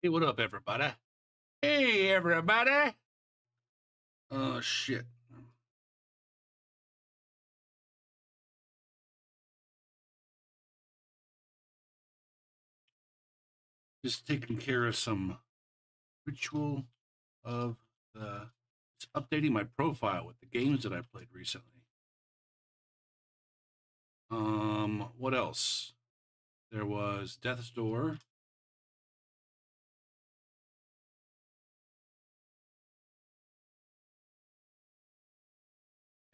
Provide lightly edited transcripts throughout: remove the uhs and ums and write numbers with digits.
Hey, what up, everybody? Hey, everybody. Oh, shit. Just taking care of some ritual of the it's updating my profile with the games that I played recently. What else? There was Death's Door.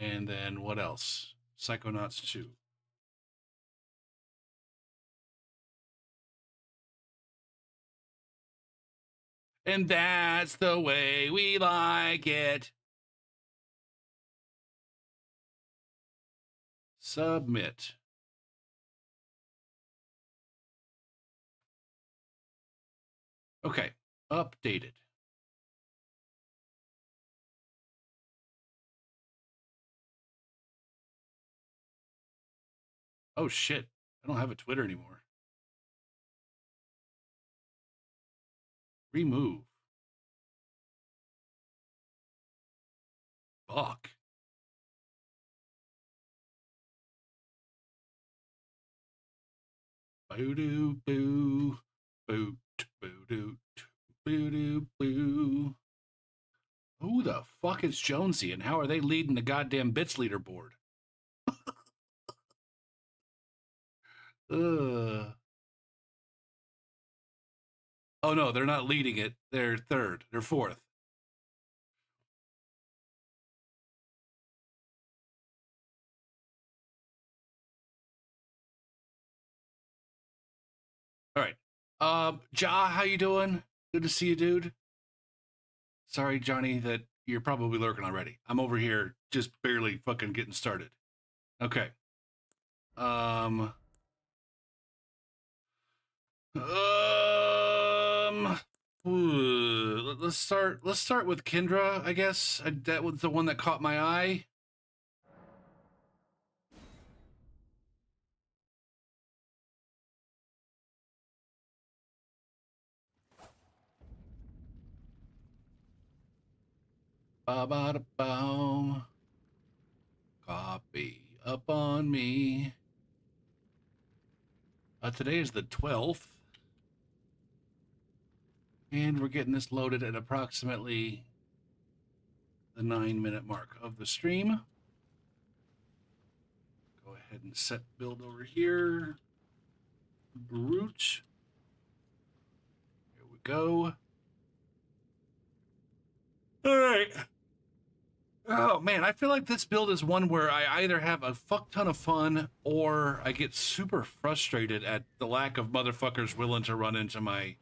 And then what else? Psychonauts 2. And that's the way we like it. Submit. Okay, updated. Oh, shit. I don't have a Twitter anymore. Remove. Fuck. Boo doo boo. Boot. Boo doo. Boo doo boo. Who the fuck is Jonesy and how are they leading the goddamn bits leaderboard? Ugh. Oh no, they're not leading it. They're third. They're fourth. All right. Ja, how you doing? Good to see you, dude. Sorry, Johnny, that you're probably lurking already. I'm over here just barely fucking getting started. Okay. Um. Um. Let's start. Let's start with Kendra. I guess that was the one that caught my eye. Ba ba da boom. Copy up on me. Today is the 12th, and we're getting this loaded at approximately the 9-minute mark of the stream. Go ahead and set build over here. Brute. Here we go. All right. Oh man, I feel like this build is one where I either have a fuck ton of fun or I get super frustrated at the lack of motherfuckers willing to run into my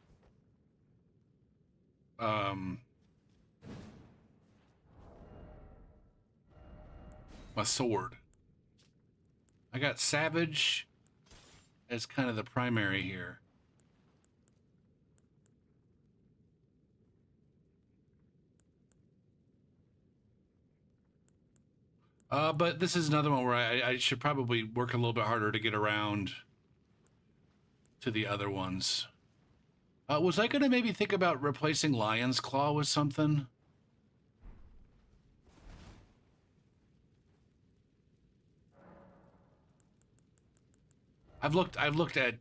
my sword. I got Savage as kind of the primary here. But this is another one where I should probably work a little bit harder to get around to the other ones. Was I going to maybe think about replacing Lion's Claw with something? I've looked at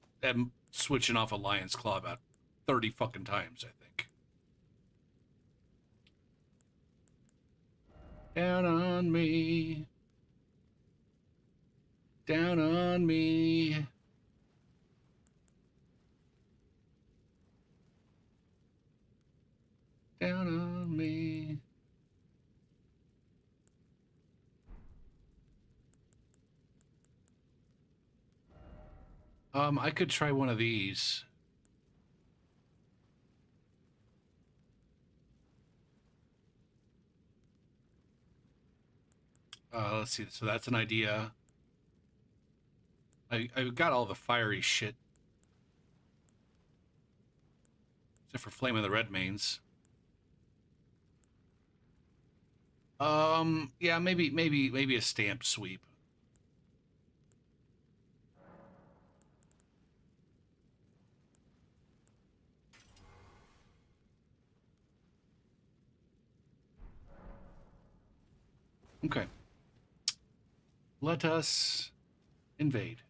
switching off a Lion's Claw about 30 fucking times, I think. Down on me. Down on me. Down on me. I could try one of these. Let's see. So that's an idea. I've got all the fiery shit. Except for Flame of the Red Mains. Yeah, maybe a stamp sweep. Okay. Let us invade.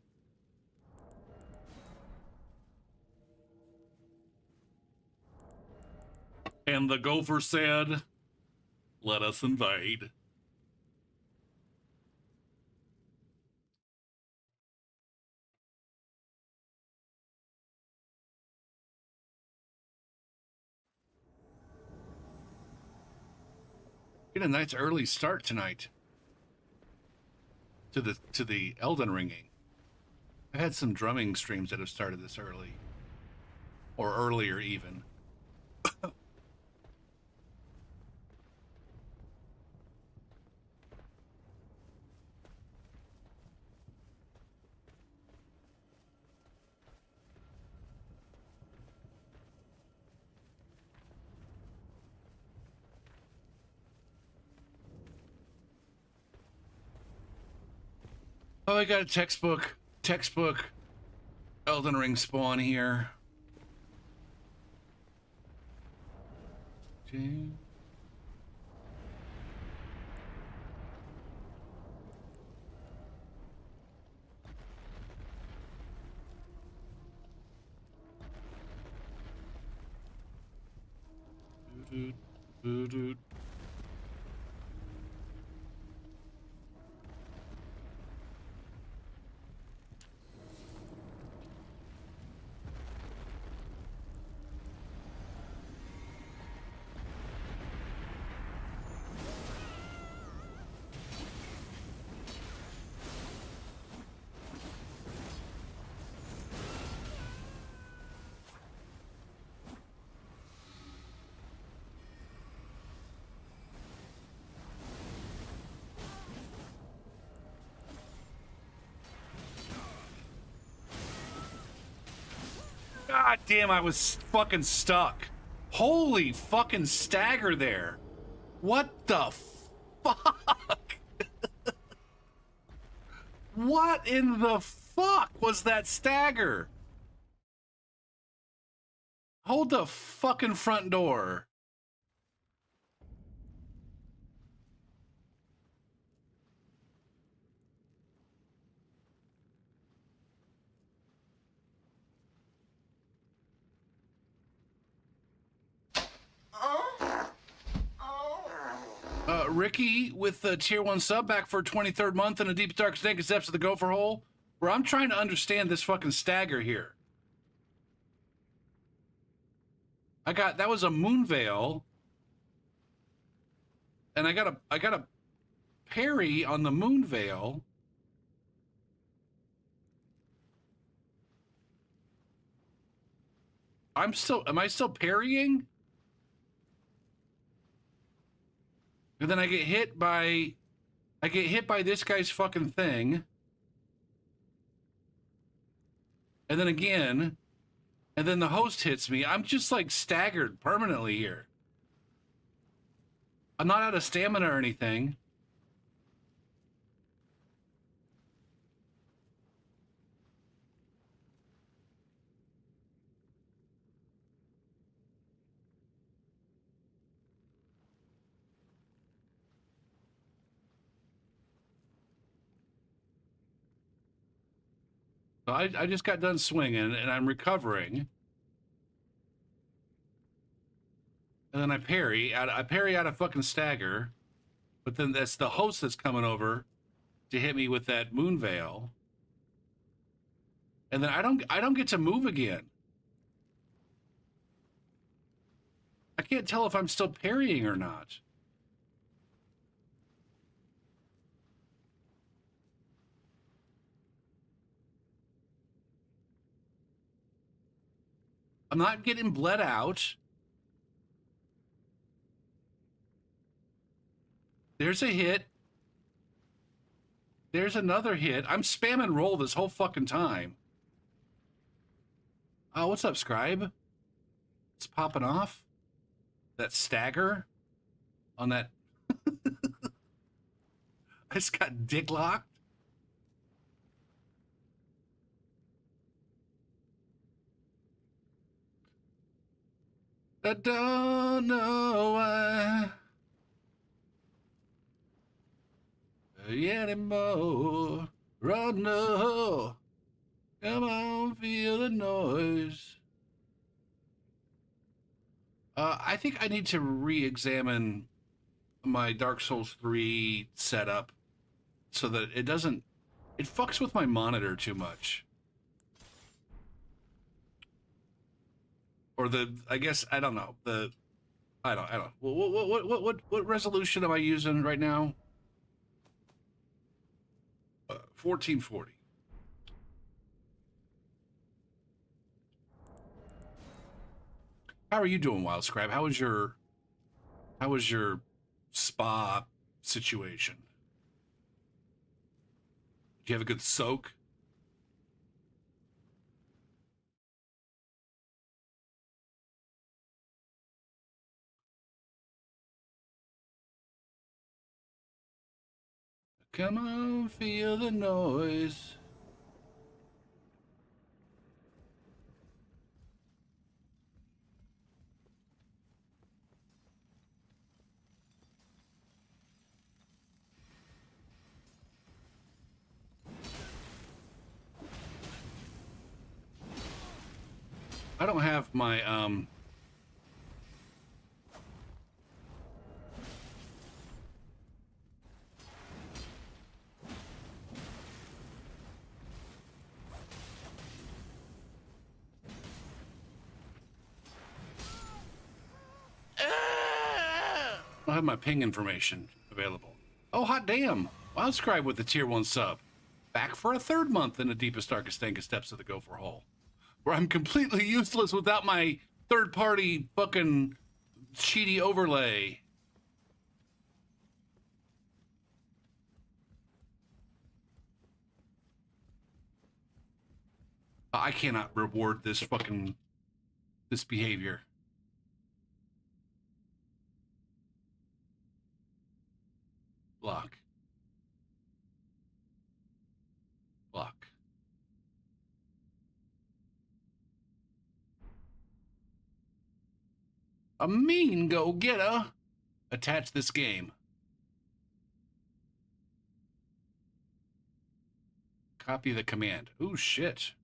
And the gopher said, let us invade. Get a nice early start tonight to the Elden ringing. I've had some drumming streams that have started this early. Or earlier even. Oh, I got a textbook Elden Ring spawn here. Okay. God damn, I was fucking stuck. Holy fucking stagger there. What the fuck? What in the fuck was that stagger? Hold the fucking front door. Ricky with the tier 1 sub back for 23rd month in the deep dark naked steps of the gopher hole, where I'm trying to understand this fucking stagger here. That was a moon veil, and I got a parry on the moon veil. Am I still parrying? And then I get hit by this guy's fucking thing. And then again, and then the host hits me. I'm just like staggered permanently here. I'm not out of stamina or anything. So I just got done swinging and I'm recovering. And then I parry out of fucking stagger. But then that's the host that's coming over to hit me with that moon veil. And then I don't get to move again. I can't tell if I'm still parrying or not. I'm not getting bled out. There's a hit. There's another hit. I'm spamming roll this whole fucking time. Oh, what's up, Scribe? It's popping off. That stagger on that. I just got dick locked. I don't know why. anymore. Run no. Come on, feel the noise. I think I need to re-examine my Dark Souls 3 setup so that it doesn't... It fucks with my monitor too much. Or I guess, I don't know. I don't. What resolution am I using right now? 1440. How are you doing, Wild Scribe? How was your spa situation? Did you have a good soak? Come on, feel the noise. I don't have my I don't have my ping information available. Oh, hot damn. Wild Scribe with the tier 1 sub. Back for a third month in the deepest, darkest, dankest depths of the Gopher Hole, where I'm completely useless without my third-party fucking cheaty overlay. I cannot reward this behavior. Block. Block. A mean go-getter. Attach this game. Copy the command. Ooh, shit.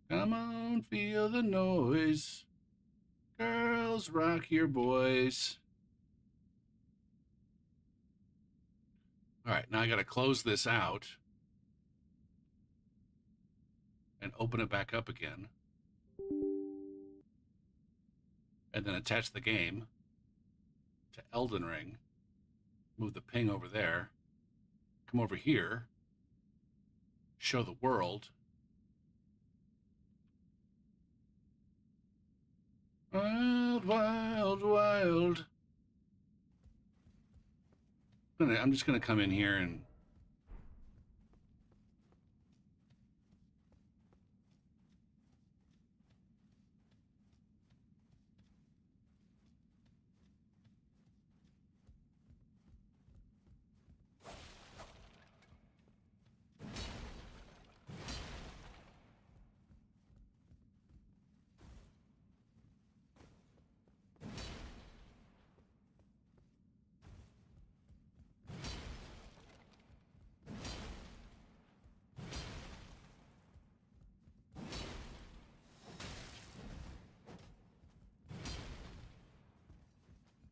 Come on, feel the noise. Girls, rock your boys. All right, now I got to close this out and open it back up again. And then attach the game to Elden Ring. Move the ping over there. Come over here. Show the world. Wild, wild, wild. I'm just gonna come in here and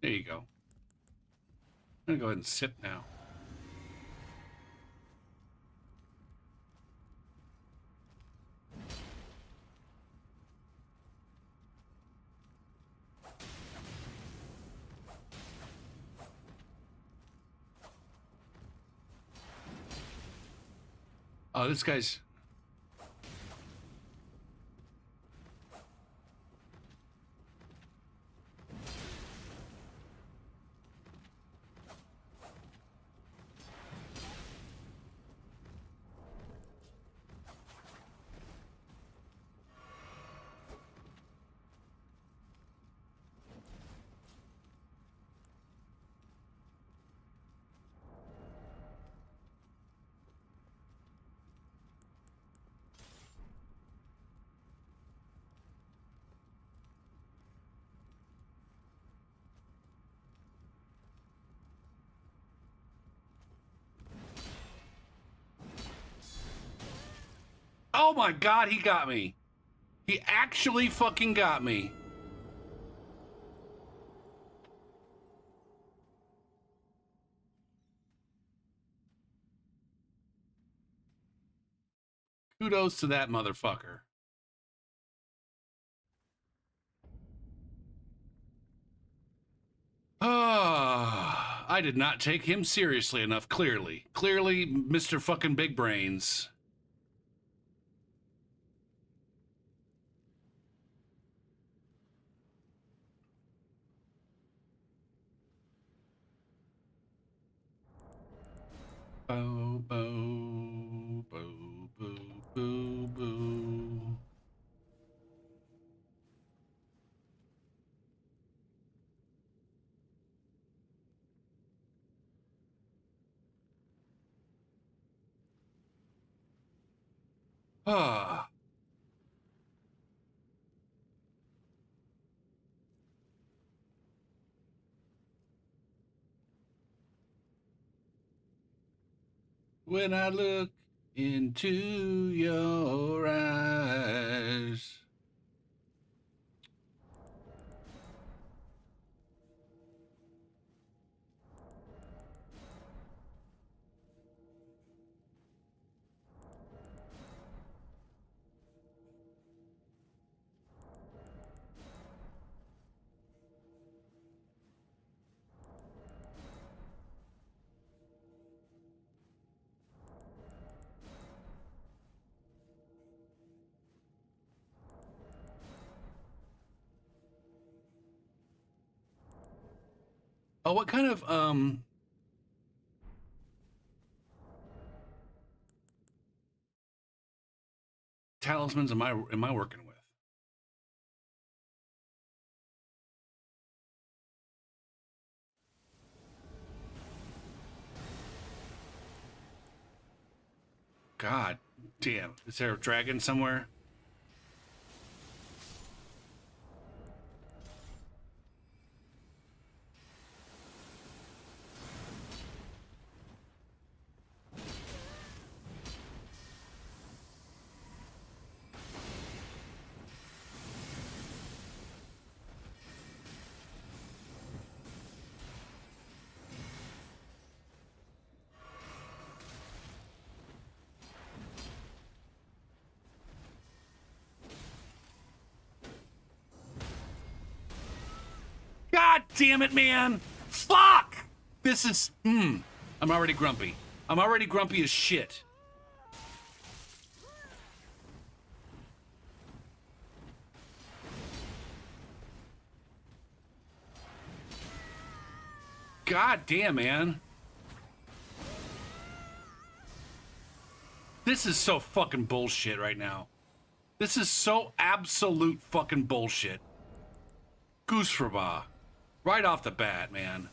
there you go. I'm gonna go ahead and sit now. Oh, this guy's... Oh my God, he got me. He actually fucking got me. Kudos to that motherfucker. Ah, I did not take him seriously enough, clearly. Clearly, Mr. fucking Big Brains. Bo, bo, bo, bo, bo, bo. Ah. When I look into your eyes. Oh, what kind of talismans am I working with? God damn. Is there a dragon somewhere? God damn it, man! Fuck! This is, I'm already grumpy. I'm already grumpy as shit. God damn, man. This is so fucking bullshit right now. This is so absolute fucking bullshit. Goose for ba. Right off the bat, man.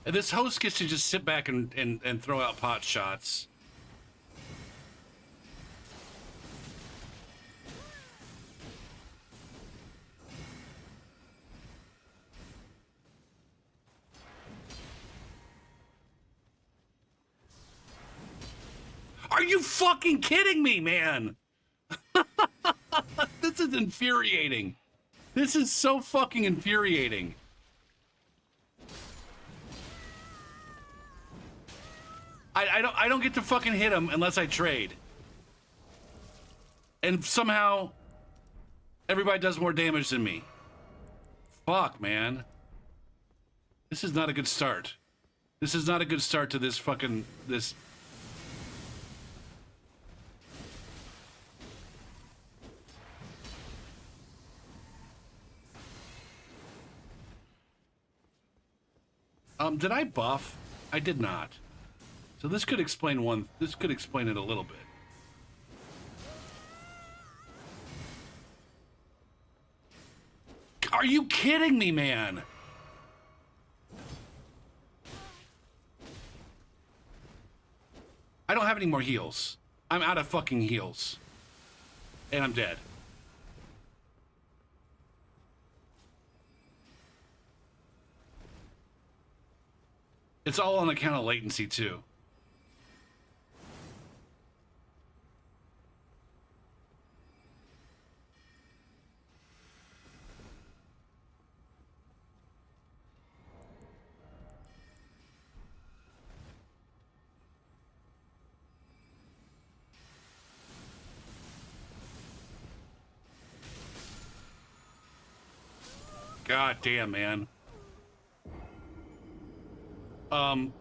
And this host gets to just sit back and throw out pot shots. Are you fucking kidding me, man? This is infuriating. This is so fucking infuriating. I don't get to fucking hit him unless I trade. And somehow everybody does more damage than me. Fuck, man. This is not a good start. This is not a good start to this fucking this. Did I buff? I did not. So this could explain this could explain it a little bit. Are you kidding me, man? I don't have any more heals. I'm out of fucking heals. And I'm dead. It's all on account of latency, too. God damn, man.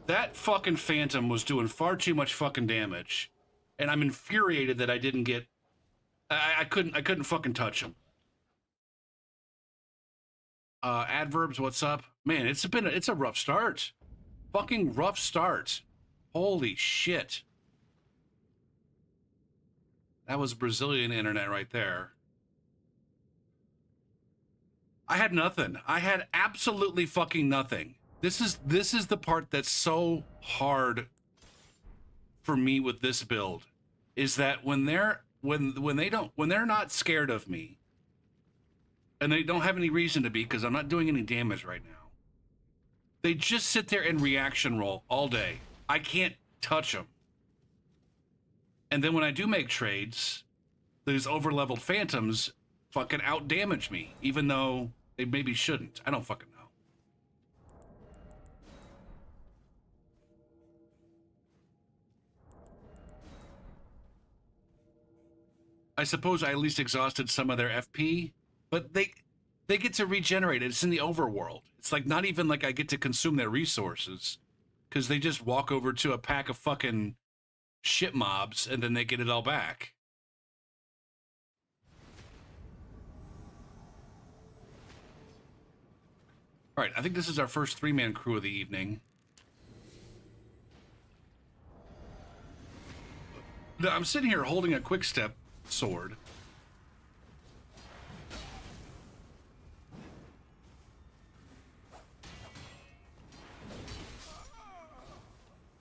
That fucking Phantom was doing far too much fucking damage. And I'm infuriated that I didn't get... I couldn't fucking touch him. Adverbs, what's up? Man, it's a rough start. Fucking rough start. Holy shit. That was Brazilian internet right there. I had nothing. I had absolutely fucking nothing. This is the part that's so hard for me with this build, is that when they're not scared of me, and they don't have any reason to be because I'm not doing any damage right now, they just sit there and reaction roll all day. I can't touch them. And then when I do make trades, these over-leveled Phantoms fucking out-damage me, even though they maybe shouldn't. I don't fucking know. I suppose I at least exhausted some of their FP, but they get to regenerate it. It's in the overworld. It's like not even like I get to consume their resources, because they just walk over to a pack of fucking shit mobs and then they get it all back. All right, I think this is our first three-man crew of the evening. I'm sitting here holding a quick step sword.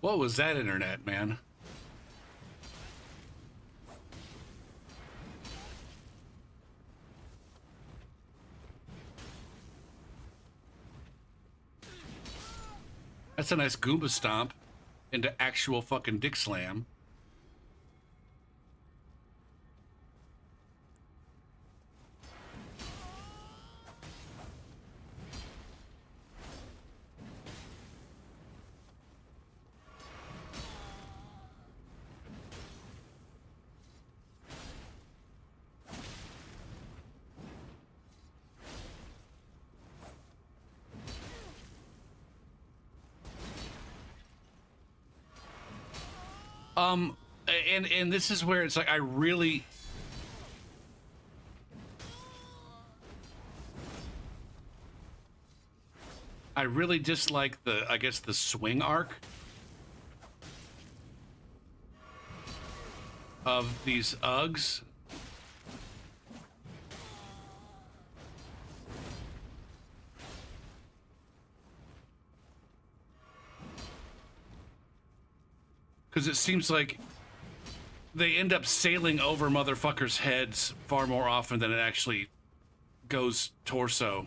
What was that internet, man? That's a nice Goomba stomp into actual fucking dick slam. And this is where it's like I really dislike I guess the swing arc of these Uggs. Because it seems like they end up sailing over motherfuckers' heads far more often than it actually goes torso.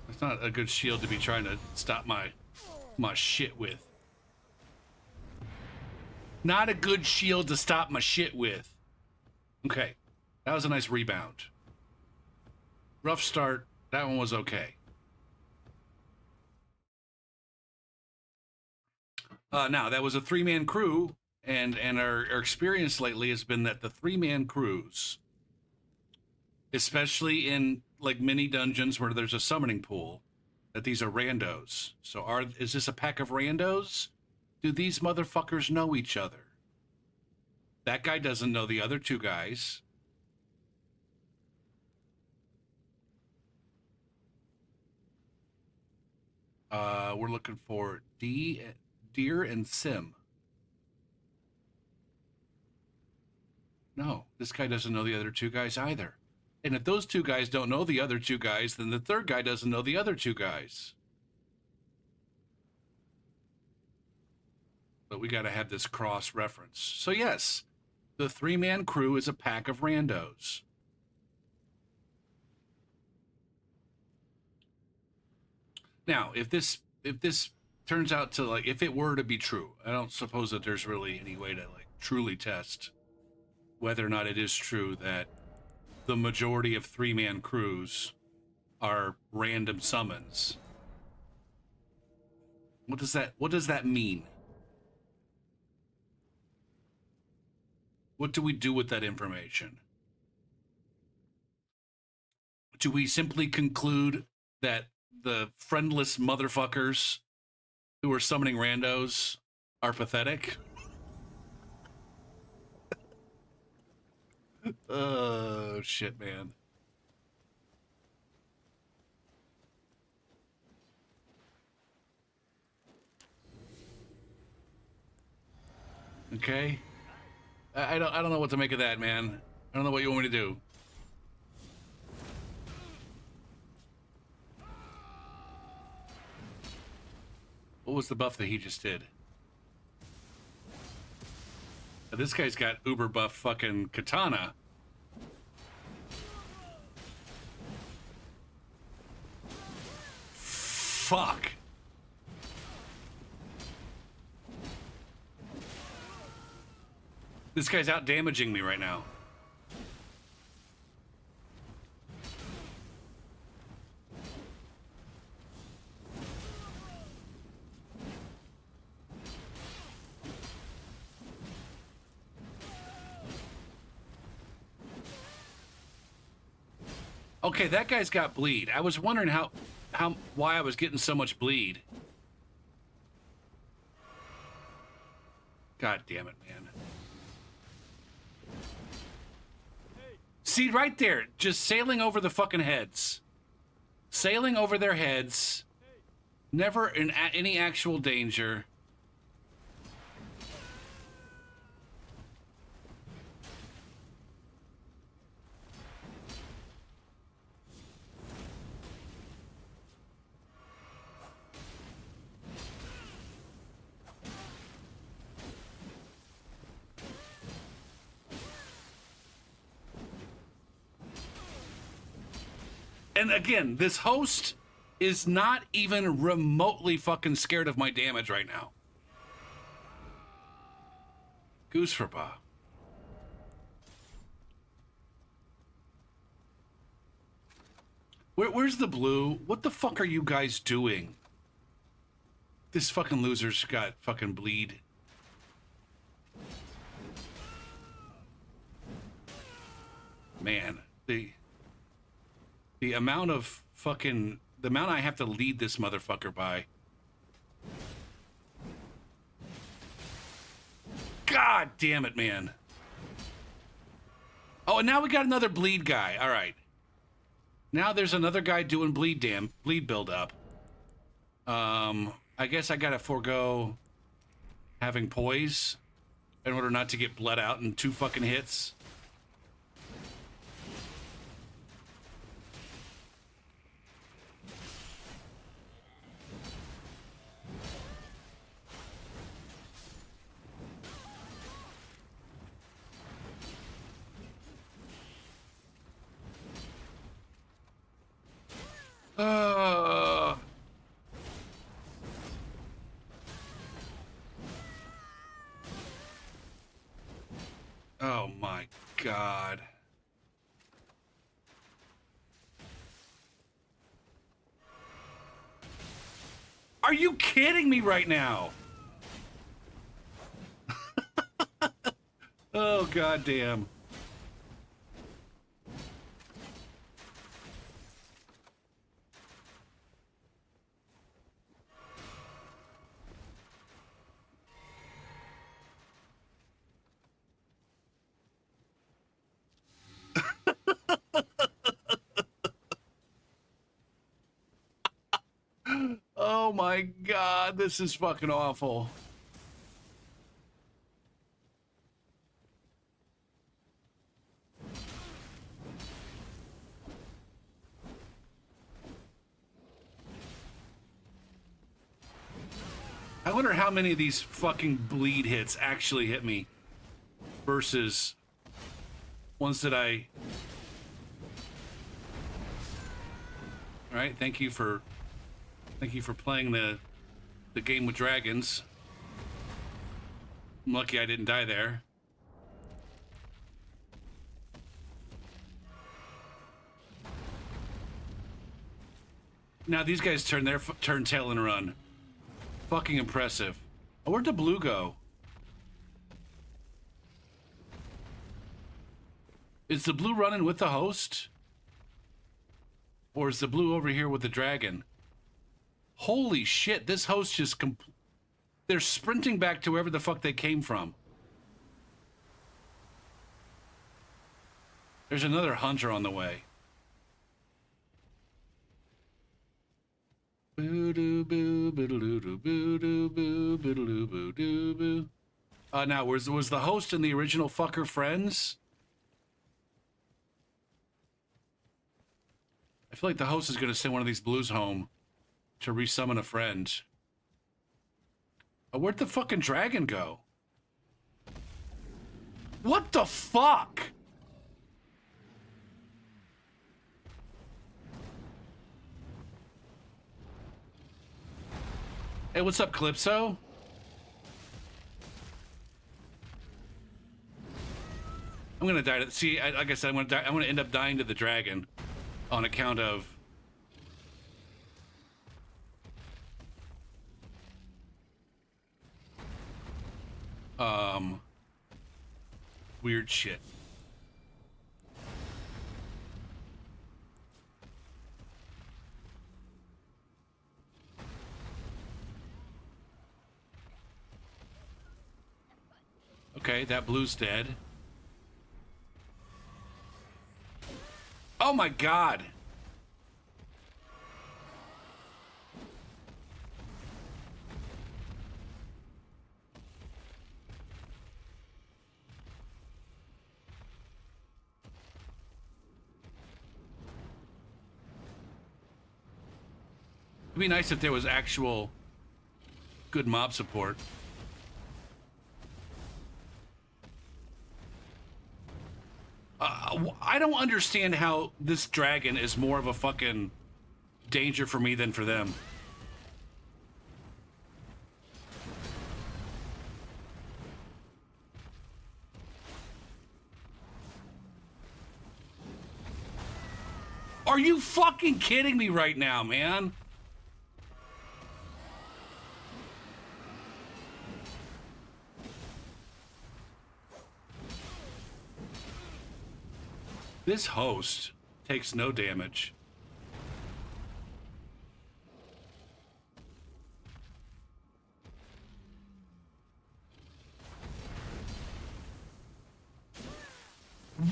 It's not a good shield to be trying to stop my shit with. Not a good shield to stop my shit with. Okay, that was a nice rebound. Rough start. That one was okay. Now, that was a three-man crew, and our experience lately has been that the three-man crews, especially in like mini dungeons where there's a summoning pool, that these are randos. So is this a pack of randos? Do these motherfuckers know each other? That guy doesn't know the other two guys. We're looking for Deer and Sim. No, this guy doesn't know the other two guys either. And if those two guys don't know the other two guys, then the third guy doesn't know the other two guys. But we got to have this cross reference. So yes, the three-man crew is a pack of randos. Now, if this turns out to, like, if it were to be true, I don't suppose that there's really any way to, like, truly test whether or not it is true that the majority of three-man crews are random summons. What does that mean? What do we do with that information? Do we simply conclude that the friendless motherfuckers who are summoning randos are pathetic? Oh, shit, man. Okay. I don't know what to make of that, man. I don't know what you want me to do. What was the buff that he just did? This guy's got uber buff fucking katana. Fuck. This guy's out damaging me right now. Okay, that guy's got bleed. I was wondering why I was getting so much bleed. God damn it, man. See, right there, just sailing over the fucking heads. Sailing over their heads. Never in any actual danger. And again, this host is not even remotely fucking scared of my damage right now. Goose for ba. Where's the blue? What the fuck are you guys doing? This fucking loser's got fucking bleed. Man, the amount of fucking... The amount I have to lead this motherfucker by. God damn it, man. Oh, and now we got another bleed guy. All right. Now there's another guy doing bleed build up. I guess I gotta forego having poise in order not to get bled out in 2 fucking hits. Oh my God. Are you kidding me right now? Oh, goddamn. Oh my god, this is fucking awful. I wonder how many of these fucking bleed hits actually hit me versus ones that I... All right, thank you for playing the game with dragons. I'm lucky I didn't die there. Now these guys turn tail and run. Fucking impressive. Oh, where'd the blue go? Is the blue running with the host? Or is the blue over here with the dragon? Holy shit, this host just... They're sprinting back to wherever the fuck they came from. There's another hunter on the way. Now, was the host and the original fucker friends? I feel like the host is going to send one of these blues home to resummon a friend. Oh, where'd the fucking dragon go? What the fuck? Hey, what's up, Calypso? I'm gonna die to... See, like I said, I'm gonna end up dying to the dragon on account of... weird shit. Okay, that blue's dead. Oh my god! It'd be nice if there was actual good mob support. I don't understand how this dragon is more of a fucking danger for me than for them. Are you fucking kidding me right now, man? This host takes no damage.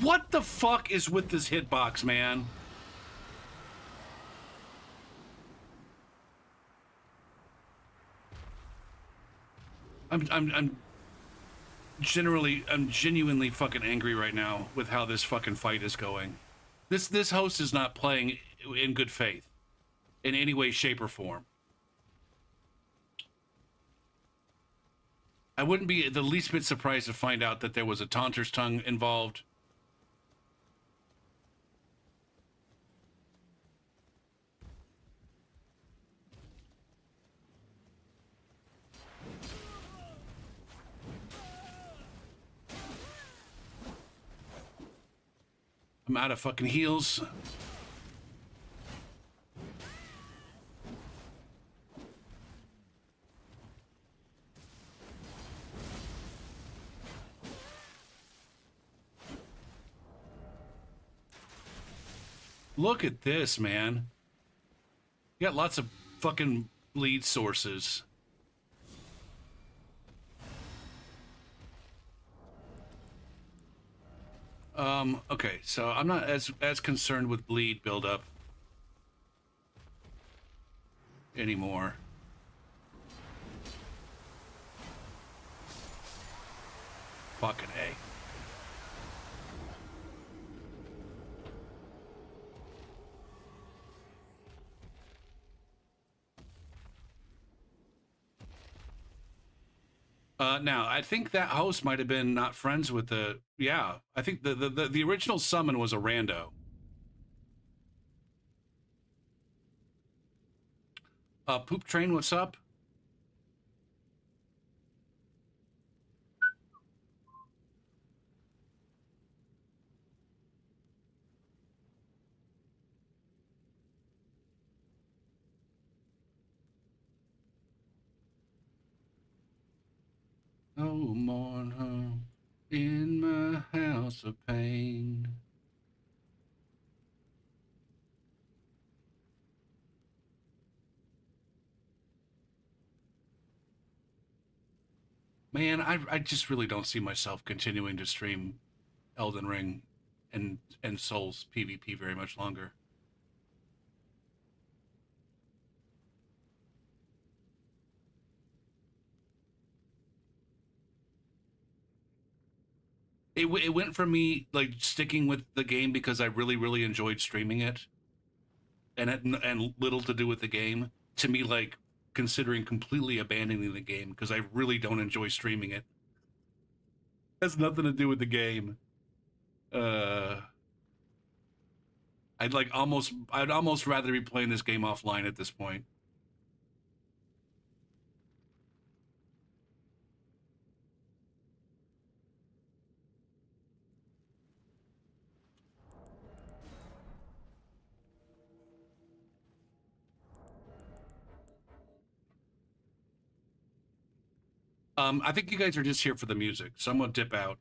What the fuck is with this hitbox, man? I'm genuinely fucking angry right now with how this fucking fight is going. This host is not playing in good faith in any way, shape, or form. I wouldn't be the least bit surprised to find out that there was a Taunter's Tongue involved. I'm out of fucking heals. Look at this, man. You got lots of fucking bleed sources. Okay, so I'm not as concerned with bleed buildup anymore. Fucking A. Now I think that host might have been not friends with the. Yeah, I think the original summon was a rando. Poop train, what's up? Oh, mourn her in my house of pain. Man, I just really don't see myself continuing to stream Elden Ring and Souls PvP very much longer. It went from me like sticking with the game because I really enjoyed streaming it, and little to do with the game, to me like considering completely abandoning the game because I really don't enjoy streaming it. It has nothing to do with the game. Uh, I'd almost rather be playing this game offline at this point. I think you guys are just here for the music, so I'm gonna dip out.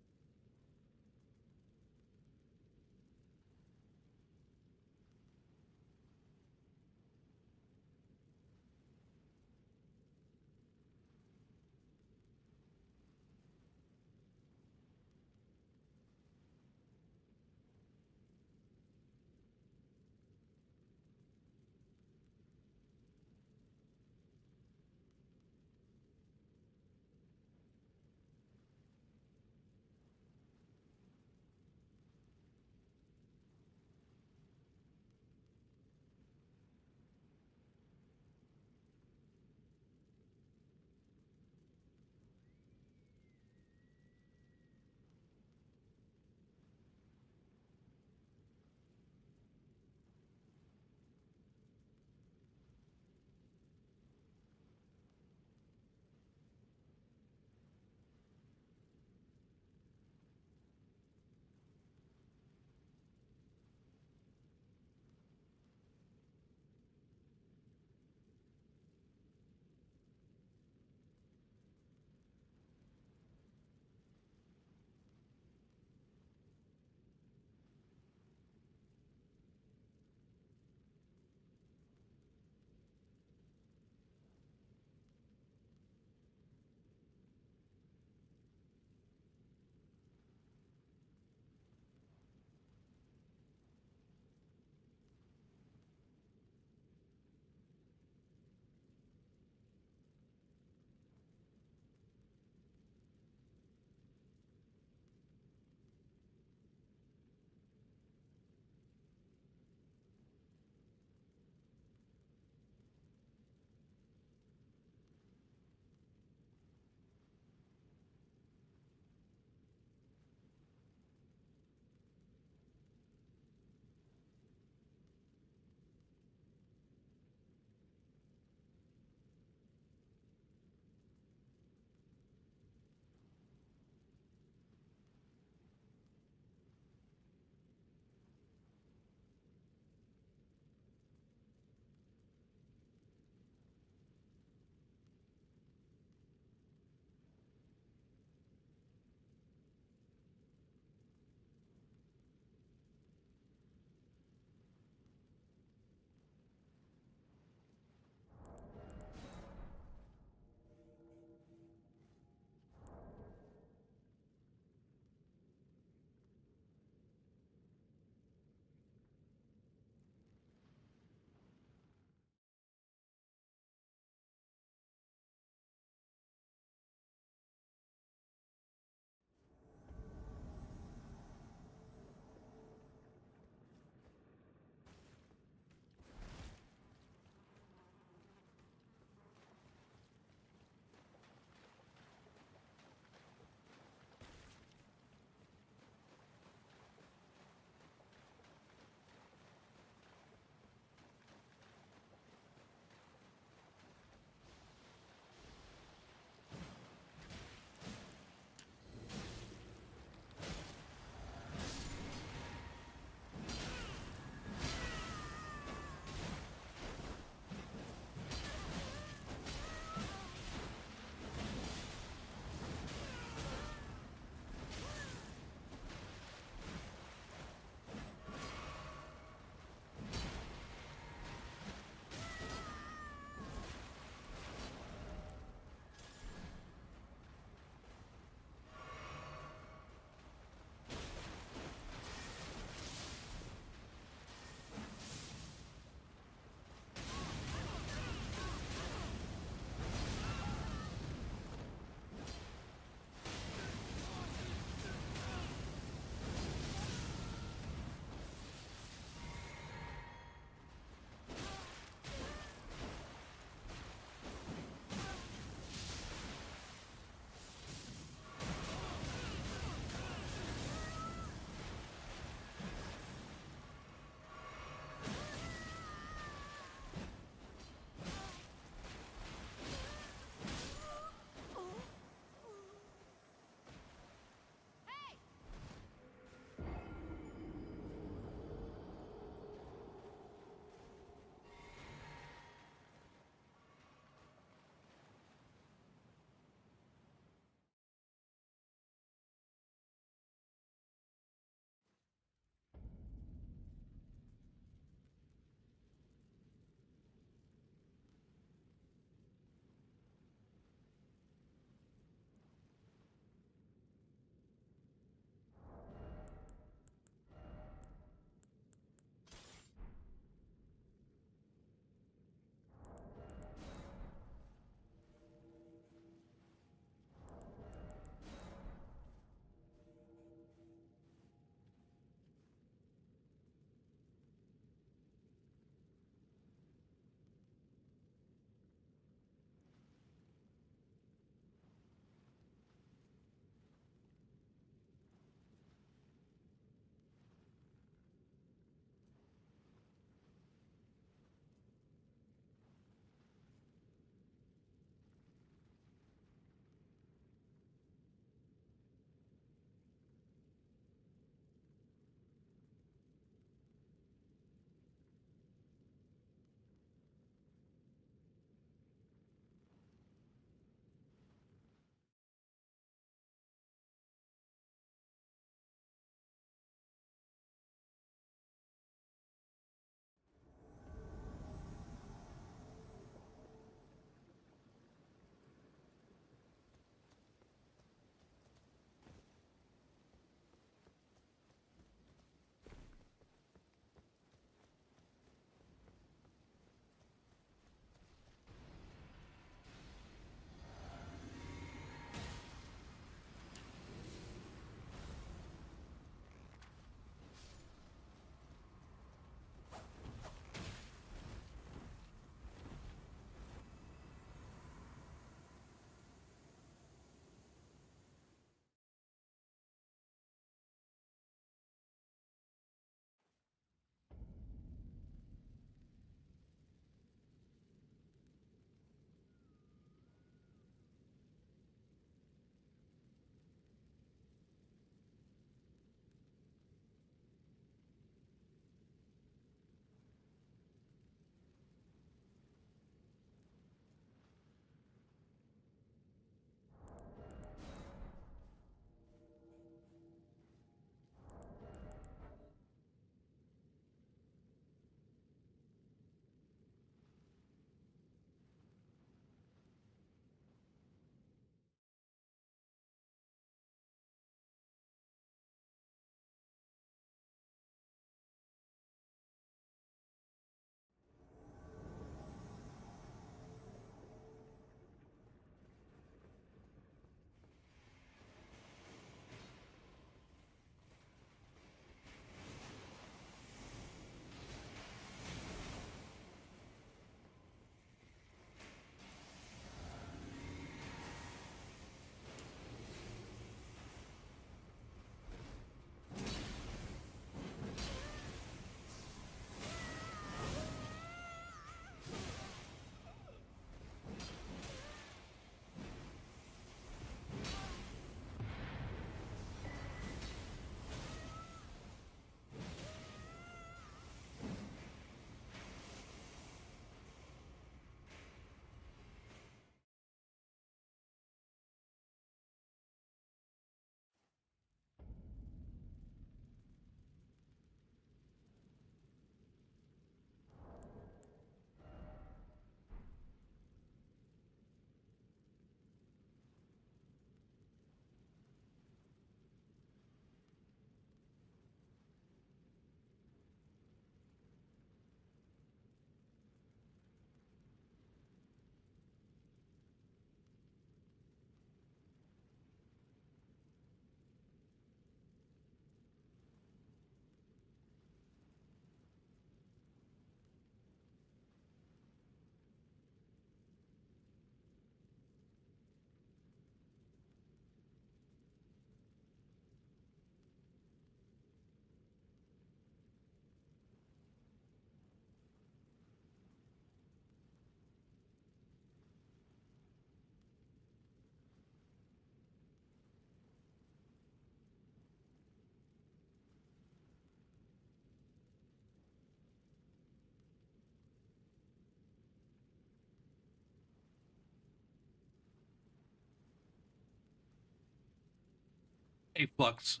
Hey, Flux,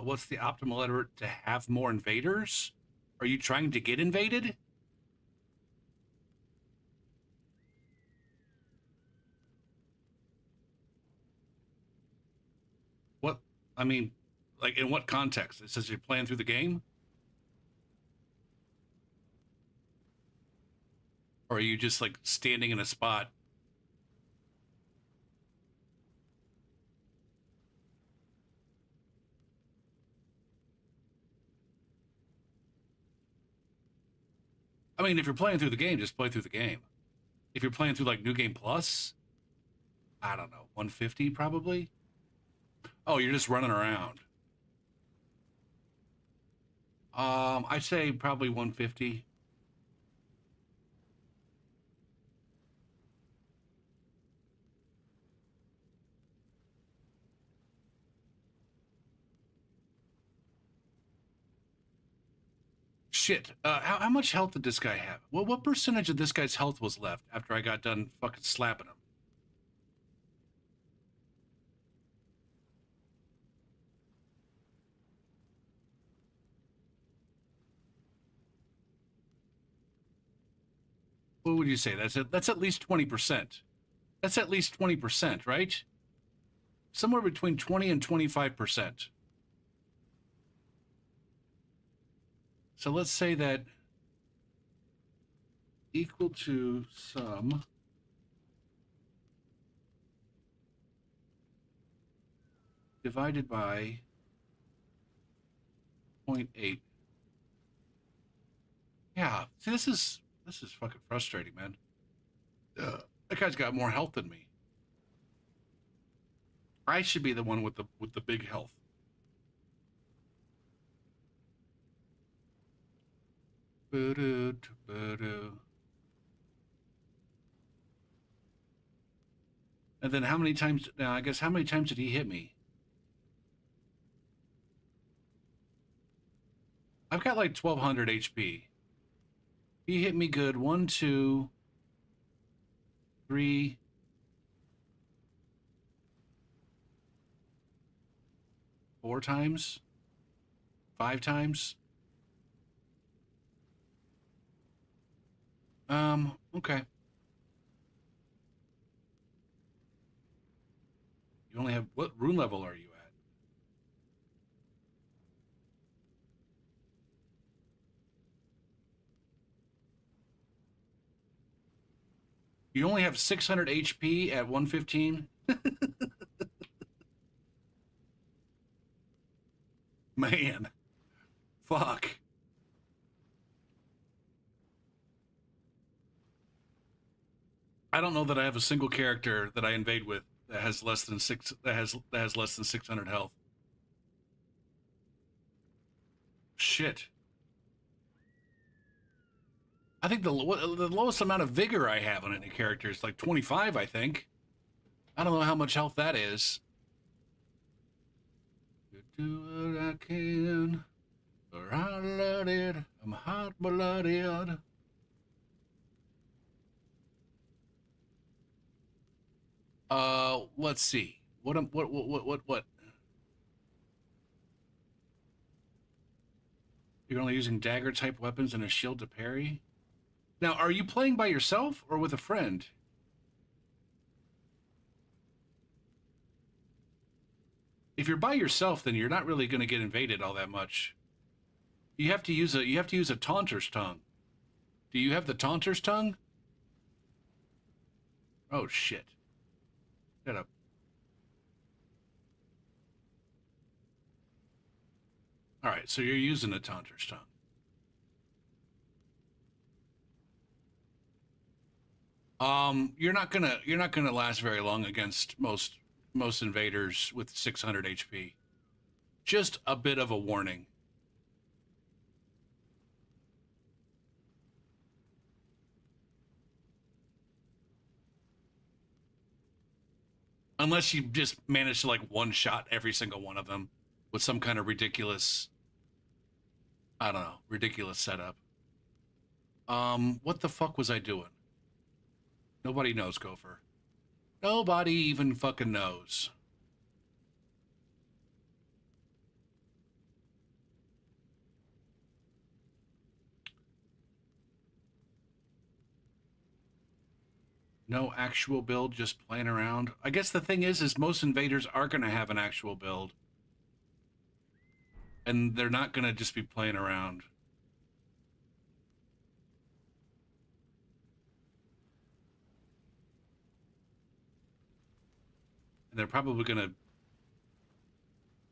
what's the optimal letter to have more invaders? Are you trying to get invaded? What? I mean, like, in what context? It says you're playing through the game? Or are you just, like, standing in a spot? I mean, if you're playing through the game, just play through the game. If you're playing through, like, New Game Plus, I don't know, 150 probably? Oh, you're just running around. I'd say probably 150. Shit. How much health did this guy have? Well, what percentage of this guy's health was left after I got done fucking slapping him? What would you say? That's at least 20%. That's at least 20%, right? Somewhere between 20 and 25%. So let's say that equal to sum divided by 0.8. Yeah, see, this is fucking frustrating, man. That guy's got more health than me. I should be the one with the big health. And then how many times? Now, I guess how many times did he hit me? I've got like 1,200 HP. He hit me good. One, two, three, four times, five times. Okay. You only have what rune level are you at? You only have 600 HP at 115. Man, fuck. I don't know that I have a single character that I invade with that has less than less than 600 health. Shit. I think the lowest amount of vigor I have on any character is like 25, I think. I don't know how much health that is. Do what I can, or I let it. I'm hot blooded. Let's see. What? You're only using dagger type weapons and a shield to parry. Now, are you playing by yourself or with a friend? If you're by yourself, then you're not really going to get invaded all that much. You have to use a taunter's tongue. Do you have the taunter's tongue? Oh shit. Shut up. All right, so you're using the taunter's tongue. You're not gonna last very long against most invaders with 600 HP. Just a bit of a warning. Unless you just manage to like one shot every single one of them with some kind of ridiculous, I don't know, ridiculous setup. What the fuck was I doing? Nobody knows, Gopher. Nobody even fucking knows. No actual build, just playing around. I guess the thing is most invaders are going to have an actual build. And they're not going to just be playing around. And they're probably going to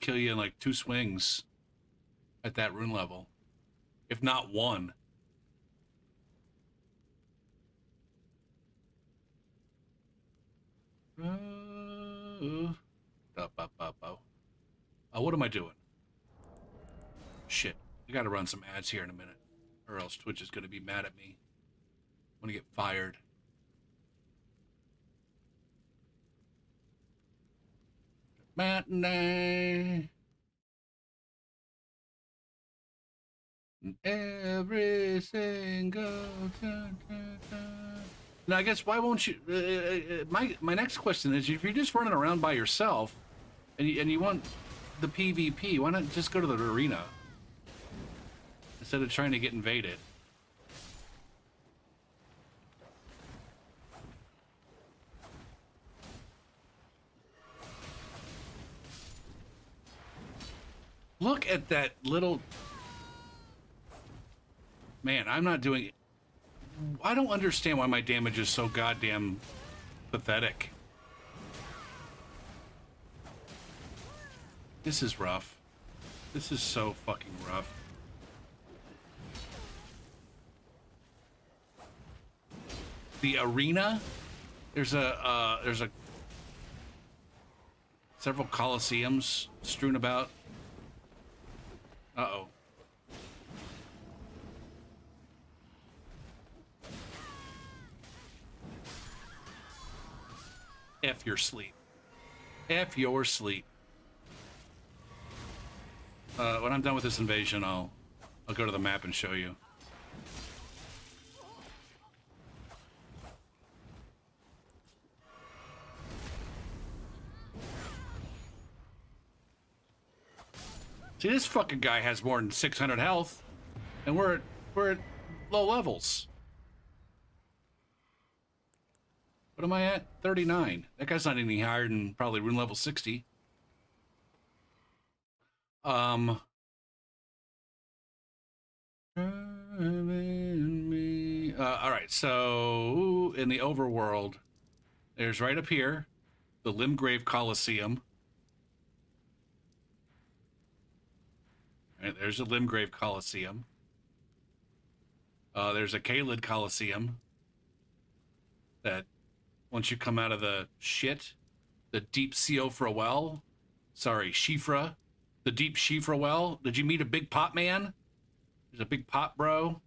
kill you in like 2 swings at that rune level. If not 1. What am I doing? Shit. I gotta run some ads here in a minute. Or else Twitch is gonna be mad at me. I'm gonna get fired. Matinee. Every single time. Now, I guess why won't you? My next question is: if you're just running around by yourself, and you want the PvP, why not just go to the arena instead of trying to get invaded? Look at that little man. I'm not doing. I don't understand why my damage is so goddamn pathetic. This is rough. This is so fucking rough. The arena, there's a several coliseums strewn about. Uh-oh. F your sleep. F your sleep. When I'm done with this invasion, I'll go to the map and show you. See, this fucking guy has more than 600 health, and we're at low levels. What am I at? 39. That guy's not any higher than probably rune level 60. All right, so in the overworld, there's right up here the Limgrave Coliseum. All right, there's a Limgrave Coliseum. There's a Caelid Coliseum that once you come out of the shit, the deep Siofra well, sorry, Shifra, the deep Shifra well. Did you meet a big pot man? There's a big pot bro.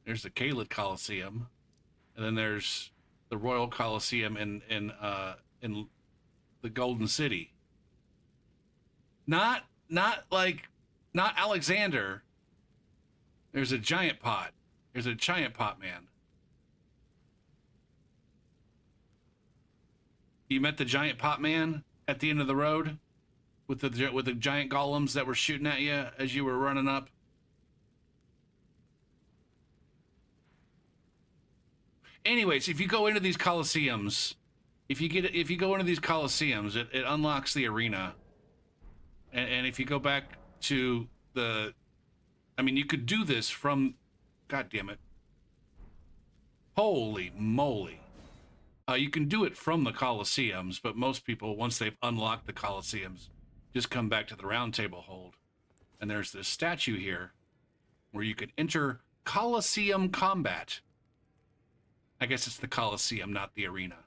There's the Caelid Coliseum, and then there's the Royal Coliseum in the Golden City. Not Alexander. There's a giant pot. There's a giant pot man. You met the giant pot man at the end of the road with the giant golems that were shooting at you as you were running up. Anyways, if you go into these coliseums, if you go into these coliseums, it unlocks the arena. And if you go back to the, I mean, you could do this from, God damn it. Holy moly. You can do it from the coliseums, but most people, once they've unlocked the coliseums, just come back to the round table hold. And there's this statue here where you could enter Coliseum combat. I guess it's the Coliseum, not the arena.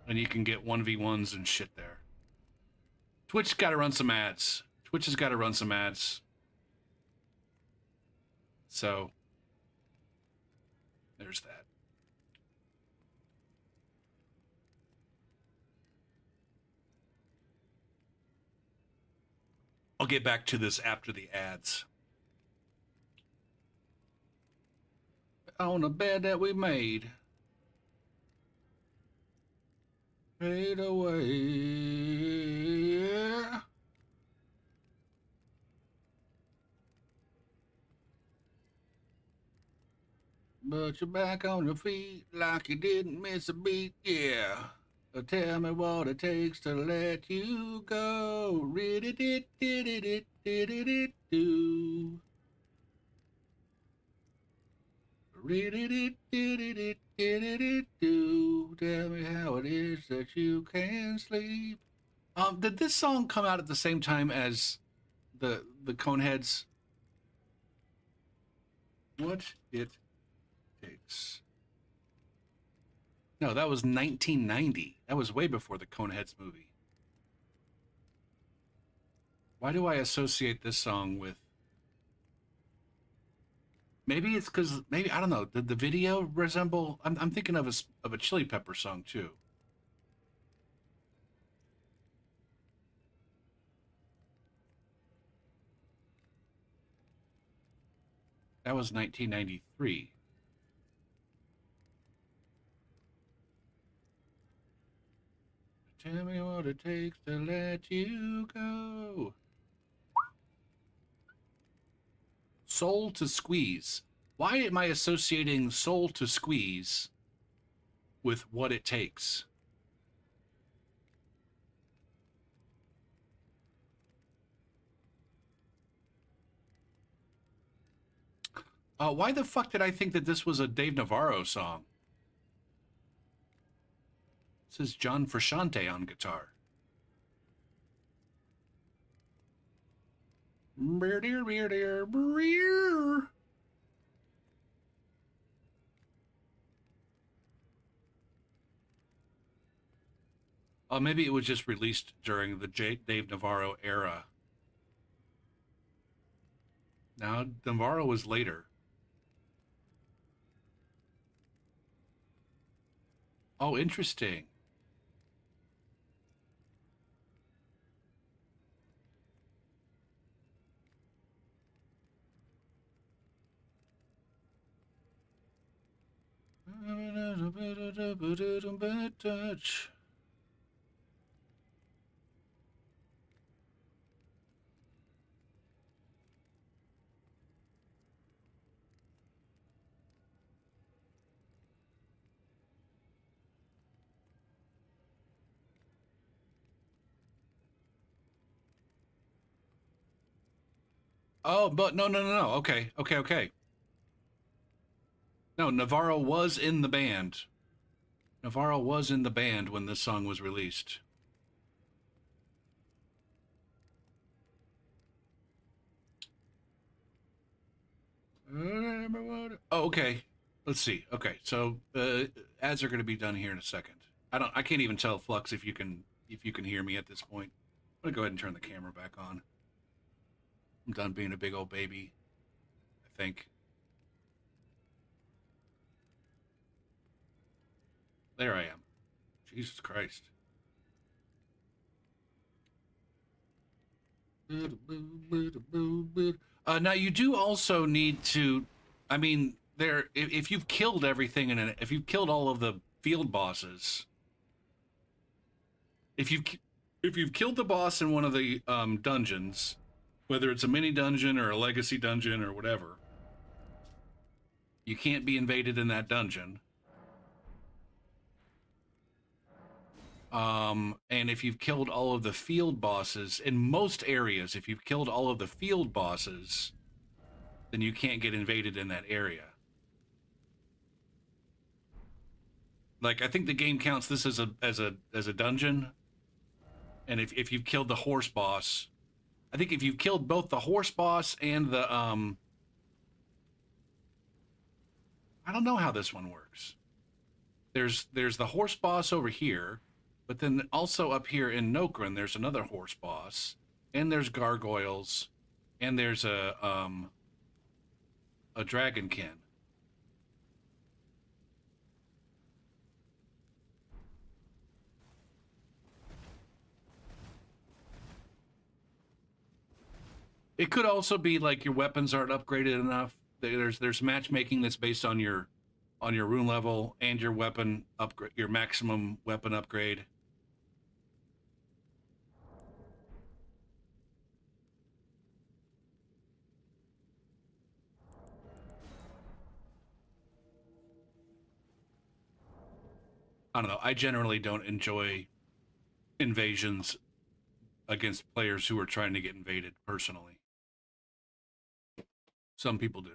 And you can get 1v1s and shit there. Twitch's got to run some ads. Twitch has got to run some ads. So, there's that. I'll get back to this after the ads. On the bed that we made. Fade away. But you're back on your feet like you didn't miss a beat, yeah. Tell me what it takes to let you go. Rid-it-it-did-it-it-did-it-it-do. Rid-it-it-did-it-it-did-it-it-do. Tell me how it is that you can sleep. Did this song come out at the same time as the Coneheads? What it takes. No, that was 1990. That was way before the Coneheads movie. Why do I associate this song with? Maybe it's because maybe I don't know. Did the video resemble? I'm thinking of a Chili Pepper song too. That was 1993. Tell me what it takes to let you go. Soul to Squeeze. Why am I associating Soul to Squeeze with What It Takes? Why the fuck did I think that this was a Dave Navarro song? This is John Frusciante on guitar. Maybe it was just released during the Dave Navarro era. Now, Navarro was later. Oh, interesting. Oh, but no. Okay. No, Navarro was in the band. Navarro was in the band when this song was released. Oh, okay. Let's see. Okay, so ads are going to be done here in a second. I can't even tell Flux if you can hear me at this point. I'm gonna go ahead and turn the camera back on. I'm done being a big old baby, I think. There I am. Jesus Christ. Now you do also need to, I mean, if you've killed everything if you've killed all of the field bosses, if you've if you've killed the boss in one of the dungeons, whether it's a mini dungeon or a legacy dungeon or whatever, you can't be invaded in that dungeon. And if you've killed all of the field bosses in most areas, if you've killed all of the field bosses, then you can't get invaded in that area. Like I think the game counts this as a dungeon. And if you've killed the horse boss, I think if you've killed both the horse boss and the I don't know how this one works. There's the horse boss over here, but then also up here in Nokrin there's another horse boss, and there's gargoyles, and there's a dragonkin. It could also be like your weapons aren't upgraded enough. There's matchmaking that's based on your rune level and your weapon upgrade, your maximum weapon upgrade. I don't know. I generally don't enjoy invasions against players who are trying to get invaded personally. Some people do.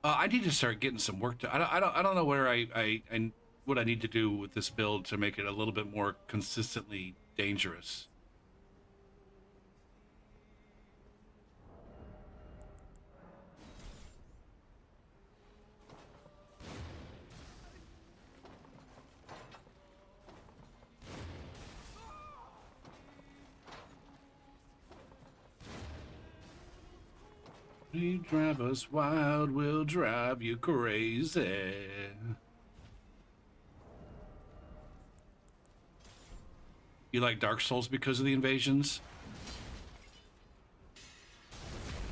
I need to start getting some work done. I don't know where I what I need to do with this build to make it a little bit more consistently dangerous. We drive us wild, we'll drive you crazy. You like Dark Souls because of the invasions?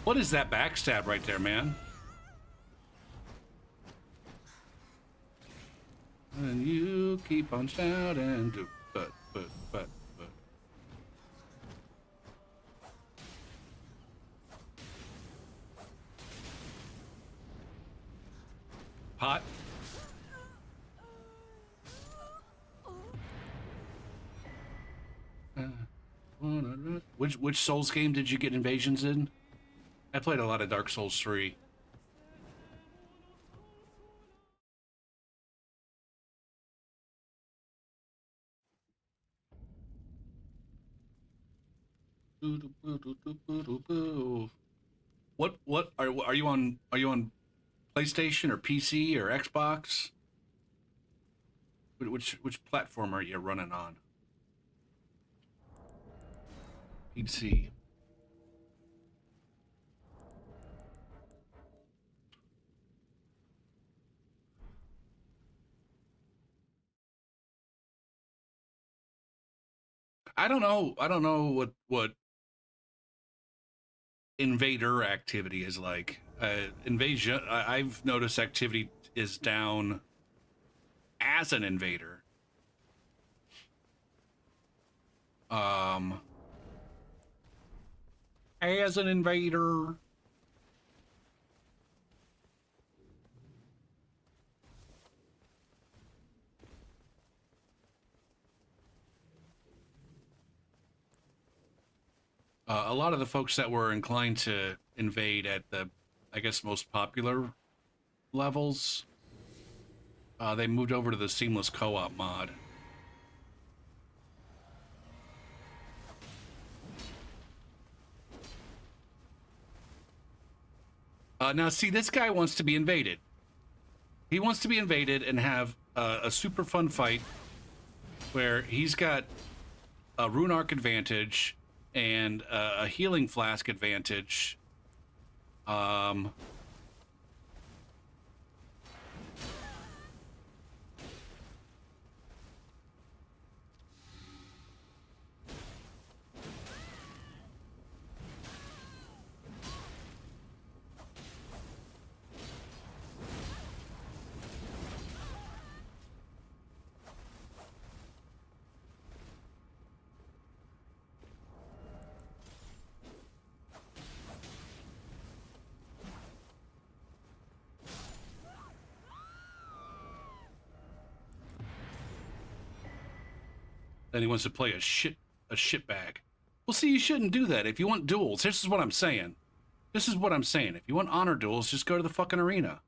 What is that backstab right there, man? And you keep on shouting, but. Hot. Which Souls game did you get invasions in? I played a lot of Dark Souls 3. What are you on PlayStation or PC or Xbox? Which platform are you running on? PC. I don't know. I don't know what invader activity is like. Invasion. I've noticed activity is down as an invader. Um, as an invader. A lot of the folks that were inclined to invade at the, I guess, most popular levels, they moved over to the seamless co-op mod. Now, see, this guy wants to be invaded. He wants to be invaded and have a super fun fight where he's got a rune arc advantage and a healing flask advantage. Then he wants to play a shit bag. Well, see, you shouldn't do that. If you want duels, this is what I'm saying. This is what I'm saying. If you want honor duels, just go to the fucking arena.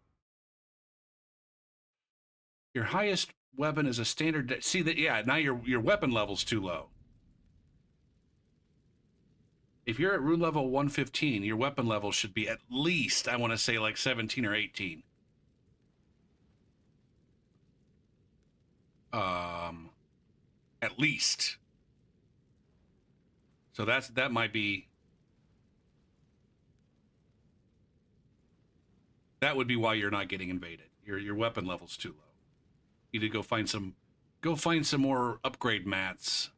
Your highest weapon is a standard. See that? Yeah. Now your weapon level's too low. If you're at rune level 115, your weapon level should be at least, I want to say, like 17 or 18. At least. So that might be, that would be why you're not getting invaded. Your weapon level's too low. You need to go find some more upgrade mats.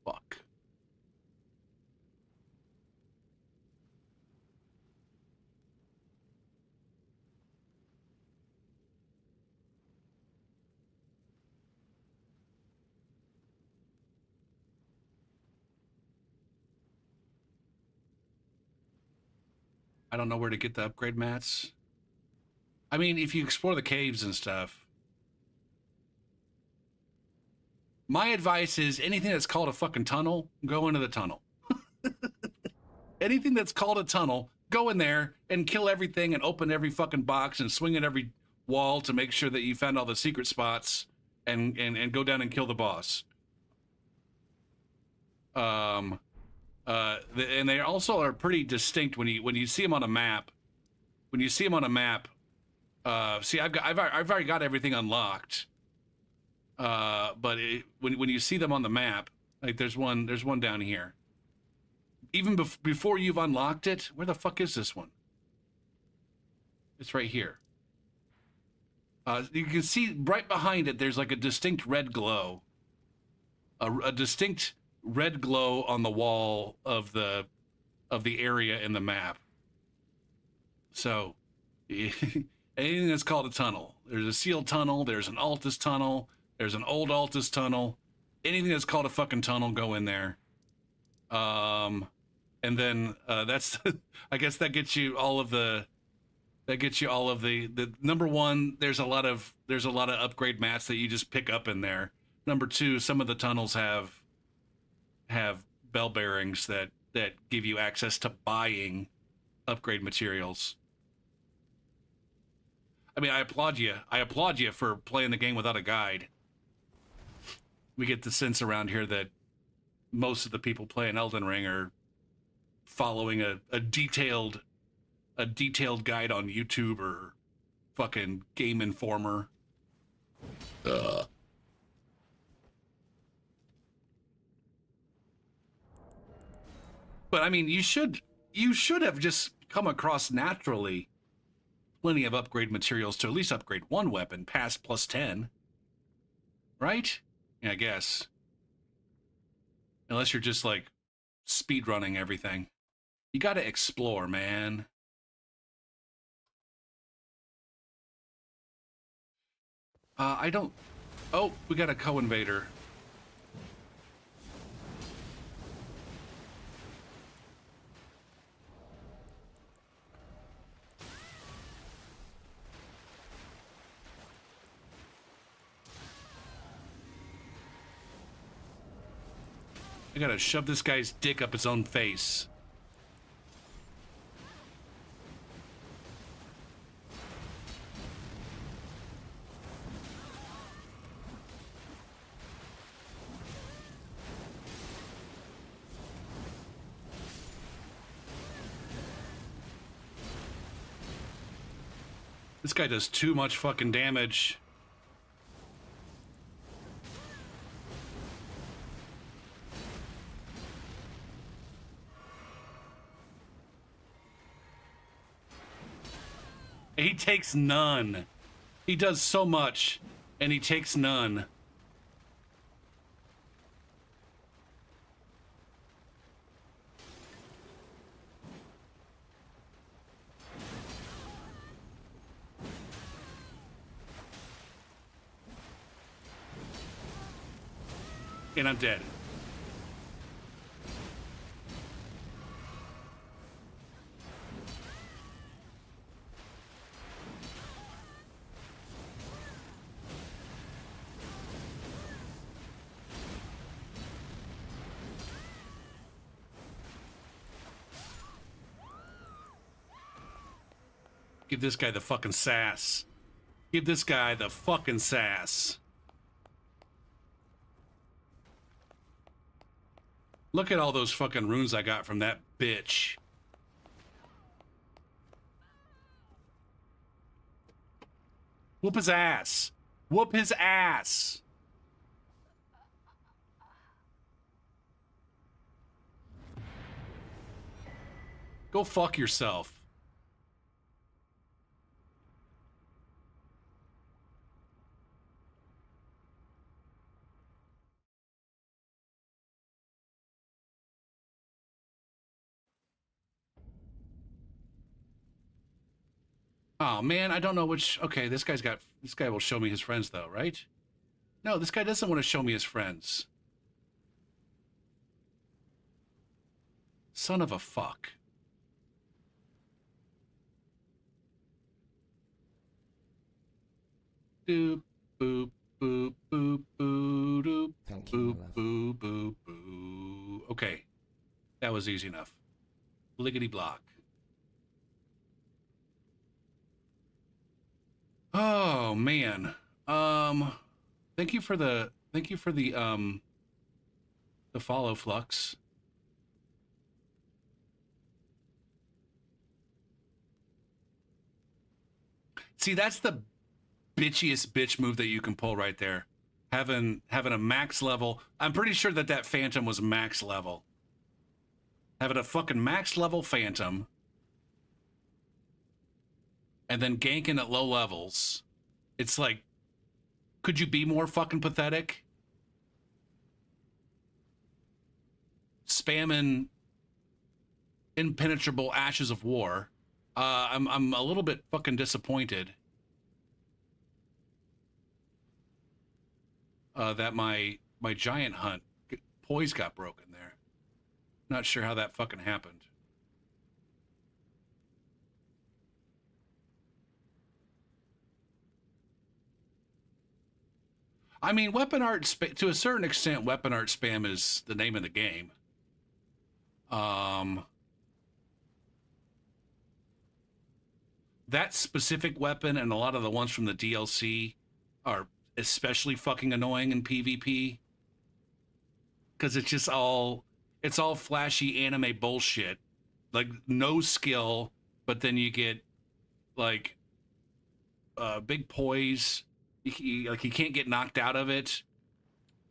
Fuck. I don't know where to get the upgrade mats. I mean, if you explore the caves and stuff, my advice is anything that's called a fucking tunnel, go into the tunnel. Anything that's called a tunnel, go in there and kill everything and open every fucking box and swing at every wall to make sure that you found all the secret spots and go down and kill the boss. And they also are pretty distinct when you see them on a map. When you see them on a map, see, I've already got everything unlocked. But when you see them on the map, like there's one down here. Even before you've unlocked it, where the fuck is this one? It's right here. You can see right behind it. There's like a distinct red glow. A distinct red glow on the wall of the area in the map. So anything that's called a tunnel. There's a sealed tunnel, there's an Altus tunnel, there's an old Altus tunnel. Anything that's called a fucking tunnel, go in there. And then that's I guess that gets you all of the number one, there's a lot of upgrade mats that you just pick up in there. Number two, some of the tunnels have bell bearings that give you access to buying upgrade materials. I mean, I applaud you for playing the game without a guide. We get the sense around here that most of the people playing Elden Ring are following a detailed guide on YouTube or fucking Game Informer. But I mean, you should have just come across naturally plenty of upgrade materials to at least upgrade one weapon past plus 10. Right? Yeah, I guess. Unless you're just like speed running everything. You got to explore, man. I don't... Oh, we got a co-invader. I gotta shove this guy's dick up his own face. This guy does too much fucking damage. He takes none. He does so much, and he takes none. And I'm dead. Give this guy the fucking sass. Give this guy the fucking sass. Look at all those fucking runes I got from that bitch. Whoop his ass. Whoop his ass. Go fuck yourself. Oh man, I don't know which. Okay, this guy will show me his friends though, right? No, this guy doesn't want to show me his friends. Son of a fuck. Doop boop boop boop boop doop. Thank you, Boop my love. boop boop boop. Okay, that was easy enough. Liggity block. Oh man. Thank you for the the follow, Flux. See, that's the bitchiest bitch move that you can pull right there. Having a max level. I'm pretty sure that that Phantom was max level. Having a fucking max level Phantom and then ganking at low levels. It's like, could you be more fucking pathetic? Spamming impenetrable ashes of war. I'm a little bit fucking disappointed that my giant hunt poise got broken there. Not sure how that fucking happened. I mean, weapon art to a certain extent, weapon art spam is the name of the game. That specific weapon and a lot of the ones from the DLC are especially fucking annoying in PvP because it's all flashy anime bullshit, like no skill, but then you get like big poise. Like he can't get knocked out of it,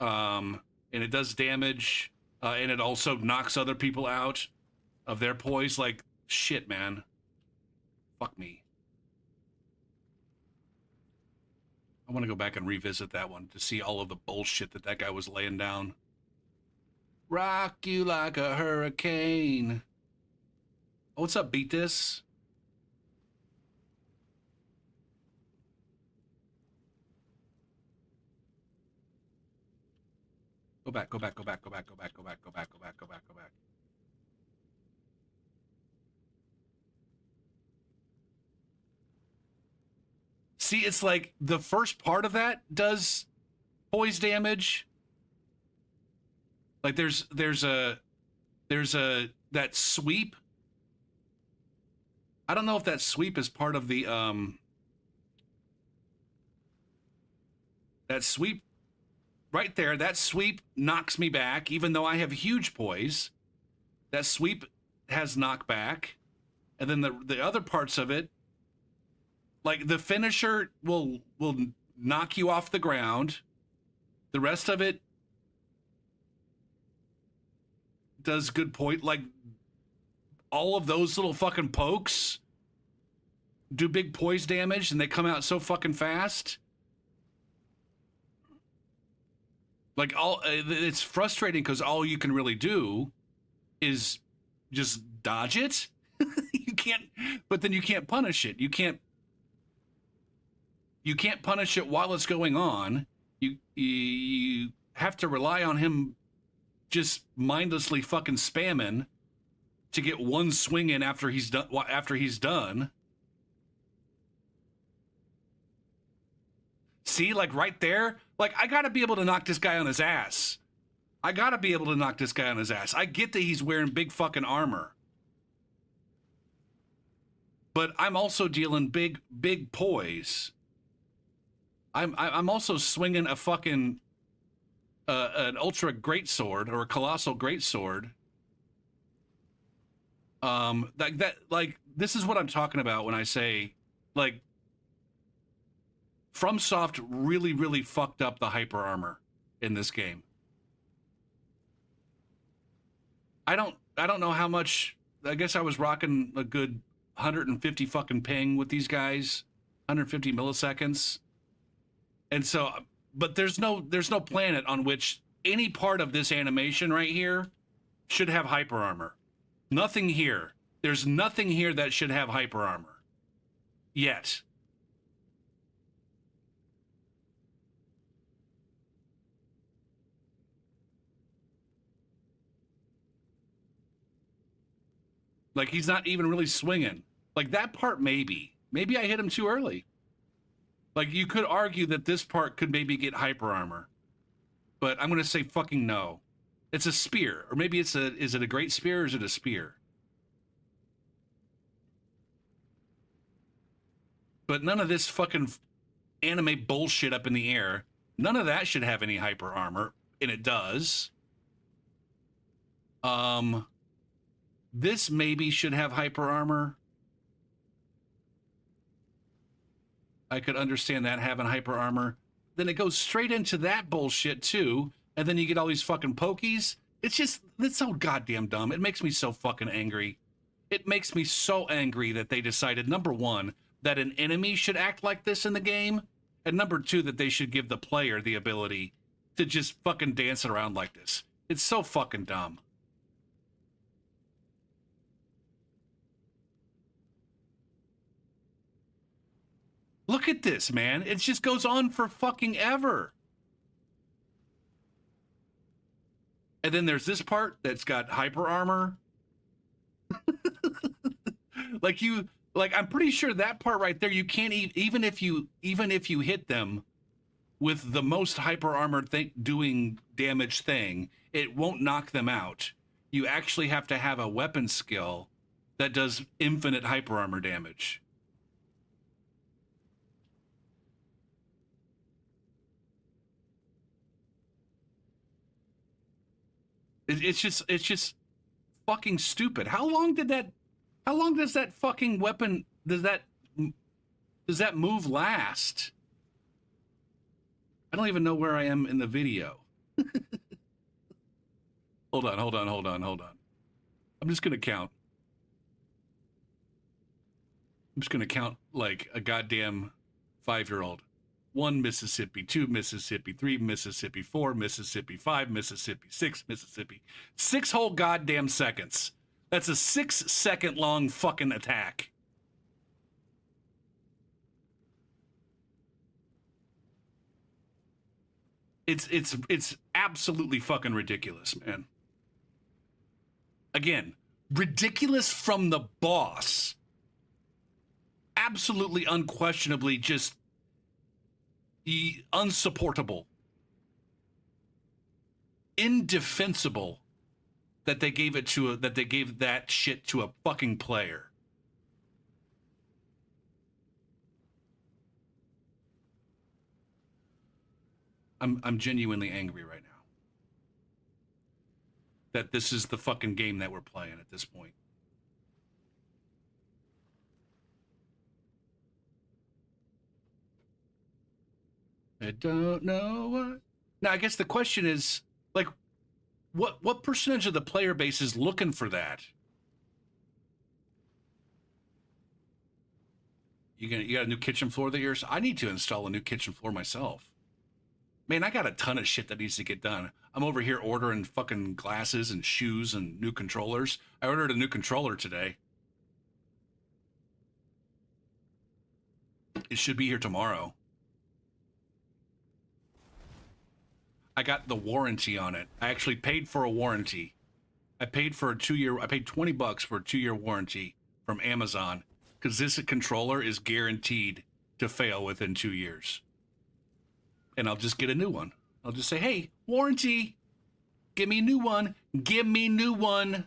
and it does damage, and it also knocks other people out of their poise. Like shit, man. Fuck me. I want to go back and revisit that one to see all of the bullshit that guy was laying down. Rock you like a hurricane. Oh, what's up? Beat this. Go back, go back, go back, go back, go back, go back, go back, go back, go back, go back. See, it's like the first part of that does poise damage. Like there's a that sweep. I don't know if that sweep is part of the that sweep right there. That sweep knocks me back even though I have huge poise. That sweep has knockback. And then the other parts of it, like the finisher will knock you off the ground. The rest of it does good point. Like all of those little fucking pokes do big poise damage and they come out so fucking fast. Like it's frustrating because all you can really do is just dodge it. You can't, but then you can't punish it. You can't punish it while it's going on. You have to rely on him just mindlessly fucking spamming to get one swing in after he's done. See, like right there, like I gotta be able to knock this guy on his ass. I gotta be able to knock this guy on his ass. I get that he's wearing big fucking armor, but I'm also dealing big poise. I'm also swinging a fucking an ultra greatsword or a colossal greatsword. Like this is what I'm talking about when I say like FromSoft really fucked up the hyper armor in this game. I don't know how much I guess I was rocking a good 150 fucking ping with these guys, 150 milliseconds. And so, but there's no planet on which any part of this animation right here should have hyper armor. Nothing here. There's nothing here that should have hyper armor. Yet. Like, he's not even really swinging. Like, that part, maybe. Maybe I hit him too early. Like, you could argue that this part could maybe get hyper armor. But I'm going to say fucking no. It's a spear. Or maybe it's a... Is it a great spear or is it a spear? But none of this fucking anime bullshit up in the air. None of that should have any hyper armor. And it does. This maybe should have hyper armor. I could understand that having hyper armor. Then it goes straight into that bullshit too. And then you get all these fucking pokies. It's so goddamn dumb. It makes me so fucking angry. It makes me so angry that they decided, number one, that an enemy should act like this in the game. And number two, that they should give the player the ability to just fucking dance around like this. It's so fucking dumb. Look at this, man. It just goes on for fucking ever. And then there's this part that's got hyper armor. Like I'm pretty sure that part right there, you can't even if you hit them with the most hyper armor doing damage thing, it won't knock them out. You actually have to have a weapon skill that does infinite hyper armor damage. It's just fucking stupid. How long does that fucking weapon, does that move last? I don't even know where I am in the video. Hold on. I'm just gonna count. I'm just gonna count like a goddamn 5-year-old. 1 Mississippi, 2 Mississippi, 3 Mississippi, 4 Mississippi, 5 Mississippi, 6 Mississippi. 6 whole goddamn seconds. That's a 6-second long fucking attack. It's absolutely fucking ridiculous, man. Again, ridiculous from the boss. Absolutely, unquestionably, just unsupportable, indefensible that they gave that shit to a fucking player. I'm genuinely angry right now that this is the fucking game that we're playing at this point. I don't know what. Now, I guess the question is, like, what percentage of the player base is looking for that? You got a new kitchen floor that yours? I need to install a new kitchen floor myself. Man, I got a ton of shit that needs to get done. I'm over here ordering fucking glasses and shoes and new controllers. I ordered a new controller today. It should be here tomorrow. I got the warranty on it. I actually paid for a warranty. I paid for a 2-year, I paid $20 for a 2-year warranty from Amazon because this controller is guaranteed to fail within 2 years. And I'll just get a new one. I'll just say, hey, warranty, give me a new one. Give me new one.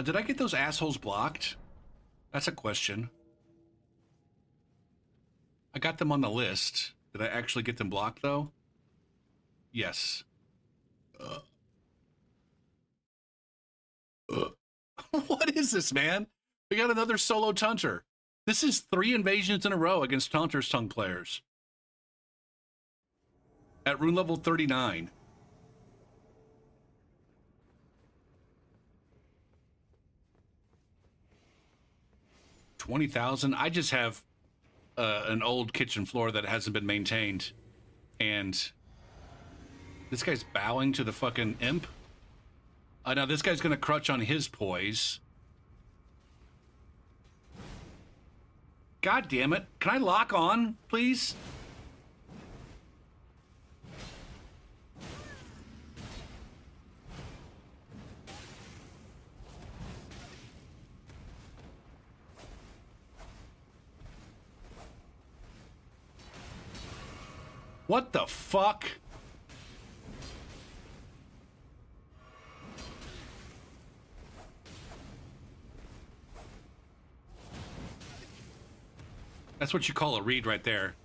Did I get those assholes blocked? That's a question. I got them on the list. Did I actually get them blocked, though? Yes. What is this, man? We got another solo taunter. This is 3 invasions in a row against Taunter's Tongue players. At rune level 39. 20,000. I just have an old kitchen floor that hasn't been maintained, and this guy's bowing to the fucking imp. Now this guy's gonna crutch on his poise. God damn it! Can I lock on, please? What the fuck? That's what you call a read right there.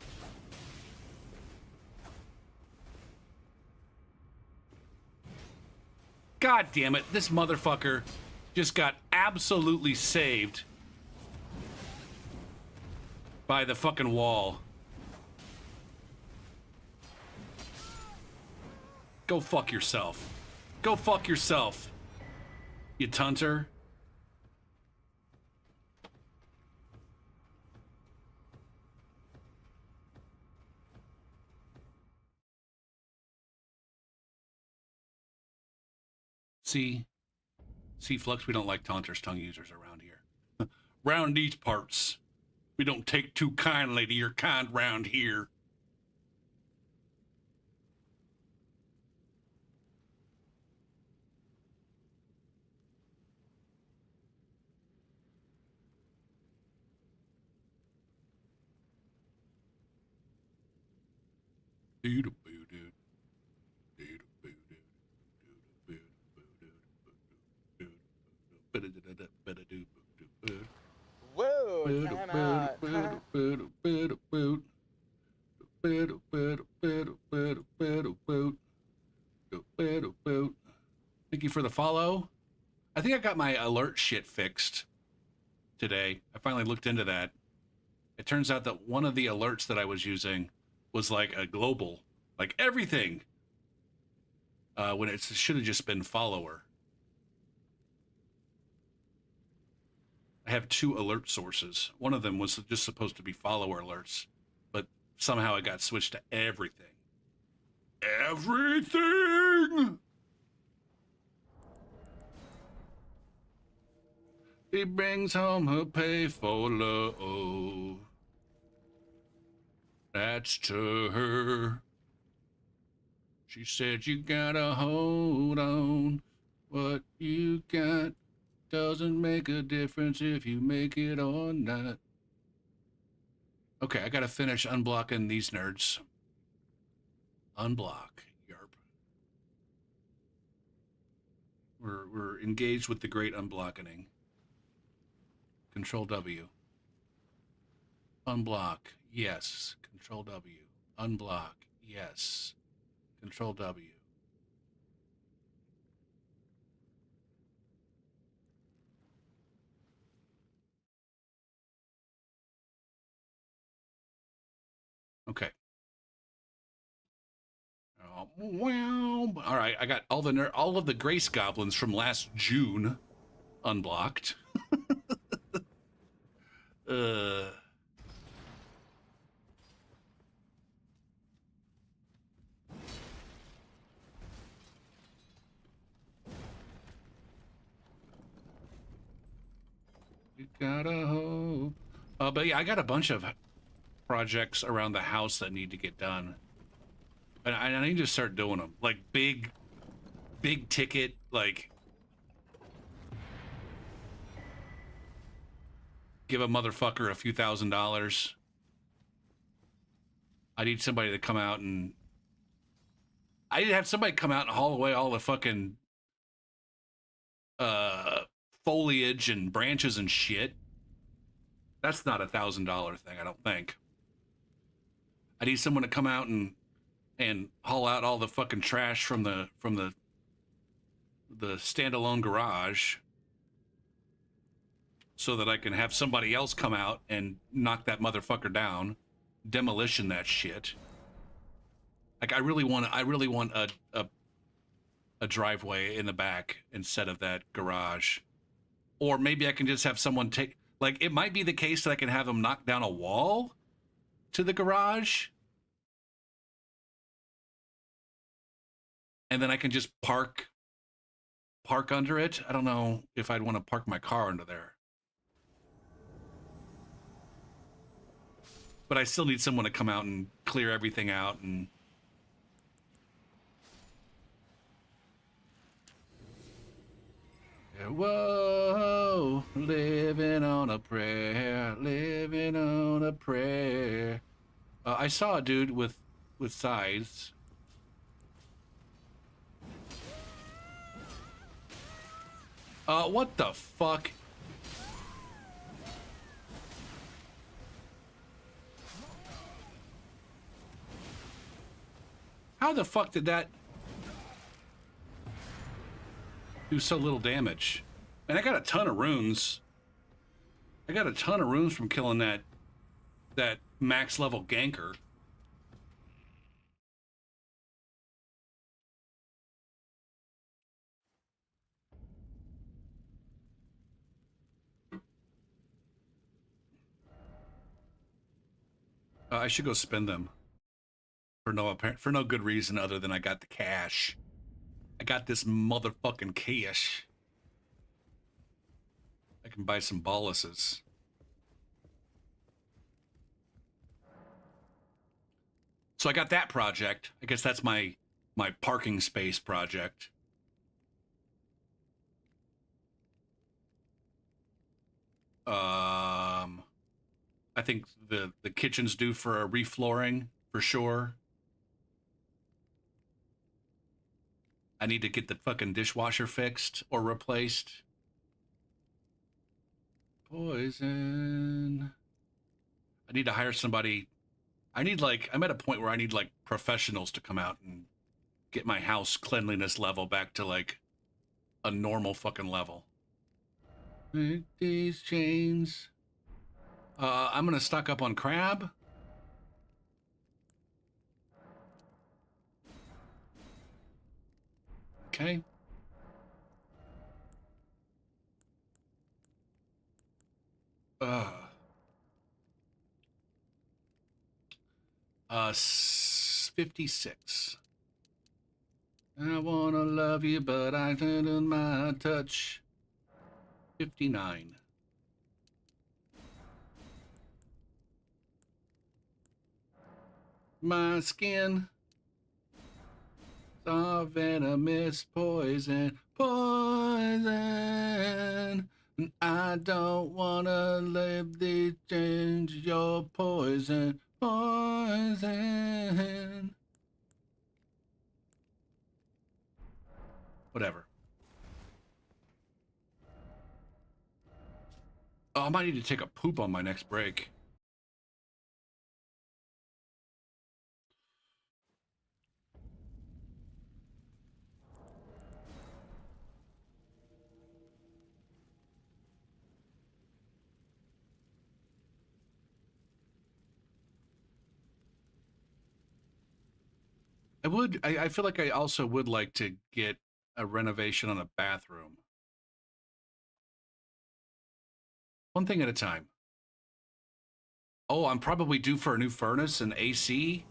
God damn it, this motherfucker just got absolutely saved by the fucking wall. Go fuck yourself. Go fuck yourself, you tunter. See, Flux, we don't like taunters, tongue users around here. Round these parts, we don't take too kindly to your kind round here. Whoa, time out. Thank you for the follow. I think I got my alert shit fixed today. I finally looked into that. It turns out that one of the alerts that I was using was like a global, like everything, when it should have just been follower. I have 2 alert sources. One of them was just supposed to be follower alerts, but somehow it got switched to everything. Everything! He brings home her pay for love. That's to her. She said you gotta hold on. What you got doesn't make a difference if you make it or not. Okay, I gotta finish unblocking these nerds. Unblock. Yarp. We're engaged with the great unblocking. Control W. Unblock. Yes. Control W. Unblock. Yes. Control W. Okay. Wow. All right, I got all of the Grace Goblins from last June unblocked. You gotta hope. But yeah, I got a bunch of projects around the house that need to get done. And I need to start doing them. Like big ticket, like give a motherfucker a few $1,000s. I need somebody to come out and I need to have somebody come out and haul away all the fucking foliage and branches and shit. That's not $1,000 thing, I don't think. I need someone to come out and haul out all the fucking trash from the standalone garage so that I can have somebody else come out and knock that motherfucker down, demolition that shit. Like I really want a driveway in the back instead of that garage. Or maybe I can just have someone take, Like, it might be the case that I can have them knock down a wall to the garage, and then I can just park under it. I don't know if I'd want to park my car under there. But I still need someone to come out and clear everything out and... Whoa, living on a prayer, living on a prayer. I saw a dude with scythes. What the fuck? How the fuck did that do so little damage? And I got a ton of runes. I got a ton of runes from killing that max level ganker. I should go spend them for no good reason other than I got the cash. I got this motherfucking cash. I can buy some boluses. So I got that project. I guess that's my parking space project. I think the kitchen's due for a reflooring for sure. I need to get the fucking dishwasher fixed or replaced. Poison. I need to hire somebody. I'm at a point where I need like professionals to come out and get my house cleanliness level back to like a normal fucking level. Make these chains. I'm gonna stock up on crab. Okay. 56. I wanna love you, but I can't in my touch. 59. My skin. Saw venomous poison. Poison. I don't wanna live the change your poison. Poison. Whatever. Oh, I might need to take a poop on my next break. I feel like I also would like to get a renovation on a bathroom. One thing at a time. Oh, I'm probably due for a new furnace and AC.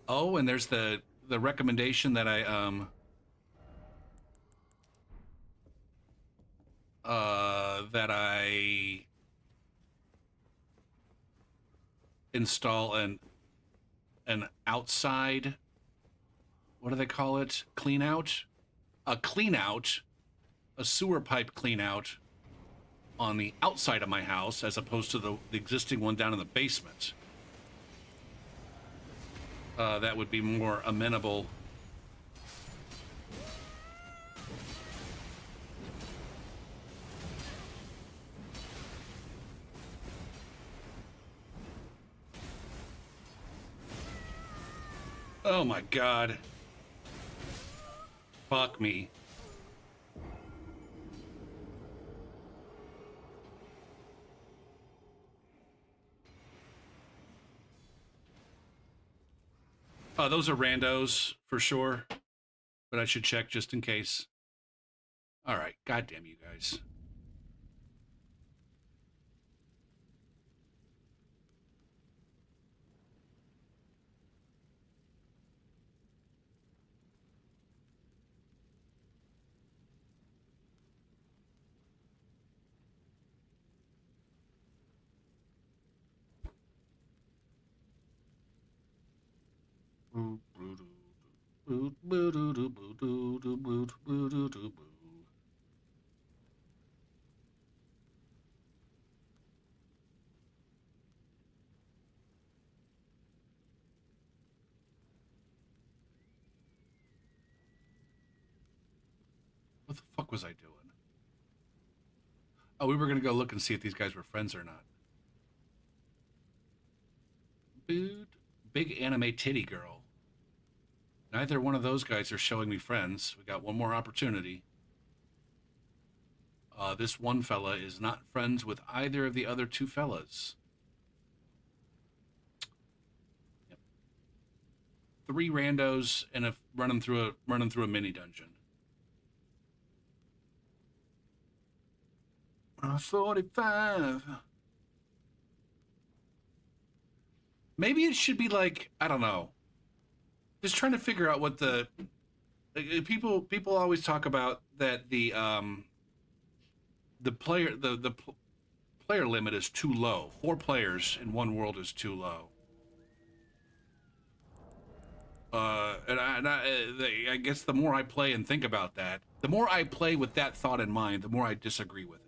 Oh, and there's the recommendation that I install an outside, what do they call it? Clean out? A clean out, a sewer pipe clean out on the outside of my house as opposed to the existing one down in the basement. That would be more amenable. Oh my god. Fuck me. Those are randos for sure, but I should check just in case. All right, goddamn you guys. What the fuck was I doing? Oh, we were gonna go look and see if these guys were friends or not. Dude, big anime titty girl. Neither one of those guys are showing me friends. We got one more opportunity. This one fella is not friends with either of the other two fellas. Yep. Three randos and running through a mini dungeon. 45. Maybe it should be like, I don't know. Just trying to figure out what the people always talk about that the player limit is too low. 4 players in one world is too low. I guess the more I play and think about that, the more I play with that thought in mind, the more I disagree with it.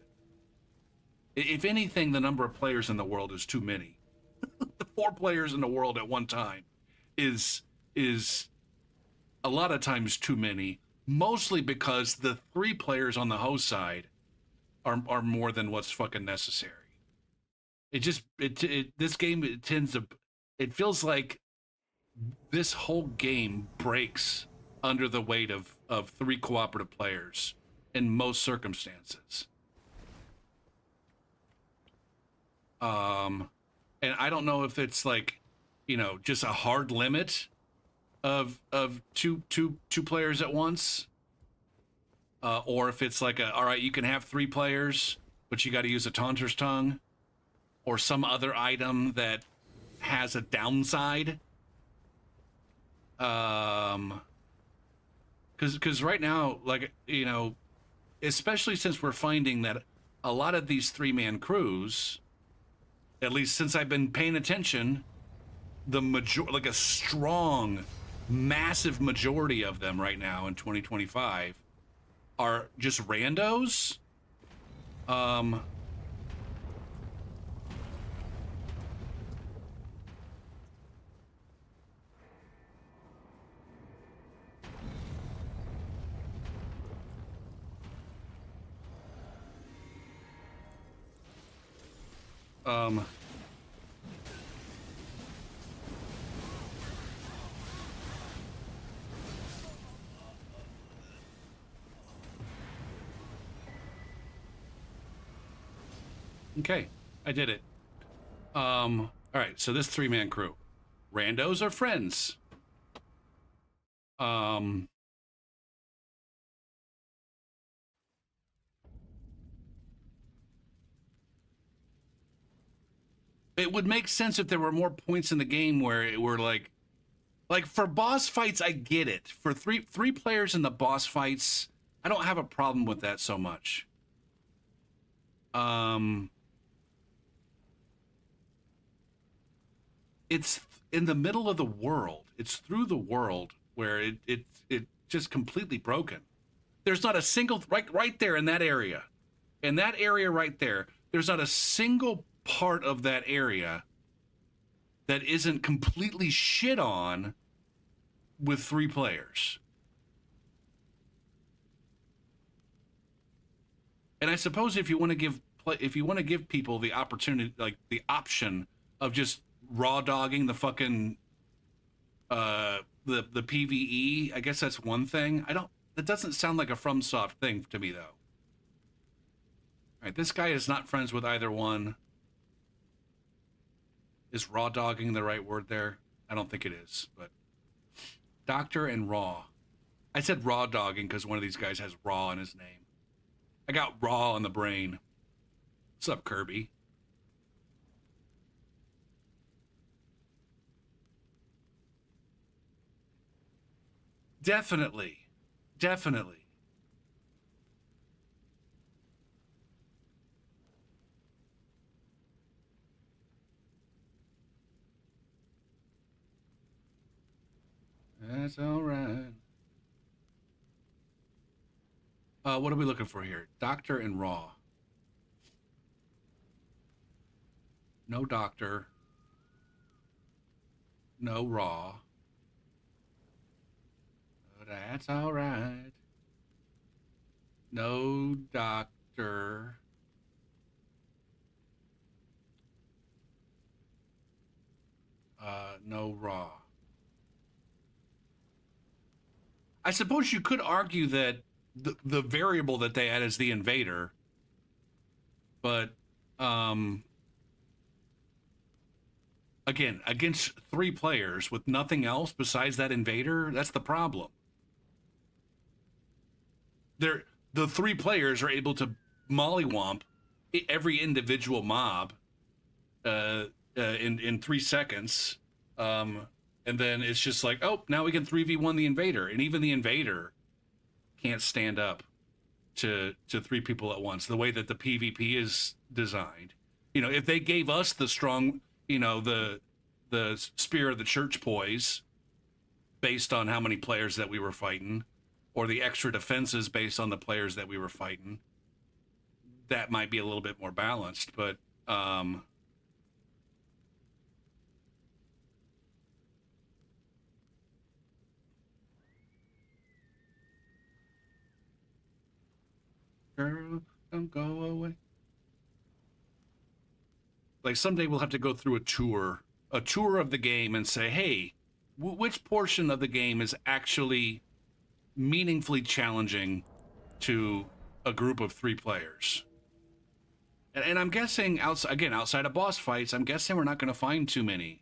If anything, the number of players in the world is too many. The 4 players in the world at one time is a lot of times too many, mostly because the 3 players on the host side are more than what's fucking necessary. This game it feels like this whole game breaks under the weight of 3 cooperative players in most circumstances. And I don't know if it's like, just a hard limit of two players at once, or if it's like all right, you can have 3 players, but you got to use a Taunter's Tongue, or some other item that has a downside. Because right now, like, especially since we're finding that a lot of these 3-man crews, at least since I've been paying attention, like a strong, massive majority of them right now in 2025 are just randos. Um, okay, I did it. All right, so this 3-man crew, randos are friends. It would make sense if there were more points in the game where it were like for boss fights, I get it. For three players in the boss fights, I don't have a problem with that so much. It's in the middle of the world. It's through the world where it just completely broken. There's not a single right there in that area. In that area right there, there's not a single part of that area that isn't completely shit on with 3 players. And I suppose if you want to give people the opportunity, like the option of just raw dogging the fucking the PvE, I guess that's one thing. That doesn't sound like a FromSoft thing to me though. All right, this guy is not friends with either one. Is raw dogging the right word there? I don't think it is, but Doctor and Raw. I said raw dogging because one of these guys has Raw in his name. I got Raw on the brain. What's up, Kirby? Definitely. Definitely. That's all right. What are we looking for here? Doctor and Raw. No doctor. No Raw. That's all right. No doctor. No Raw. I suppose you could argue that the variable that they add is the invader, but um, again, against 3 players with nothing else besides that invader, that's the problem. The 3 players are able to mollywomp every individual mob in 3 seconds, and then it's just like, oh, now we can 3v1 the invader, and even the invader can't stand up to 3 people at once. The way that the PvP is designed, if they gave us the strong, the spear of the church poise based on how many players that we were fighting, or the extra defenses based on the players that we were fighting, that might be a little bit more balanced. But girl, don't go away. Like, someday we'll have to go through a tour of the game and say, hey, which portion of the game is actually meaningfully challenging to a group of 3 players? And I'm guessing, outside of boss fights, I'm guessing we're not going to find too many.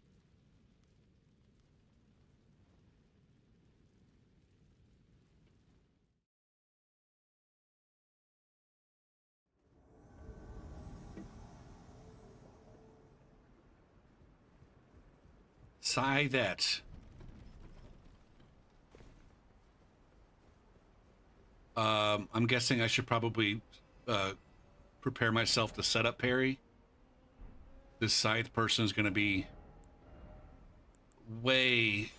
Sigh that. I'm guessing I should probably prepare myself to set up parry. This scythe person is going to be way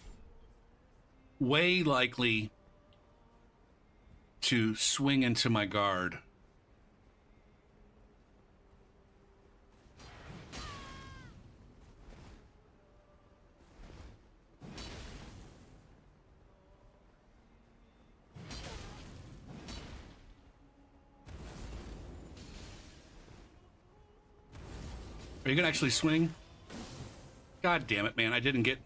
likely to swing into my guard. Are you gonna actually swing? God damn it, man. I didn't get...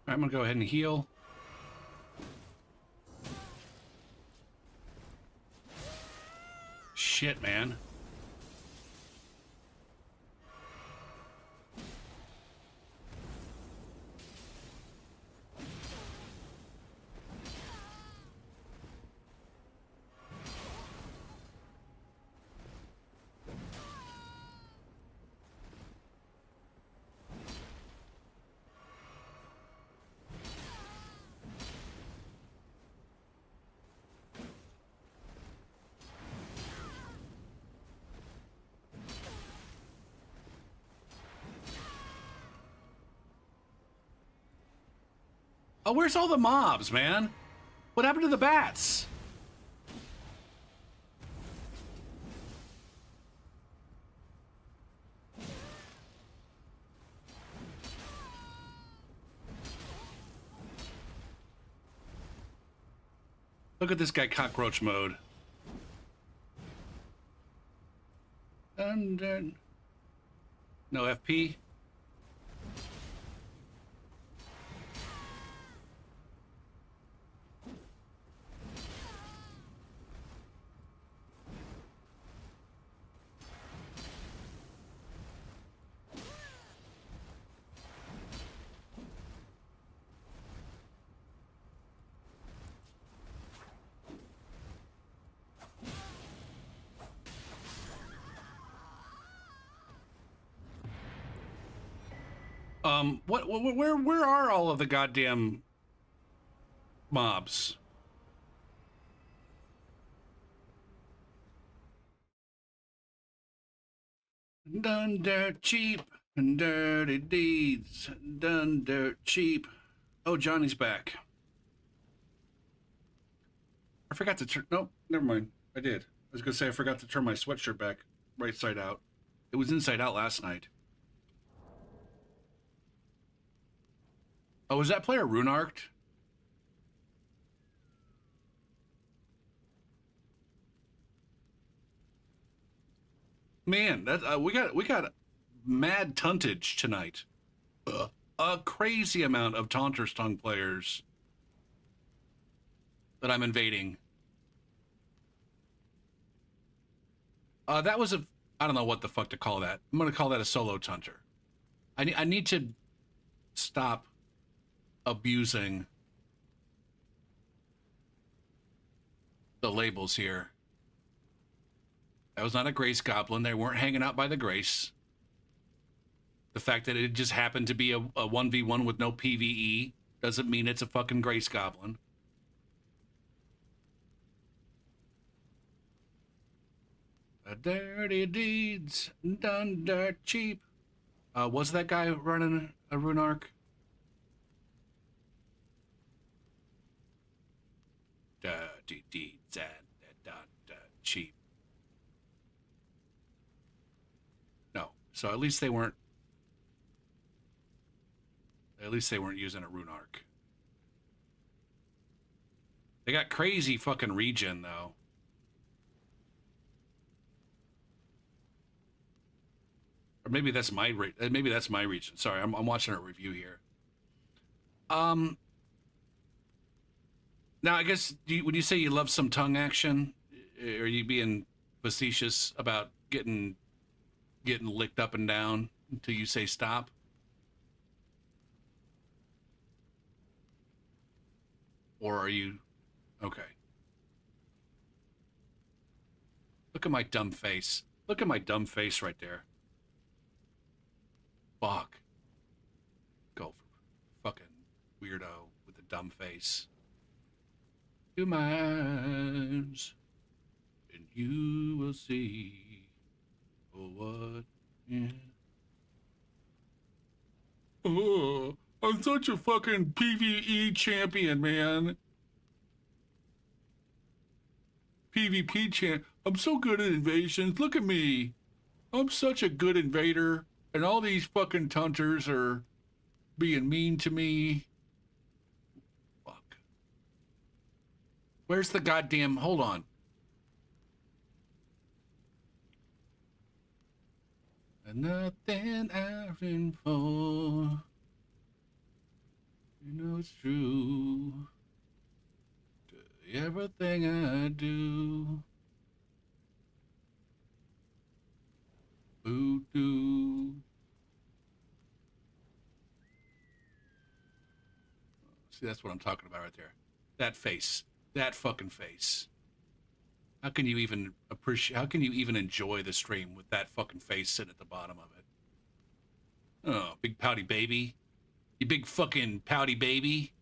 I'm gonna go ahead and heal. Shit, man. Oh, where's all the mobs, man? What happened to the bats? Look at this guy, cockroach mode. And no FP. where are all of the goddamn mobs? Done dirt cheap and dirty deeds. Done dirt cheap. Oh, Johnny's back. I forgot to turn. Nope, never mind. I did. I was gonna say I forgot to turn my sweatshirt back right side out. It was inside out last night. Oh, was that player Runarked? Man, that we got mad tuntage tonight. A crazy amount of Taunter's Tongue players that I'm invading. That was a I don't know what the fuck to call that. I'm gonna call that a solo Taunter. I need to stop abusing the labels here. That was not a Grace Goblin. They weren't hanging out by the Grace. The fact that it just happened to be a 1v1 with no PvE doesn't mean it's a fucking Grace Goblin. The dirty deeds done dirt cheap. Was that guy running a Runark? Dirty deeds and done dirt cheap. No. So at least they weren't. At least they weren't using a Runark. They got crazy fucking regen though. Or maybe that's my region. Sorry, I'm watching a review here. Um, Now I guess when you say you love some tongue action, are you being facetious about getting licked up and down until you say stop? Or are you okay? Look at my dumb face. Look at my dumb face right there. Fuck. Go for fucking weirdo with a dumb face. To my eyes, and you will see what. Yeah. Oh, I'm such a fucking PvE champion, man. PvP champ. I'm so good at invasions. Look at me. I'm such a good invader, and all these fucking tunters are being mean to me. Fuck. Where's the goddamn? Hold on. And nothing I've been for. You know it's true. To everything I do. Voodoo. See, that's what I'm talking about right there. That face. That fucking face. How can you even appreciate? How can you even enjoy the stream with that fucking face sitting at the bottom of it? Oh, big pouty baby. You big fucking pouty baby.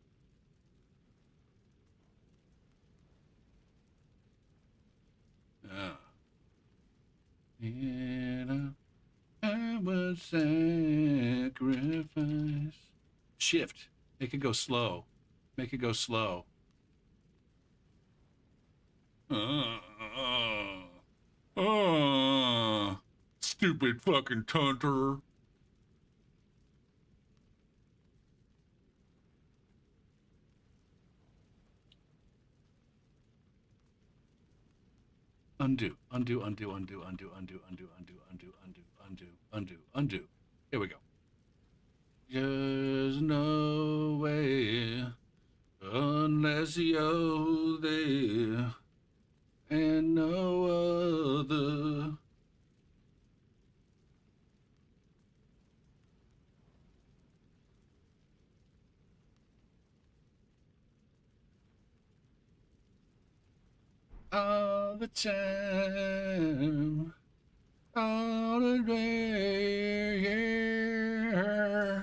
Oh. And I would sacrifice. Shift. Make it go slow. Make it go slow. Stupid fucking tunter. Undo, undo, undo, undo, undo, undo, undo, undo, undo, undo, undo, undo, undo. Here we go. There's no way unless you're there and no other. All the time, all the day, yeah.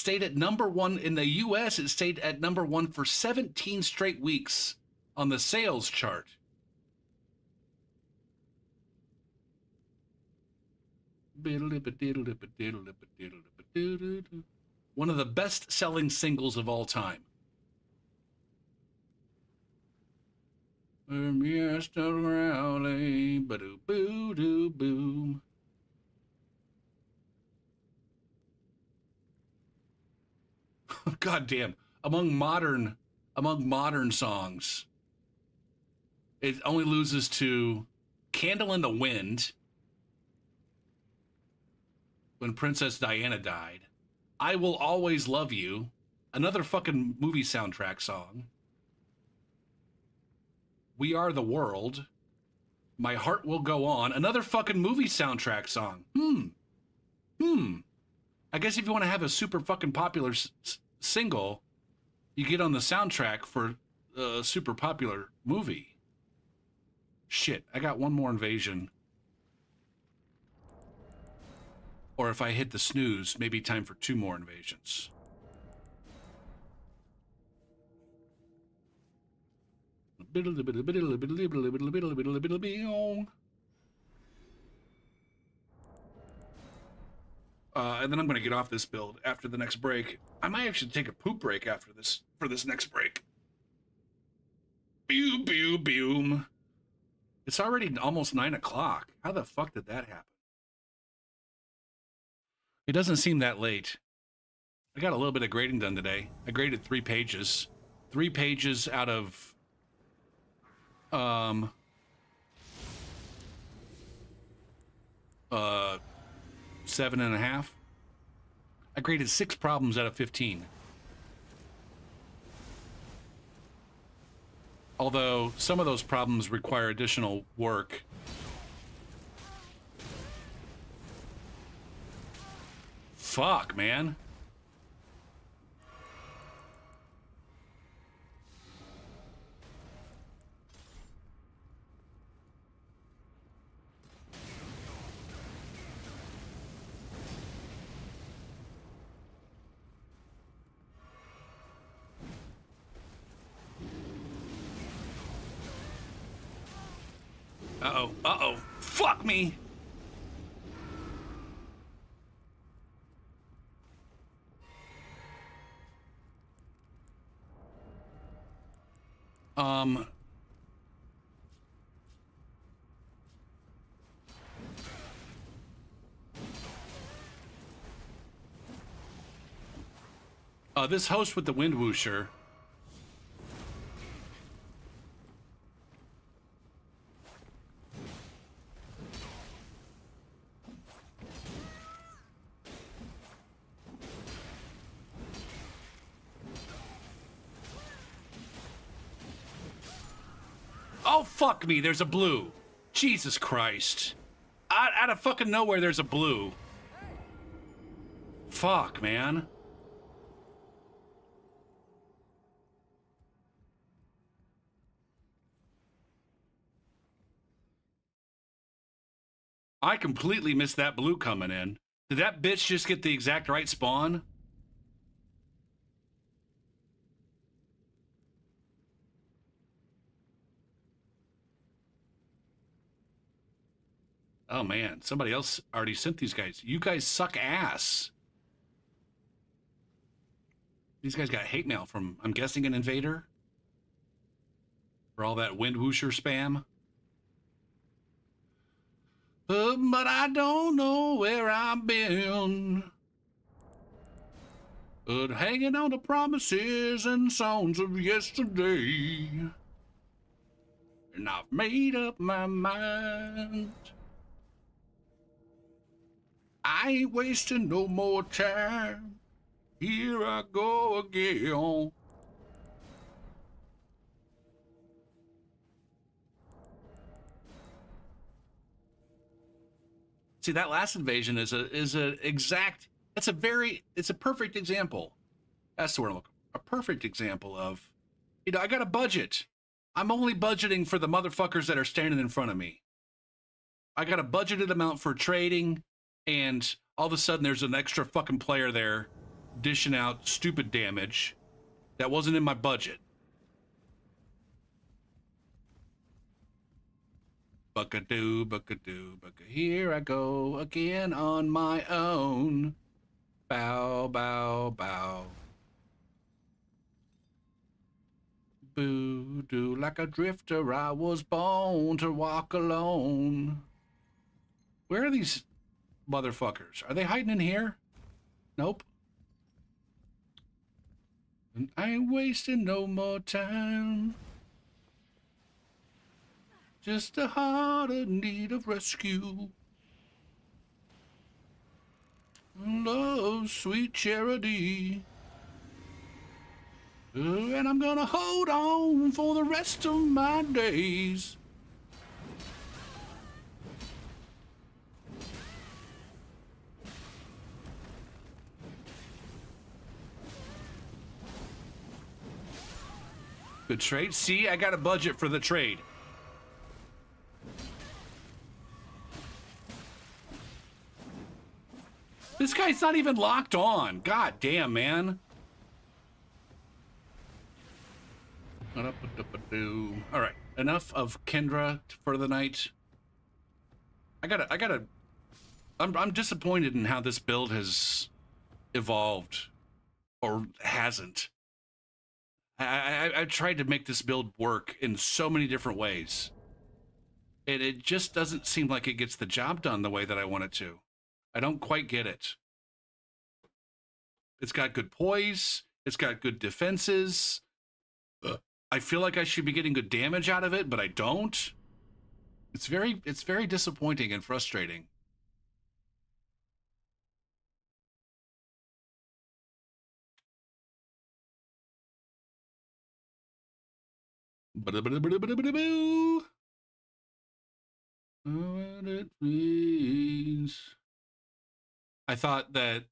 stayed at #1 in the US. It stayed at #1 for 17 straight weeks on the sales chart. One of the best-selling singles of all time. Boom. God damn. Among modern songs, it only loses to Candle in the Wind, when Princess Diana died. I Will Always Love You, another fucking movie soundtrack song. We Are the World, My Heart Will Go On, another fucking movie soundtrack song. I guess if you want to have a super fucking popular single, you get on the soundtrack for a super popular movie. Shit, I got one more invasion. Or if I hit the snooze, maybe time for 2 more invasions. And then I'm going to get off this build after the next break. I might actually take a poop break after this, for this next break. Boom. It's already almost 9 o'clock. How the fuck did that happen? It doesn't seem that late. I got a little bit of grading done today. I graded 3 pages. 3 pages out of 7.5. I graded 6 problems out of 15. Although some of those problems require additional work. Fuck, man. Uh-oh. Fuck me. This host with the wind whoosher. Oh, fuck me, there's a blue. Jesus Christ. Out of fucking nowhere, there's a blue. Fuck, man. I completely missed that blue coming in. Did that bitch just get the exact right spawn? Oh man, somebody else already sent these guys. You guys suck ass. These guys got hate mail from, I'm guessing, an invader? For all that wind whoosher spam? But I don't know where I've been. But hanging on to promises and songs of yesterday. And I've made up my mind. I ain't wasting no more time. Here I go again. See, that last invasion is a exact. It's a perfect example. That's the word I'm looking for. A perfect example of, I got a budget. I'm only budgeting for the motherfuckers that are standing in front of me. I got a budgeted amount for trading, and all of a sudden there's an extra fucking player there dishing out stupid damage that wasn't in my budget. Buckadoo, buckadoo, bucka. Here I go again on my own. Bow, bow, bow. Boo, do like a drifter. I was born to walk alone. Where are these motherfuckers? Are they hiding in here? Nope. And I ain't wasting no more time. Just a heart in need of rescue. Love, sweet charity. And I'm gonna hold on for the rest of my days. Good trade. See, I got a budget for the trade. This guy's not even locked on. God damn, man. All right, enough of Kendra for the night. I'm disappointed in how this build has evolved, or hasn't. I tried to make this build work in so many different ways, and it just doesn't seem like it gets the job done the way that I want it to. I don't quite get it. It's got good poise. It's got good defenses. I feel like I should be getting good damage out of it, but I don't. It's very disappointing and frustrating. What it means. I thought that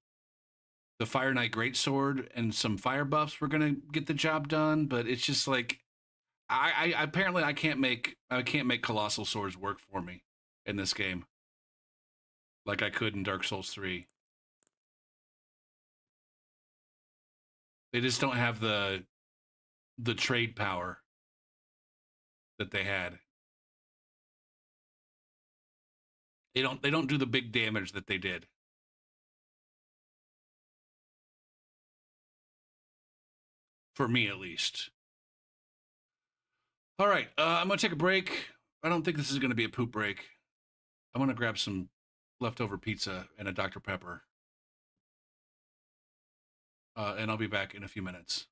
the Fire Knight Greatsword and some fire buffs were gonna get the job done, but it's just like I apparently I can't make colossal swords work for me in this game like I could in Dark Souls 3. They just don't have the trade power that they had. They don't do the big damage that they did. For me at least. All right, I'm gonna take a break. I don't think this is gonna be a poop break. I'm gonna grab some leftover pizza and a Dr. Pepper. And I'll be back in a few minutes.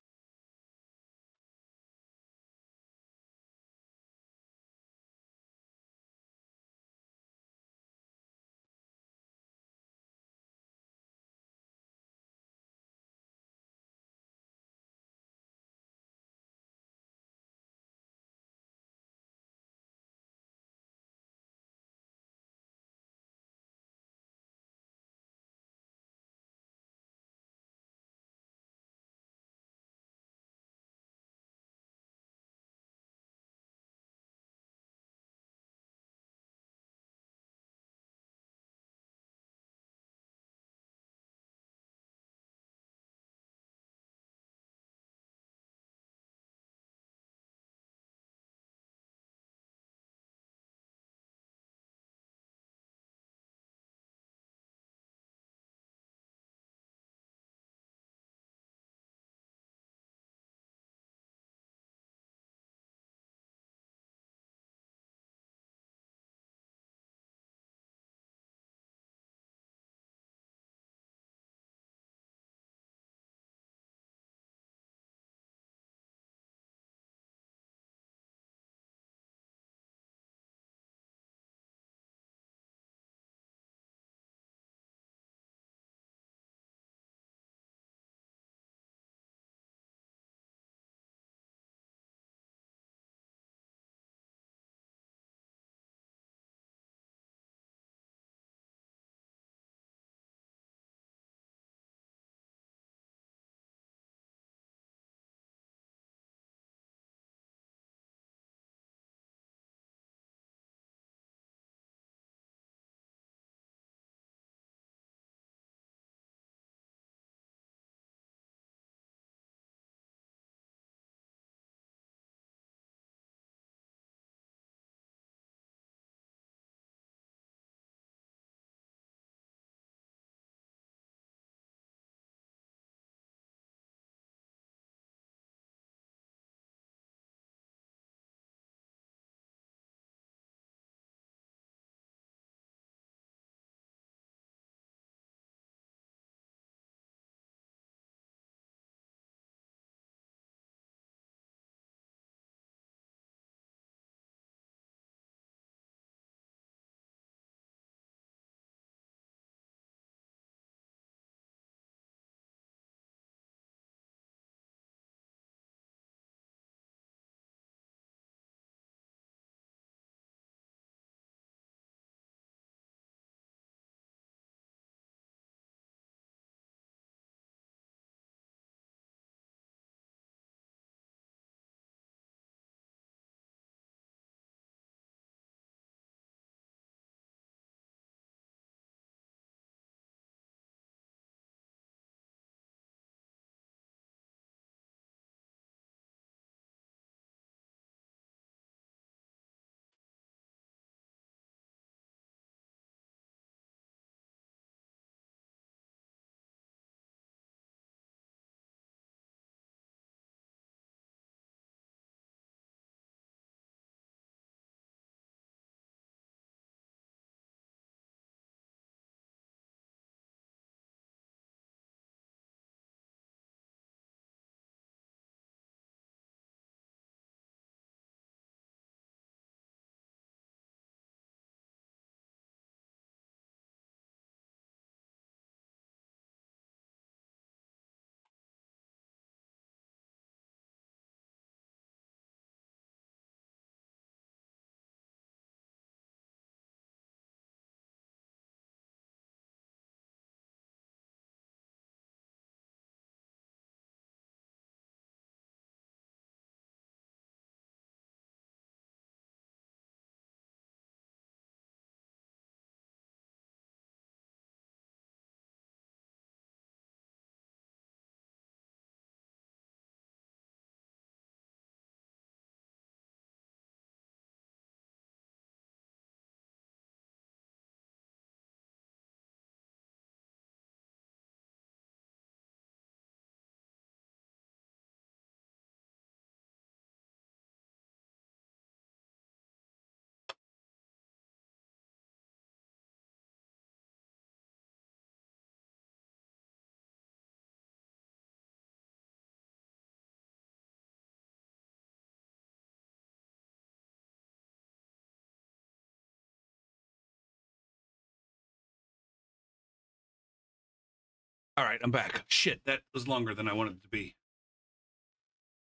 All right, I'm back. Shit, that was longer than I wanted it to be.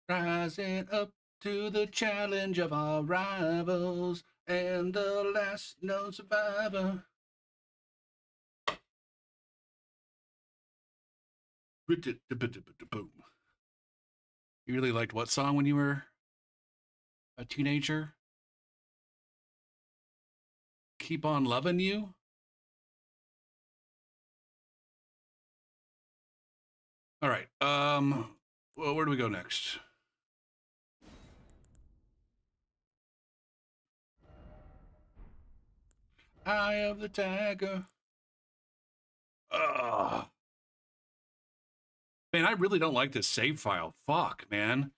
Rising up to the challenge of our rivals and the last known survivor. Boom. You really liked what song when you were a teenager? Keep on loving you? All right. Well, where do we go next? Eye of the Tiger. Ugh. Man, I really don't like this save file. Fuck, man.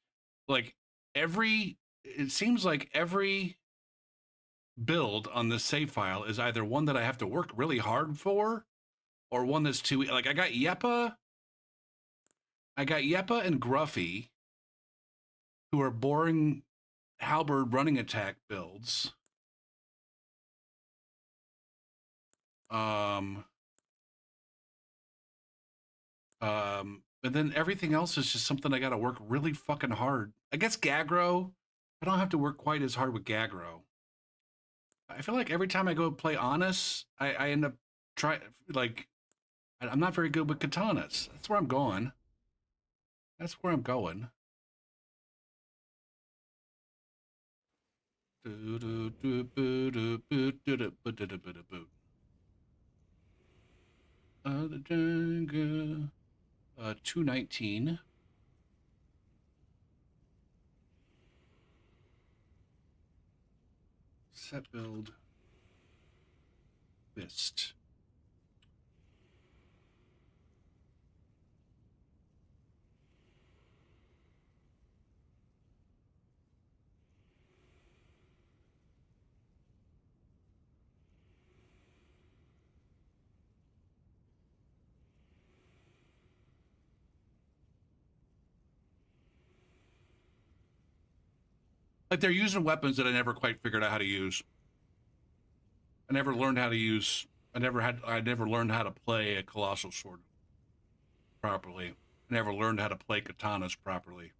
Like it seems like every build on this save file is either one that I have to work really hard for or one that's too, like I got Yeppa and Gruffy, who are boring halberd running attack builds. Um, and then everything else is just something I got to work really fucking hard. I guess Gagro, I don't have to work quite as hard with Gagro. I feel like every time I go play Honest, I end up trying, like, I'm not very good with katanas. That's where I'm going. That's where I'm going. The jungle. 219. Set build. Fist. Like they're using weapons that I never quite figured out how to use. I never learned how to use. I never learned how to play a colossal sword properly. I never learned how to play katanas properly.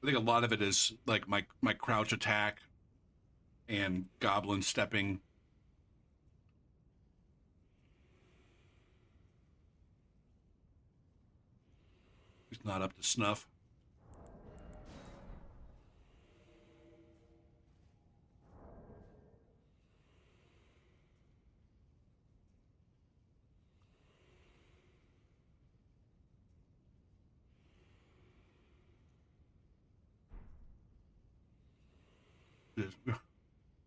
I think a lot of it is like my crouch attack and goblin stepping. He's not up to snuff.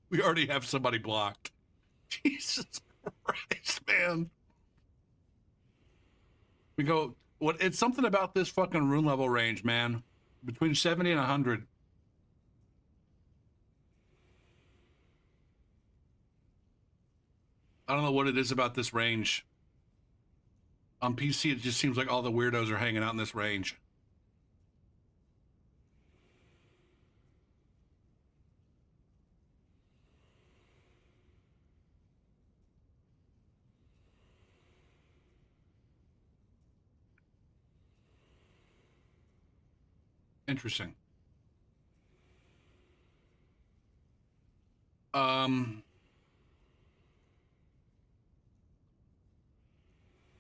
We already have somebody blocked. Jesus Christ, man. We go. What? It's something about this fucking rune level range, man. Between 70 and 100. I don't know what it is about this range. On PC, it just seems like all the weirdos are hanging out in this range. Interesting. Um.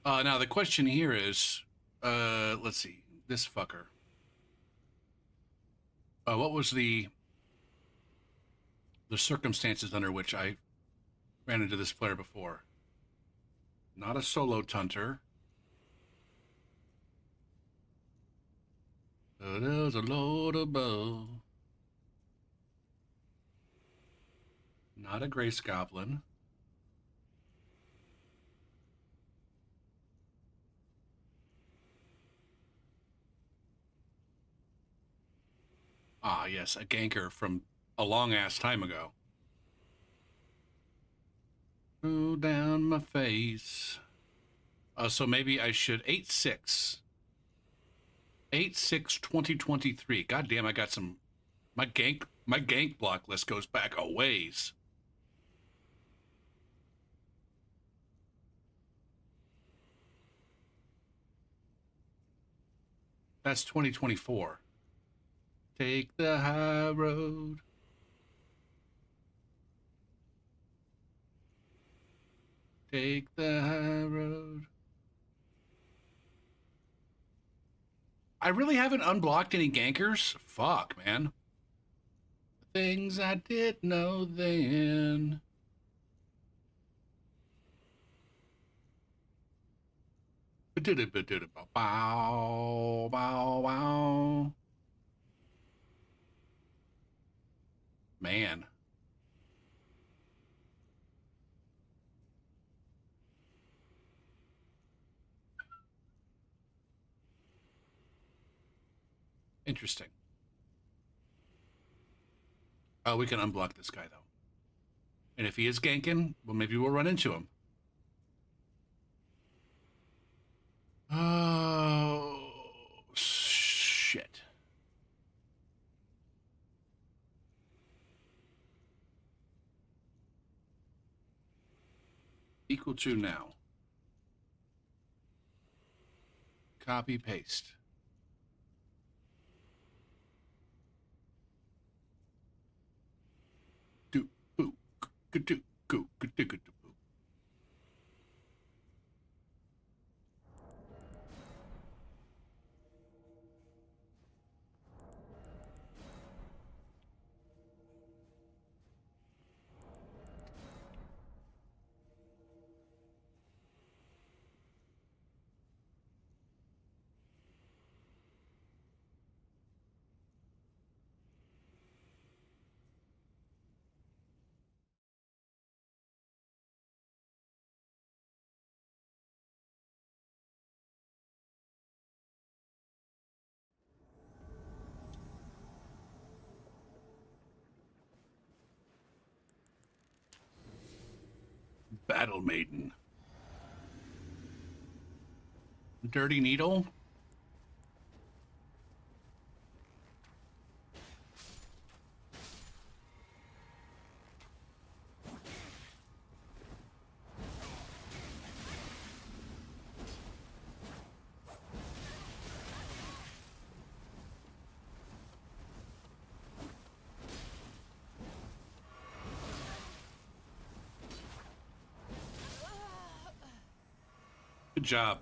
Now the question here is, let's see, this fucker. What was the circumstances under which I ran into this player before? Not a solo tunter. There's a load of bow. Not a Grace Goblin. Ah, yes, a ganker from a long ass time ago. Roll down my face. So maybe I should 8-6. 8-6 2023. God damn, I got some. My gank block list goes back a ways. That's 2024. Take the high road. Take the high road. I really haven't unblocked any gankers. Fuck, man. Things I didn't know then. Bow, bow, bow. Man. Interesting. Oh, we can unblock this guy, though. And if he is ganking, well, maybe we'll run into him. Oh, shit. Equal to now. Copy, paste. Do, boo, do, go, do, boo. Battle Maiden. Dirty Needle. Good job.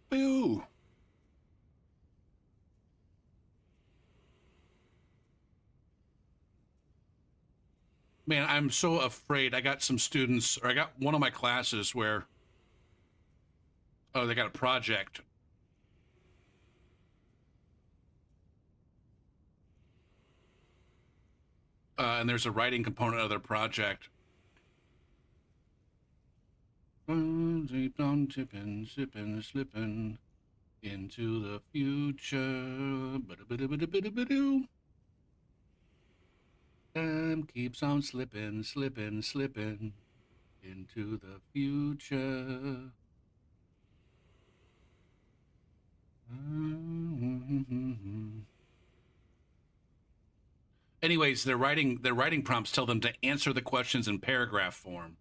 Boo. Man, I'm so afraid. I got some students, or I got one of my classes where, oh, they got a project. And there's a writing component of their project. Deep on tipping, sipping, slipping into the future. Time keeps on slipping, slipping, slipping into the future. Anyways, their writing prompts tell them to answer the questions in paragraph form.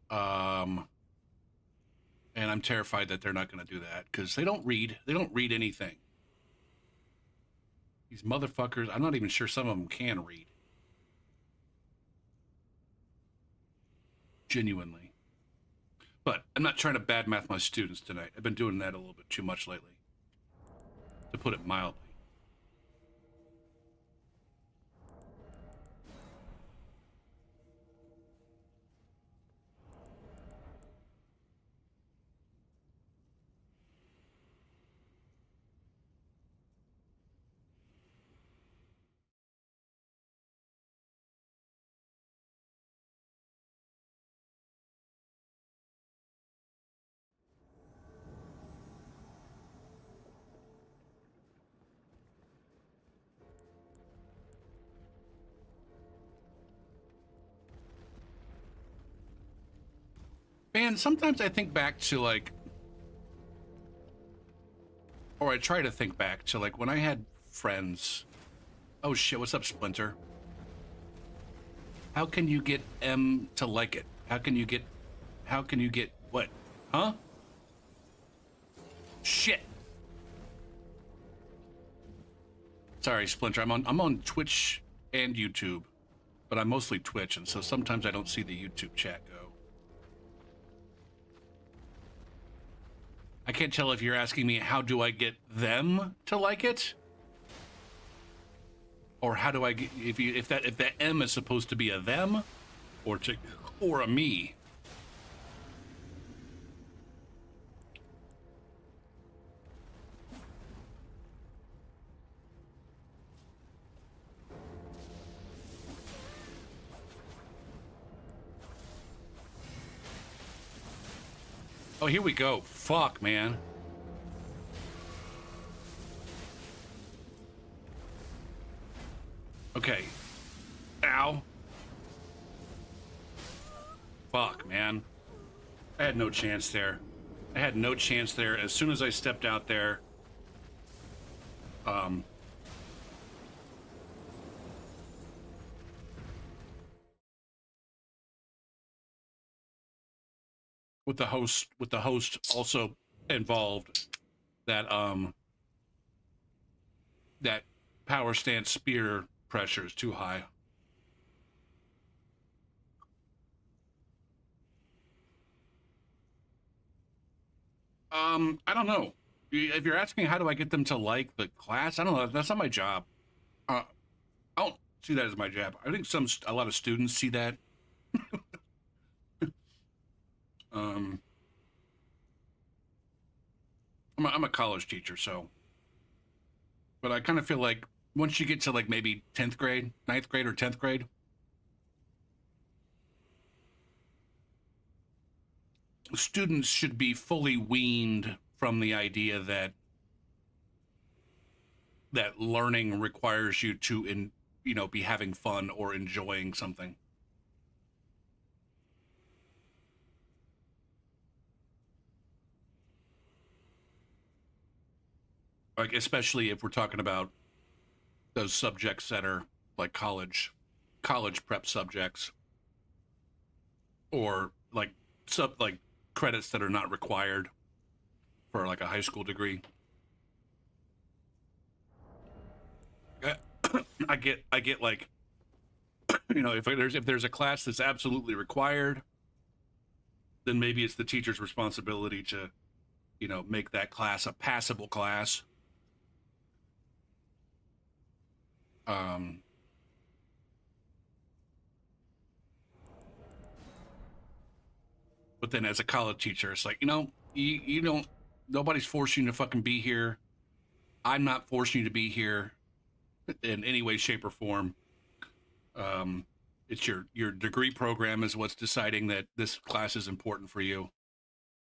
Um, and I'm terrified that they're not going to do that because they don't read. They don't read anything. These motherfuckers. I'm not even sure some of them can read. Genuinely. But I'm not trying to badmouth my students tonight. I've been doing that a little bit too much lately, to put it mildly. Man, sometimes I think back to like, or I try to think back to like when I had friends. Oh shit, what's up, Splinter? How can you get M to like it? How can you get what? Huh? Shit. Sorry, Splinter. I'm on Twitch and YouTube, but I'm mostly Twitch, and so sometimes I don't see the YouTube chat go. I can't tell if you're asking me how do I get them to like it, or how do I get if that M is supposed to be a them, or a me. Oh, here we go. Fuck, man. Okay. Ow. Fuck, man. I had no chance there. I had no chance there. As soon as I stepped out there, with the host also involved, that that power stance spear pressure is too high. I don't know. If you're asking how do I get them to like the class, I don't know. That's not my job. Uh, I don't see that as my job. I think a lot of students see that. Um, I'm a college teacher, so, but I kind of feel like once you get to like maybe 10th grade, ninth grade, or 10th grade, students should be fully weaned from the idea that learning requires you to be having fun or enjoying something. Like especially if we're talking about those subjects that are like college prep subjects, or like like credits that are not required for like a high school degree. I get like if there's a class that's absolutely required, then maybe it's the teacher's responsibility to make that class a passable class. um but then as a college teacher, it's like, you don't, nobody's forcing you to fucking be here. I'm not forcing you to be here in any way, shape, or form. um it's your degree program is what's deciding that this class is important for you,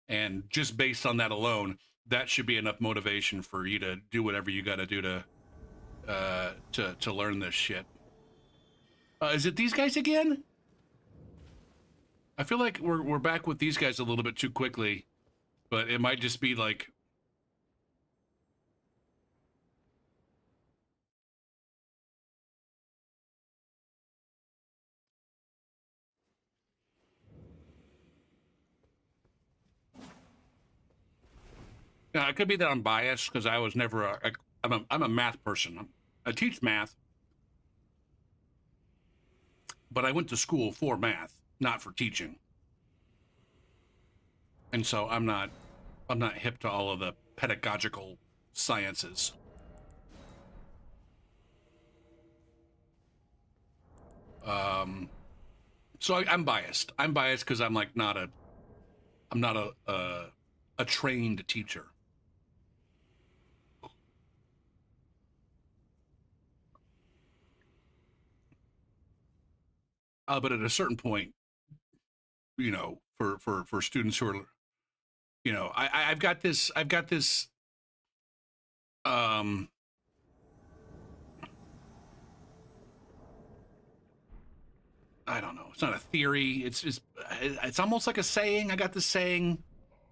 and just based on that alone, that should be enough motivation for you to do whatever you got to do to learn this shit. Is it these guys again? I feel like we're back with these guys a little bit too quickly, but it might just be like, it could be that I'm biased because I was never I'm a math person. I teach math, but I went to school for math, not for teaching, and so I'm not hip to all of the pedagogical sciences. Um, so I'm biased. I'm biased because I'm not a trained teacher. But at a certain point, for students who are, I've got this um I don't know. It's not a theory. It's just it's almost like a saying. I got this saying.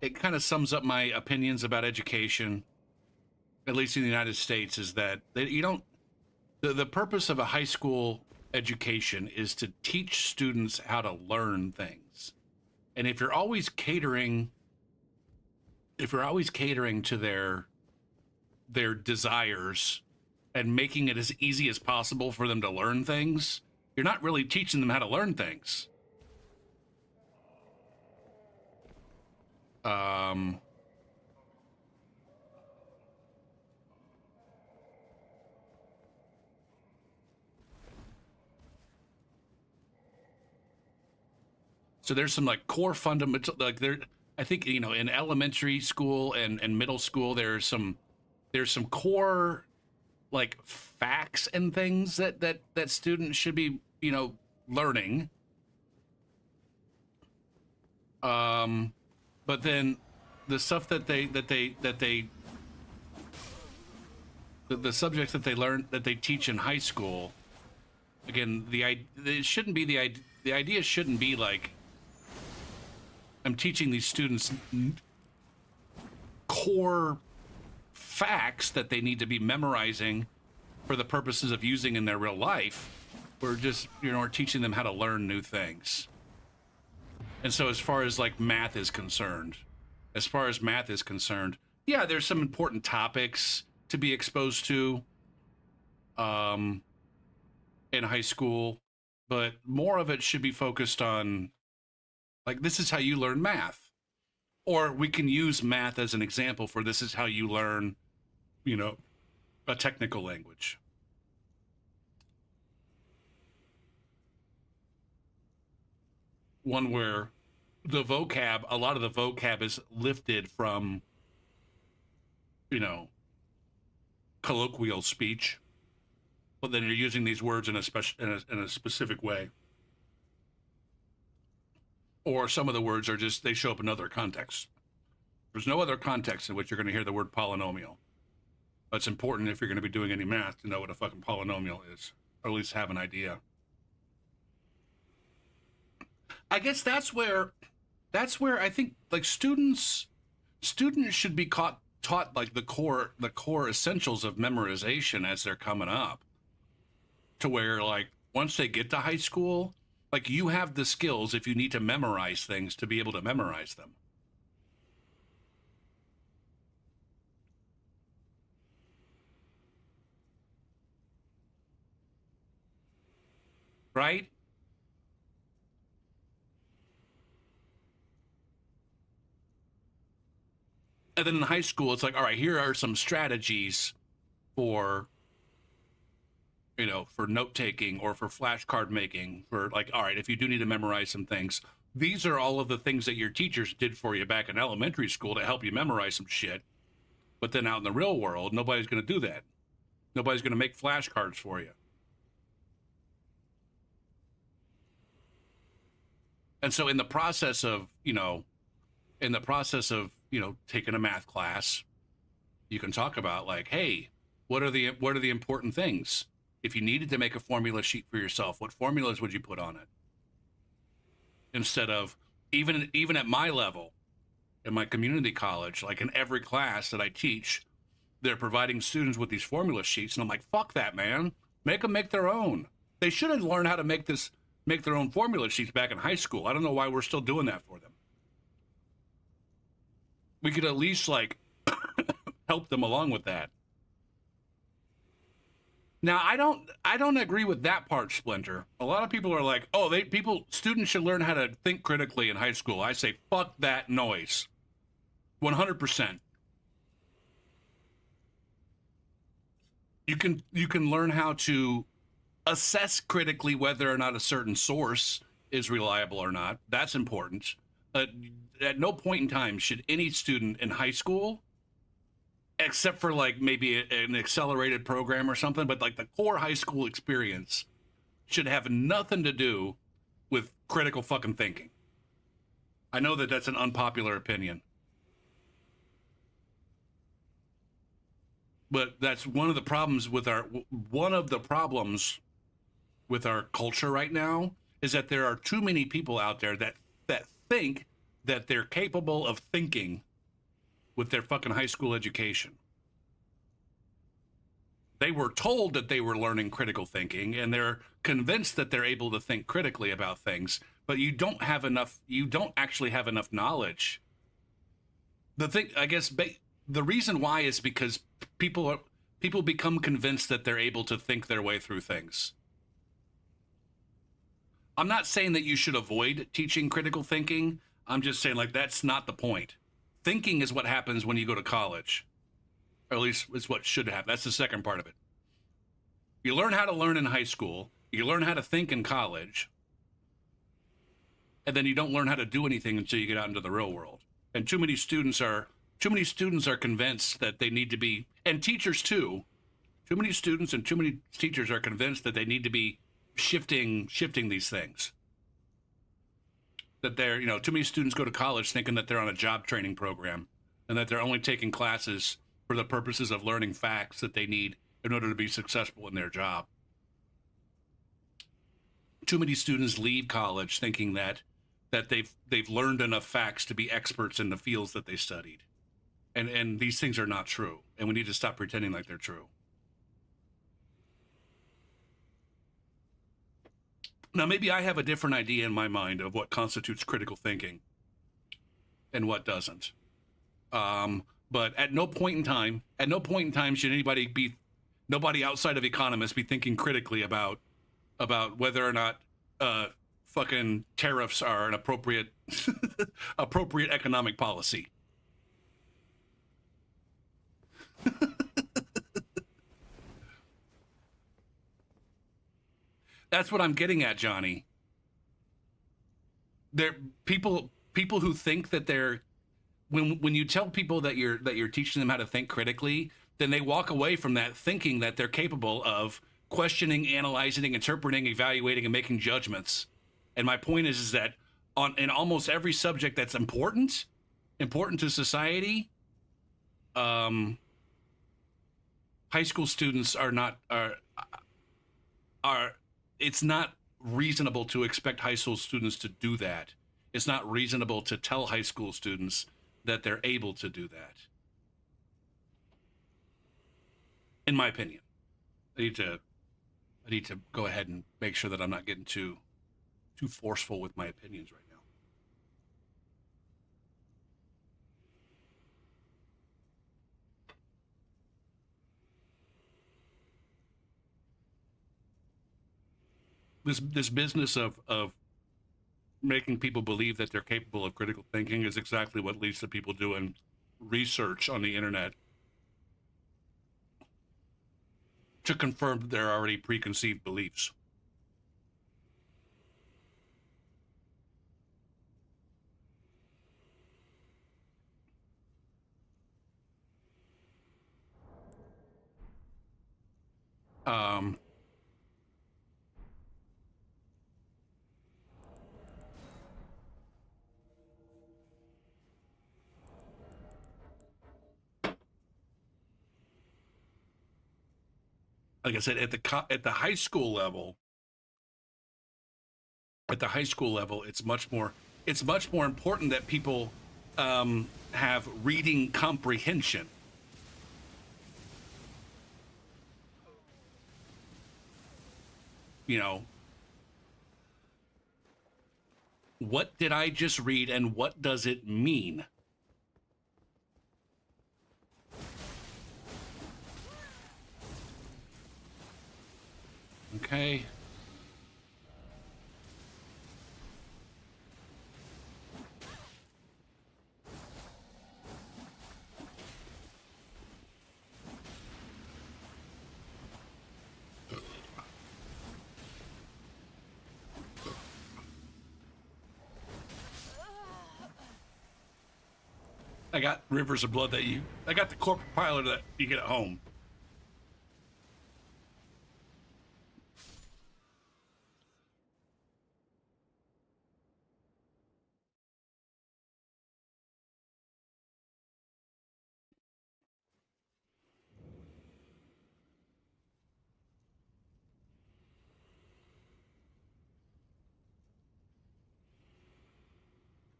It kind of sums up my opinions about education, at least in the United States, is that you don't. The purpose of a high school education is to teach students how to learn things. And if you're always catering to their desires and making it as easy as possible for them to learn things, you're not really teaching them how to learn things. So there's some like core fundamental, like there, I think, you know, in elementary school and middle school, there's some core like facts and things that students should be, you know, learning. But then the stuff the subjects that they learn that they teach in high school, again, it shouldn't be the idea shouldn't be like I'm teaching these students core facts that they need to be memorizing for the purposes of using in their real life. We're just, you know, we're teaching them how to learn new things. And so as far as like math is concerned, yeah, there's some important topics to be exposed to in high school, but more of it should be focused on like, this is how you learn math. Or we can use math as an example for this is how you learn, you know, a technical language. One where a lot of the vocab is lifted from, you know, colloquial speech, but then you're using these words in a specific way. Or some of the words are just, they show up in other contexts. There's no other context in which you're going to hear the word polynomial. That's important if you're going to be doing any math to know what a fucking polynomial is, or at least have an idea. I guess that's where I think like students should be taught like the core essentials of memorization as they're coming up, to where like once they get to high school, like you have the skills if you need to memorize things to be able to memorize them. Right? And then in high school, it's like, all right, here are some strategies for, you know, for note taking or for flashcard making, for like, all right, if you do need to memorize some things, these are all of the things that your teachers did for you back in elementary school to help you memorize some shit. But then out in the real world, nobody's going to do that. Nobody's going to make flashcards for you. And so in the process of, you know, taking a math class, you can talk about like, hey, what are the important things? If you needed to make a formula sheet for yourself, what formulas would you put on it? Instead of even at my level, in my community college, like in every class that I teach, they're providing students with these formula sheets, and I'm like, fuck that, man. Make them make their own. They should have learned how to make their own formula sheets back in high school. I don't know why we're still doing that for them. We could at least like help them along with that. Now, I don't agree with that part, Splinter. A lot of people are like, oh, students should learn how to think critically in high school. I say, fuck that noise. 100%. You can learn how to assess critically whether or not a certain source is reliable or not. That's important. At no point in time should any student in high school, except for like maybe an accelerated program or something, but like the core high school experience should have nothing to do with critical fucking thinking. I know that that's an unpopular opinion, but that's one of the problems with our culture right now, is that there are too many people out there that think that they're capable of thinking with their fucking high school education. They were told that they were learning critical thinking, and they're convinced that they're able to think critically about things, but you don't actually have enough knowledge. The thing, I guess, the reason why is because people become convinced that they're able to think their way through things. I'm not saying that you should avoid teaching critical thinking. I'm just saying, like, that's not the point. Thinking is what happens when you go to college, or at least it's what should happen. That's the second part of it. You learn how to learn in high school, you learn how to think in college, and then you don't learn how to do anything until you get out into the real world. And too many students are convinced that they need to be, and teachers too. Too many students and too many teachers are convinced that they need to be shifting these things. That they're, too many students go to college thinking that they're on a job training program and that they're only taking classes for the purposes of learning facts that they need in order to be successful in their job. Too many students leave college thinking that they've learned enough facts to be experts in the fields that they studied. And these things are not true, and we need to stop pretending like they're true. Now, maybe I have a different idea in my mind of what constitutes critical thinking and what doesn't. But at no point in time should nobody outside of economists be thinking critically about whether or not fucking tariffs are an appropriate economic policy. That's what I'm getting at, Johnny. There people who think that they're when you tell people that you're teaching them how to think critically, then they walk away from that thinking that they're capable of questioning, analyzing, interpreting, evaluating, and making judgments. And my point is that in almost every subject that's important to society, high school students are it's not reasonable to expect high school students to do that. It's not reasonable to tell high school students that they're able to do that. In my opinion, I need to go ahead and make sure that I'm not getting too forceful with my opinions right now. This business of making people believe that they're capable of critical thinking is exactly what leads to people doing research on the internet to confirm their already preconceived beliefs. Um, like I said, at the high school level, it's much more important that people have reading comprehension. What did I just read, and what does it mean? Okay. I got rivers of blood I got the corporate pilot that you get at home.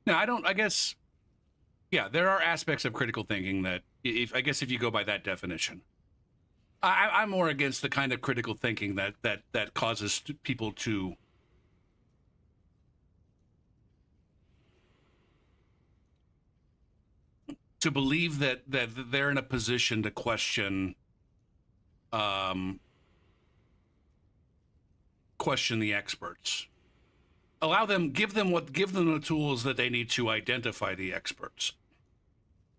No, I don't. I guess, yeah, there are aspects of critical thinking that, if I guess, if you go by that definition, I'm more against the kind of critical thinking that causes people to believe that they're in a position to um, question the experts. Allow them, give them the tools that they need to identify the experts,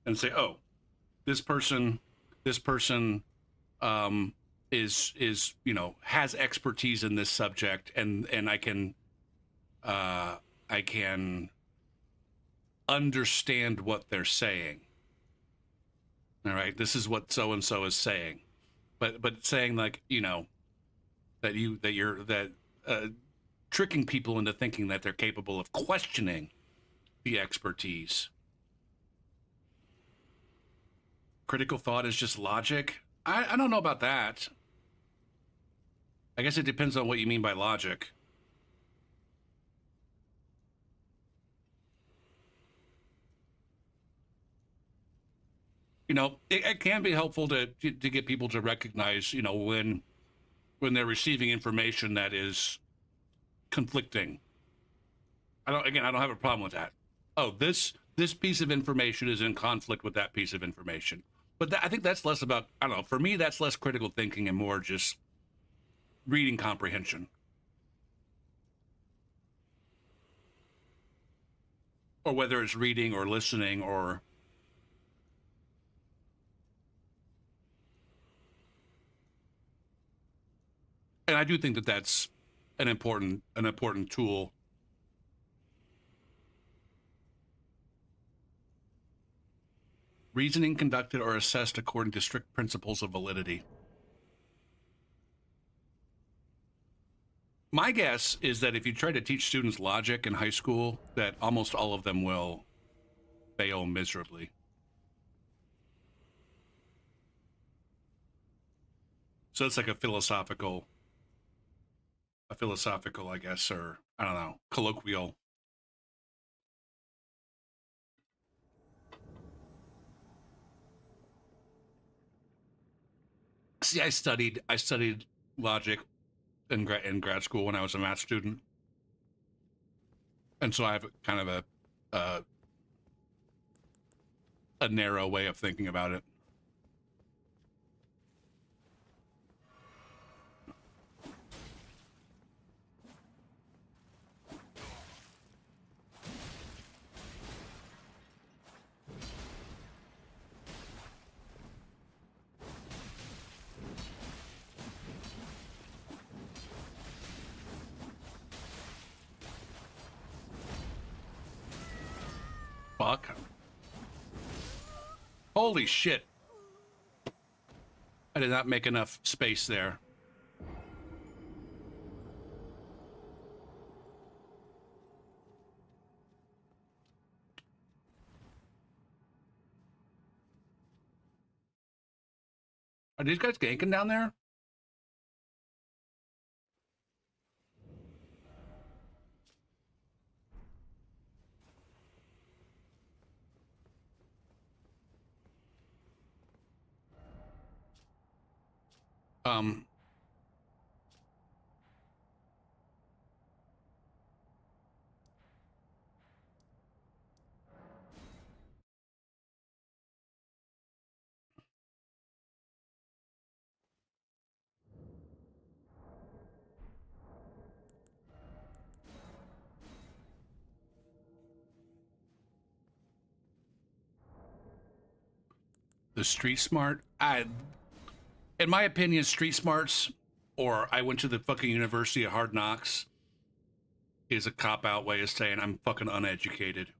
and say, oh, this person, this person is has expertise in this subject, and I can understand what they're saying. All right, this is what so and so is saying, but saying, like, that uh, tricking people into thinking that they're capable of questioning the expertise. Critical thought is just logic. I don't know about that. I guess it depends on what you mean by logic. It can be helpful to get people to recognize, when they're receiving information that is conflicting. I don't have a problem with that. Oh, this piece of information is in conflict with that piece of information. But I think that's less about, I don't know, for me, that's less critical thinking and more just reading comprehension. Or whether it's reading or listening or. And I do think that that's an important tool. Reasoning conducted or assessed according to strict principles of validity. My guess is that if you try to teach students logic in high school, that almost all of them will fail miserably. So it's like a philosophical, I guess, or I don't know, colloquial. See, I studied logic in grad school when I was a math student, and so I have kind of a narrow way of thinking about it. Fuck. Holy shit. I did not make enough space there. Are these guys ganking down there? Um, the street smart. In my opinion, street smarts, or I went to the fucking University of Hard Knocks, is a cop out way of saying I'm fucking uneducated.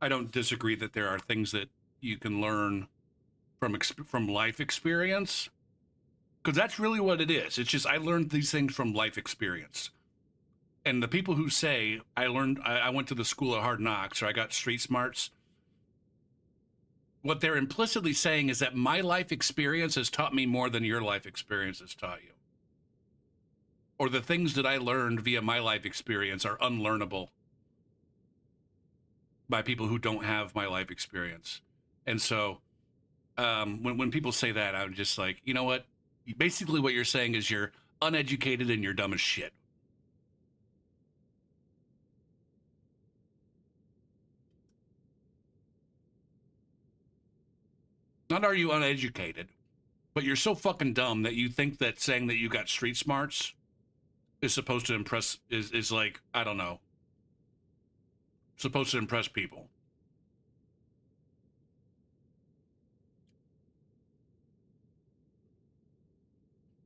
I don't disagree that there are things that you can learn from life experience, because that's really what it is. It's just I learned these things from life experience. And the people who say I went to the school of hard knocks or I got street smarts, what they're implicitly saying is that my life experience has taught me more than your life experience has taught you. Or the things that I learned via my life experience are unlearnable. by people who don't have my life experience. And so when people say that, I'm just like, you know what? Basically, what you're saying is you're uneducated and you're dumb as shit. Not are you uneducated, but you're so fucking dumb that you think that saying that you got street smarts is supposed to impress, is like, I don't know, supposed to impress people.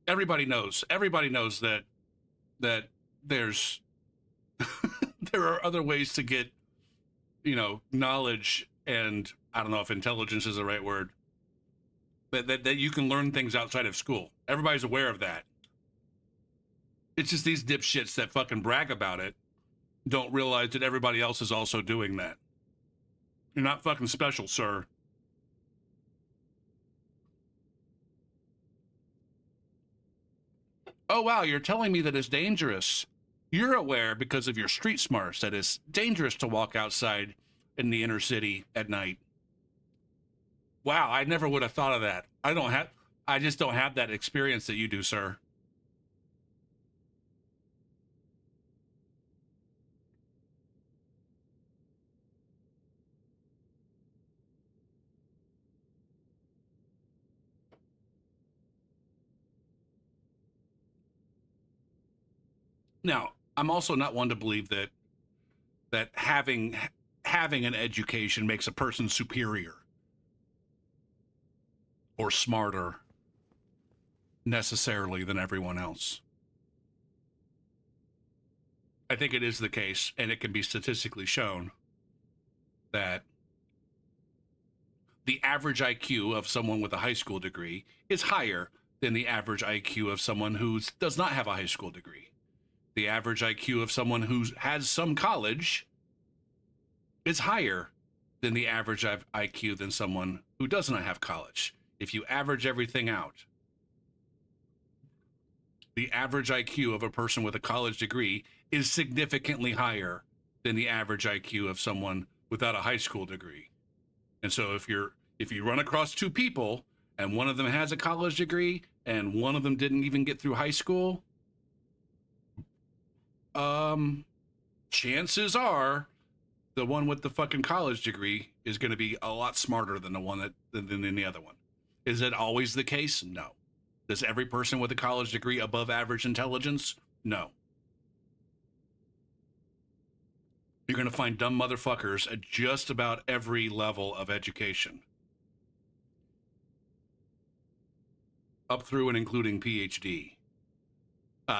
Everybody knows that there's there are other ways to get, you know, knowledge, and I don't know if intelligence is the right word, but that you can learn things outside of school. Everybody's aware of that. It's just these dipshits that fucking brag about it don't realize that everybody else is also doing that. You're not fucking special, sir. Oh, wow, you're telling me that it's dangerous. You're aware because of your street smarts that it's dangerous to walk outside in the inner city at night. Wow, I never would have thought of that. I just don't have that experience that you do, sir. Now, I'm also not one to believe that having an education makes a person superior or smarter necessarily than everyone else. I think it is the case, and it can be statistically shown, that the average IQ of someone with a high school degree is higher than the average IQ of someone who does not have a high school degree. The average IQ of someone who has some college is higher than the average IQ than someone who does not have college. If you average everything out, the average IQ of a person with a college degree is significantly higher than the average IQ of someone without a high school degree. And so if you run across two people and one of them has a college degree and one of them didn't even get through high school, chances are the one with the fucking college degree is going to be a lot smarter than the one than the other one. Is it always the case? No. Does every person with a college degree above average intelligence? No. You're going to find dumb motherfuckers at just about every level of education, up through and including PhD.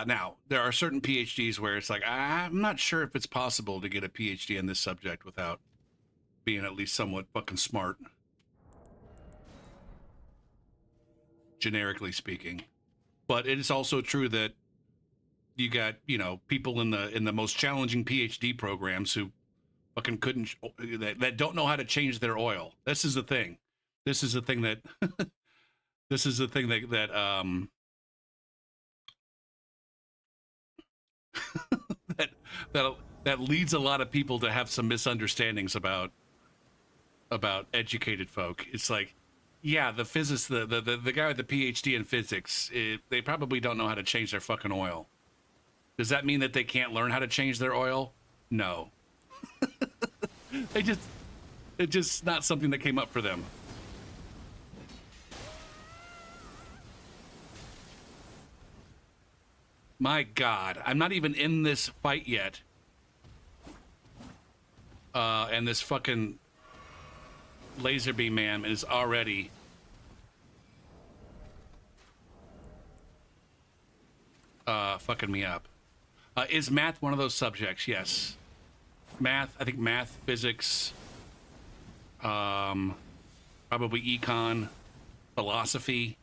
Now, there are certain PhDs where it's like, I'm not sure if it's possible to get a PhD in this subject without being at least somewhat fucking smart, generically speaking. But it is also true that you got, you know, people in the most challenging PhD programs who fucking couldn't, that don't know how to change their oil. This is the thing. This is the thing that this is the thing that leads a lot of people to have some misunderstandings about educated folk. It's like, yeah, the physicist, the guy with the PhD in physics, they probably don't know how to change their fucking oil. Does that mean that they can't learn how to change their oil? No. It's just not something that came up for them. My God, I'm not even in this fight yet. And this fucking laser beam man is already fucking me up. Is math one of those subjects? Yes. Math, I think math, physics, probably econ, philosophy.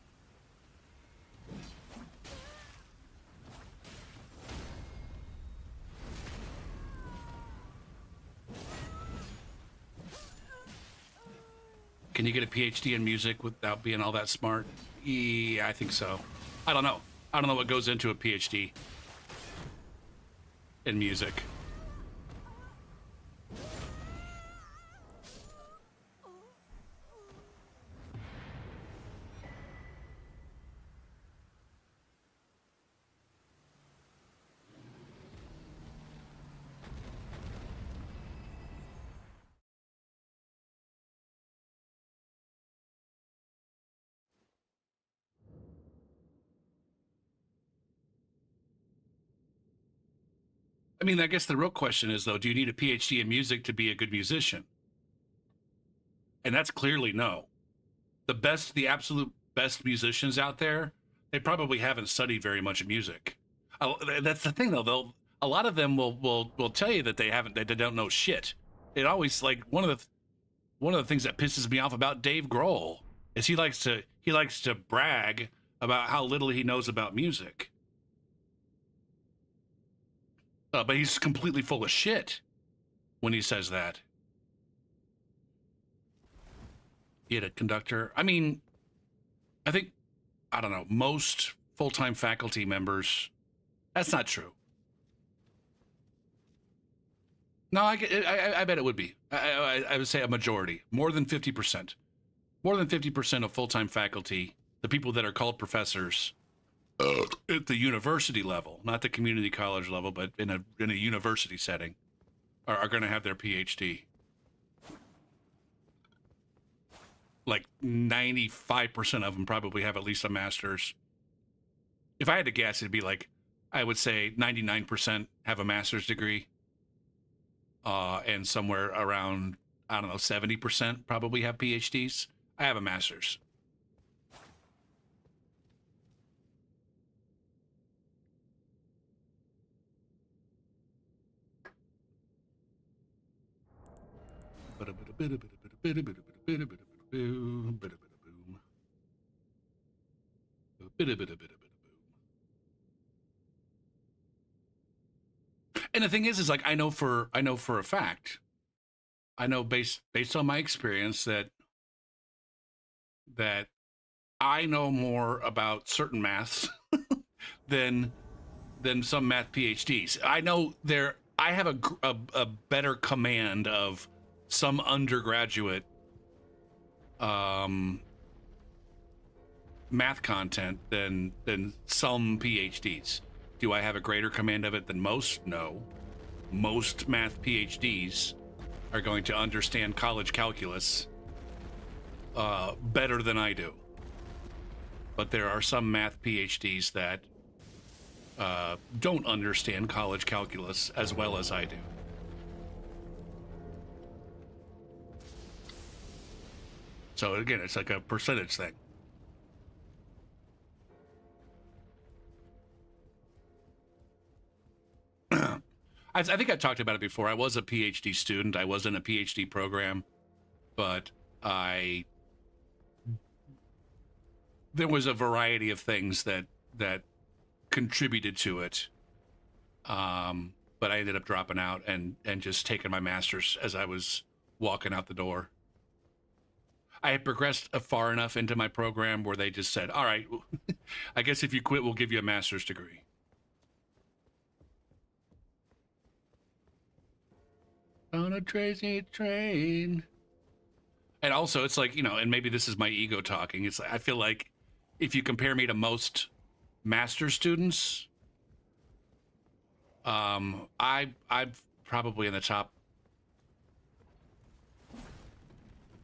Can you get a PhD in music without being all that smart? Yeah, I think so. I don't know. I don't know what goes into a PhD in music. I mean, I guess the real question is, though, do you need a PhD in music to be a good musician? And that's clearly no. The absolute best musicians out there, they probably haven't studied very much music. That's the thing, though. A lot of them will tell you that they don't know shit. It always like one of the things that pisses me off about Dave Grohl is he likes to brag about how little he knows about music. But he's completely full of shit when he says that. He had a conductor. I mean, I think, I don't know, most full-time faculty members, that's not true. No, I bet it would be. I would say a majority, more than 50%. More than 50% of full-time faculty, the people that are called professors at the university level, not the community college level, but in a university setting, are going to have their PhD. Like 95% of them probably have at least a master's. If I had to guess, it'd be like, I would say 99% have a master's degree. And somewhere around, I don't know, 70% probably have PhDs. I have a master's. And the thing is like I know for a fact, I know based on my experience that I know more about certain maths than some math PhDs. I know I have a better command of some undergraduate math content than some PhDs. Do I have a greater command of it than most? No. Most math PhDs are going to understand college calculus better than I do. But there are some math PhDs that don't understand college calculus as well as I do. So again, it's like a percentage thing. I think I talked about it before. I was a PhD student. I was in a PhD program, but there was a variety of things that contributed to it. But I ended up dropping out and just taking my master's as I was walking out the door. I had progressed far enough into my program where they just said, all right, I guess if you quit, we'll give you a master's degree. On a crazy train. And also, it's like, and maybe this is my ego talking. It's like, I feel like if you compare me to most master's students, I'm probably in the top.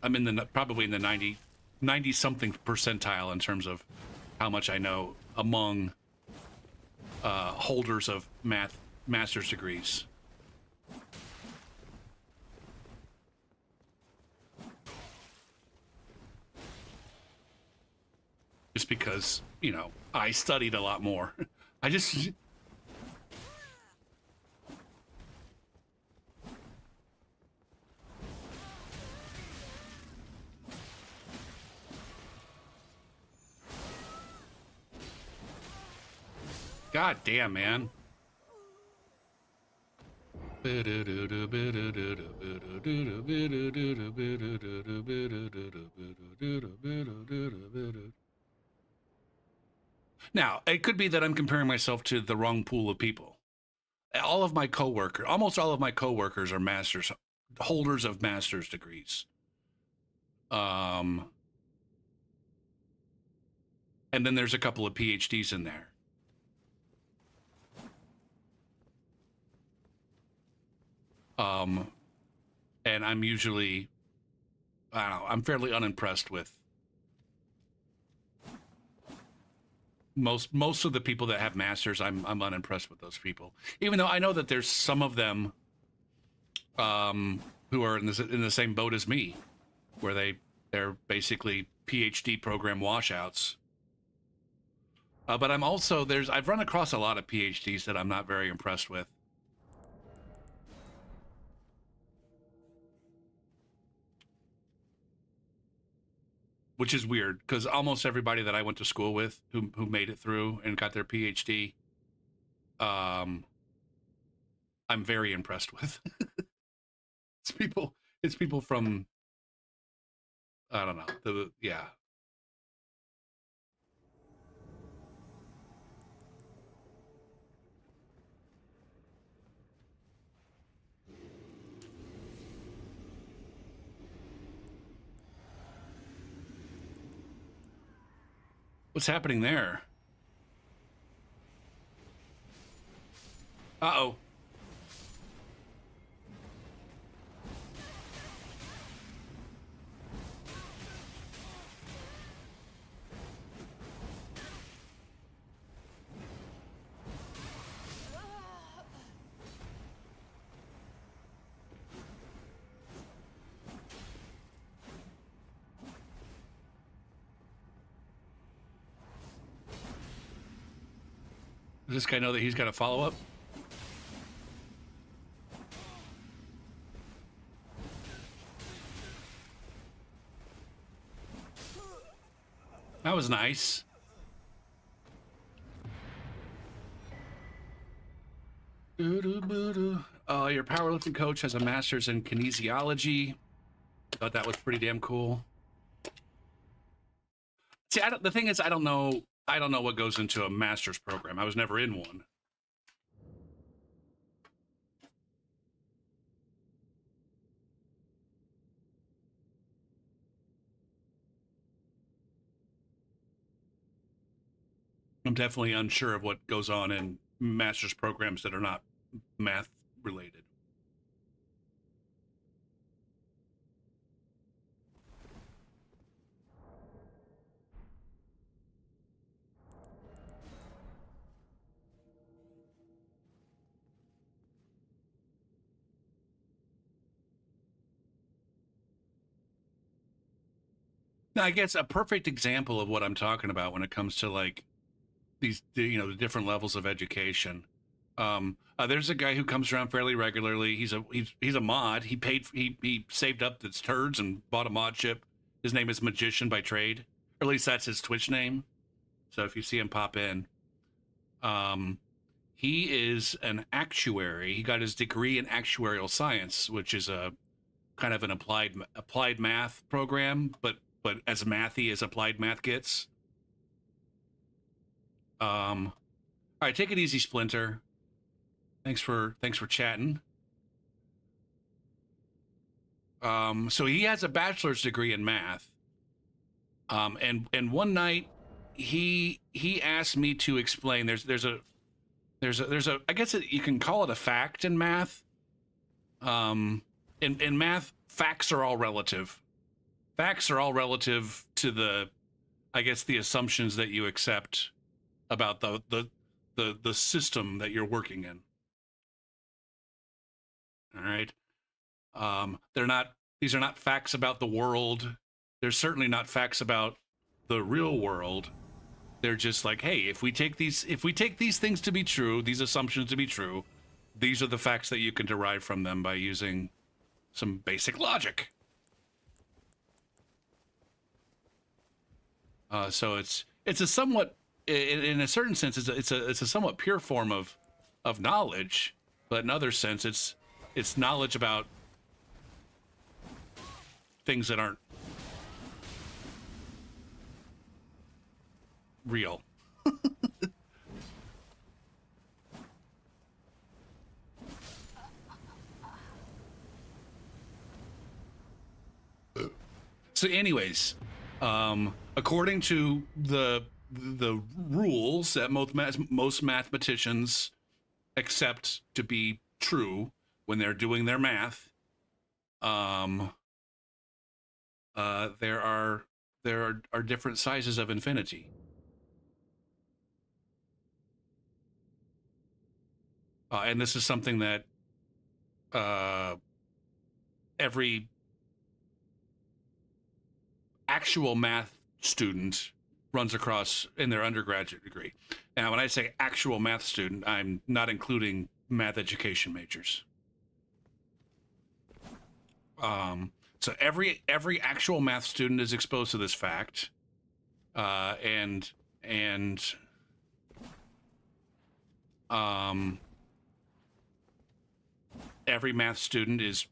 I'm probably in the 90 something percentile in terms of how much I know among holders of master's degrees. Just because, I studied a lot more. I just... God damn, man. Now, it could be that I'm comparing myself to the wrong pool of people. Almost all of my coworkers are holders of master's degrees. And then there's a couple of PhDs in there. And I'm usually, I don't know, I'm fairly unimpressed with Most of the people that have masters, I'm unimpressed with those people. Even though I know that there's some of them who are in the same boat as me, where they're basically PhD program washouts. But I'm also I've run across a lot of PhDs that I'm not very impressed with. Which is weird because almost everybody that I went to school with who made it through and got their PhD, I'm very impressed with. It's people from, I don't know, yeah. What's happening there? Uh-oh. Does this guy know that he's got a follow-up? That was nice. Your powerlifting coach has a master's in kinesiology. Thought that was pretty damn cool. See, the thing is, I don't know what goes into a master's program. I was never in one. I'm definitely unsure of what goes on in master's programs that are not math related. Now, I guess a perfect example of what I'm talking about when it comes to like these, the different levels of education. There's a guy who comes around fairly regularly. He's a mod. He saved up his turds and bought a mod ship. His name is Magician by trade, or at least that's his Twitch name. So if you see him pop in, he is an actuary. He got his degree in actuarial science, which is a kind of an applied math program, but as mathy as applied math gets. All right, take it easy, Splinter. Thanks for chatting. So he has a bachelor's degree in math. And one night he asked me to explain. There's a I guess you can call it a fact in math. In math, facts are all relative. Facts are all relative to the assumptions that you accept about the system that you're working in. All right. These are not facts about the world. They're certainly not facts about the real world. They're just like, hey, if we take these things to be true, these assumptions to be true, these are the facts that you can derive from them by using some basic logic. So it's a somewhat, in a certain sense, it's a somewhat pure form of knowledge, but in other sense, it's knowledge about things that aren't real. So anyways, according to the rules that most mathematicians accept to be true when they're doing their math, there are different sizes of infinity. And this is something that every actual math student runs across in their undergraduate degree. Now, when I say actual math student, I'm not including math education majors. So every actual math student is exposed to this fact, and every math student is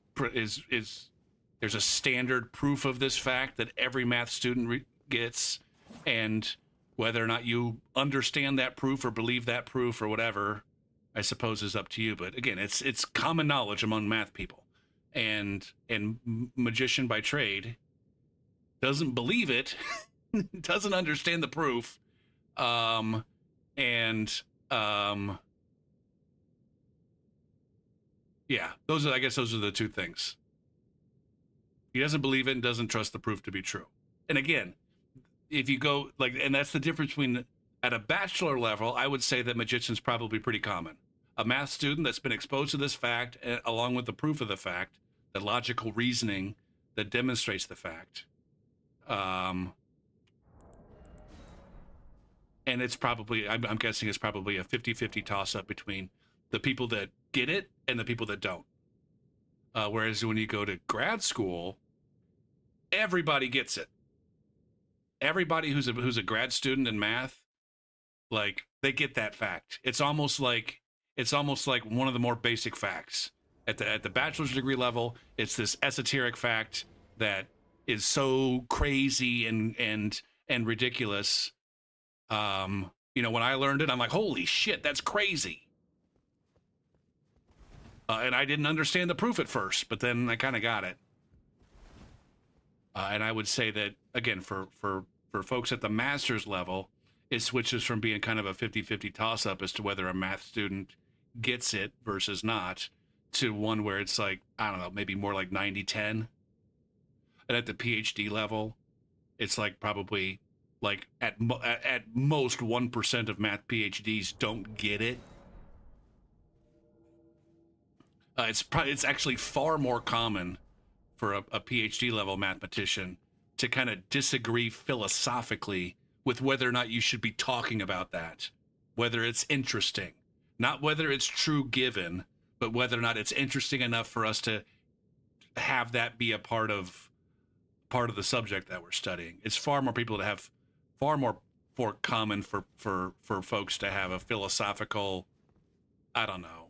there's a standard proof of this fact that every math student gets, and whether or not you understand that proof or believe that proof or whatever, I suppose is up to you. But again, it's common knowledge among math people, and magician by trade doesn't believe it, doesn't understand the proof, yeah, I guess those are the two things. He doesn't believe it and doesn't trust the proof to be true. And again, if you go and that's the difference between, at a bachelor level, I would say that magician's probably pretty common. A math student that's been exposed to this fact, along with the proof of the fact, the logical reasoning that demonstrates the fact. And it's probably, I'm guessing it's probably a 50-50 toss-up between the people that get it and the people that don't. Whereas when you go to grad school, everybody gets it. Everybody who's a grad student in math, they get that fact. It's almost like one of the more basic facts. At the bachelor's degree level, it's this esoteric fact that is so crazy and ridiculous. When I learned it, I'm like, holy shit, that's crazy. And I didn't understand the proof at first, but then I kind of got it. And I would say that, again, for folks at the master's level, it switches from being kind of a 50-50 toss-up as to whether a math student gets it versus not, to one where it's like, I don't know, maybe more like 90-10. And at the PhD level, it's like probably at most 1% of math PhDs don't get it. It's actually far more common for a PhD level mathematician to kind of disagree philosophically with whether or not you should be talking about that, whether it's interesting, not whether it's true given, but whether or not it's interesting enough for us to have that be a part of the subject that we're studying. It's far more common for folks to have a philosophical, I don't know,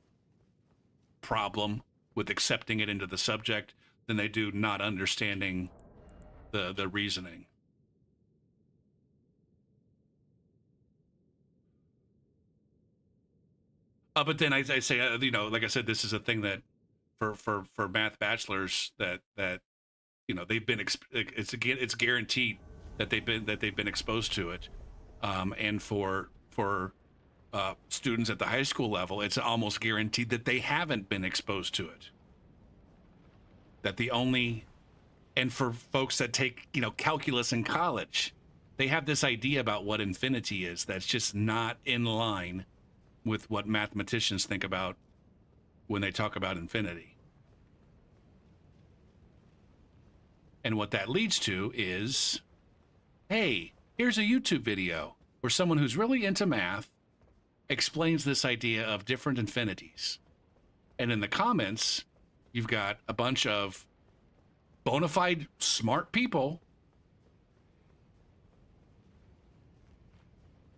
problem with accepting it into the subject than they do not understanding the reasoning. But then I say, like I said, this is a thing that for math bachelors that they've been it's guaranteed that they've been exposed to it, and for students at the high school level, it's almost guaranteed that they haven't been exposed to it. And for folks that take, calculus in college, they have this idea about what infinity is that's just not in line with what mathematicians think about when they talk about infinity. And what that leads to is, hey, here's a YouTube video where someone who's really into math explains this idea of different infinities. And in the comments, you've got a bunch of bona fide smart people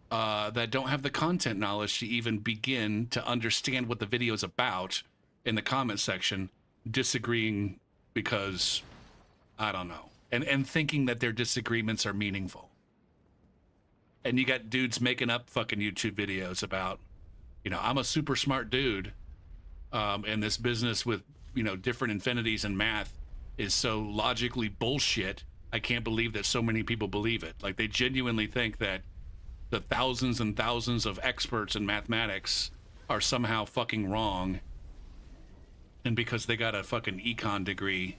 that don't have the content knowledge to even begin to understand what the video is about in the comment section, disagreeing because, I don't know, and thinking that their disagreements are meaningful. And you got dudes making up fucking YouTube videos about, I'm a super smart dude, and this business with, different infinities and math is so logically bullshit. I can't believe that so many people believe it. Like, they genuinely think that the thousands and thousands of experts in mathematics are somehow fucking wrong. And because they got a fucking econ degree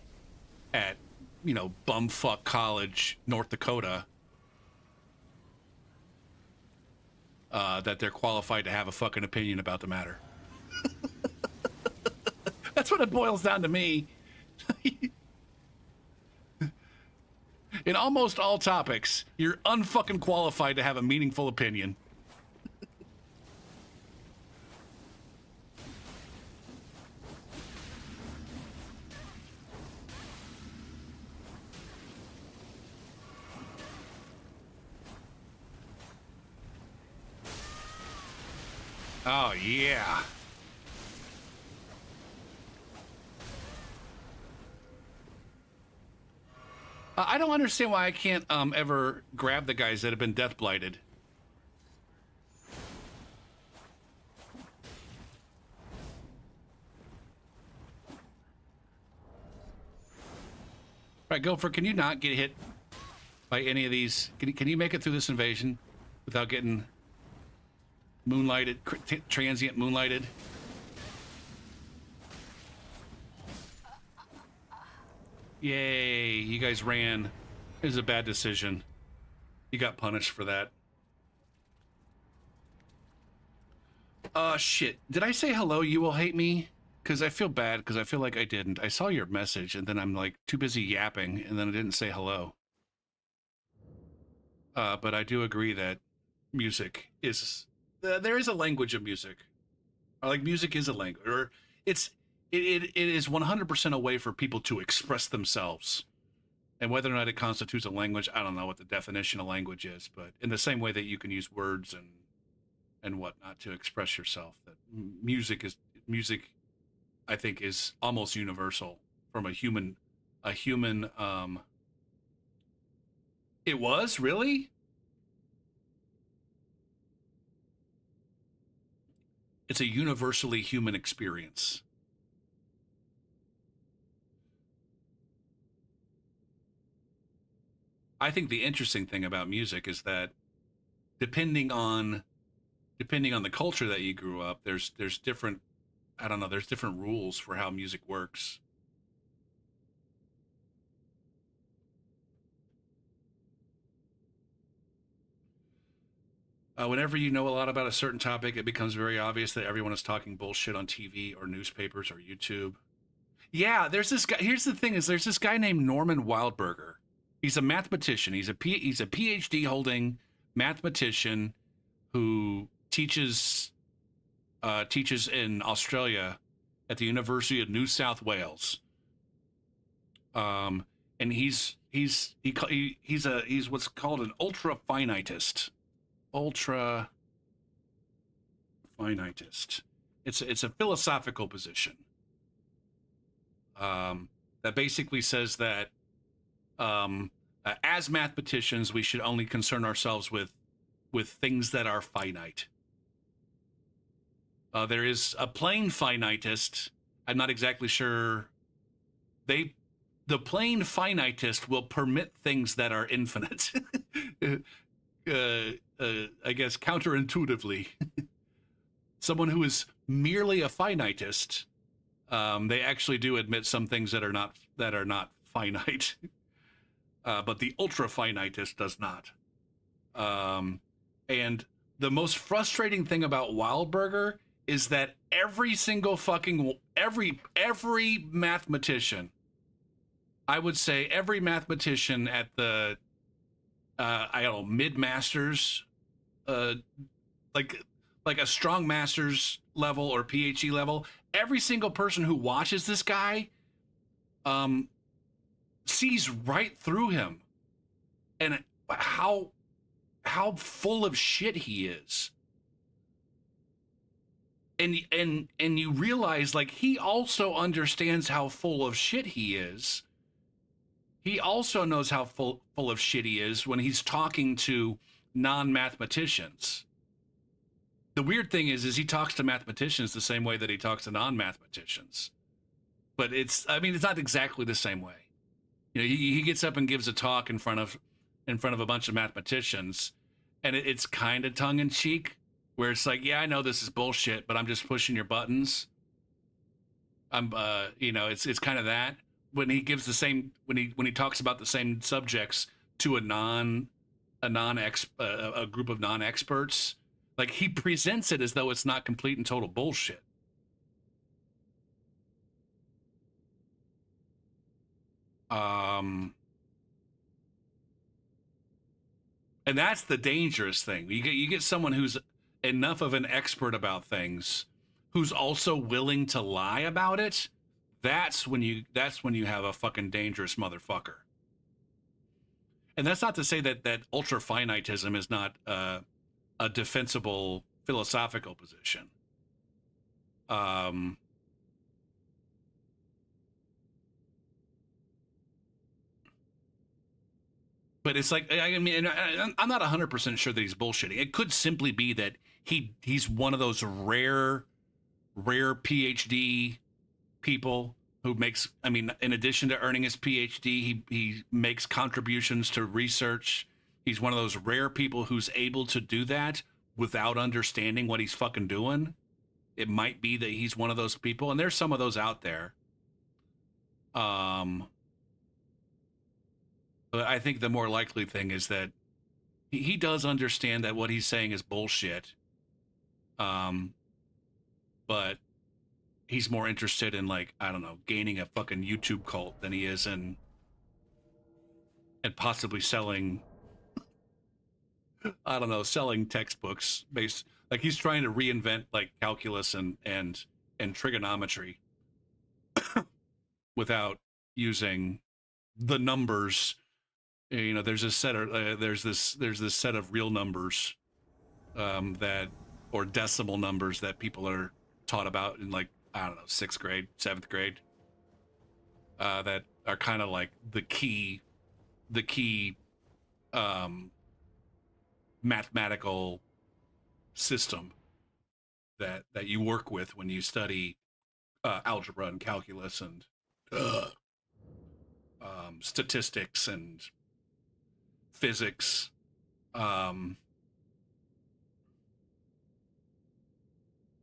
at, bumfuck college, North Dakota, that they're qualified to have a fucking opinion about the matter. That's what it boils down to me. In almost all topics, you're unfucking qualified to have a meaningful opinion. Oh, yeah. I don't understand why I can't ever grab the guys that have been death blighted. Right, Gopher, can you not get hit by any of these? Can you make it through this invasion without getting moonlighted, transient moonlighted? Yay, you guys ran. It was a bad decision. You got punished for that. Shit. Did I say hello, you will hate me? Because I feel bad, because I feel like I didn't. I saw your message, and then I'm, like, too busy yapping, and then I didn't say hello. But I do agree that music is... there is a language of music. Or, like, music is a language. Or it is 100% a way for people to express themselves. And whether or not it constitutes a language, I don't know what the definition of language is, but in the same way that you can use words and whatnot to express yourself, that music, I think, is almost universal from a human. It was really. It's a universally human experience. I think the interesting thing about music is that depending on the culture that you grew up, there's different, I don't know, there's different rules for how music works. Whenever you know a lot about a certain topic, it becomes very obvious that everyone is talking bullshit on TV or newspapers or YouTube. Yeah, there's this guy. Here's the thing: is there's this guy named Norman Wildberger. He's a mathematician. He's a PhD holding mathematician who teaches in Australia at the University of New South Wales. And he's what's called an ultra finitist. Ultra finitist. It's a philosophical position that basically says that as mathematicians, we should only concern ourselves with things that are finite. There is a plane finitist. I'm not exactly sure. The plane finitist will permit things that are infinite. I guess counterintuitively. Someone who is merely a finitist, they actually do admit some things that are not finite. But the ultra finitist does not. And the most frustrating thing about Wildberger is that every mathematician, I would say every mathematician at the I don't know, mid-masters, like a strong master's level or PhD level, every single person who watches this guy sees right through him and how full of shit he is. And you realize, like, he also understands how full of shit he is. He also knows how full of shit he is when he's talking to non-mathematicians. The weird thing is he talks to mathematicians the same way that he talks to non-mathematicians. But it's not exactly the same way. You know, he gets up and gives a talk in front of a bunch of mathematicians, and it's kind of tongue-in-cheek, where it's like, yeah, I know this is bullshit, but I'm just pushing your buttons. It's kind of that. When he gives when he talks about the same subjects to a group of non-experts, like, he presents it as though it's not complete and total bullshit. And that's the dangerous thing. You get someone who's enough of an expert about things, who's also willing to lie about it. That's when you have a fucking dangerous motherfucker. And that's not to say that ultra finitism is not a defensible philosophical position. Um, but it's like, I mean, I'm not 100% sure that he's bullshitting. It could simply be that he's one of those rare PhD people who makes, I mean, in addition to earning his PhD, he makes contributions to research. He's one of those rare people who's able to do that without understanding what he's fucking doing. It might be that he's one of those people, and there's some of those out there. But I think the more likely thing is that he does understand that what he's saying is bullshit. But he's more interested in, like, I don't know, gaining a fucking YouTube cult than he is in and possibly selling, I don't know, selling textbooks based, like, he's trying to reinvent like calculus and trigonometry without using the numbers. You know, there's a set of there's this set of real numbers that, or decimal numbers, that people are taught about in, like, I don't know, 6th grade, 7th grade, that are kind of like the key mathematical system that you work with when you study algebra and calculus and statistics and physics. And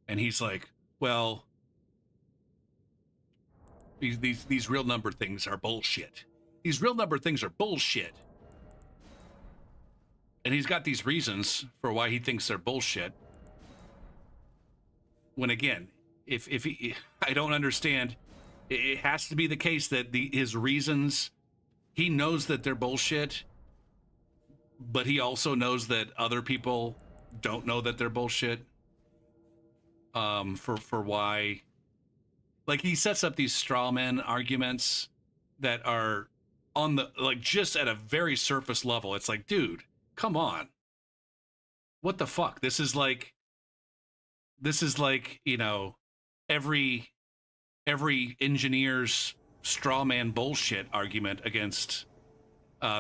he's like, well, these real number things are bullshit. These real number things are bullshit. And he's got these reasons for why he thinks they're bullshit. When again, if he, I don't understand, it has to be the case that his reasons, he knows that they're bullshit, but he also knows that other people don't know that they're bullshit. For why, like, he sets up these straw man arguments that are on the, like, just at a very surface level. It's like, dude, come on, what the fuck? This is like, you know, every engineer's straw man bullshit argument against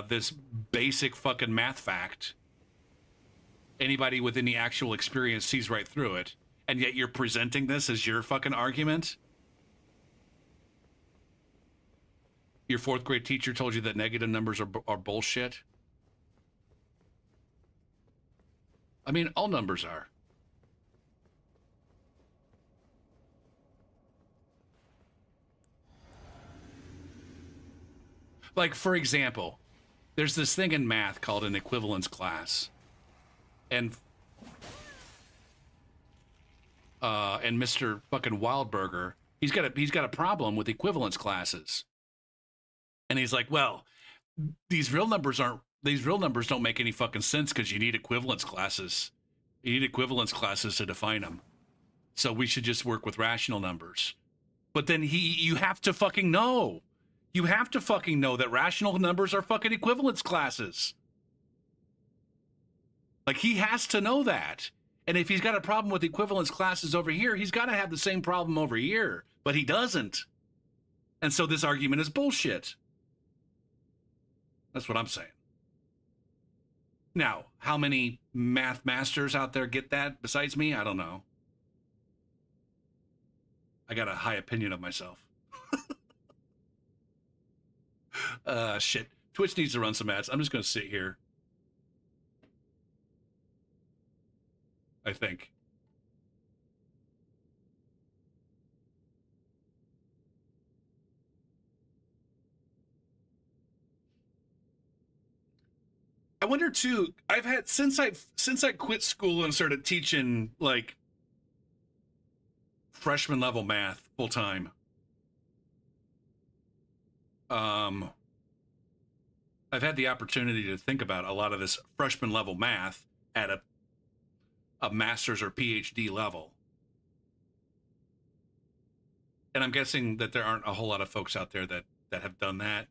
this basic fucking math fact. Anybody with any actual experience sees right through it, and yet you're presenting this as your fucking argument. Your 4th grade teacher told you that negative numbers are bullshit. I mean, all numbers are. Like, for example, there's this thing in math called an equivalence class. And Mr. fucking Wildberger, he's got a problem with equivalence classes. And he's like, well, these real numbers don't make any fucking sense because you need equivalence classes. You need equivalence classes to define them. So we should just work with rational numbers. But then you have to fucking know. You have to fucking know that rational numbers are fucking equivalence classes. Like, he has to know that. And if he's got a problem with equivalence classes over here, he's got to have the same problem over here. But he doesn't. And so this argument is bullshit. That's what I'm saying. Now, how many math masters out there get that besides me? I don't know. I got a high opinion of myself. Shit. Twitch needs to run some ads. I'm just going to sit here. I think. I wonder too, I've had, since I quit school and started teaching, like, freshman level math full time, um, I've had the opportunity to think about a lot of this freshman level math at a master's or PhD level. And I'm guessing that there aren't a whole lot of folks out there that have done that,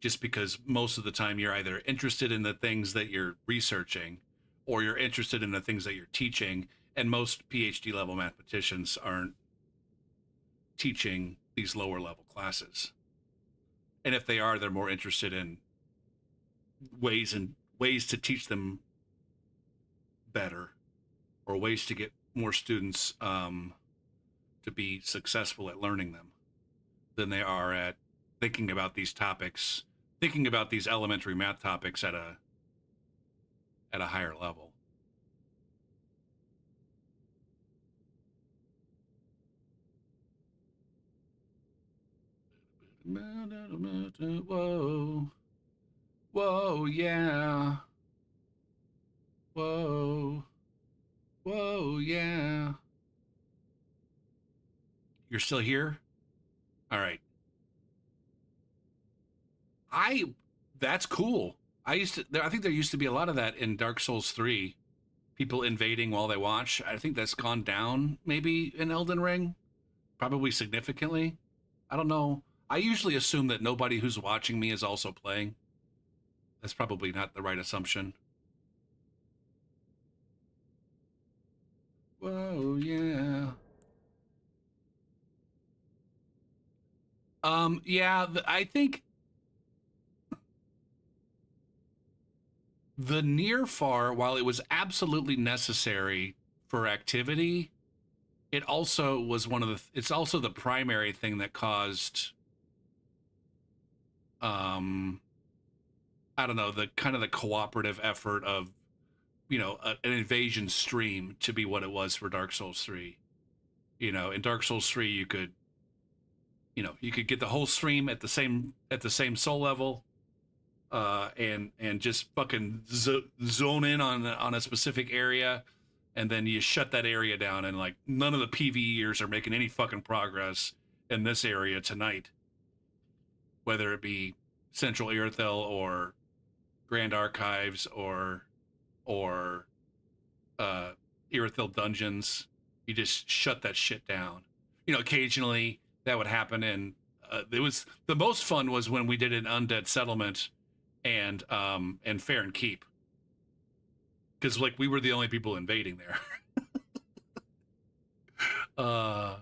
just because most of the time you're either interested in the things that you're researching or you're interested in the things that you're teaching. And most PhD level mathematicians aren't teaching these lower level classes. And if they are, they're more interested in ways to teach them better, or ways to get more students to be successful at learning them, than they are at thinking about these topics, thinking about these elementary math topics at a higher level. Whoa. Whoa, yeah. Whoa. Whoa, yeah. You're still here? All right. I That's cool. I think there used to be a lot of that in Dark Souls 3. People invading while they watch. I think that's gone down maybe in Elden Ring, probably significantly. I don't know. I usually assume that nobody who's watching me is also playing. That's probably not the right assumption. Whoa, yeah. Yeah, I think the near far, while it was absolutely necessary for activity, it also was it's also the primary thing that caused, um, I don't know, the kind of the cooperative effort of, an invasion stream to be what it was for Dark Souls 3. In Dark Souls 3, you could get the whole stream at the same soul level, and just fucking zone in on a specific area, and then you shut that area down, and like none of the PvEers are making any fucking progress in this area tonight, whether it be Central Irithyll or Grand Archives or Irithyll Dungeons. You just shut that shit down. Occasionally that would happen, and it was the most fun was when we did an Undead Settlement and Fair and Keep, because like we were the only people invading there. uh,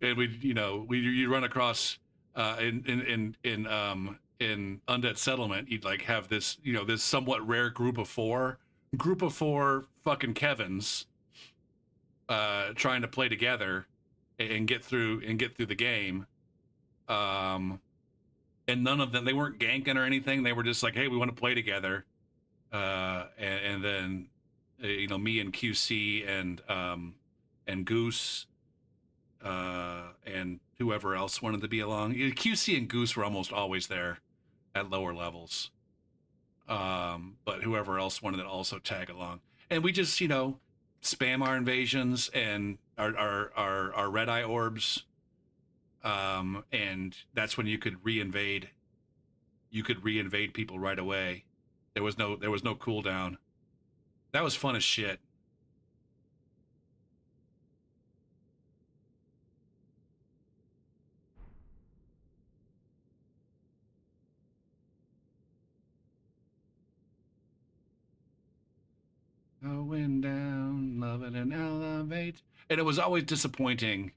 and you run across in Undead Settlement, you'd like have this somewhat rare group of four fucking Kevins trying to play together and get through the game. And none of them, they weren't ganking or anything. They were just like, hey, we want to play together. And then me and QC and Goose and whoever else wanted to be along. QC and Goose were almost always there at lower levels, but whoever else wanted to also tag along, and we just spam our invasions and our red eye orbs, and that's when you could reinvade people right away. There was no cooldown. That was fun as shit. Going down, loving and elevate. And it was always disappointing.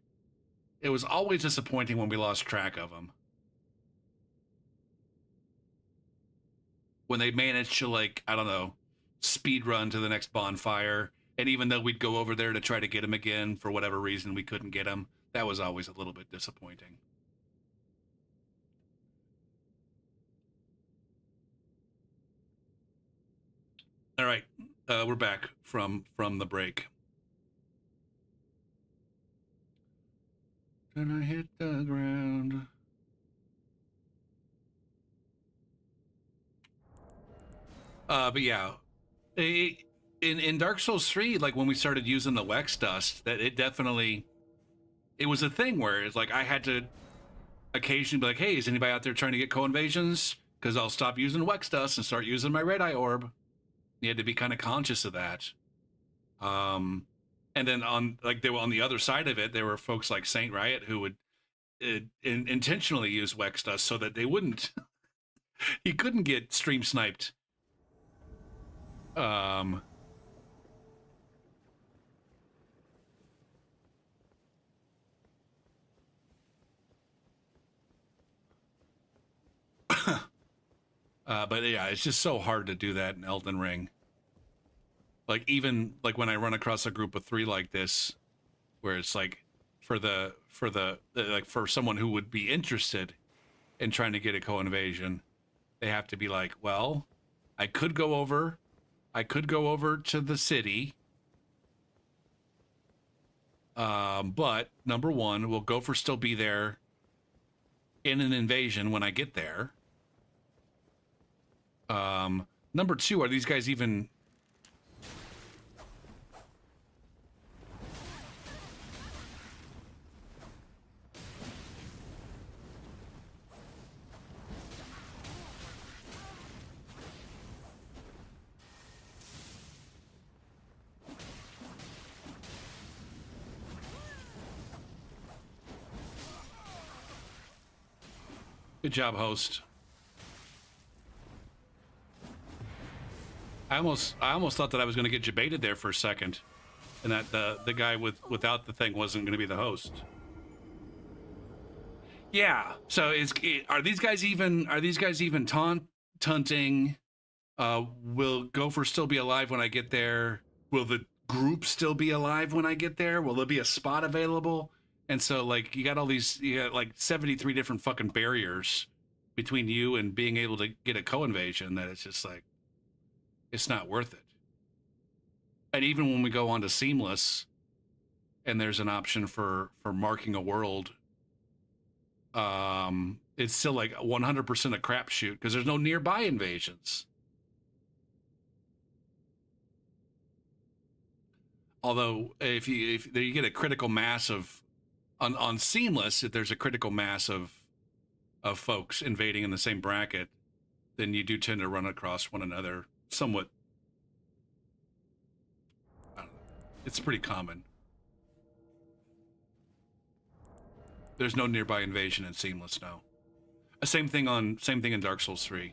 It was always disappointing when we lost track of them. When they managed to, like, I don't know, speed run to the next bonfire, and even though we'd go over there to try to get him again, for whatever reason we couldn't get him, that was always a little bit disappointing. All right, we're back from the break. Then I hit the ground. But yeah, in Dark Souls 3, like when we started using the Wex dust, that it definitely it was a thing where it's like I had to occasionally be like, hey, is anybody out there trying to get co-invasions? Because I'll stop using Wex dust and start using my red eye orb. You had to be kind of conscious of that. And then on like they were on the other side of it, there were folks like Saint Riot who would intentionally use Wex dust so that they wouldn't. He couldn't get stream sniped. But yeah, it's just so hard to do that in Elden Ring. Like even like when I run across a group of 3 like this, where it's like for like for someone who would be interested in trying to get a co-invasion, they have to be like, well, I could go over to the city. But number one, will Gopher still be there in an invasion when I get there? Number two, are these guys even... Good job, host. I almost thought that I was going to get debated there for a second, and that the guy without the thing wasn't going to be the host. Yeah. So are these guys even taunting? Will Gopher still be alive when I get there? Will the group still be alive when I get there? Will there be a spot available? And so, like, you got like 73 different fucking barriers between you and being able to get a co-invasion that it's just like, it's not worth it. And even when we go on to Seamless, and there's an option for marking a world, it's still like 100% a crapshoot because there's no nearby invasions. Although if you get a critical mass of on Seamless, if there's a critical mass of folks invading in the same bracket, then you do tend to run across one another somewhat. I don't know. It's pretty common. There's no nearby invasion in Seamless now. Same thing in Dark Souls 3.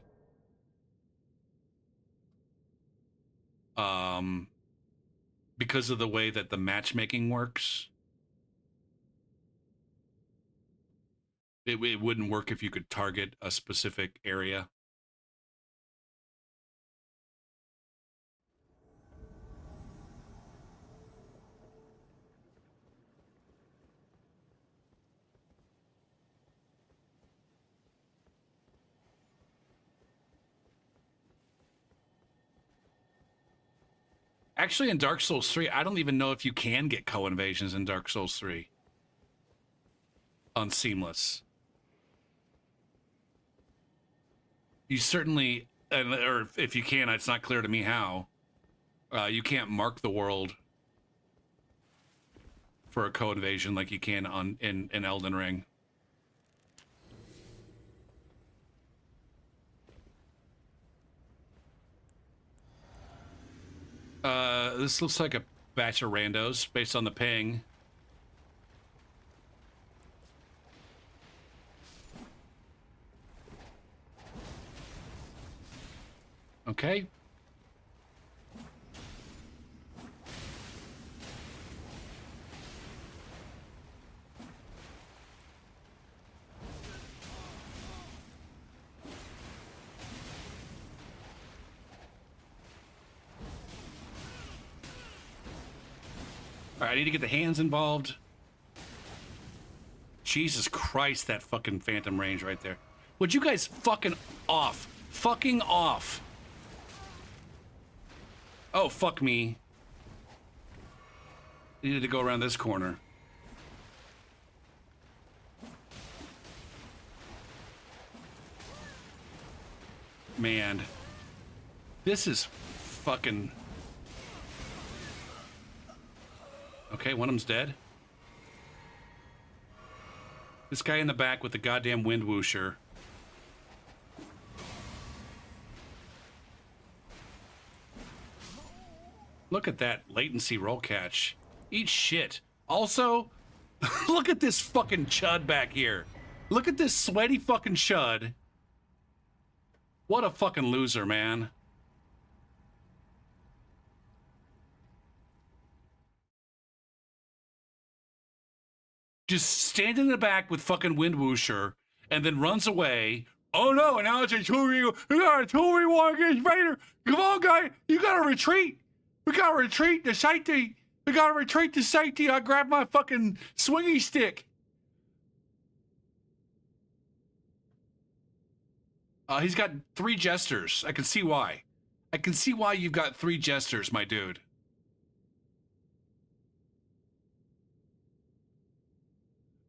Because of the way that the matchmaking works, it wouldn't work if you could target a specific area. Actually, in Dark Souls 3, I don't even know if you can get co-invasions in Dark Souls 3 on Seamless. You certainly, or if you can, it's not clear to me how. You can't mark the world for a co-invasion like you can in Elden Ring. This looks like a batch of randos based on the ping. Okay. All right, I need to get the hands involved. Jesus Christ, that fucking phantom range right there. Would you guys fucking off? Fucking off. Oh, fuck me. Needed to go around this corner. Man. This is fucking... Okay, one of them's dead. This guy in the back with the goddamn wind whoosher. Look at that latency roll catch. Eat shit. Also, look at this fucking chud back here. Look at this sweaty fucking chud. What a fucking loser, man. Just standing in the back with fucking wind whoosher and then runs away. Oh no, and now it's a 2v1. We got a 2v1 against Vader. Come on, guy. You gotta retreat. We gotta retreat to safety. We gotta retreat to safety. I grabbed my fucking swingy stick. He's got 3 jesters. I can see why. I can see why you've got 3 jesters, my dude.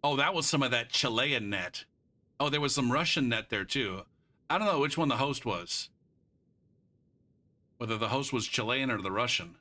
Oh, that was some of that Chilean net. Oh, there was some Russian net there too. I don't know which one the host was. Whether the host was Chilean or the Russian.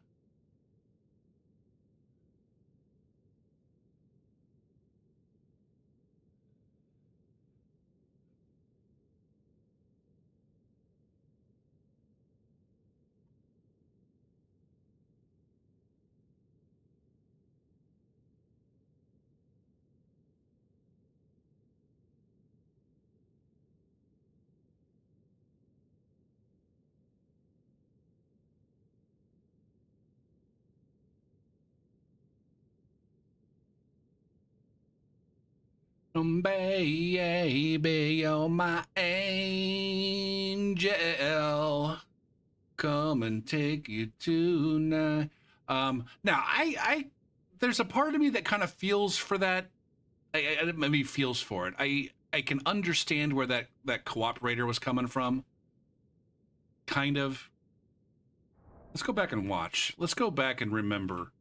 Baby, you're my angel. Come and take you tonight. Now there's a part of me that kind of feels for that. Maybe feels for it. I can understand where that cooperator was coming from. Kind of. Let's go back and watch. Let's go back and remember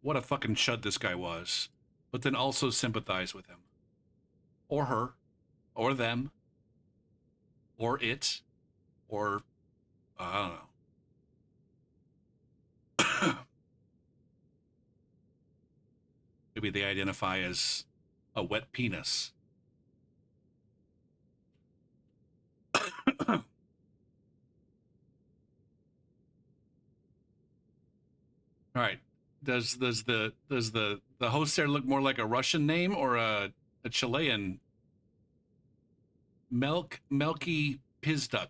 what a fucking chud this guy was, but then also sympathize with him. Or her, or them, or it, or I don't know. Maybe they identify as a wet penis. All right. Does the host there look more like a Russian name or a Chilean? Melky Pizduk.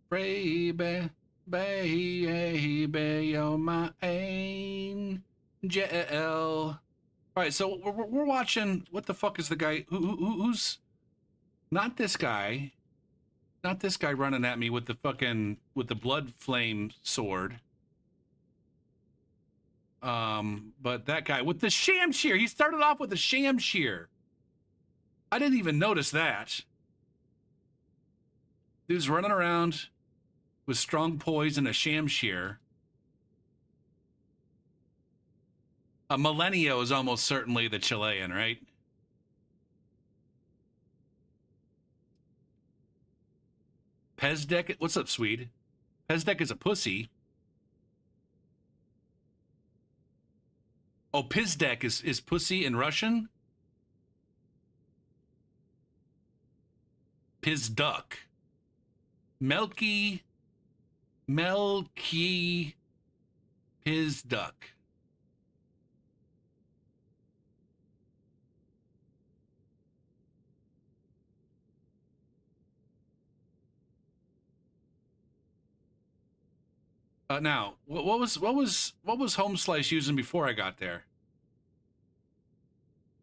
Baby, baby, you're my angel. All right, so we're watching. What the fuck is the guy who's not this guy? Not this guy running at me with the blood flame sword. But that guy with the shamshir. He started off with a shamshir. I didn't even notice that. Dude's running around with strong poise and a shamshir. A Millenio is almost certainly the Chilean, right? Pezdek, what's up, Swede? Pezdek is a pussy. Oh, Pizdek is pussy in Russian? Pizduk. Melky Pizduk. Now, what was Home Slice using before I got there?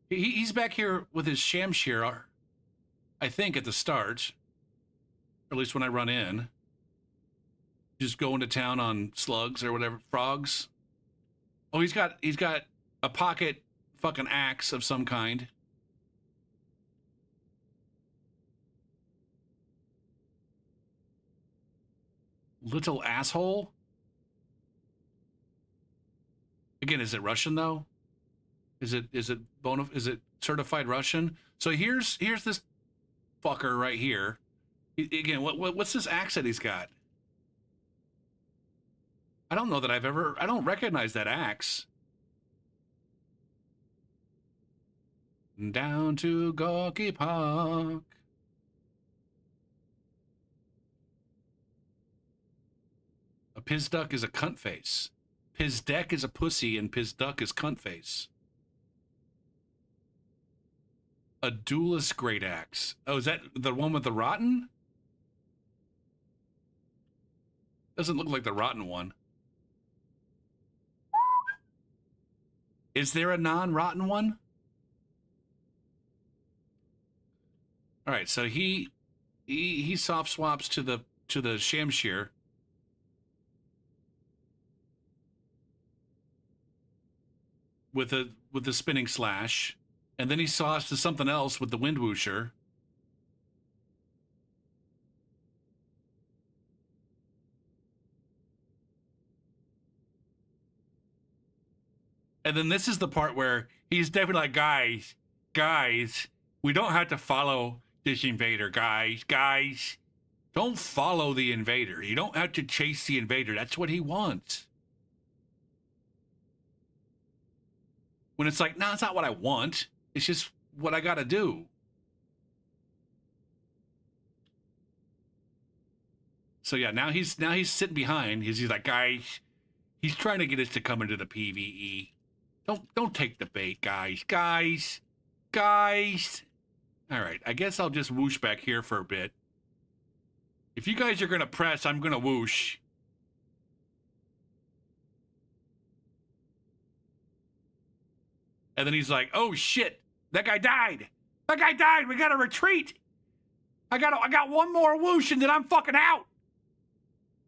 He's back here with his shamshir, I think, at the start, or at least when I run in. Just going to town on slugs or whatever, frogs. Oh, he's got a pocket fucking axe of some kind. Little asshole. Again, is it Russian though? Is it certified Russian? So here's this fucker right here. Again, what's this axe that he's got? I don't know that I don't recognize that axe. Down to Gorky Park. A piz duck is a cunt face. Piz deck is a pussy and piz duck is cunt face. A duelist great axe. Oh, is that the one with the rotten? Doesn't look like the rotten one. Is there a non-rotten one? All right, so he soft swaps to the Shamshir. With the spinning slash, and then he saw us to something else with the wind whoosher. And then this is the part where he's definitely like, guys, we don't have to follow this invader, guys. Don't follow the invader. You don't have to chase the invader. That's what he wants. When it's like, no, it's not what I want. It's just what I got to do. So yeah, now he's sitting behind. He's like, guys, he's trying to get us to come into the PvE. Don't take the bait, guys. All right, I guess I'll just whoosh back here for a bit. If you guys are gonna press, I'm gonna whoosh. And then he's like, "Oh shit, that guy died. We gotta retreat. I got one more whoosh and then I'm fucking out.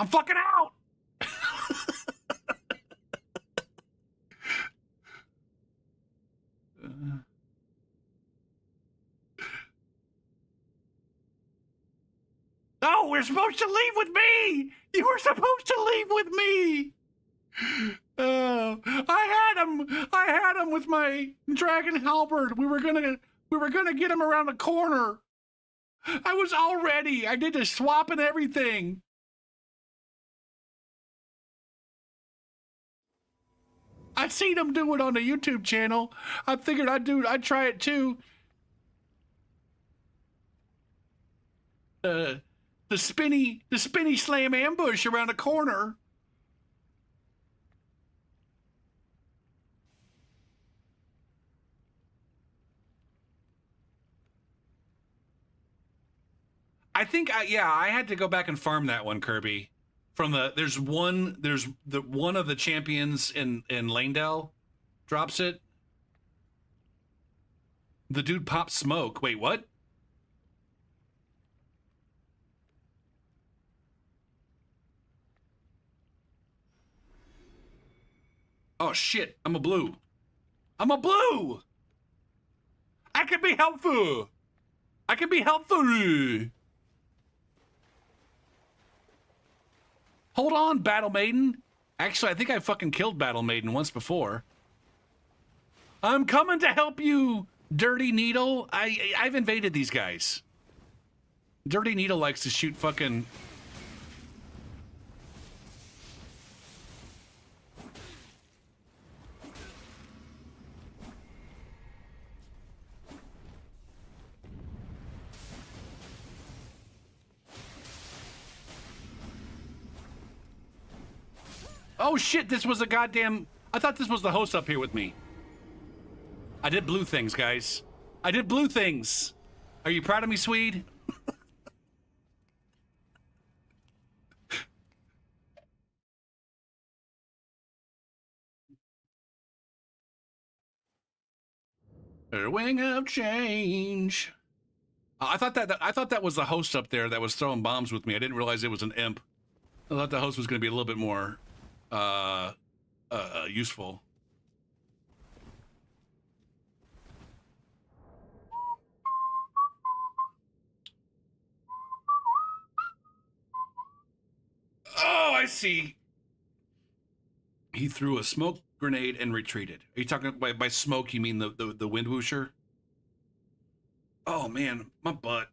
I'm fucking out." No, we're supposed to leave with me. You were supposed to leave with me. I had him with my dragon halberd. We were gonna get him around the corner. I was all ready. I did the swap and everything. I'd seen him do it on the YouTube channel. I figured I'd try it too. The spinny slam ambush around the corner. I think I had to go back and farm that one, Kirby. From there's the one of the champions in Lanedale drops it. The dude pops smoke. Wait, what? Oh shit, I'm a blue. I can be helpful. Hold on, Battle Maiden. Actually, I think I fucking killed Battle Maiden once before. I'm coming to help you, Dirty Needle. I've invaded these guys. Dirty Needle likes to shoot fucking... Oh shit, this was a goddamn... I thought this was the host up here with me. I did blue things, guys. I did blue things. Are you proud of me, Swede? A wing of change. I thought that was the host up there that was throwing bombs with me. I didn't realize it was an imp. I thought the host was going to be a little bit more useful. Oh, I see. He threw a smoke grenade and retreated. Are you talking by smoke? You mean the wind whoosher? Oh man, my butt.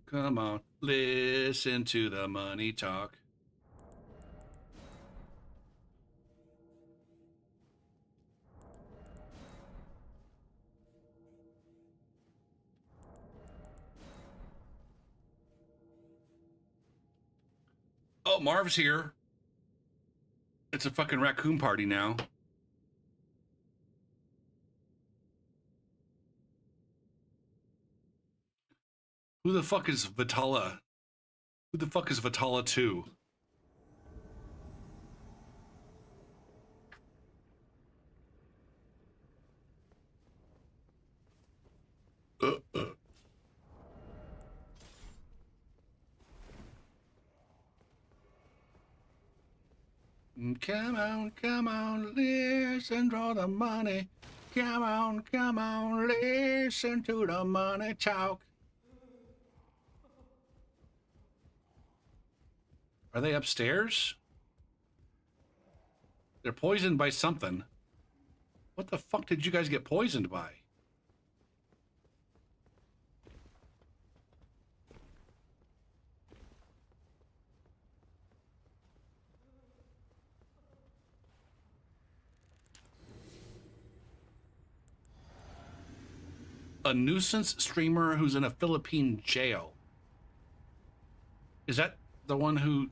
Come on, listen to the money talk. Well, Marv's here. It's a fucking raccoon party now. Who the fuck is Vitala? Who the fuck is Vitala 2? Come on, listen to the money. Come on, listen to the money talk. Are they upstairs? They're poisoned by something. What the fuck did you guys get poisoned by? A nuisance streamer who's in a Philippine jail. Is that the one who...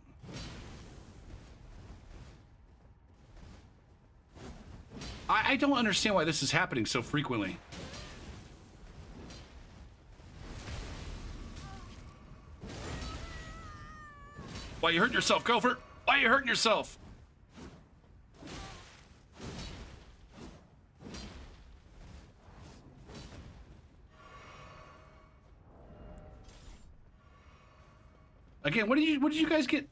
I don't understand why this is happening so frequently. Why you hurting yourself, Gopher? Why you hurting yourself? Again, what did you guys get?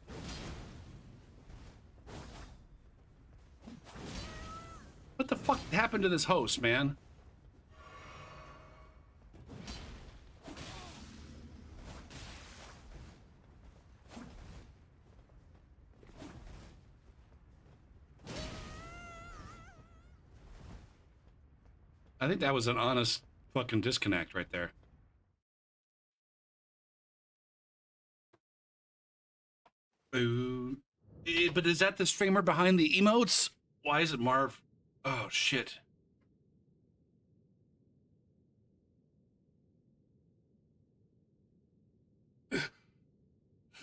What the fuck happened to this host, man? I think that was an honest fucking disconnect right there. Ooh. But is that the streamer behind the emotes? Why is it Marv? Oh, shit.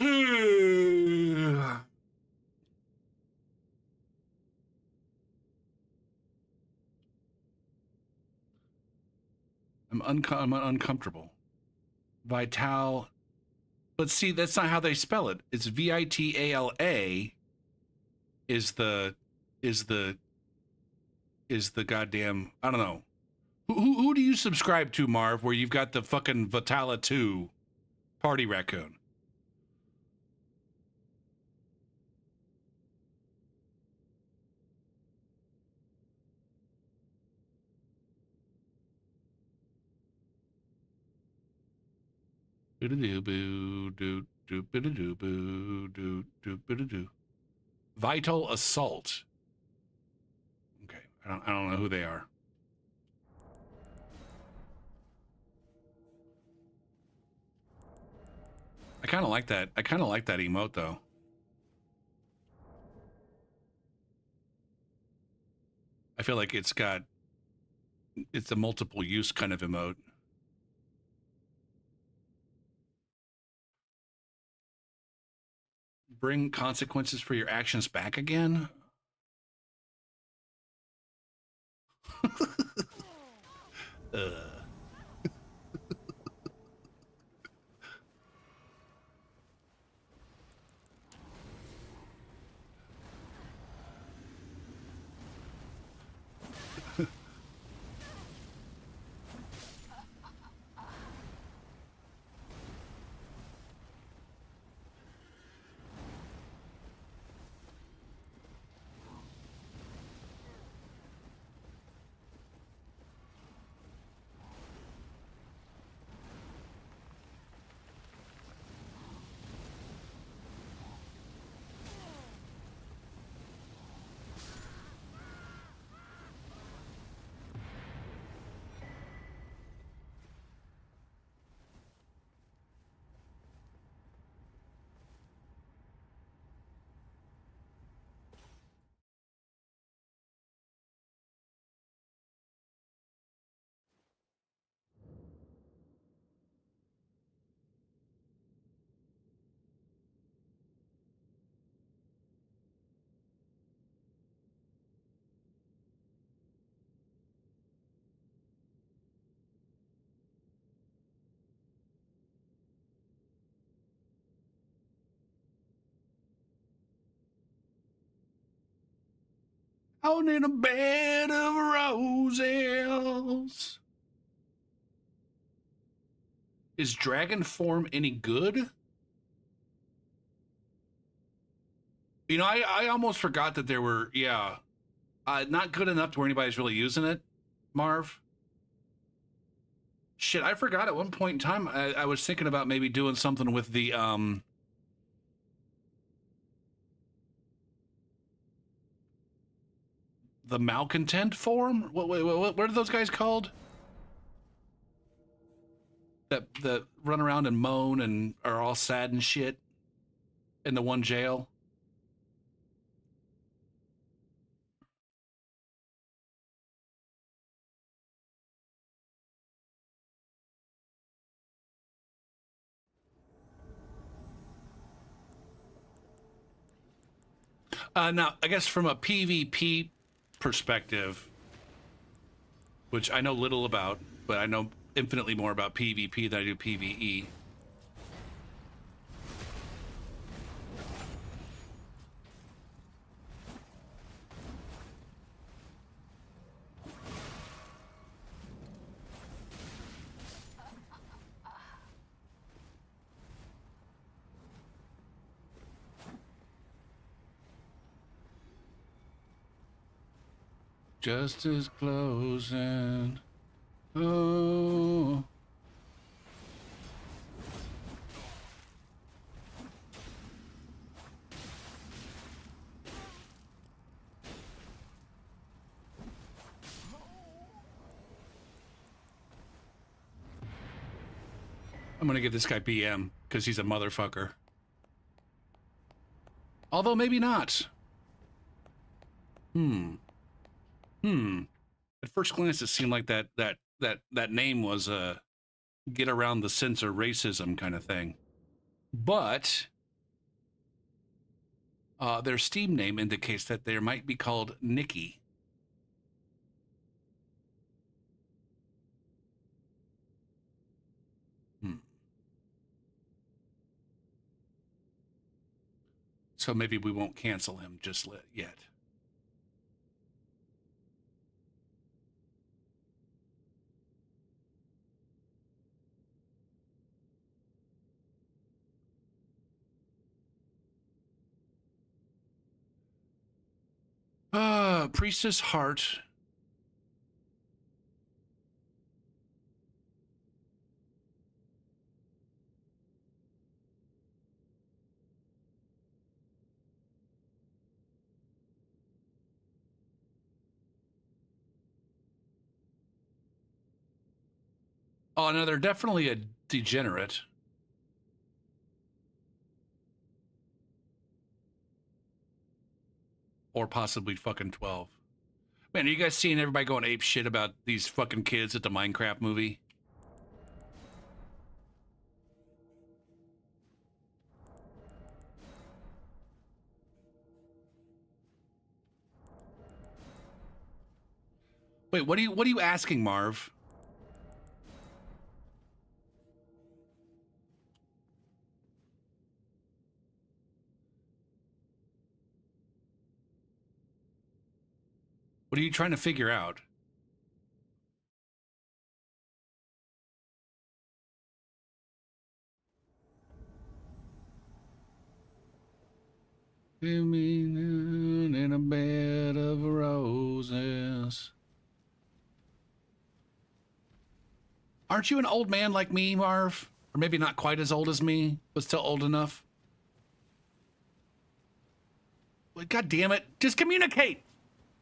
I'm uncomfortable. Vital. But see, that's not how they spell it. It's Vitala is the goddamn, I don't know. Who do you subscribe to, Marv, where you've got the fucking Vitala 2 party raccoon? Vital Assault. Okay, I don't know who they are. I kind of like that. I kind of like that emote though. I feel like it's a multiple use kind of emote. Bring consequences for your actions back again? Out in a bed of roses. Is dragon form any good? You know, I almost forgot that there were, yeah, not good enough to where anybody's really using it, Marv. Shit, I forgot at one point in time, I was thinking about maybe doing something with the malcontent form? What are those guys called? That run around and moan and are all sad and shit in the one jail? Now, I guess from a PvP perspective, which I know little about, but I know infinitely more about PvP than I do PvE. Justice closing. Oh. I'm gonna give this guy BM because he's a motherfucker. Although maybe not. At first glance, it seemed like that name was a get around the censor racism kind of thing. But their Steam name indicates that they might be called Nikki. So maybe we won't cancel him just yet. Priestess Heart. Oh, no, they're definitely a degenerate. Or possibly fucking 12. Man, are you guys seeing everybody going ape shit about these fucking kids at the Minecraft movie? Wait, what are you asking, Marv? What are you trying to figure out? In a bed of roses. Aren't you an old man like me, Marv? Or maybe not quite as old as me, but still old enough? God damn it. Just communicate.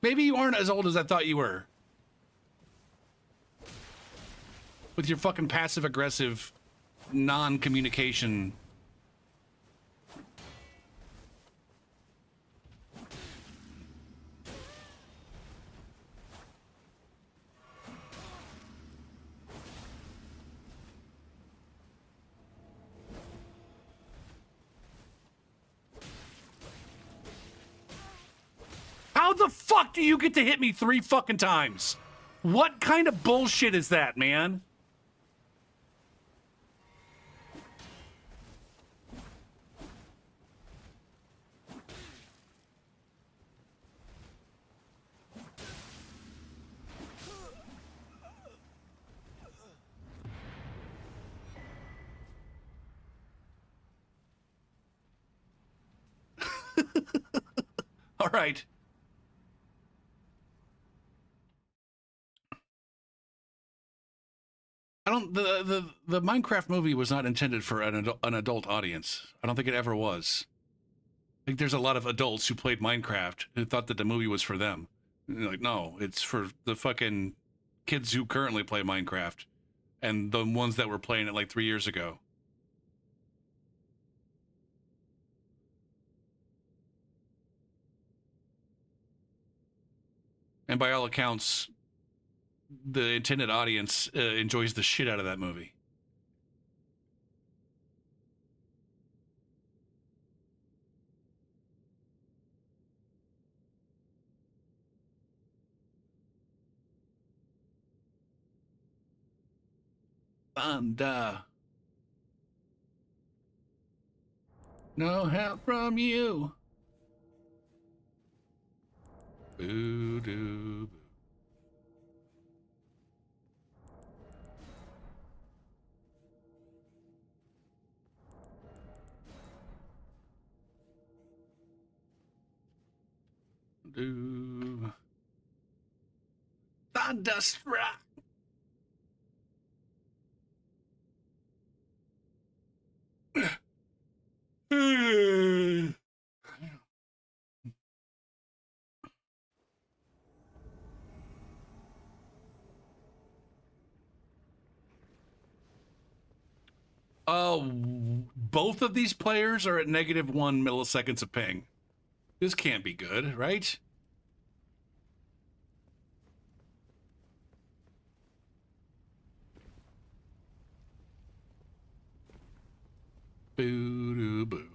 Maybe you aren't as old as I thought you were. With your fucking passive aggressive non-communication. How the fuck do you get to hit me 3 fucking times? What kind of bullshit is that, man? All right. I don't. The Minecraft movie was not intended for an adult audience. I don't think it ever was. I think there's a lot of adults who played Minecraft who thought that the movie was for them. And they're like, no, it's for the fucking kids who currently play Minecraft and the ones that were playing it like 3 years ago. And by all accounts, the intended audience enjoys the shit out of that movie. Thunder. No help from you. Boo doo. Do. Thunderstruck. Oh, both of these players are at -1 milliseconds of ping. This can't be good, right? Boo doo boo.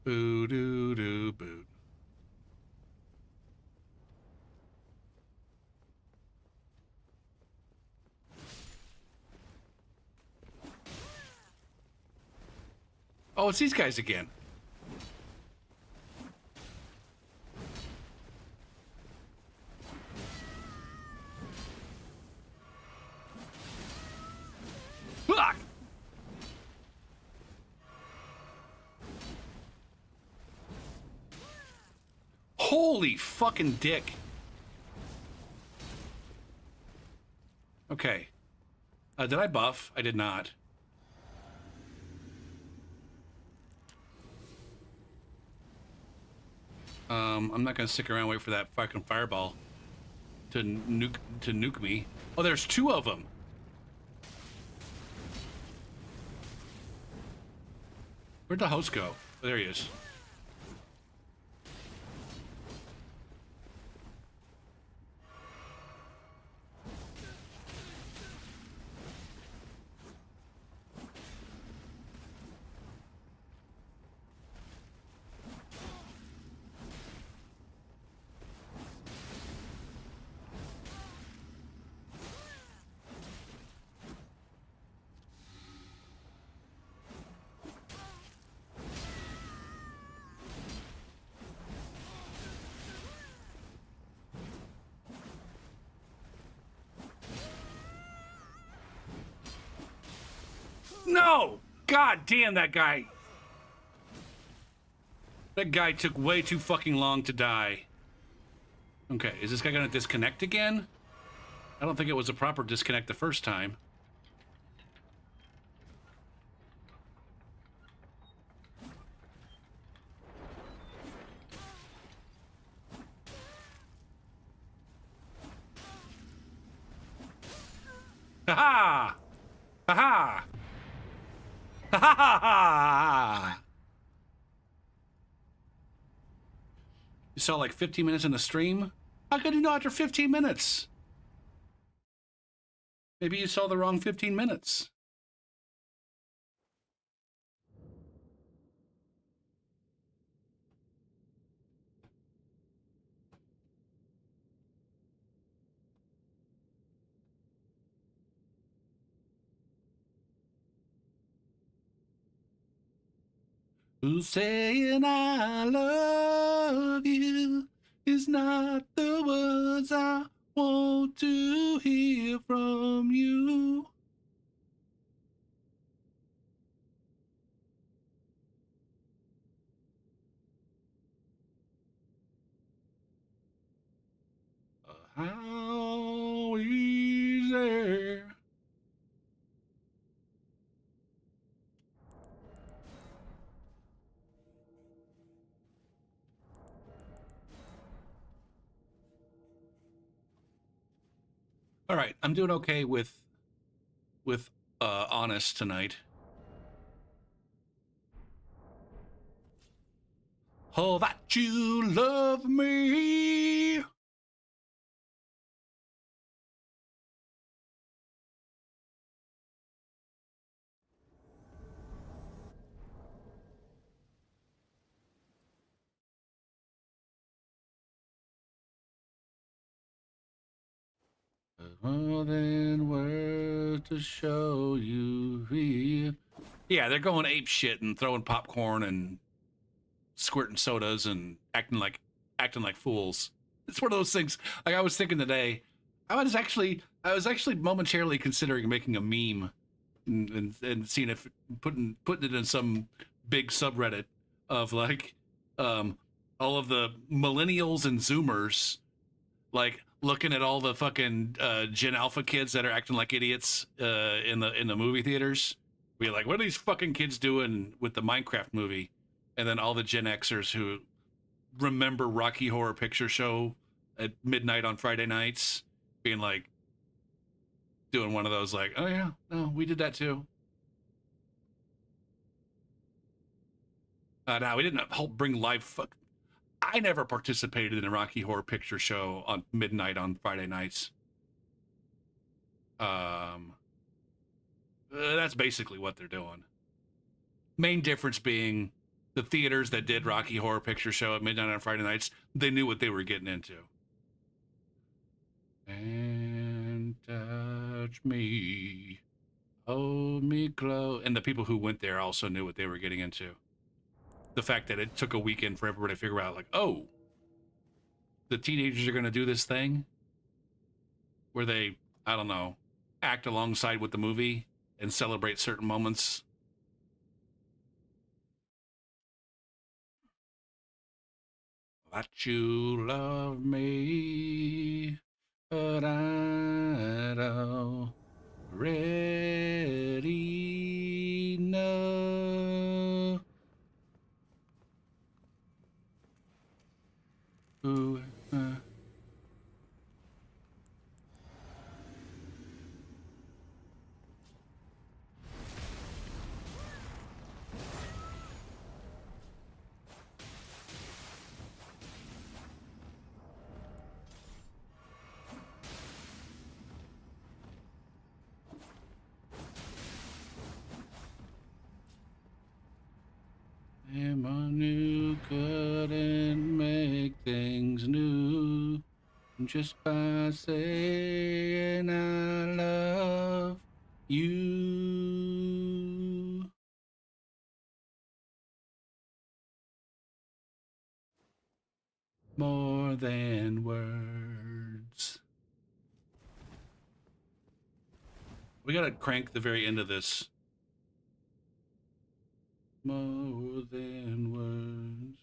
Boo doo doo boo. Oh, it's these guys again. Fuck! Holy fucking dick. Okay. Did I buff? I did not. I'm not gonna stick around and wait for that fucking fireball to nuke me. Oh, there's 2 of them. Where'd the host go? Oh, there he is. No! God damn, that guy. That guy took way too fucking long to die. Okay, is this guy gonna disconnect again? I don't think it was a proper disconnect the first time. Ha-ha! Ha-ha! Ha-ha-ha-ha! You saw like 15 minutes in the stream? How could you know after 15 minutes? Maybe you saw the wrong 15 minutes. Who's saying I love you is not the words I want to hear from you. All right, I'm doing okay with honest tonight. Oh, that you love me. More than words to show you real. Yeah, they're going ape shit and throwing popcorn and squirting sodas and acting like fools. It's one of those things. Like I was thinking today, I was actually momentarily considering making a meme and seeing if putting it in some big subreddit of like um all of the millennials and zoomers like looking at all the fucking Gen Alpha kids that are acting like idiots in the movie theaters. Be like, what are these fucking kids doing with the Minecraft movie? And then all the Gen Xers who remember Rocky Horror Picture Show at midnight on Friday nights, being like, doing one of those like, oh yeah, no, we did that too. No, we didn't bring live. I never participated in a Rocky Horror Picture Show on midnight on Friday nights. Um, that's basically what they're doing. Main difference being the theaters that did Rocky Horror Picture Show at midnight on Friday nights, they knew what they were getting into. And touch me, hold me close. And the people who went there also knew what they were getting into. The fact that it took a weekend for everybody to figure out, like, oh, the teenagers are going to do this thing where they, I don't know, act alongside with the movie and celebrate certain moments. That you love me, but I don't really know who. Am I new? Couldn't make things new just by saying I love you. More than words. We gotta crank the very end of this. More than words.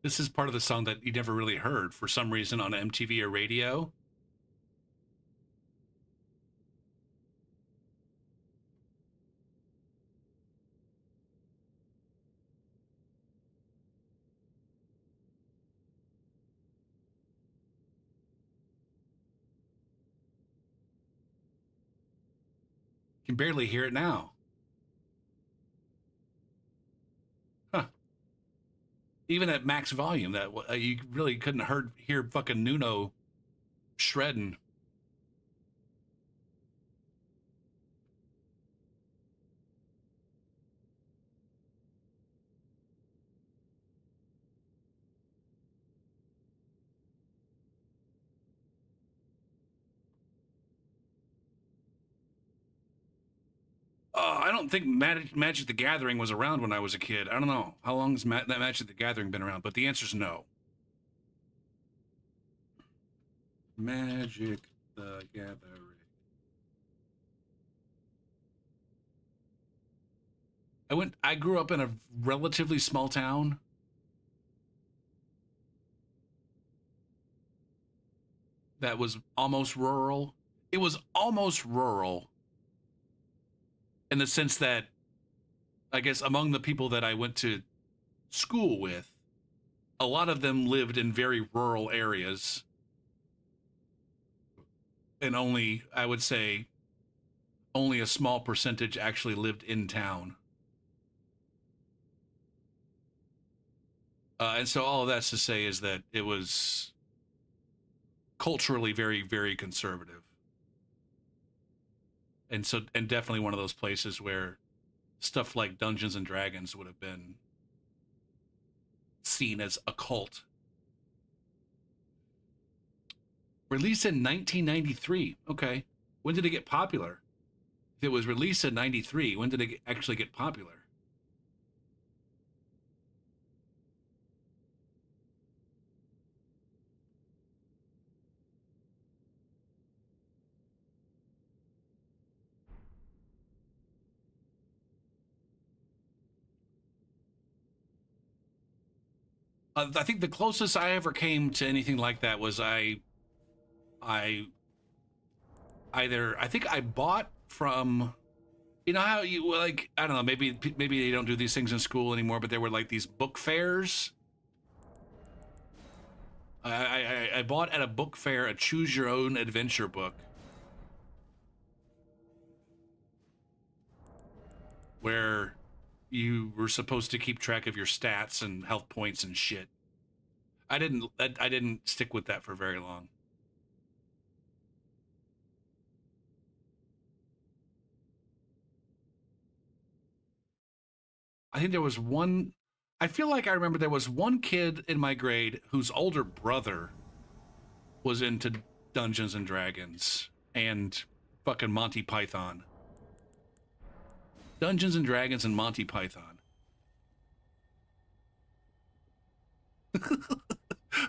This is part of the song that you never really heard for some reason on MTV or radio. You can barely hear it now. Huh. Even at max volume, that you really couldn't hear fucking Nuno shredding. I don't think Magic the Gathering was around when I was a kid. I don't know. How long has that Magic the Gathering been around? But the answer is no. Magic the Gathering. I grew up in a relatively small town that was almost rural. It was almost rural in the sense that I guess among the people that I went to school with, a lot of them lived in very rural areas, and only, I would say, only a small percentage actually lived in town. And so all of that's to say is that it was culturally very, very conservative. And so, and definitely one of those places where stuff like Dungeons and Dragons would have been seen as a cult. Released in 1993. Okay. When did it get popular? If it was released in 93, when did it actually get popular? I think the closest I ever came to anything like that was I either, I think I bought from, you know how you like, I don't know, maybe they don't do these things in school anymore, but there were like these book fairs. I bought at a book fair a choose your own adventure book where you were supposed to keep track of your stats and health points and shit. I didn't stick with that for very long. I think there was one, I feel like I remember there was one kid in my grade whose older brother was into Dungeons and Dragons and fucking Monty Python. Dungeons and Dragons and Monty Python.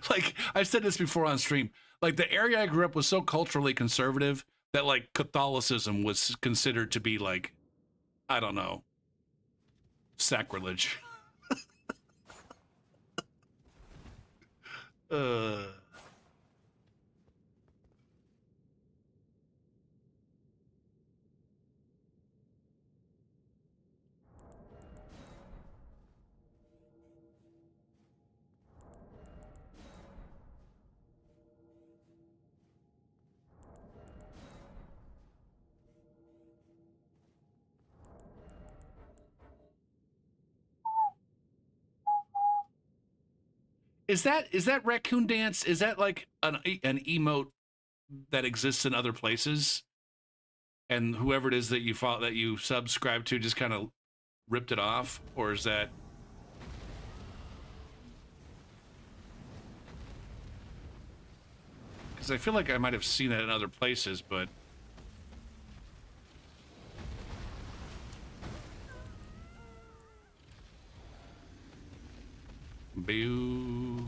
Like I've said this before on stream, like the area I grew up was so culturally conservative that like Catholicism was considered to be like, I don't know, sacrilege. uh is that raccoon dance? Is that like an emote that exists in other places? And whoever it is that you follow, that you subscribe to, just kind of ripped it off, or is that? Because I feel like I might have seen that in other places, but boo.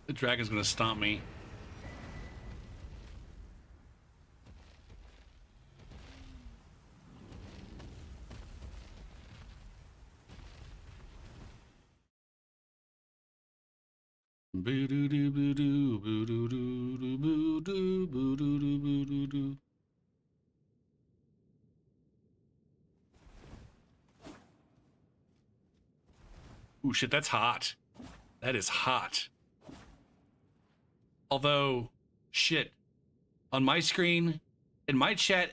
The dragon's gonna stomp me. Boo doo doo boo doo boo doo doo doo boo doo boo doo doo boo doo doo. Ooh, shit, that's hot. That is hot. Although, shit, on my screen, in my chat,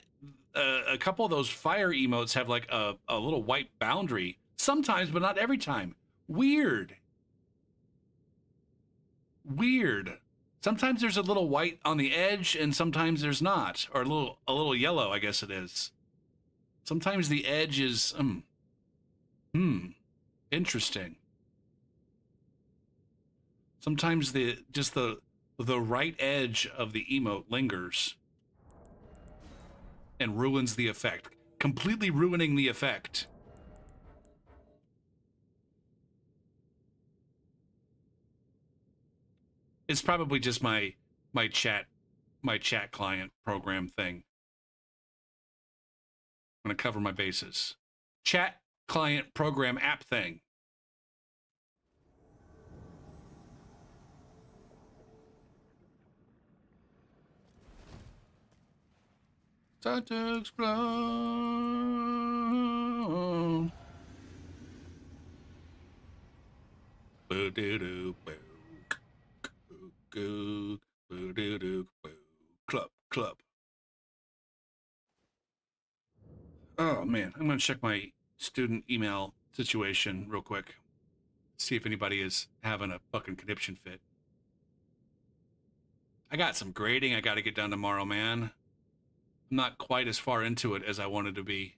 a couple of those fire emotes have like a little white boundary. Sometimes, but not every time. Weird. Weird. Sometimes there's a little white on the edge, and sometimes there's not, or a little yellow, I guess it is. Sometimes the edge is interesting. Sometimes the right edge of the emote lingers and ruins the effect, completely ruining the effect. It's probably just my chat client program thing. I'm gonna cover my bases. Chat client program app thing. Start to explode. Club. Oh man, I'm gonna check my student email situation real quick. See if anybody is having a fucking conniption fit. I got some grading I got to get done tomorrow, man. I'm not quite as far into it as I wanted to be.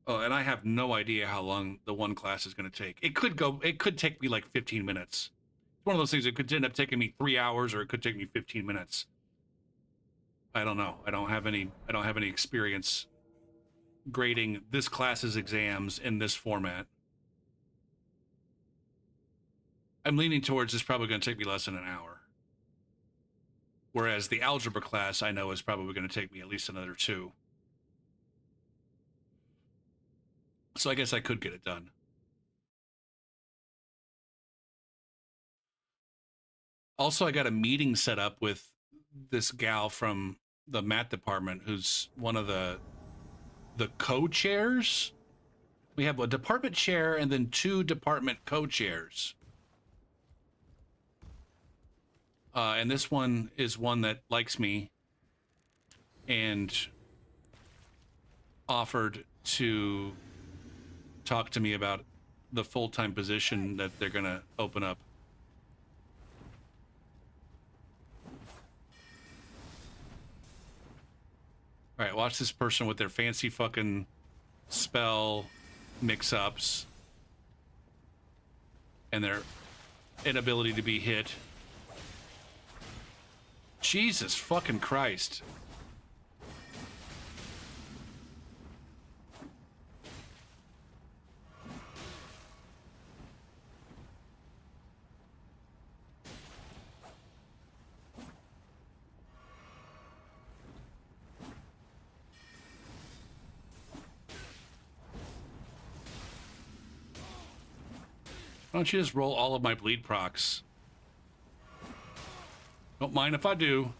Oh, and I have no idea how long the one class is going to take. It could take me like 15 minutes. It's one of those things that could end up taking me 3 hours, or it could take me 15 minutes. I don't know. I don't have any experience grading this class's exams in this format. I'm leaning towards it's probably going to take me less than an hour. Whereas the algebra class I know is probably going to take me at least another 2. So I guess I could get it done. Also, I got a meeting set up with this gal from the math department who's one of the co-chairs. We have a department chair and then 2 department co-chairs. And this one is one that likes me and offered to talk to me about the full-time position that they're going to open up. All right, watch this person with their fancy fucking spell mix-ups and their inability to be hit. Jesus fucking Christ. Why don't you just roll all of my bleed procs? Don't mind if I do.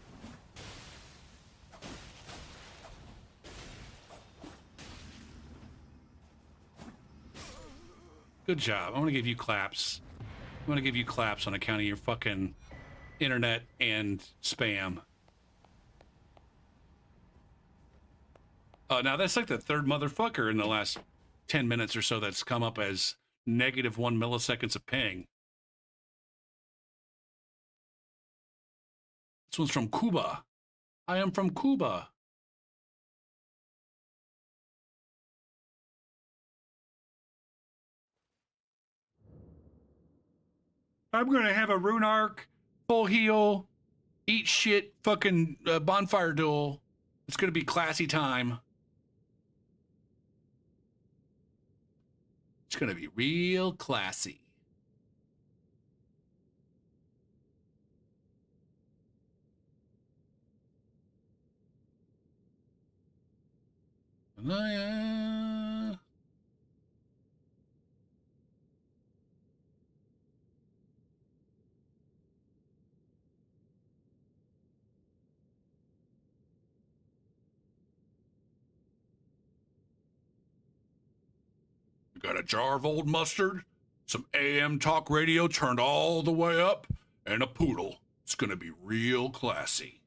Good job. I'm gonna give you claps. I'm gonna give you claps on account of your fucking internet and spam. Now that's like the 3rd motherfucker in the last 10 minutes or so that's come up as -1 milliseconds of ping. This one's from Cuba. I am from Cuba. I'm gonna have a rune arc, full heal, eat shit, fucking bonfire duel. It's gonna be classy time. It's gonna be real classy. Got a jar of old mustard, some AM talk radio turned all the way up, and a poodle. It's gonna be real classy.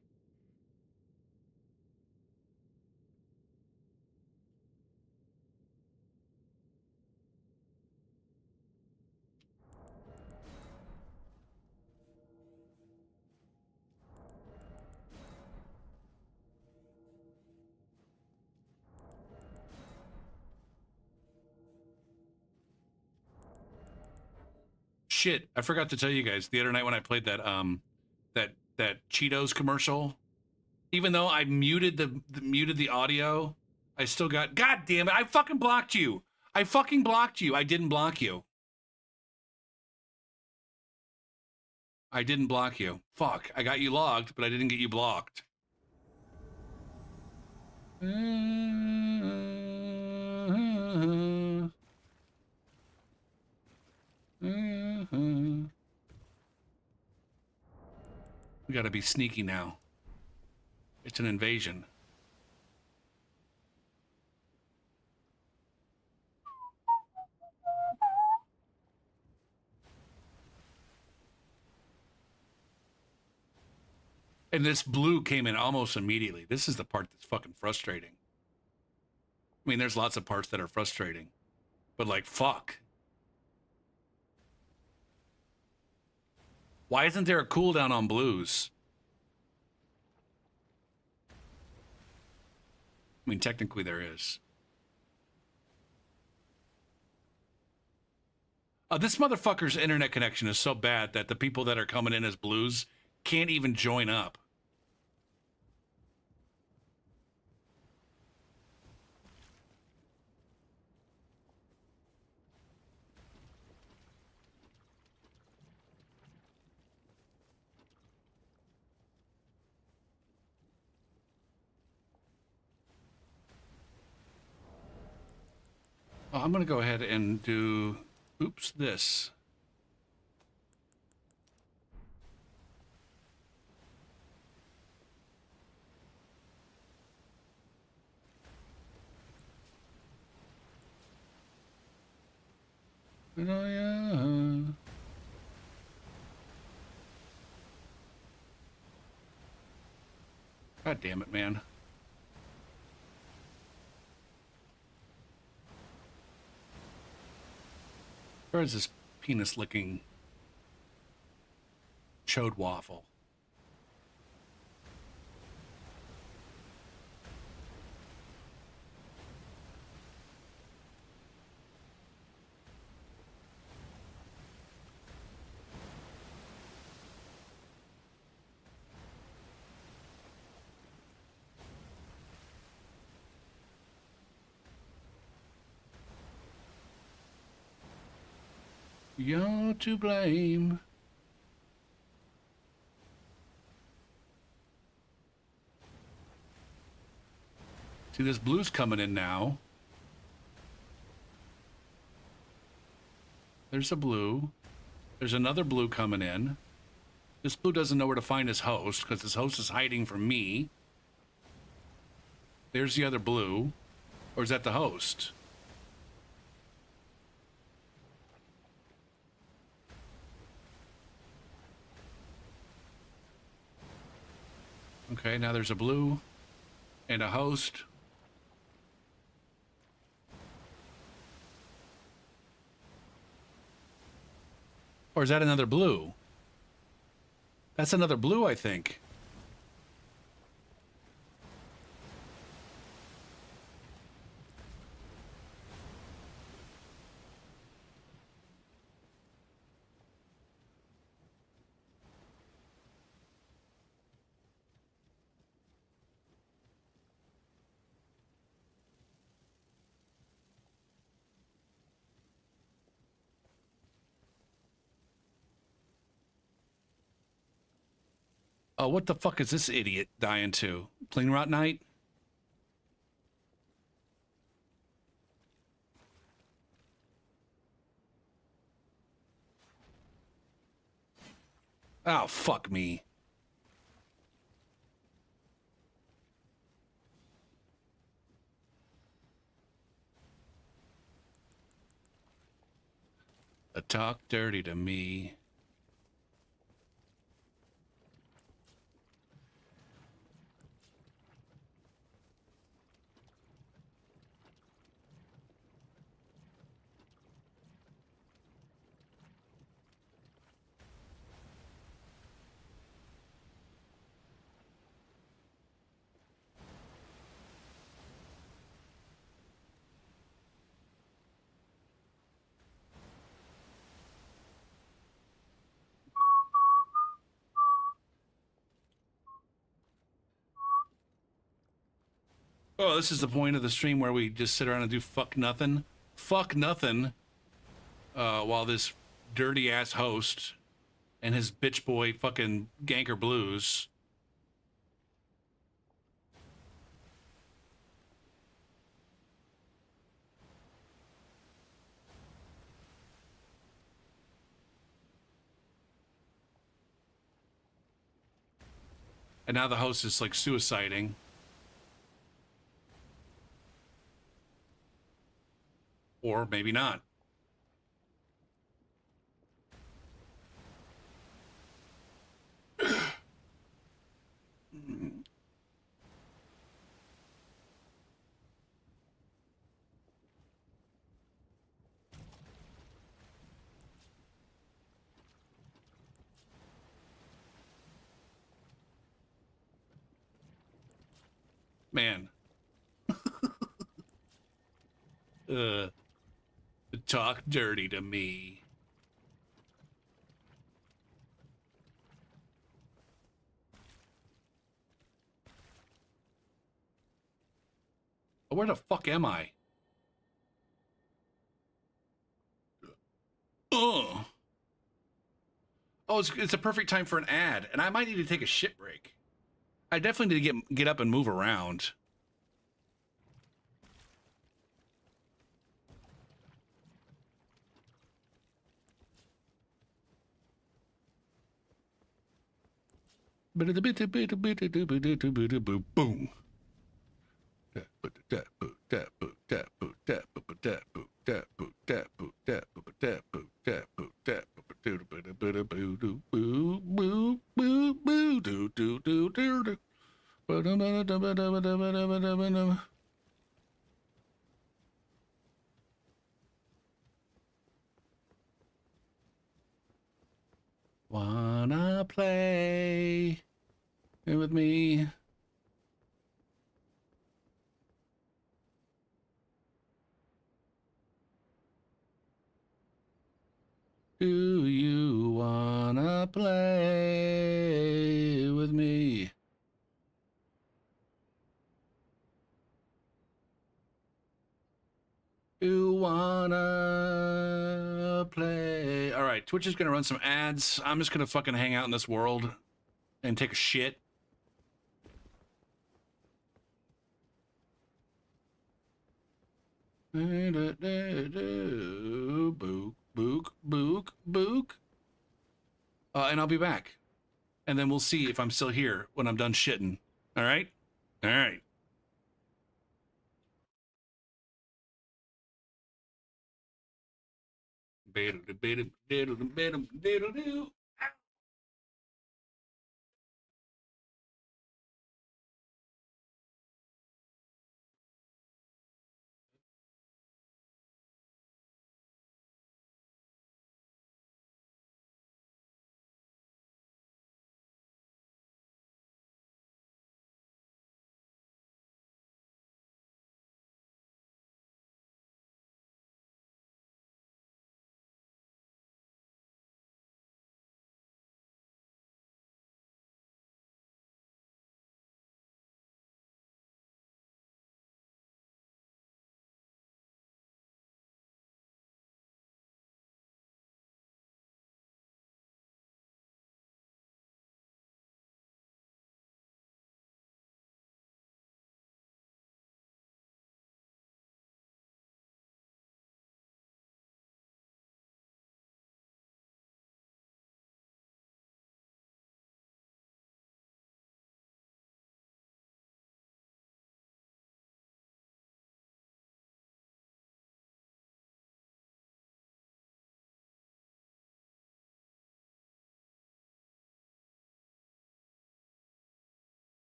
shit, I forgot to tell you guys the other night when I played that Cheetos commercial. Even though I muted the audio, I still got. God damn it! I fucking blocked you. I fucking blocked you. I didn't block you. I didn't block you. Fuck. I got you logged, but I didn't get you blocked. We gotta be sneaky now. It's an invasion. And this blue came in almost immediately. This is the part that's fucking frustrating. I mean, there's lots of parts that are frustrating, but like, fuck. Why isn't there a cooldown on blues? I mean, technically there is. This motherfucker's internet connection is so bad that the people that are coming in as blues can't even join up. I'm going to go ahead and do, oops, this. Oh, yeah. God damn it, man. Where is this penis-licking chode waffle? You're to blame. See, this blue's coming in now. There's a blue. There's another blue coming in. This blue doesn't know where to find his host because his host is hiding from me. There's the other blue. Or is that the host? Okay, now there's a blue and a host. Or is that another blue? That's another blue, I think. Oh, what the fuck is this idiot dying to? Plain Rot Night? Oh, fuck me. Talk dirty to me. Oh, this is the point of the stream where we just sit around and do fuck nothing, while this dirty ass host and his bitch boy fucking Ganker Blues. And now the host is like suiciding. Or maybe not. Man. Talk dirty to me. Where the fuck am I? Ugh. Oh, it's a perfect time for an ad, and I might need to take a shit break. I definitely need to get up and move around. Boom. Wanna play with me? Do you wanna play with me? You wanna play? All right, Twitch is gonna run some ads. I'm just gonna fucking hang out in this world and take a shit. Book, book, book, book. And I'll be back. And then we'll see if I'm still here when I'm done shitting. All right? All right.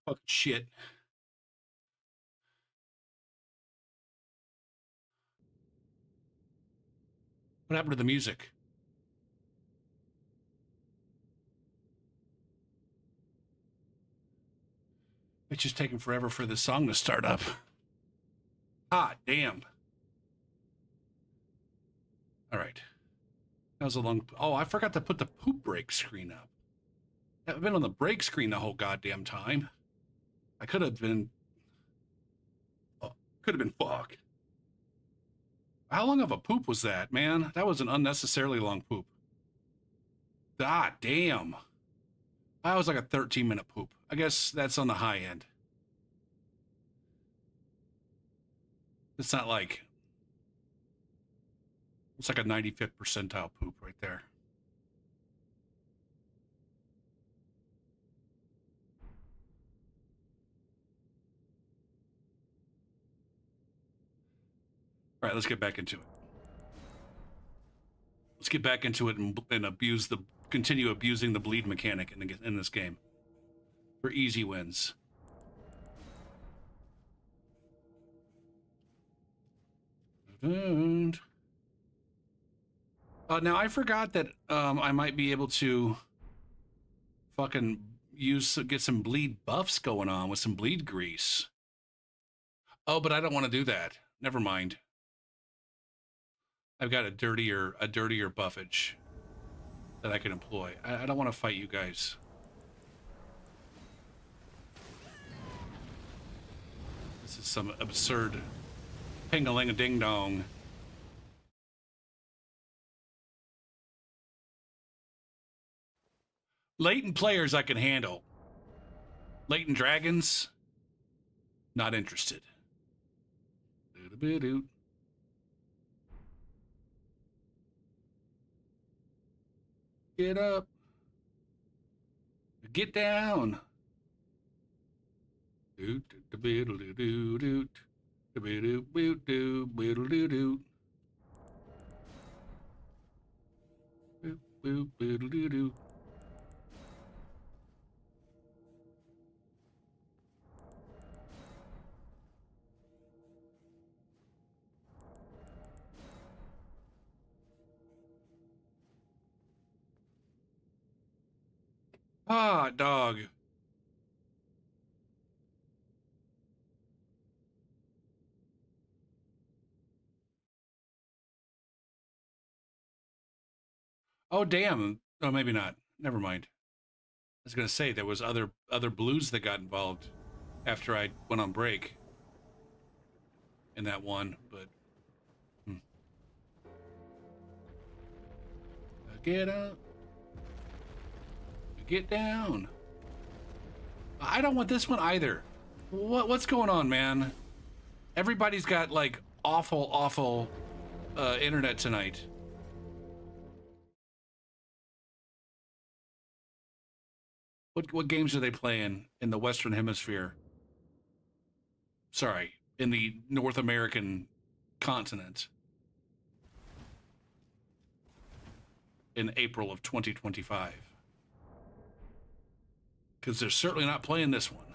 Fucking shit. What happened to the music? It's just taking forever for the song to start up. Ah, damn. All right. That was a long... Oh, I forgot to put the poop break screen up. I've been on the break screen the whole goddamn time. I could have been... Oh, could have been fuck. How long of a poop was that, man? That was an unnecessarily long poop. Ah, damn. That was like a 13-minute poop. I guess that's on the high end. It's not like... It's like a 95th percentile poop right there. All right, let's get back into it. Let's get back into it and abuse the... Continue abusing the bleed mechanic in this game. For easy wins. And... now I forgot that I might be able to fucking get some bleed buffs going on with some bleed grease. Oh, but I don't want to do that. Never mind. I've got a dirtier buffage that I can employ. I don't want to fight you guys. This is some absurd ping-a-ling-a-ding-dong. Latent players I can handle. Latent dragons, not interested. Get up. Get down. Doot doot doot doot doot. Ah, dog. Oh, damn. Oh, maybe not. Never mind. I was gonna say there was other blues that got involved after I went on break in that one, but get up, get down. I don't want this one either. What's going on, man? Everybody's got like awful internet tonight. What games are they playing in the Western Hemisphere? Sorry, in the North American continent in April of 2025. Because they're certainly not playing this one.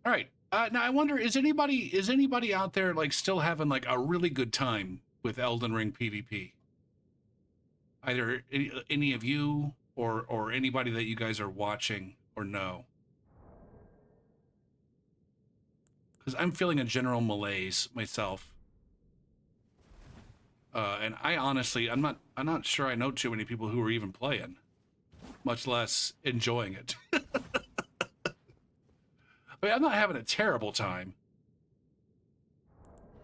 All right. Now I wonder, is anybody out there like still having like a really good time with Elden Ring PvP? Either any of you or anybody that you guys are watching or know. Because I'm feeling a general malaise myself. And I honestly, I'm not sure I know too many people who are even playing, much less enjoying it. I mean, I'm not having a terrible time.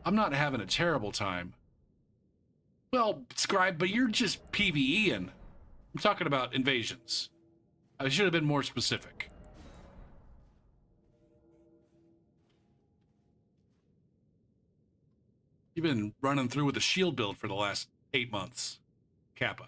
I'm not having a terrible time. Well, Scribe, but you're just PvEing. I'm talking about invasions. I should have been more specific. You've been running through with a shield build for the last 8 months, Kappa.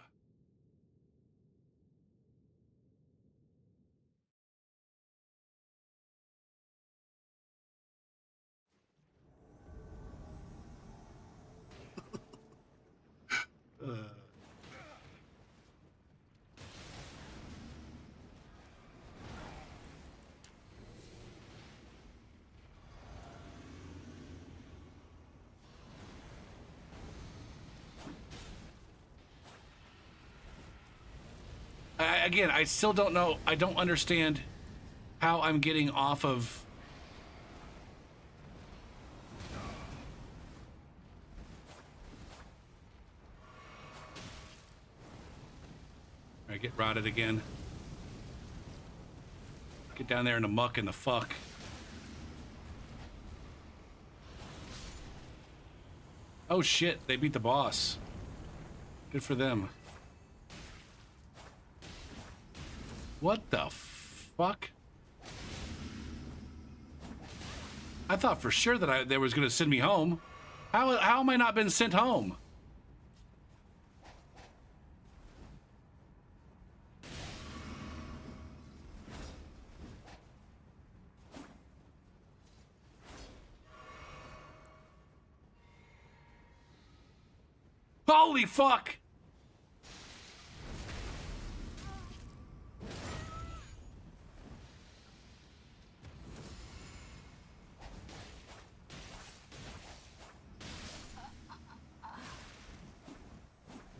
Again, I still don't know. I don't understand how I'm getting off of. I get rotted again. Get down there in the muck and the fuck. Oh shit, they beat the boss. Good for them. What the fuck? I thought for sure that they was going to send me home. How am I not been sent home? Holy fuck!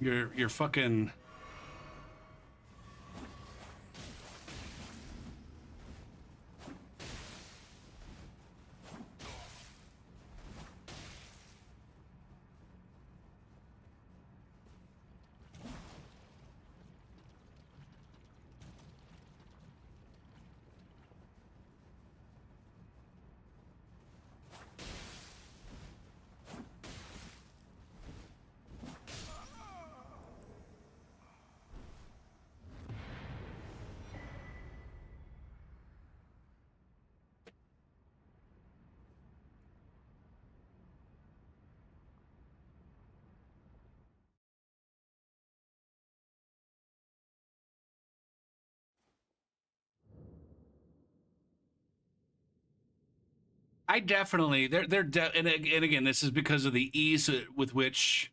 You're fucking. I definitely and again, this is because of the ease with which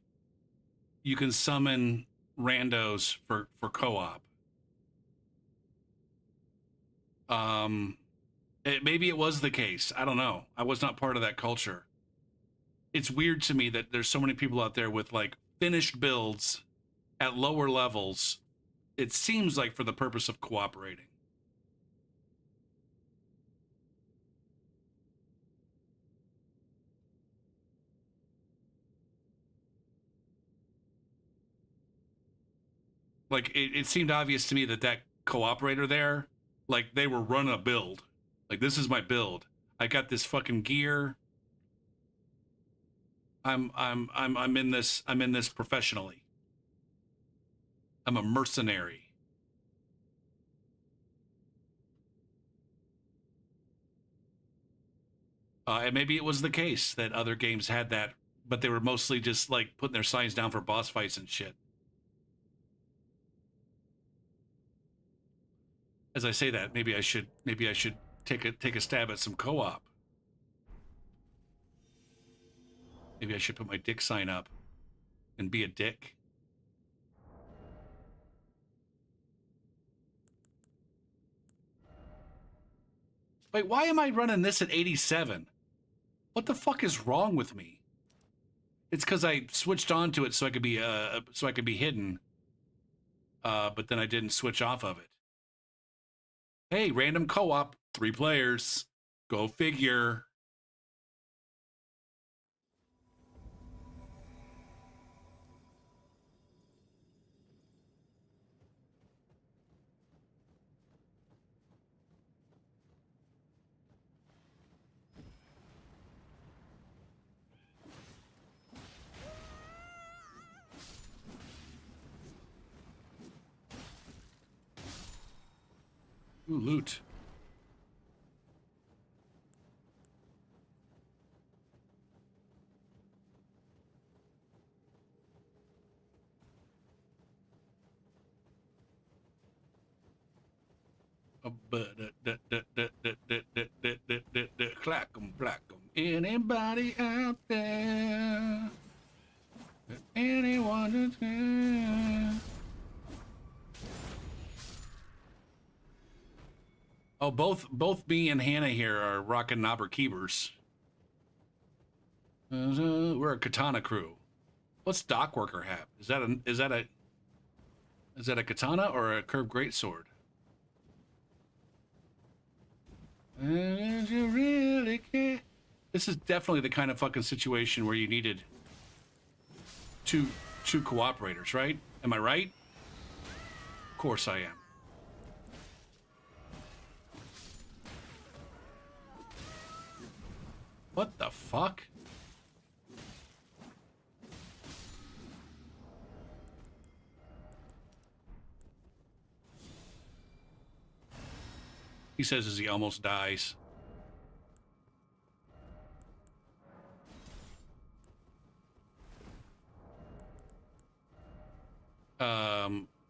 you can summon randos for co-op. Maybe it was the case. I don't know. I was not part of that culture. It's weird to me that there's so many people out there with like finished builds at lower levels. It seems like for the purpose of cooperating. Like it seemed obvious to me that cooperator there, like they were running a build. Like this is my build. I got this fucking gear. I'm in this professionally. I'm a mercenary. And maybe it was the case that other games had that, but they were mostly just like putting their signs down for boss fights and shit. As I say that, maybe I should take a stab at some co-op. Maybe I should put my dick sign up and be a dick. Wait, why am I running this at 87? What the fuck is wrong with me? It's because I switched on to it so I could be hidden. But then I didn't switch off of it. Hey, random co-op, 3 players. Go figure. Ooh, loot. Clack 'em, black 'em. Anybody out there? Anyone that's Oh, both me and Hannah here are rocking knobber keepers. We're a katana crew. What's dock worker have? Is that a Is that a katana or a curved greatsword? And you really care. This is definitely the kind of fucking situation where you needed two cooperators, right? Am I right? Of course I am. What the fuck? He says as he almost dies.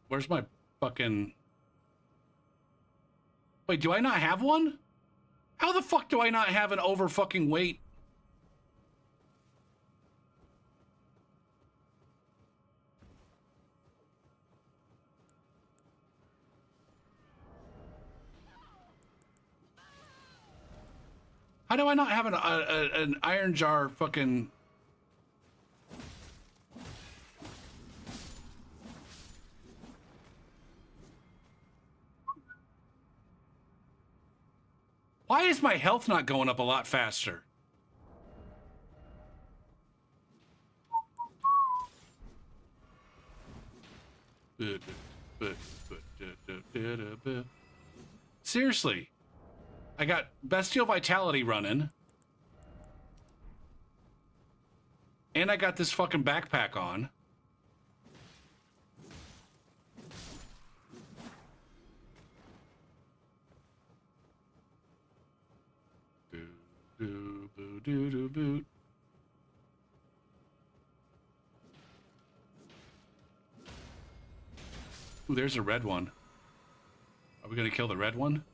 Where's my fucking... Wait, do I not have one? How the fuck do I not have an over fucking weight? How do I not have an iron jar fucking... Why is my health not going up a lot faster? Seriously. I got Bestial Vitality running. And I got this fucking backpack on. Boot. Ooh, there's a red one. Are we gonna kill the red one?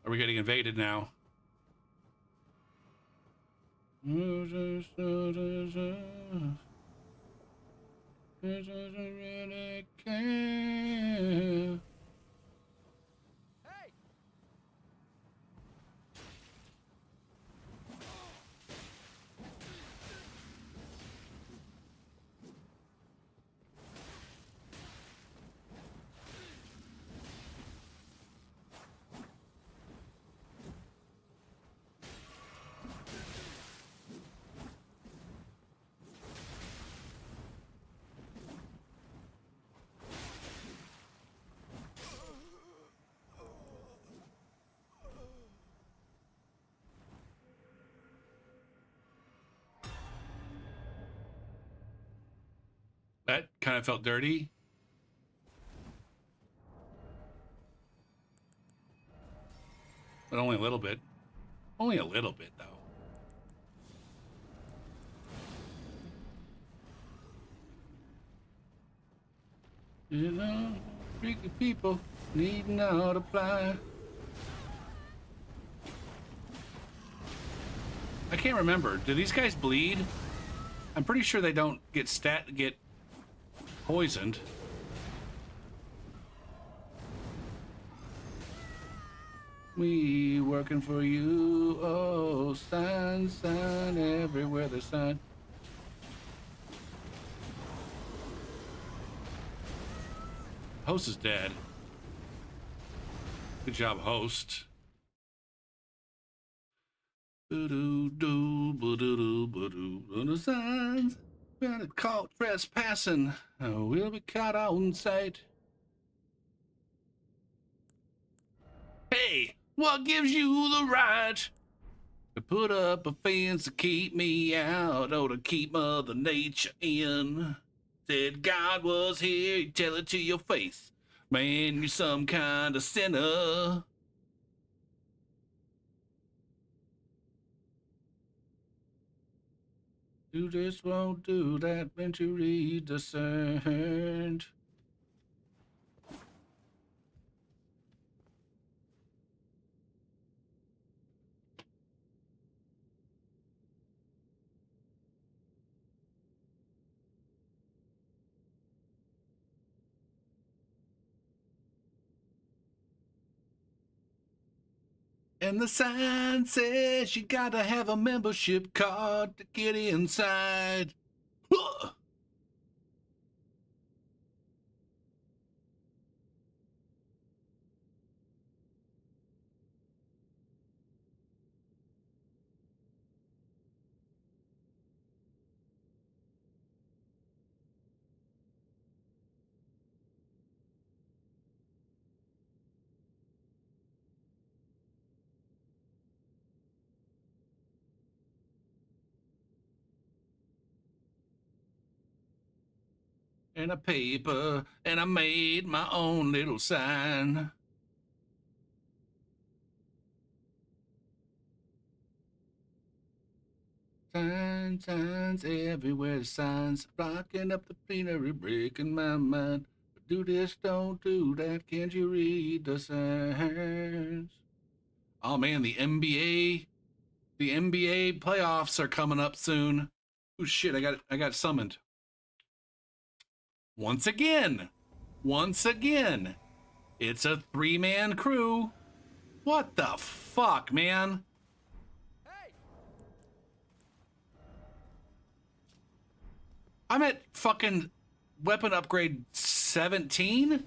Are we getting invaded now? That kind of felt dirty. But only a little bit. Only a little bit, though. You know, freaky people need not apply. I can't remember. Do these guys bleed? I'm pretty sure they don't get poisoned. We working for you. Oh, sign everywhere there's sign. Host is dead. Good job, host. Signs. Better caught trespassing. We'll be caught on sight. Hey, what gives you the right to put up a fence to keep me out or to keep Mother Nature in? Said God was here, you tell it to your face. Man, you're some kind of sinner. Do this, won't do that, mentally discerned. And the sign says you gotta have a membership card to get inside. Huh. And a paper, and I made my own little sign. Signs everywhere, signs blocking up the plenary, breaking my mind. Do this, don't do that, can't you read the signs? Oh man, the NBA playoffs are coming up soon. Oh shit, I got summoned. Once again. Once again. It's a 3-man crew. What the fuck, man? I'm at fucking weapon upgrade 17?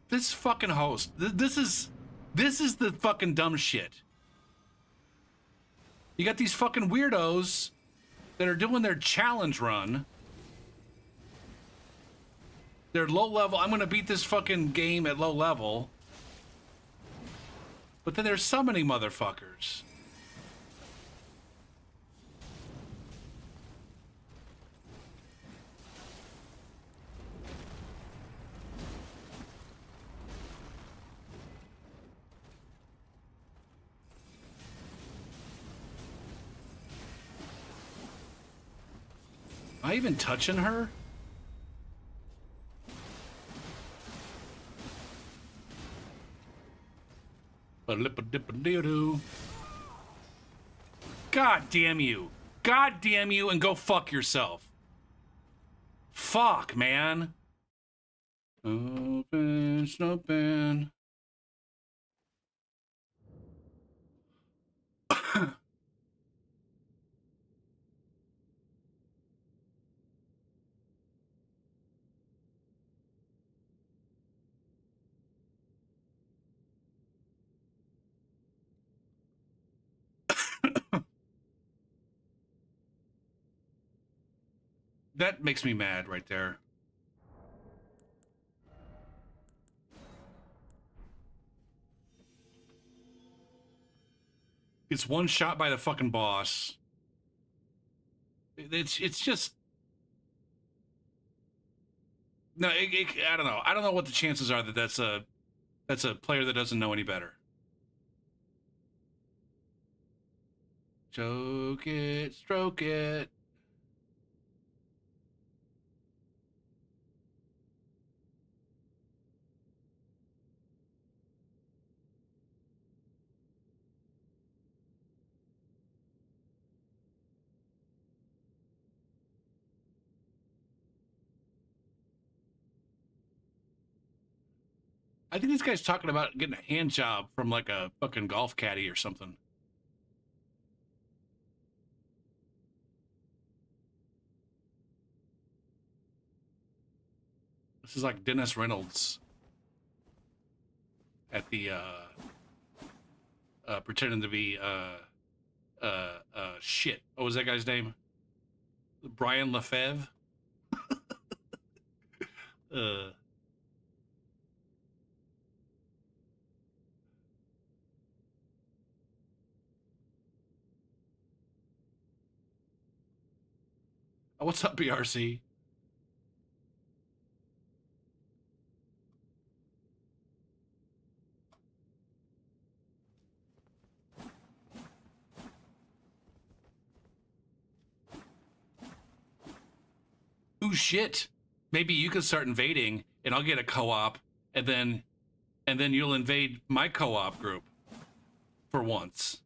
This fucking host. This is the fucking dumb shit. You got these fucking weirdos that are doing their challenge run. They're low level. I'm gonna beat this fucking game at low level. But then they're summoning motherfuckers. Am I even touching her? God damn you. God damn you, and go fuck yourself. Fuck, man. Open, open. That makes me mad right there. It's one shot by the fucking boss. It's just no. I don't know. I don't know what the chances are that that's a player that doesn't know any better. Choke it, stroke it. I think this guy's talking about getting a hand job from like a fucking golf caddy or something. This is like Dennis Reynolds at the pretending to be shit. What was that guy's name? Brian Lefebvre. uh, what's up, BRC? Ooh, shit. Maybe you can start invading, and I'll get a co-op, and then you'll invade my co-op group for once.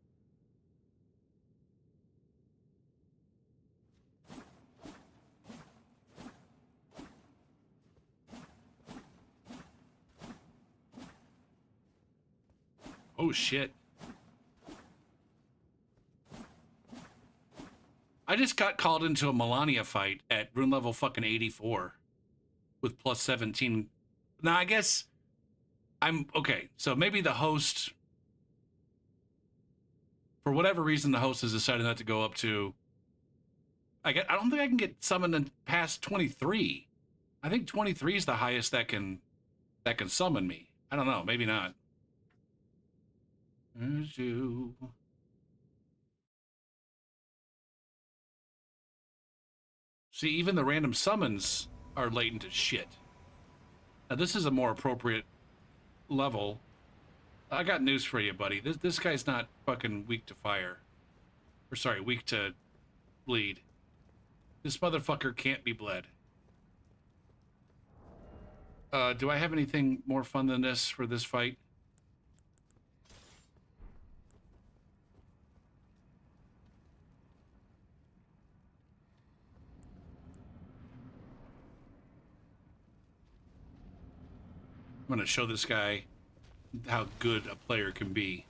Oh, shit. I just got called into a Melania fight at rune level fucking 84 with plus 17. Now, I guess I'm okay. So maybe the host, for whatever reason, the host has decided not to go up to. I don't think I can get summoned past 23. I think 23 is the highest that can summon me. I don't know. Maybe not. See, even the random summons are latent as shit. Now, this is a more appropriate level. I got news for you, buddy. This guy's not fucking weak to fire. Or sorry, weak to bleed. This motherfucker can't be bled. Do I have anything more fun than this for this fight? I'm gonna show this guy how good a player can be.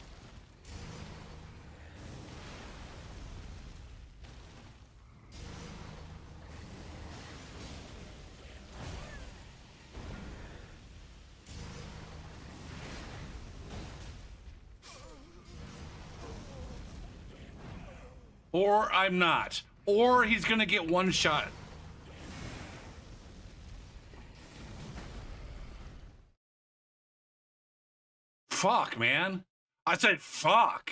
Or I'm not. Or he's gonna get one shot. Fuck, man. I said fuck.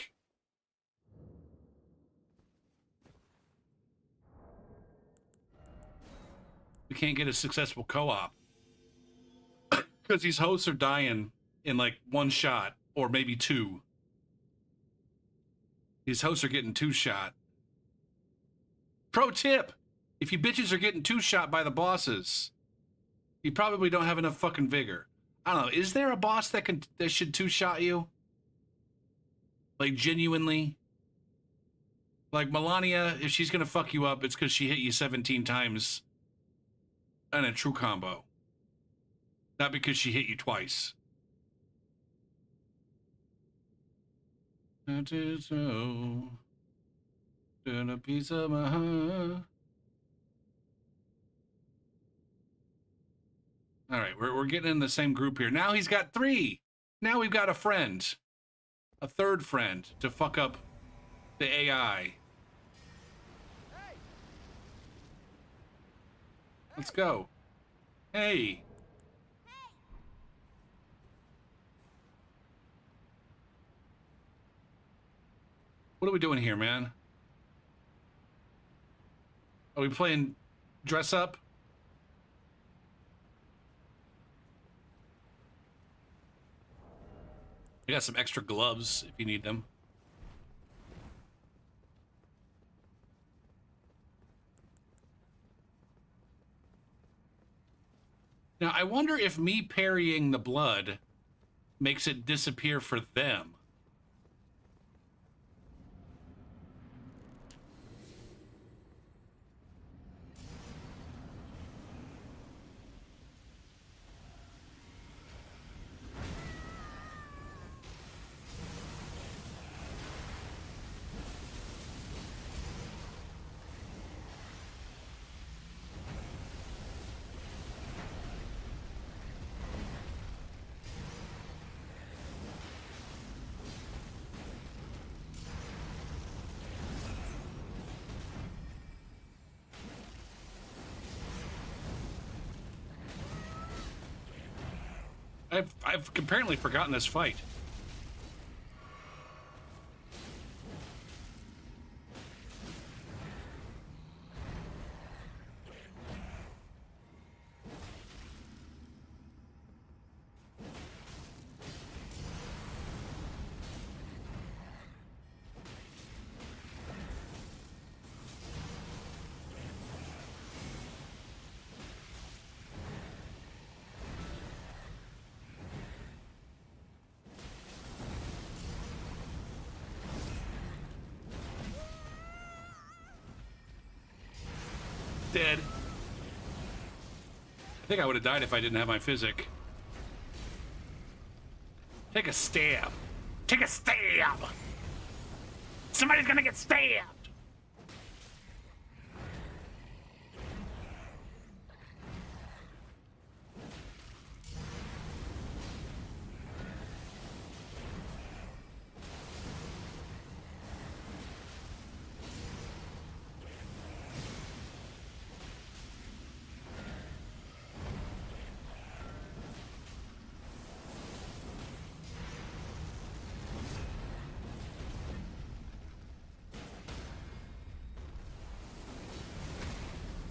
We can't get a successful co-op. Because these hosts are dying in like one shot, or maybe two. These hosts are getting two shot. Pro tip, if you bitches are getting two shot by the bosses, you probably don't have enough fucking vigor. I don't know, is there a boss that should two shot you? Like genuinely? Like Melania, if she's gonna fuck you up, it's because she hit you 17 times in a true combo. Not because she hit you twice. That is so. Did a piece of my heart. All right, we're getting in the same group here. Now he's got 3. Now we've got a friend. A third friend to fuck up the AI. Let's go. Hey. What are we doing here, man? Are we playing dress up? I got some extra gloves if you need them. Now, I wonder if me parrying the blood makes it disappear for them. I've apparently forgotten this fight. Dead. I think I would have died if I didn't have my physic. Take a stab. Take a stab! Somebody's gonna get stabbed!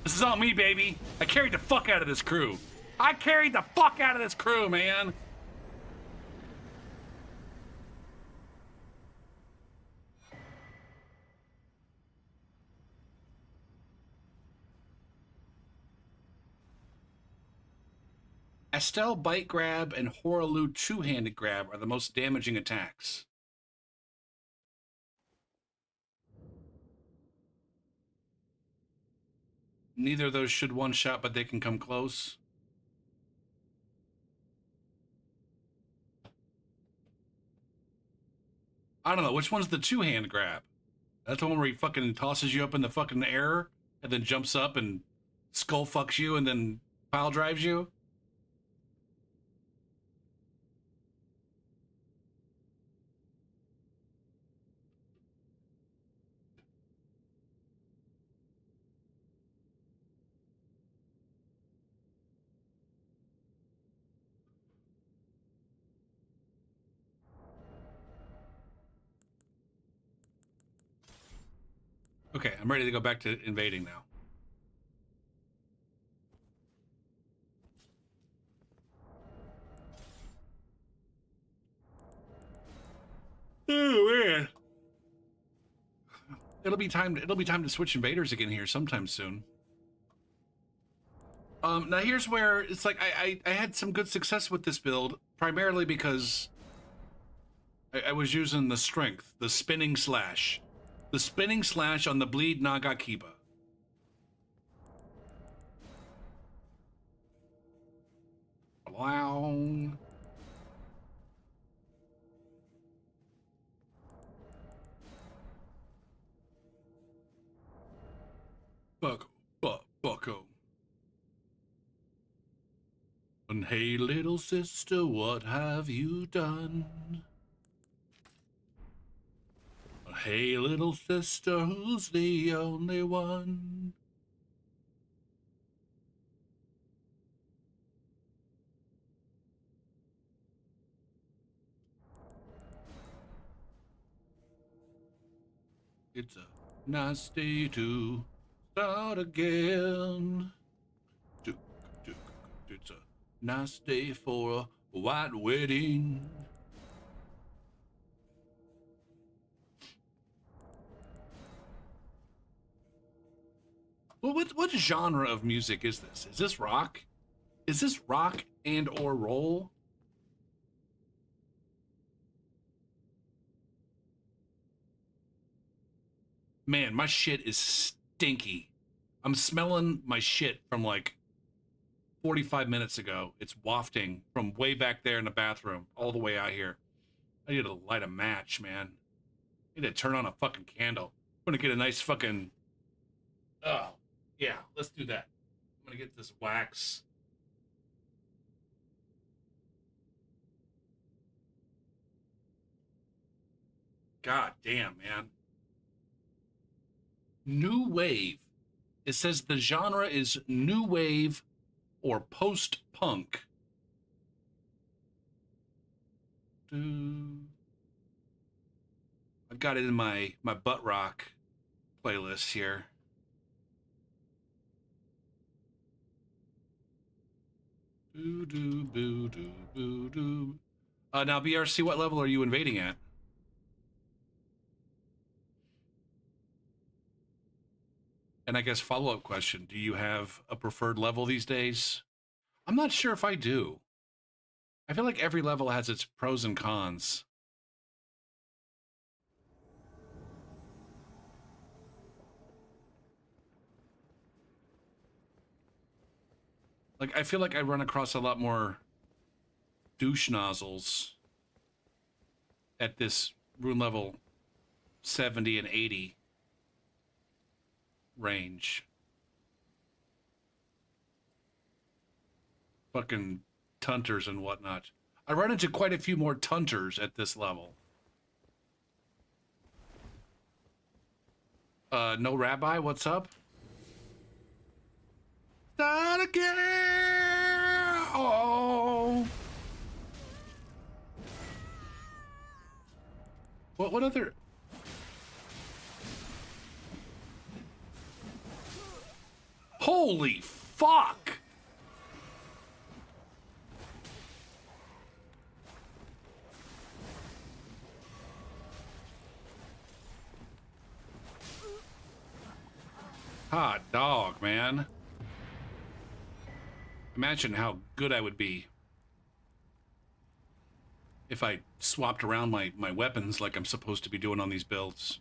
This is all me, baby. I carried the fuck out of this crew. I carried the fuck out of this crew, man. Estelle Bite Grab and Horalu Two-Handed Grab are the most damaging attacks. Neither of those should one-shot, but they can come close. I don't know. Which one's the two-hand grab? That's the one where he fucking tosses you up in the fucking air and then jumps up and skull fucks you and then pile drives you? Okay, I'm ready to go back to invading now. Oh man. It'll be time to switch invaders again here sometime soon. Now here's where it's like I had some good success with this build, primarily because I was using the strength, the spinning slash. The spinning slash on the Bleed Naga Kiba. Wow. Bucko. And hey, little sister, what have you done? Hey, little sister, who's the only one? It's a nice day to start again. It's a nice day for a white wedding. Well, what genre of music is this? Is this rock? Is this rock and or roll? Man, my shit is stinky. I'm smelling my shit from like 45 minutes ago. It's wafting from way back there in the bathroom all the way out here. I need to light a match, man. I need to turn on a fucking candle. I'm gonna get a nice fucking... Oh, yeah, let's do that. I'm gonna get this wax. God damn, man. New wave. It says the genre is new wave or post-punk. I've got it in my butt rock playlist here. Now, BRC, what level are you invading at? And I guess follow-up question, do you have a preferred level these days? I'm not sure if I do. I feel like every level has its pros and cons. Like, I feel like I run across a lot more douche nozzles at this rune level 70 and 80 range. Fucking tunters and whatnot. I run into quite a few more tunters at this level. No Rabbi, what's up? Not again! Oh! What other... Holy fuck! Hot dog, man. Imagine how good I would be if I swapped around my weapons like I'm supposed to be doing on these builds.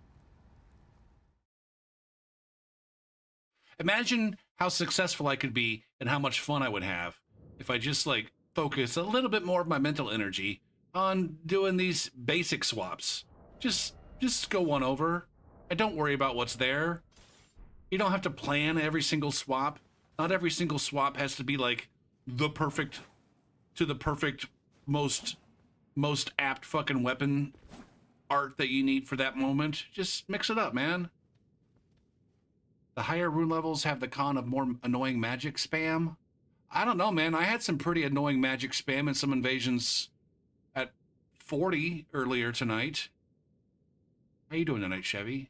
Imagine how successful I could be and how much fun I would have if I just like focus a little bit more of my mental energy on doing these basic swaps. Just go one over. I don't worry about what's there. You don't have to plan every single swap. Not every single swap has to be like the perfect most apt fucking weapon art that you need for that moment. Just mix it up, man. The higher rune levels have the con of more annoying magic spam. I don't know, man. I had some pretty annoying magic spam in some invasions at 40 earlier tonight. How you doing tonight, Chevy?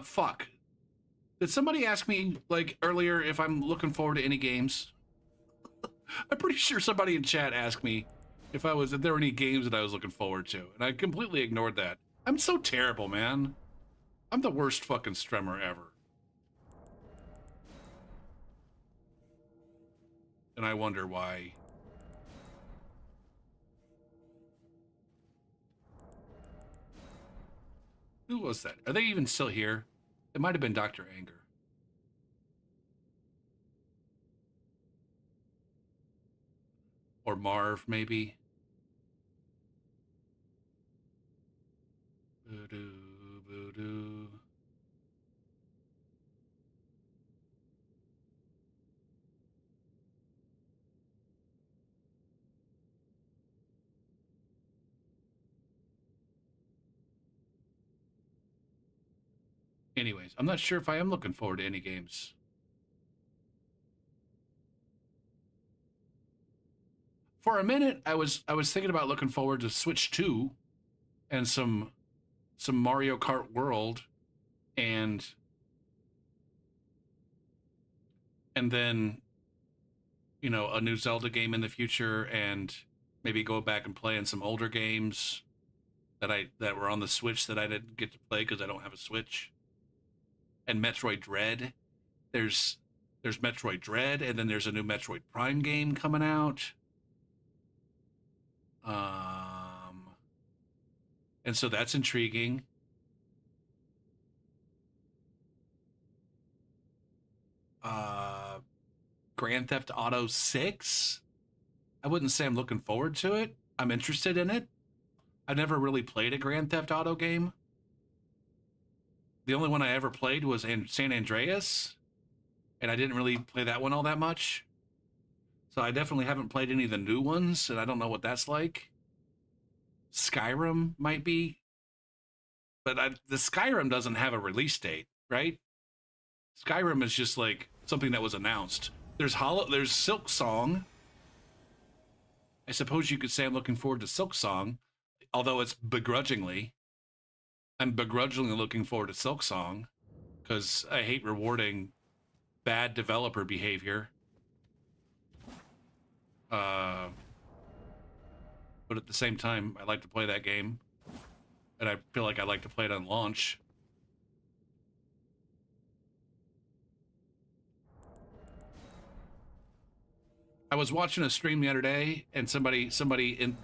Fuck. Did somebody ask me, like, earlier if I'm looking forward to any games? I'm pretty sure somebody in chat asked me if there were any games that I was looking forward to, and I completely ignored that. I'm so terrible, man. I'm the worst fucking streamer ever. And I wonder why. Who was that? Are they even still here? It might have been Dr. Anger. Or Marv, maybe. Voodoo, voodoo. Anyways, I'm not sure if I am looking forward to any games. For a minute, I was thinking about looking forward to Switch 2 and some Mario Kart World and then, you know, a new Zelda game in the future, and maybe go back and play in some older games that were on the Switch that I didn't get to play because I don't have a Switch. And Metroid Dread. There's Metroid Dread, and then there's a new Metroid Prime game coming out. And so that's intriguing. Grand Theft Auto 6. I wouldn't say I'm looking forward to it. I'm interested in it. I've never really played a Grand Theft Auto game. The only one I ever played was San Andreas, and I didn't really play that one all that much. So I definitely haven't played any of the new ones, and I don't know what that's like. Skyrim might be, but the Skyrim doesn't have a release date, right? Skyrim is just like something that was announced. There's Silk Song. I suppose you could say I'm looking forward to Silk Song, although it's begrudgingly. I'm begrudgingly looking forward to Silk Song because I hate rewarding bad developer behavior. But at the same time, I like to play that game, and I feel like I like to play it on launch. I was watching a stream the other day, and somebody in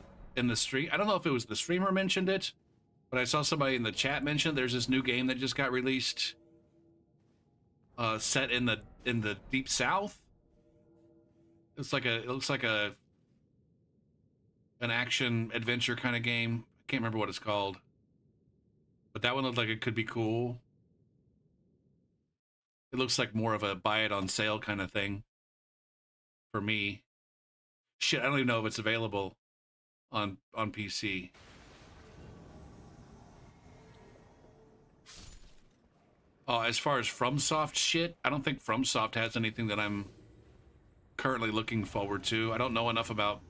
the stream, I don't know if it was the streamer mentioned it, but I saw somebody in the chat mention there's this new game that just got released, set in the Deep South. It looks like a an action adventure kind of game. I can't remember what it's called, but that one looked like it could be cool. It looks like more of a buy it on sale kind of thing for me. Shit, I don't even know if it's available on PC. Oh, as far as FromSoft shit, I don't think FromSoft has anything that I'm currently looking forward to. I don't know enough about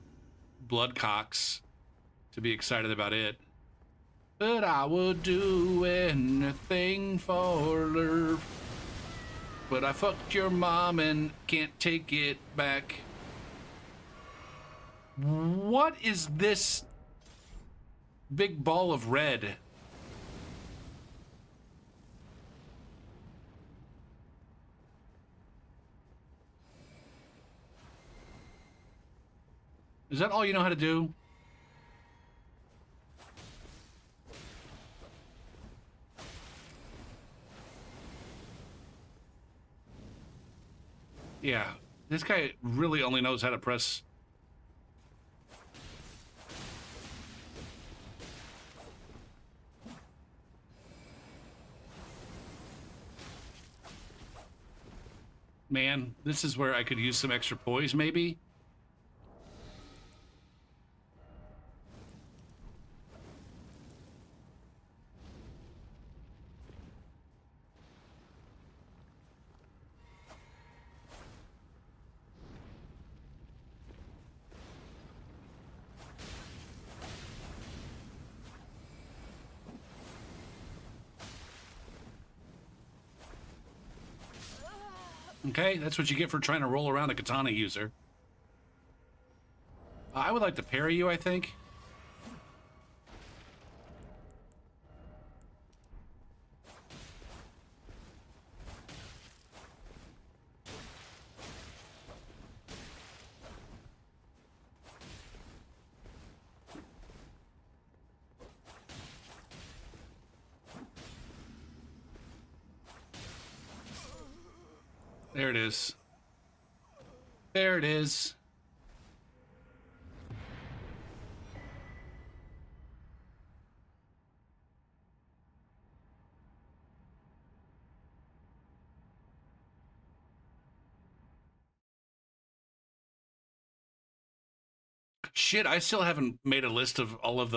Bloodcocks to be excited about it. But I would do anything for love. But I fucked your mom and can't take it back. What is this big ball of red? Is that all you know how to do? Yeah, this guy really only knows how to press. Man, this is where I could use some extra poise, maybe? Okay, that's what you get for trying to roll around a katana user. I would like to parry you, I think. There it is. There it is. Shit, I still haven't made a list of all of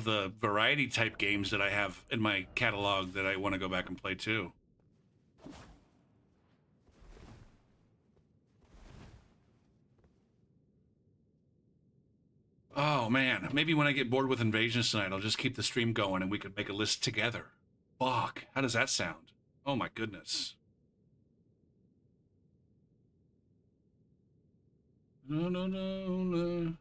the variety type games that I have in my catalog that I want to go back and play too. Oh man, maybe when I get bored with Invasions tonight, I'll just keep the stream going and we could make a list together. Fuck, how does that sound? Oh my goodness. No, no, no, no.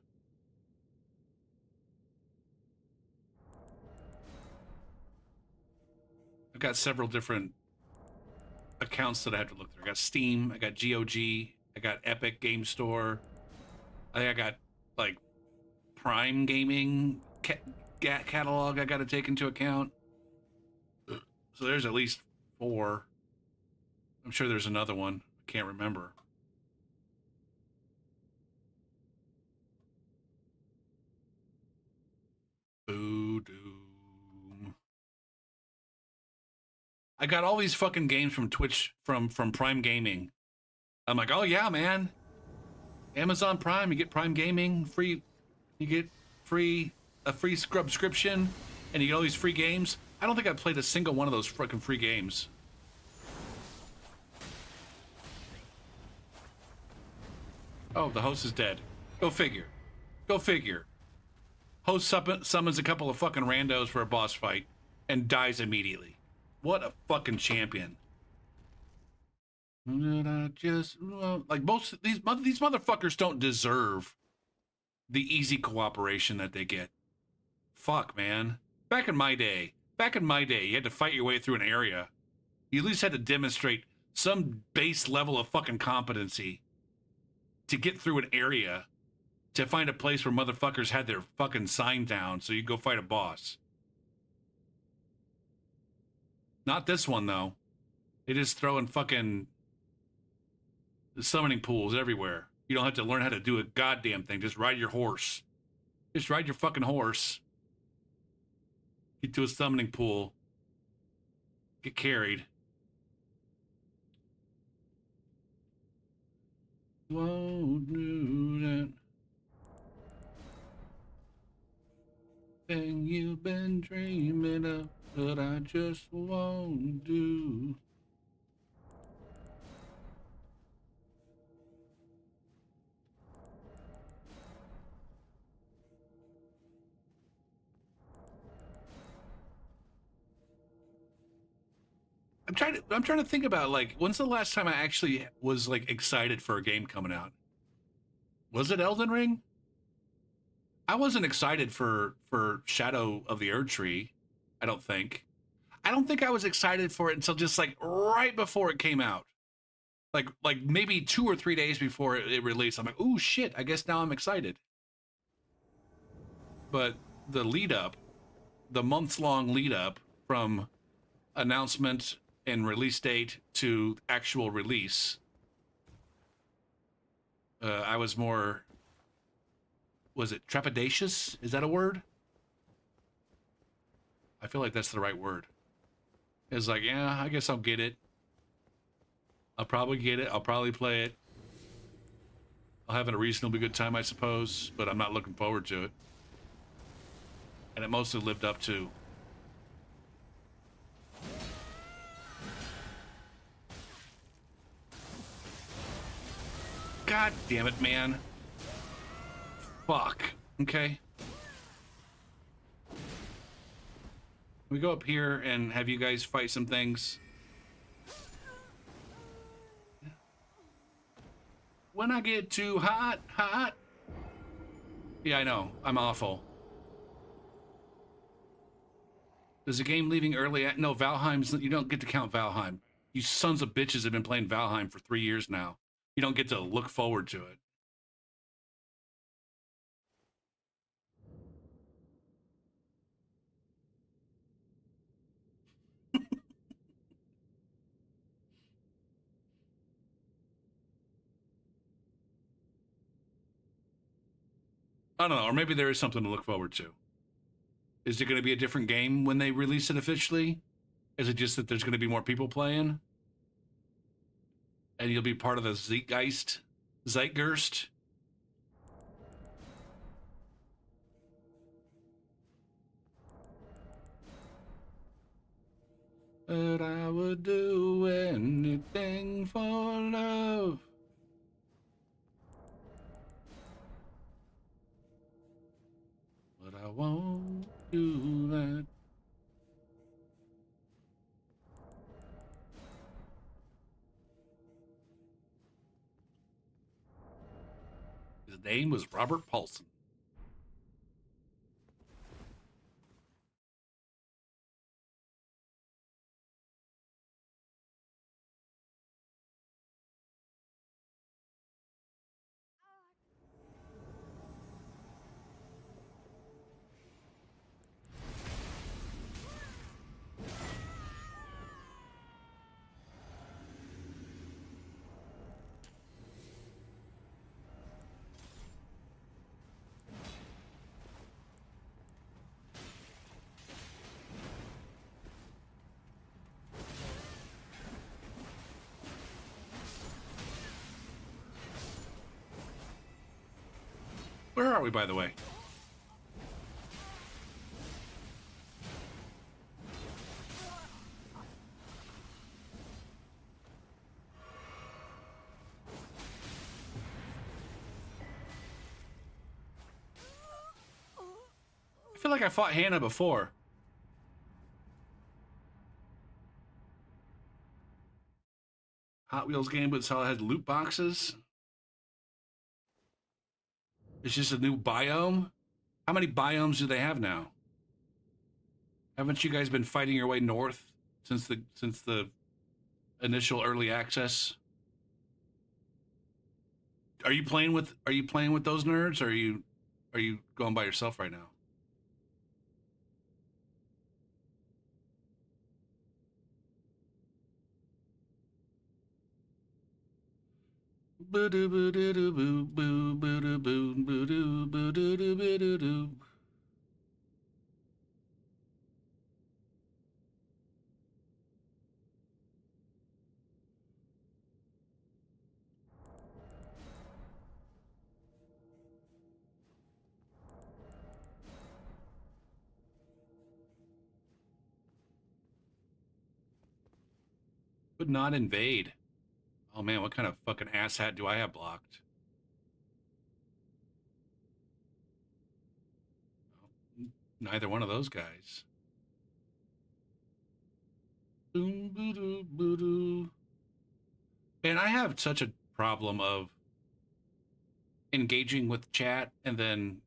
I've got several different accounts that I have to look through. I got Steam, I got GOG, I got Epic Game Store. I think I got like Prime Gaming catalog I got to take into account. So there's at least 4. I'm sure there's another one. I can't remember. Boo doom. I got all these fucking games from Twitch from Prime Gaming. I'm like, oh yeah, man. Amazon Prime, you get Prime Gaming free. You get a free subscription, and you get all these free games. I don't think I've played a single one of those fucking free games. Oh, the host is dead. Go figure. Go figure. Host summons a couple of fucking randos for a boss fight and dies immediately. What a fucking champion. Just like most of these motherfuckers don't deserve the easy cooperation that they get. Fuck, man. Back in my day, you had to fight your way through an area. You at least had to demonstrate some base level of fucking competency to get through an area to find a place where motherfuckers had their fucking sign down so you go fight a boss. Not this one, though. They just throwing fucking summoning pools everywhere. You don't have to learn how to do a goddamn thing. Just ride your horse. Just ride your fucking horse. Get to a summoning pool. Get carried. Won't do that thing you've been dreaming of, but I just won't do. I'm trying to think about, like, when's the last time I actually was like excited for a game coming out? Was it Elden Ring? I wasn't excited for Shadow of the Erd Tree. I don't think. I don't think I was excited for it until just like right before it came out. Like maybe 2 or 3 days before it released. I'm like, oh shit! I guess now I'm excited. But the lead up, the months long lead up from announcement and release date to actual release, I was more. Was it trepidatious? Is that a word? I feel like that's the right word. It's like, yeah, I guess I'll get it. I'll probably get it. I'll probably play it. I'll have a reasonably good time, I suppose, but I'm not looking forward to it. And it mostly lived up to. God damn it, man. Fuck. Okay. We go up here and have you guys fight some things. When I get too hot, hot. Yeah, I know. I'm awful. Is the game leaving early? No, Valheim's. You don't get to count Valheim. You sons of bitches have been playing Valheim for 3 years now. You don't get to look forward to it. I don't know, or maybe there is something to look forward to. Is it going to be a different game when they release it officially? Is it just that there's going to be more people playing? And you'll be part of the Zeitgeist? But I would do anything for love. But I won't do that. His name was Robert Paulson. Where are we, by the way? I feel like I fought Hannah before. Hot Wheels game, but so it had loot boxes. It's just a new biome. How many biomes do they have now? Haven't you guys been fighting your way north since the initial early access? Are you playing with those nerds, or are you going by yourself right now? Could not invade. Oh man, what kind of fucking asshat do I have blocked? Neither one of those guys. Boom, boo doo, boo doo. Man, I have such a problem of engaging with chat and then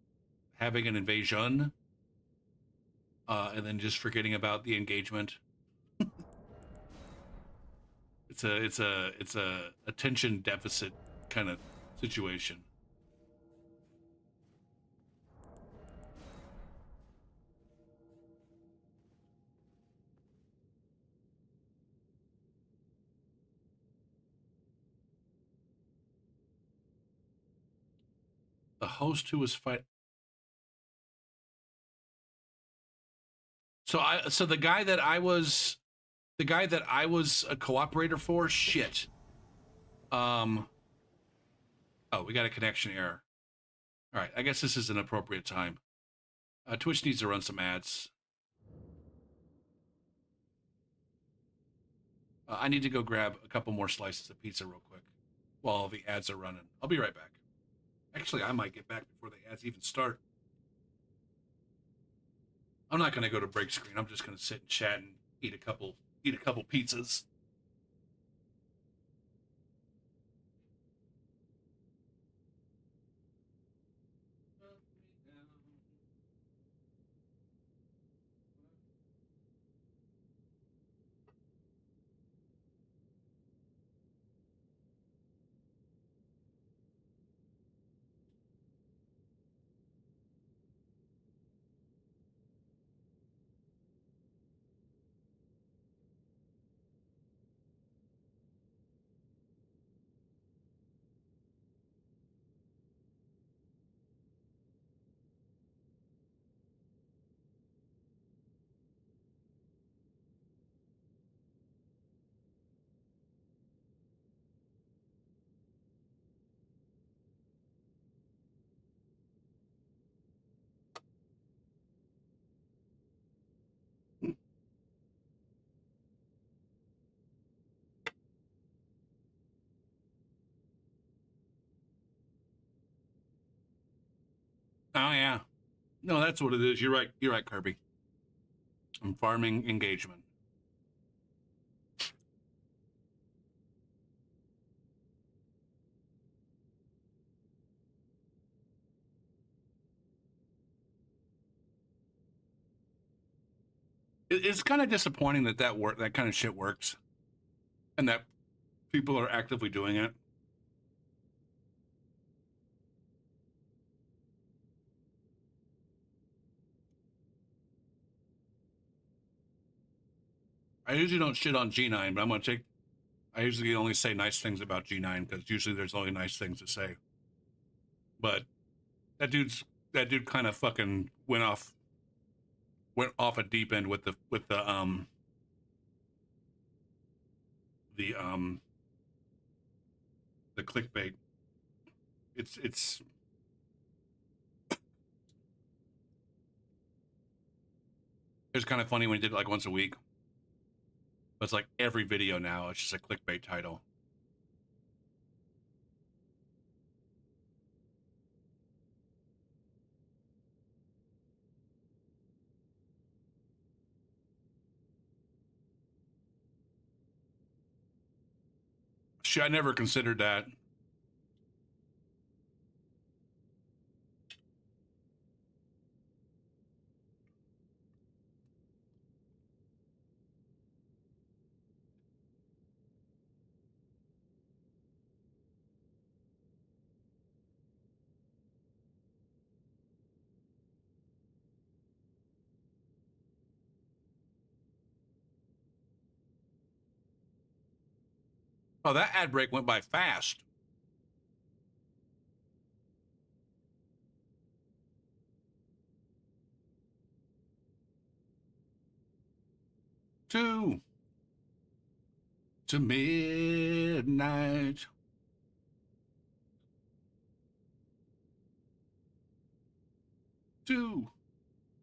having an invasion, and then just forgetting about the engagement. It's a attention deficit kind of situation. The host who was fight. So the guy that I was a cooperator for, shit. Um. Oh, we got a connection error. All right, I guess this is an appropriate time. Twitch needs to run some ads. I need to go grab a couple more slices of pizza real quick while the ads are running. I'll be right back. Actually, I might get back before the ads even start. I'm not going to go to break screen. I'm just going to sit and chat and eat a couple pizzas. Oh yeah, no, that's what it is. You're right. You're right, Kirby. I'm farming engagement. It's kind of disappointing that that kind of shit works, and that people are actively doing it. I usually don't shit on G9, but I'm gonna take. I usually only say nice things about G9 because usually there's only nice things to say. But that dude kind of fucking went off a deep end with the the clickbait. It's it's kind of funny when he did it like once a week. But it's like every video now, it's just a clickbait title. Shit, I never considered that. Oh, that ad break went by fast. 2 to midnight. 2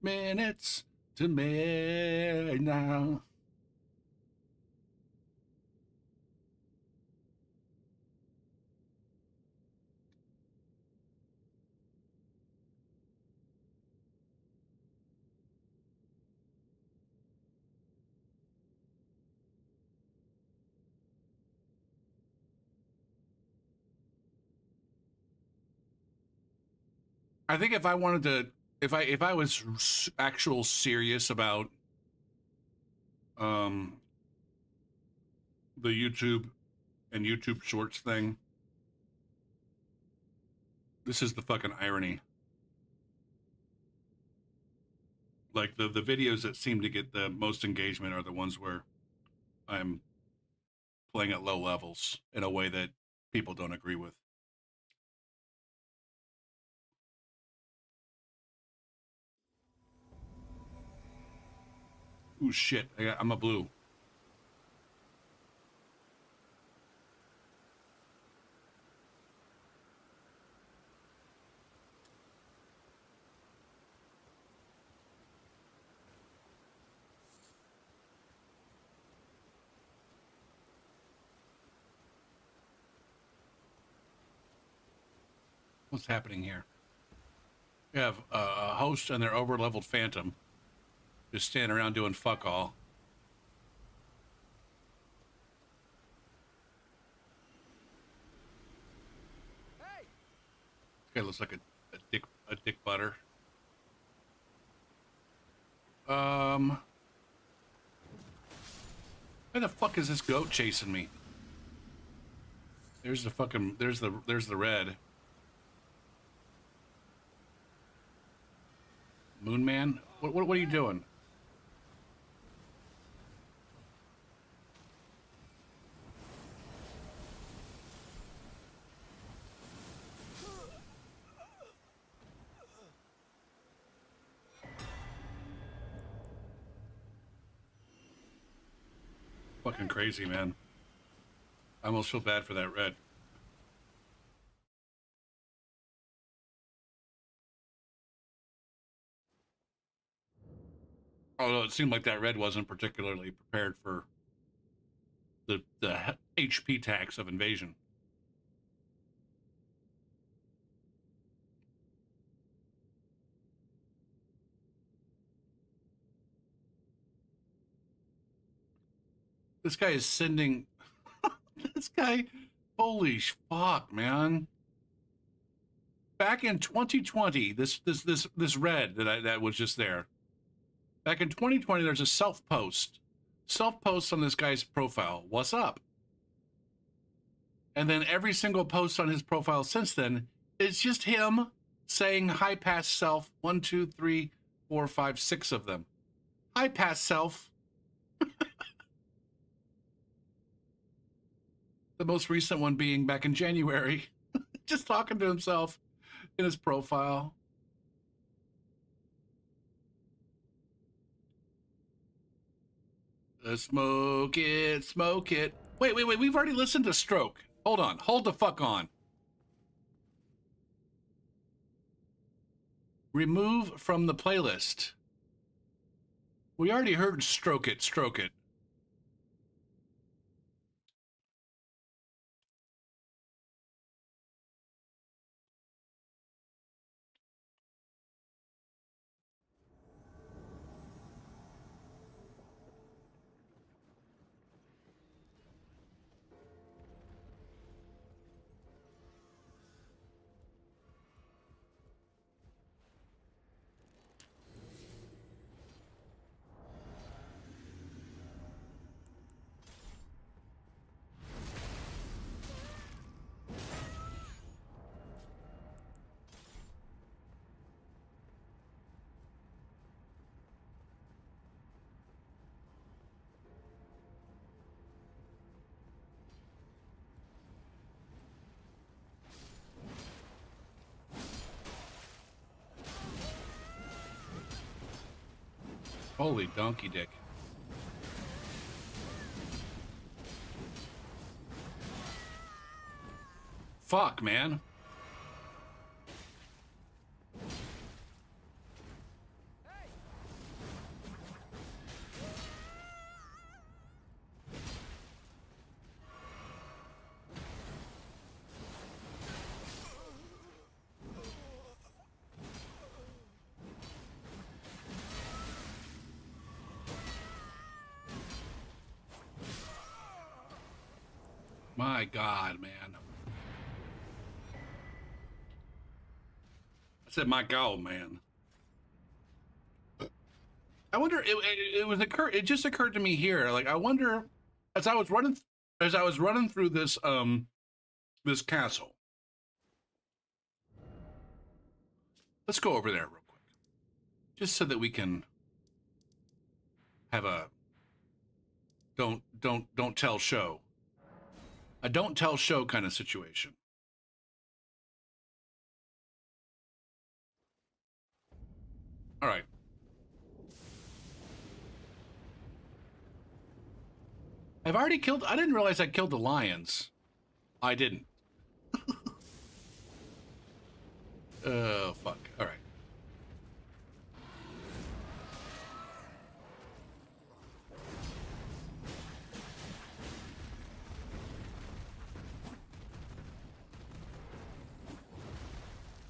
minutes to midnight. I think if I wanted to, if I was actual serious about um the YouTube and YouTube Shorts thing, this is the fucking irony. Like the videos that seem to get the most engagement are the ones where I'm playing at low levels in a way that people don't agree with. Ooh, shit. I'm a blue. What's happening here? We have a host and their over-leveled phantom just standing around doing fuck all. Hey! This guy looks like a dick butter. Why the fuck is this goat chasing me? There's the fucking there's the red. Moon Man? What are you doing? Fucking crazy, man. I almost feel bad for that red. Although it seemed like that red wasn't particularly prepared for the HP tax of invasion. This guy is sending. This guy, holy fuck, man! Back in 2020, this red that was just there. Back in 2020, there's a self post on this guy's profile. What's up? And then every single post on his profile since then is just him saying hi past self. 1, 2, 3, 4, 5, 6 of them. Hi past self. The most recent one being back in January, just talking to himself in his profile. Smoke it, smoke it. Wait. We've already listened to Stroke. Hold on. Hold the fuck on. Remove from the playlist. We already heard Stroke It, Stroke It. Holy donkey dick. Fuck, man. My God, man. I said, my God, man. I wonder. It just occurred to me here. Like, I wonder, as I was running through this this castle. Let's go over there real quick, just so that we can have a don't tell show, a don't tell show kind of situation. All right. I've already killed. I didn't realize I killed the lions. I didn't. Oh, fuck. All right.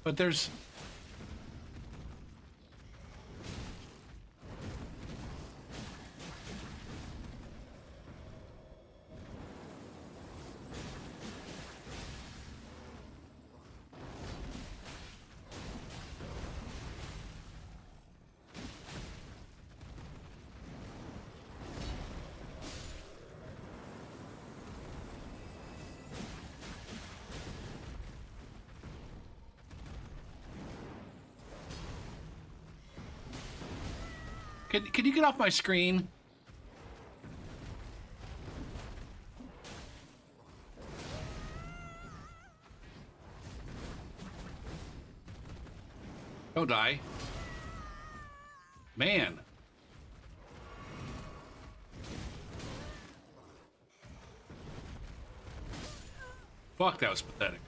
But there's... Can you get off my screen? Don't die. Man. Fuck, that was pathetic.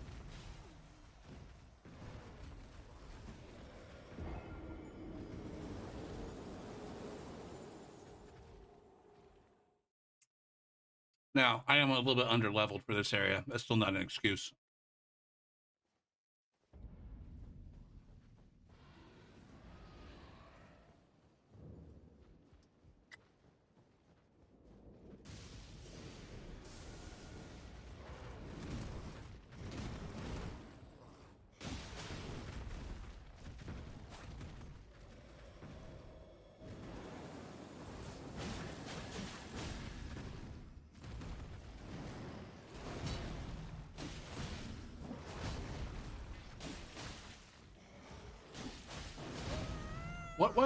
Now, I am a little bit under-leveled for this area. That's still not an excuse.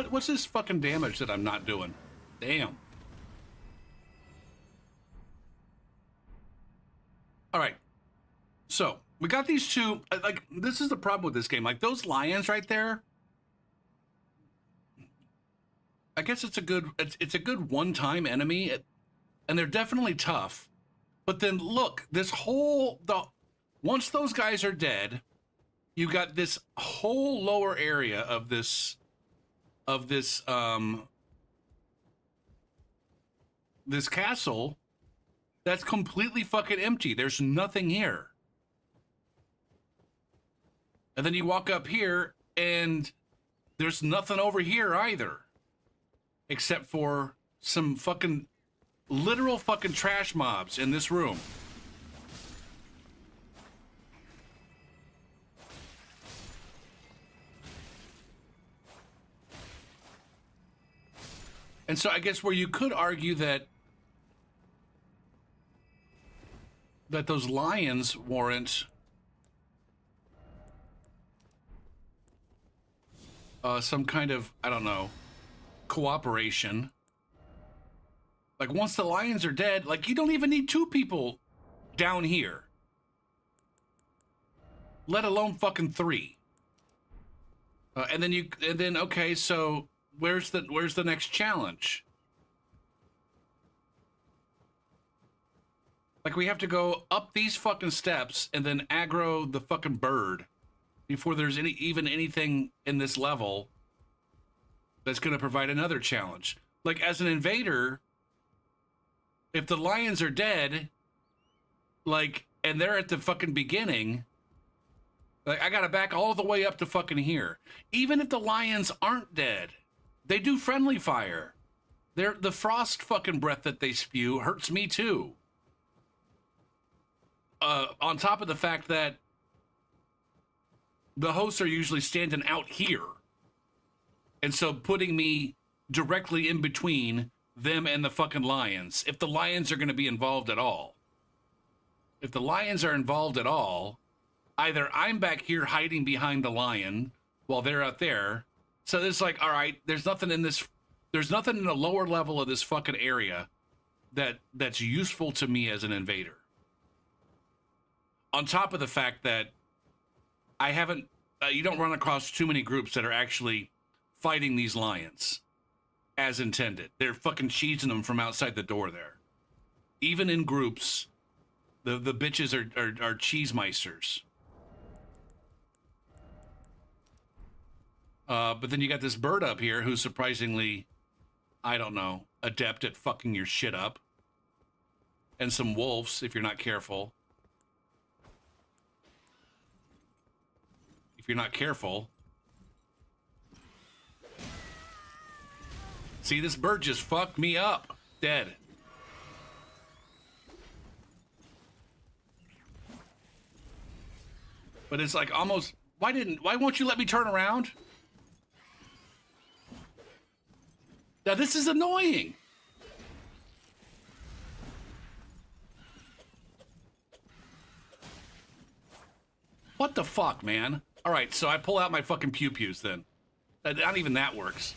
What's this fucking damage that I'm not doing? Damn. All right. So, we got these two, like, this is the problem with this game. Like, those lions right there, I guess it's a good one-time enemy, and they're definitely tough. But then, look, once those guys are dead, you got this whole lower area of this this castle that's completely fucking empty. There's nothing here. And then you walk up here and there's nothing over here either, except for some fucking literal fucking trash mobs in this room. And so I guess where you could argue that those lions warrant some kind of, I don't know, cooperation. Like, once the lions are dead, like, you don't even need two people down here, let alone fucking three. And then okay, so where's the next challenge? Like, we have to go up these fucking steps and then aggro the fucking bird before there's even anything in this level that's going to provide another challenge. Like, as an invader, if the lions are dead, like, and they're at the fucking beginning, like, I gotta back all the way up to fucking here. Even if the lions aren't dead, they do friendly fire. The frost fucking breath that they spew hurts me too. On top of the fact that the hosts are usually standing out here. And so putting me directly in between them and the fucking lions, if the lions are going to be involved at all. If the lions are involved at all, either I'm back here hiding behind the lion while they're out there. So it's like, all right, there's nothing in the lower level of this fucking area that's useful to me as an invader. On top of the fact that I haven't, you don't run across too many groups that are actually fighting these lions as intended. They're fucking cheesing them from outside the door there. Even in groups, the bitches are cheesemeisters. But then you got this bird up here who's surprisingly, I don't know, adept at fucking your shit up. And some wolves, if you're not careful. If you're not careful. See, this bird just fucked me up. Dead. But it's like almost, why won't you let me turn around? Now this is annoying. What the fuck, man? All right, so I pull out my fucking pew-pews then. Not even that works.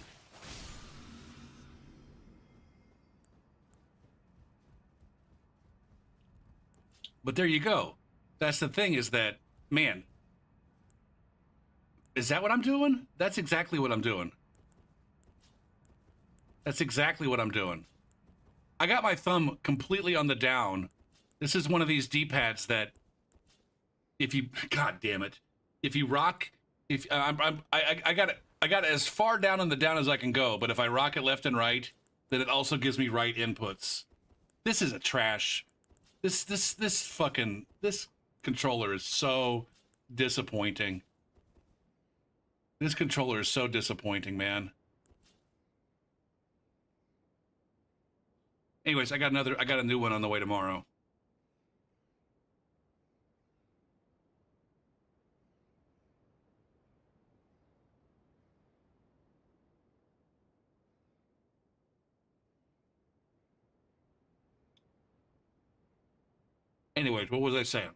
But there you go. That's the thing is that, man, is that what I'm doing? That's exactly what I'm doing. That's exactly what I'm doing. I got my thumb completely on the down. This is one of these D-pads that if you, god damn it, if you rock, if I got it as far down on the down as I can go, but if I rock it left and right, then it also gives me right inputs. This is a trash. This controller is so disappointing. This controller is so disappointing, man. Anyways, I got a new one on the way tomorrow. Anyways, what was I saying?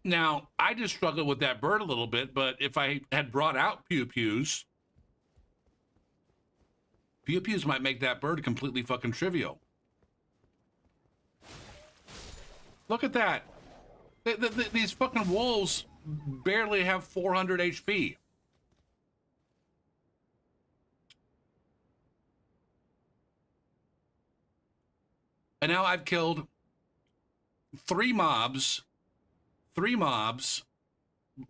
Now, I just struggled with that bird a little bit, but if I had brought out pew-pews, pew-pews might make that bird completely fucking trivial. Look at that. These fucking wolves barely have 400 HP. And now I've killed three mobs,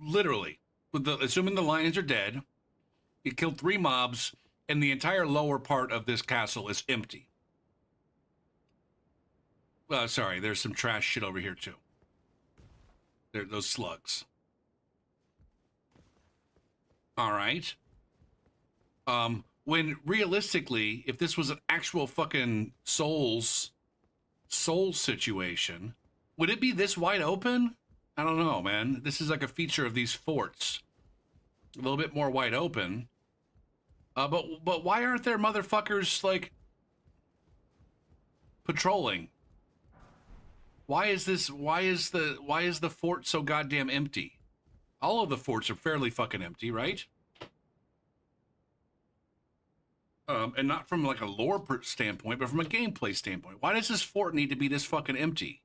literally, assuming the lions are dead. You killed 3 mobs, and the entire lower part of this castle is empty. Sorry, there's some trash shit over here too. There, those slugs. All right. When realistically, if this was an actual fucking soul situation, would it be this wide open? I don't know, man. This is like a feature of these forts. A little bit more wide open. But why aren't there motherfuckers like patrolling? Why is the fort so goddamn empty? All of the forts are fairly fucking empty, right? And not from like a lore standpoint, but from a gameplay standpoint. Why does this fort need to be this fucking empty?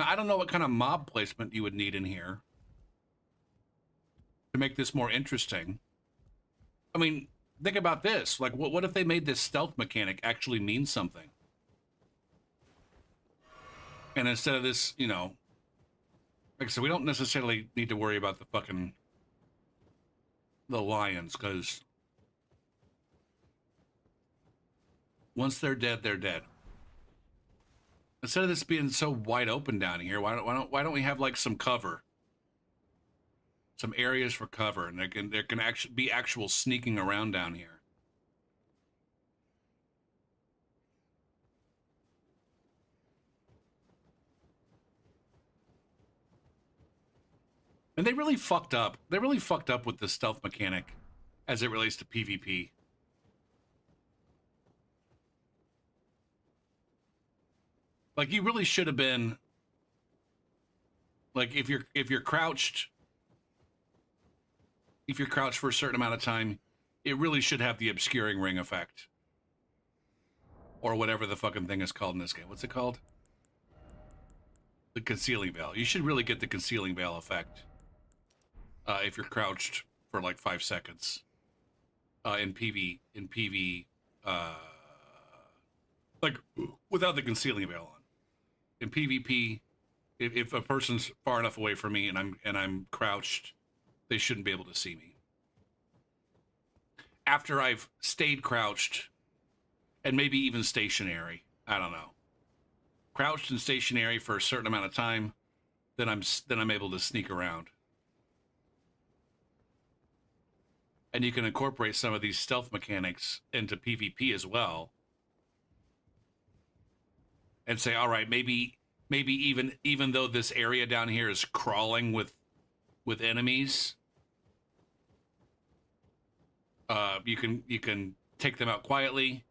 Now, I don't know what kind of mob placement you would need in here to make this more interesting. I mean, think about this. Like, what if they made this stealth mechanic actually mean something? And instead of this, you know, like I said, we don't necessarily need to worry about the lions, because once they're dead, they're dead. Instead of this being so wide open down here, why don't we have like some cover, some areas for cover, and there can actually be actual sneaking around down here. And they really fucked up. They really fucked up with the stealth mechanic as it relates to PvP. Like, you really should have been, like, if you're crouched for a certain amount of time, it really should have the obscuring ring effect, or whatever the fucking thing is called in this game. What's it called? The concealing veil. You should really get the concealing veil effect if you're crouched for like 5 seconds in PV, like without the concealing veil on. In PvP, if a person's far enough away from me and I'm crouched, they shouldn't be able to see me. After I've stayed crouched, and maybe even stationary, I don't know, crouched and stationary for a certain amount of time, then I'm able to sneak around. And you can incorporate some of these stealth mechanics into PvP as well, and say, all right, maybe even though this area down here is crawling with enemies, you can take them out quietly.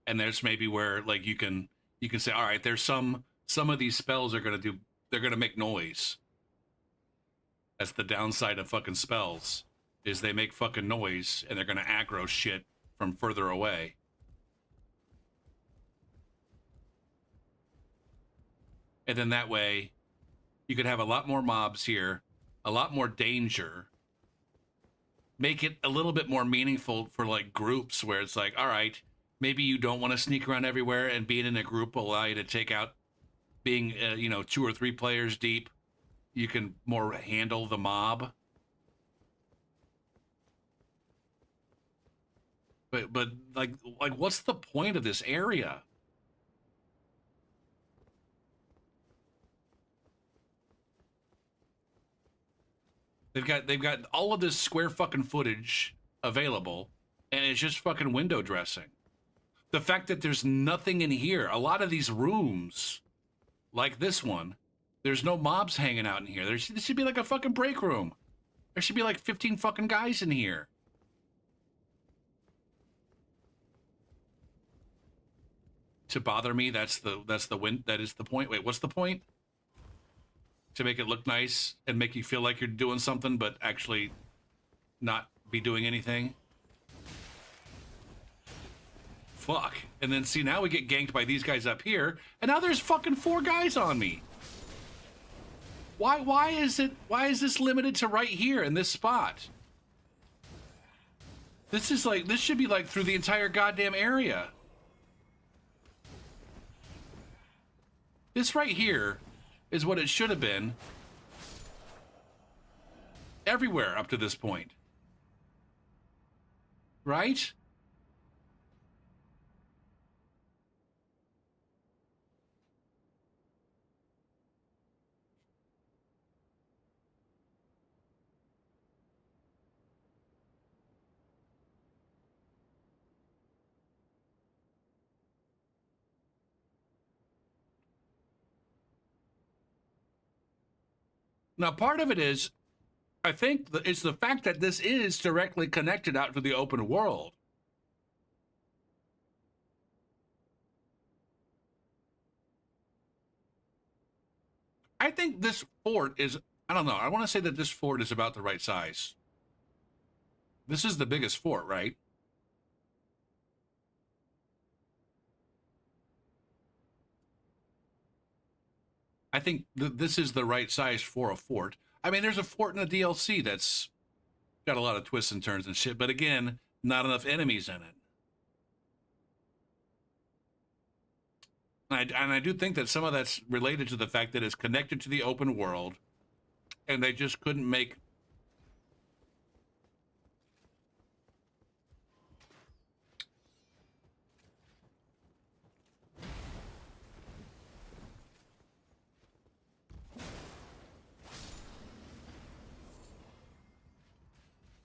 And there's maybe where like you can say, all right, there's some of these spells are they're gonna make noise. That's the downside of fucking spells, is they make fucking noise and they're gonna aggro shit from further away. And then that way you could have a lot more mobs here, a lot more danger. Make it a little bit more meaningful for like groups where it's like, all right, maybe you don't want to sneak around everywhere, and being in a group will allow you to take out, being 2 or 3 players deep, you can more handle the mob. But like what's the point of this area? They've got all of this square fucking footage available, and it's just fucking window dressing. The fact that there's nothing in here, a lot of these rooms, like this one, there's no mobs hanging out in here. This should be like a fucking break room. There should be like 15 fucking guys in here. To bother me, that is the point. Wait, what's the point? To make it look nice and make you feel like you're doing something, but actually not be doing anything. Fuck. And then see, now we get ganked by these guys up here, and now there's fucking 4 guys on me. Why is this limited to right here in this spot? This should be like through the entire goddamn area. This right here is what it should have been everywhere up to this point. Right? Now, part of it is, I think, it's the fact that this is directly connected out to the open world. I think this fort is, I don't know, I want to say that this fort is about the right size. This is the biggest fort, right? I think this is the right size for a fort. I mean, there's a fort in the DLC that's got a lot of twists and turns and shit, but again, not enough enemies in it. And I do think that some of that's related to the fact that it's connected to the open world, and they just couldn't make.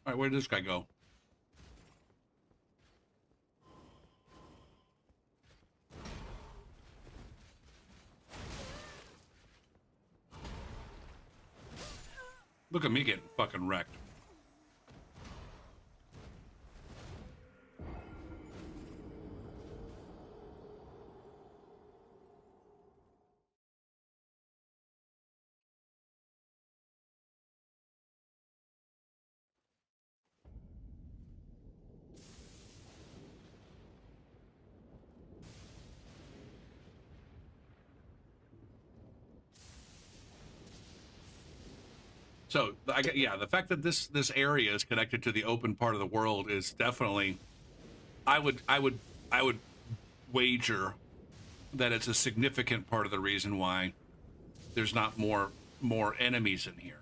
All right, where did this guy go? Look at me getting fucking wrecked. So yeah, the fact that this area is connected to the open part of the world is definitely. I would wager that it's a significant part of the reason why there's not more enemies in here.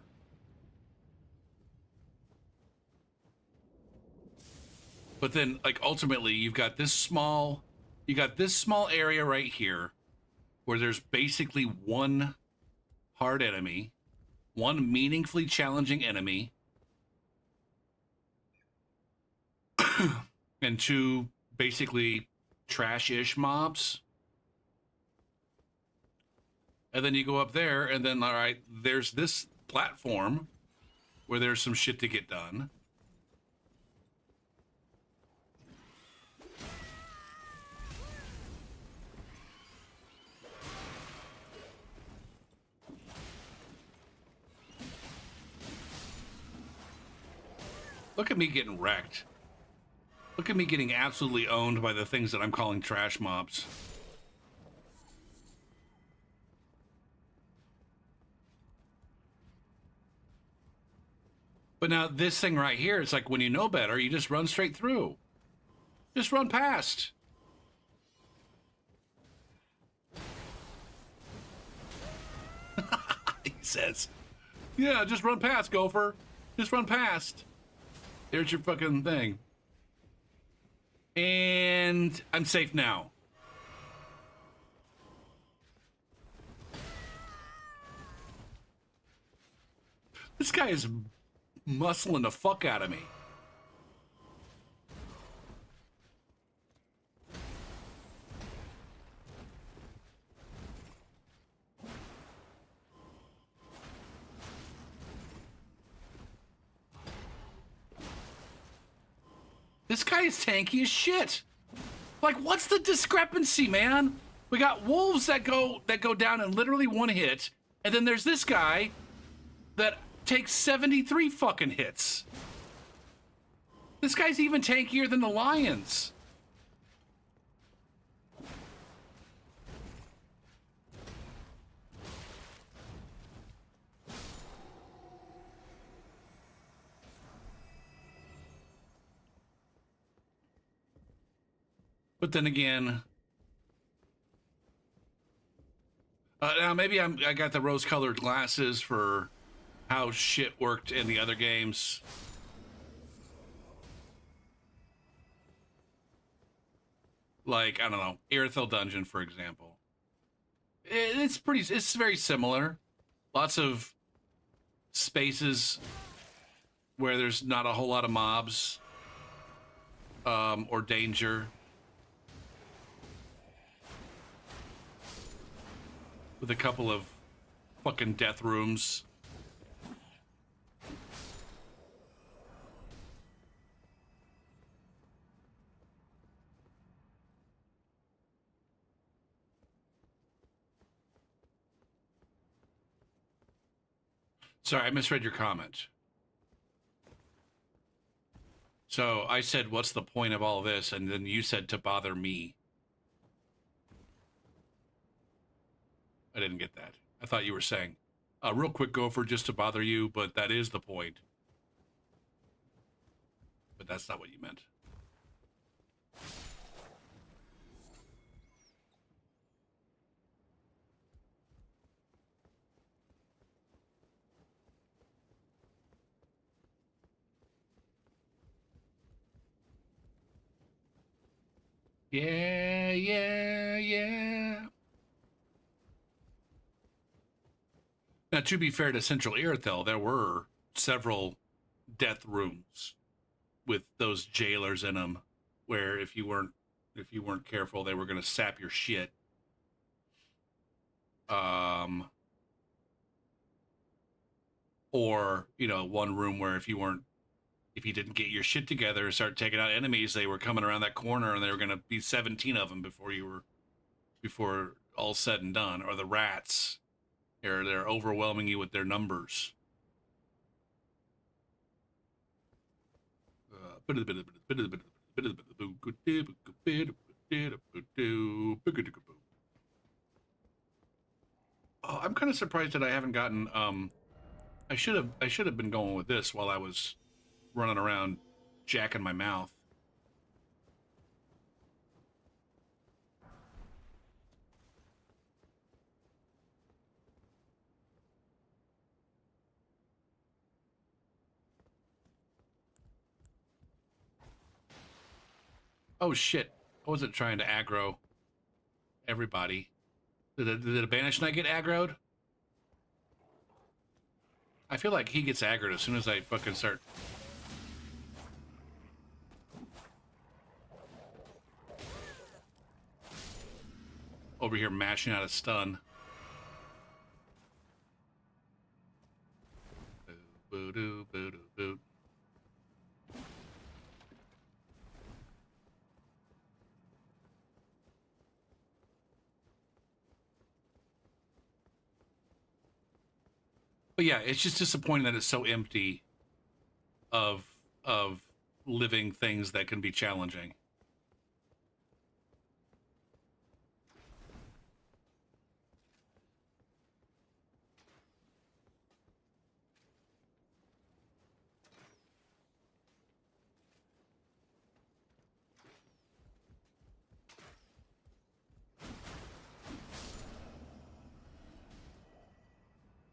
But then, like, ultimately, you got this small area right here where there's basically one hard enemy, one meaningfully challenging enemy, and two basically trash-ish mobs. And then you go up there, and then, all right, there's this platform where there's some shit to get done. Look at me getting wrecked. Look at me getting absolutely owned by the things that I'm calling trash mobs. But now this thing right here, it's like when you know better, you just run straight through. Just run past. He says, yeah, just run past, Gopher. Just run past. There's your fucking thing. And I'm safe now. This guy is muscling the fuck out of me. This guy is tanky as shit. Like, what's the discrepancy, man? We got wolves that go down in literally one hit, and then there's this guy that takes 73 fucking hits. This guy's even tankier than the lions. But then again, now maybe I got the rose-colored glasses for how shit worked in the other games. Like, I don't know, Irithyll Dungeon, for example. It's very similar. Lots of spaces where there's not a whole lot of mobs or danger. With a couple of fucking death rooms. Sorry, I misread your comment. So I said, what's the point of all this? And then you said to bother me. I didn't get that. I thought you were saying, real quick, Gopher, just to bother you, but that is the point. But that's not what you meant. Yeah, yeah, yeah. Now, to be fair to Central Irithyll, there were several death rooms with those jailers in them, where if you weren't careful, they were going to sap your shit. Or one room where if you didn't get your shit together and start taking out enemies, they were coming around that corner and there were going to be 17 of them before all said and done. Or the rats, they're overwhelming you with their numbers. Oh, I'm kind of surprised that I haven't gotten. I should have been going with this while I was running around jacking my mouth. Oh shit! I wasn't trying to aggro everybody. Did a Banished Knight get aggroed? I feel like he gets aggroed as soon as I fucking start. Over here mashing out a stun. Boo doo boo doo boo. But yeah, it's just disappointing that it's so empty of living things that can be challenging.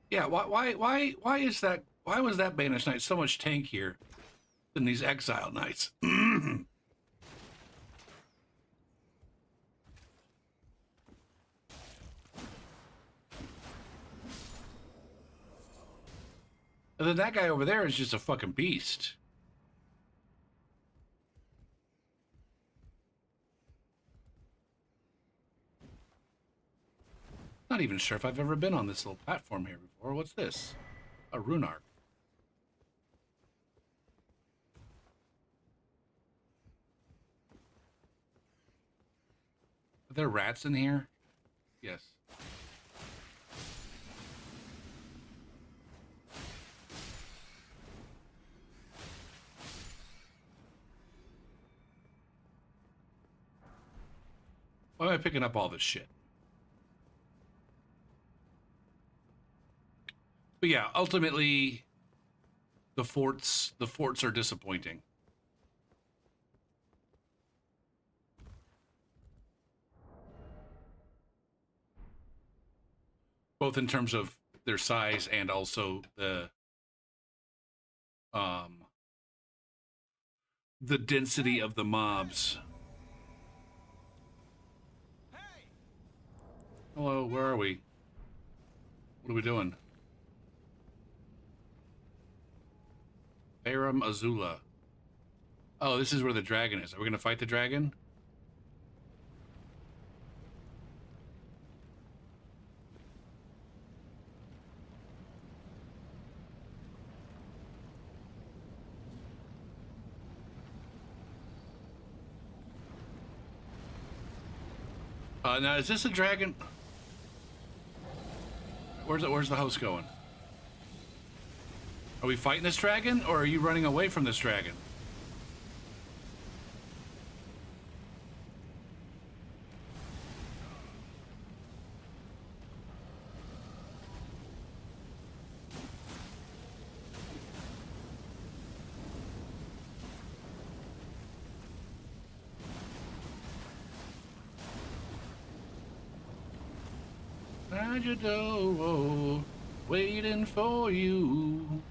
Yeah, why is that? Why was that Banished Knight so much tankier than these Exile Knights? And then that guy over there is just a fucking beast. Not even sure if I've ever been on this little platform here before. What's this? A rune arc. Are there rats in here? Yes. Why am I picking up all this shit? But yeah, ultimately, the forts are disappointing. Both in terms of their size and also the density of the mobs. Hello, where are we? What are we doing? Aram Azula. Oh, this is where the dragon is. Are we going to fight the dragon? Now, is this a dragon? Where's the host going? Are we fighting this dragon, or are you running away from this dragon? At your door, waiting for you,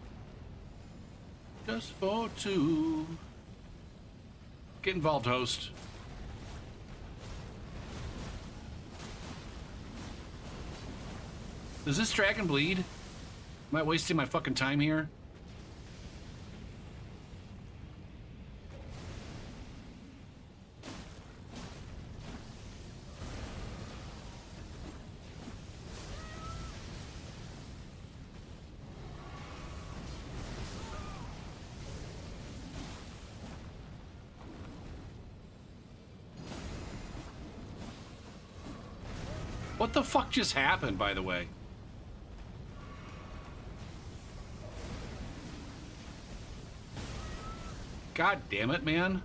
just for two. Get involved, host. Does this dragon bleed? Am I wasting my fucking time here? What the fuck just happened, by the way? God damn it, man.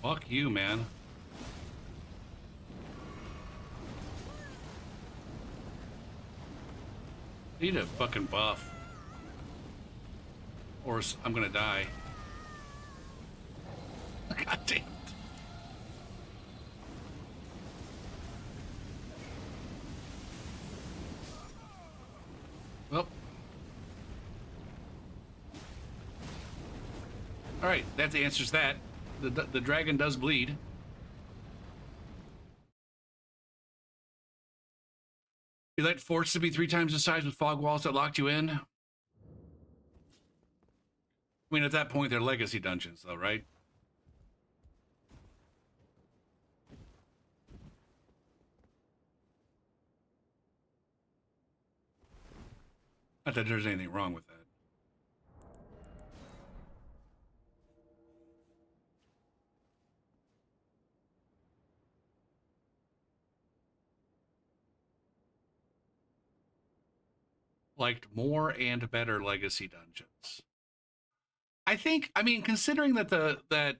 Fuck you, man. Need a fucking buff. Or I'm gonna die. God damn it. Well. Alright, that answers that. The dragon does bleed. You like forts to be 3 times the size with fog walls that locked you in? I mean, at that point, they're legacy dungeons, though, right? Not that there's anything wrong with that. Liked more and better legacy dungeons. I mean, considering that the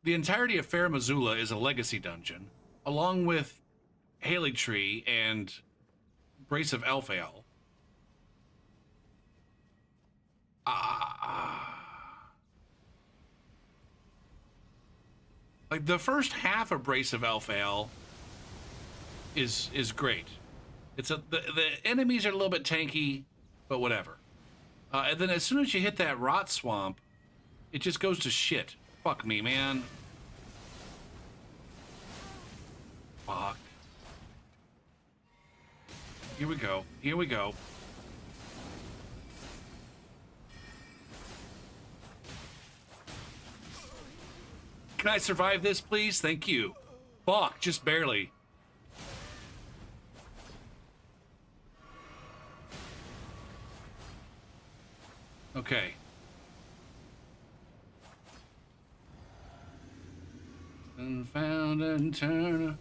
entirety of Fair Missoula is a legacy dungeon, along with Haley Tree and Brace of Elphael. Like the first half of Brace of Elphael is great. It's the enemies are a little bit tanky, but whatever. And then as soon as you hit that rot swamp, it just goes to shit. Fuck me, man. Fuck. Here we go. Here we go. Can I survive this, please? Thank you. Fuck, just barely. Okay. Unfound and turn.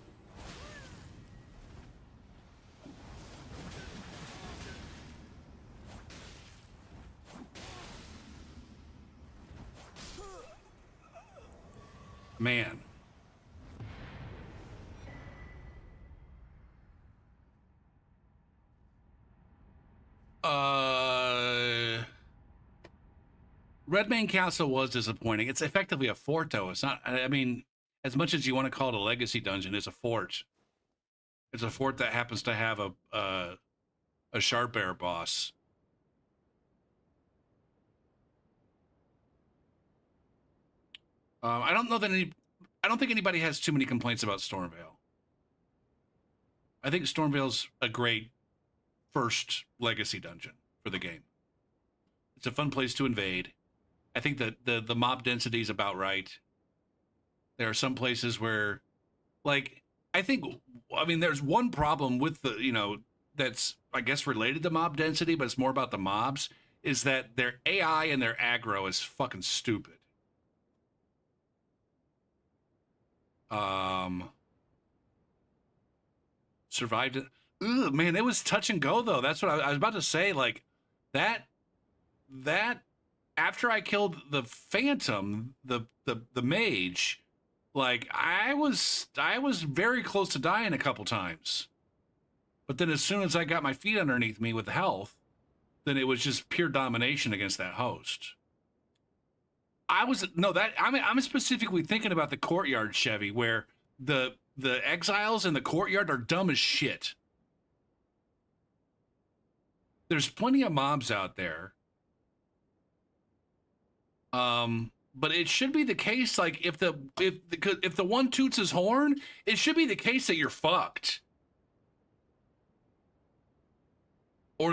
Man. Redmane Castle was disappointing. It's effectively a fort, though. It's not, I mean, as much as you want to call it a legacy dungeon, it's a fort. It's a fort that happens to have a sharp bear boss. I don't know that I don't think anybody has too many complaints about Stormvale. I think Stormvale's a great first legacy dungeon for the game. It's a fun place to invade. I think that the mob density is about right. There are some places where, like, I mean, there's one problem with that's, I guess, related to mob density, but it's more about the mobs, is that their AI and their aggro is fucking stupid. Survived it. Ugh, man, it was touch and go, though. That's what I was about to say. Like, that that after I killed the Phantom, the mage, like I was very close to dying a couple times. But then as soon as I got my feet underneath me with health, then it was just pure domination against that host. I was no that I'm specifically thinking about the courtyard, Chevy, where the exiles in the courtyard are dumb as shit. There's plenty of mobs out there. But it should be the case, like if the one toots his horn, it should be the case that you're fucked. Or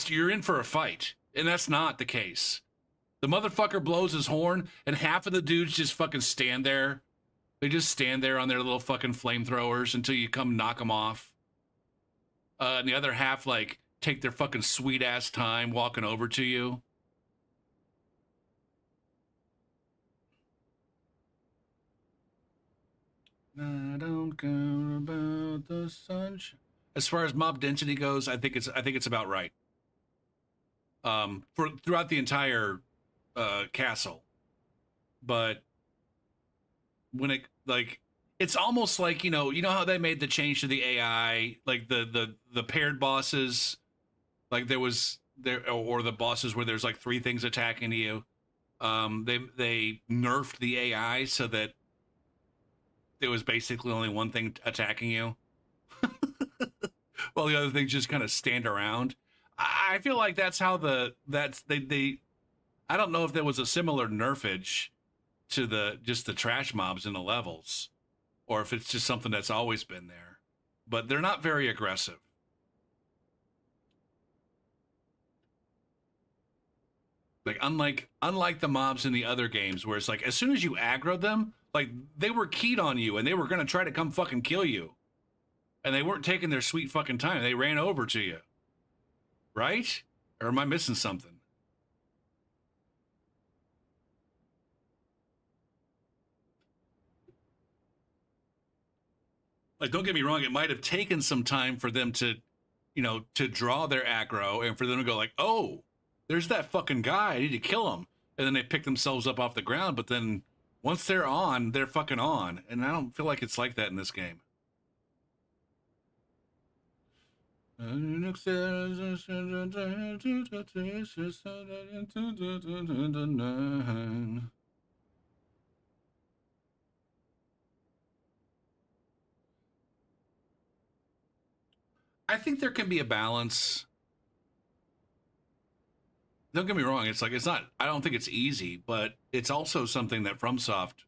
you're in for a fight. And that's not the case. The motherfucker blows his horn, and half of the dudes just fucking stand there. They just stand there on their little fucking flamethrowers until you come knock them off. And the other half, like, take their fucking sweet ass time walking over to you. I don't care about the sunshine. As far as mob density goes, I think it's about right. For throughout the entire castle, but when it like it's almost like you know how they made the change to the AI, like the paired bosses, like there or the bosses where there's like three things attacking you. They nerfed the AI so that there was basically only one thing attacking you, while the other things just kind of stand around. I feel like that's how they I don't know if there was a similar nerfage to the trash mobs in the levels, or if it's just something that's always been there. But they're not very aggressive. Like unlike the mobs in the other games, where it's like as soon as you aggro them, like they were keyed on you and they were gonna try to come fucking kill you, and they weren't taking their sweet fucking time. They ran over to you, right? Or am I missing something? Like, don't get me wrong, it might have taken some time for them to, to draw their aggro and for them to go like, oh, there's that fucking guy, I need to kill him. And then they pick themselves up off the ground. But then once they're on, they're fucking on. And I don't feel like it's like that in this game. I think there can be a balance. Don't get me wrong. It's not, I don't think it's easy, but it's also something that FromSoft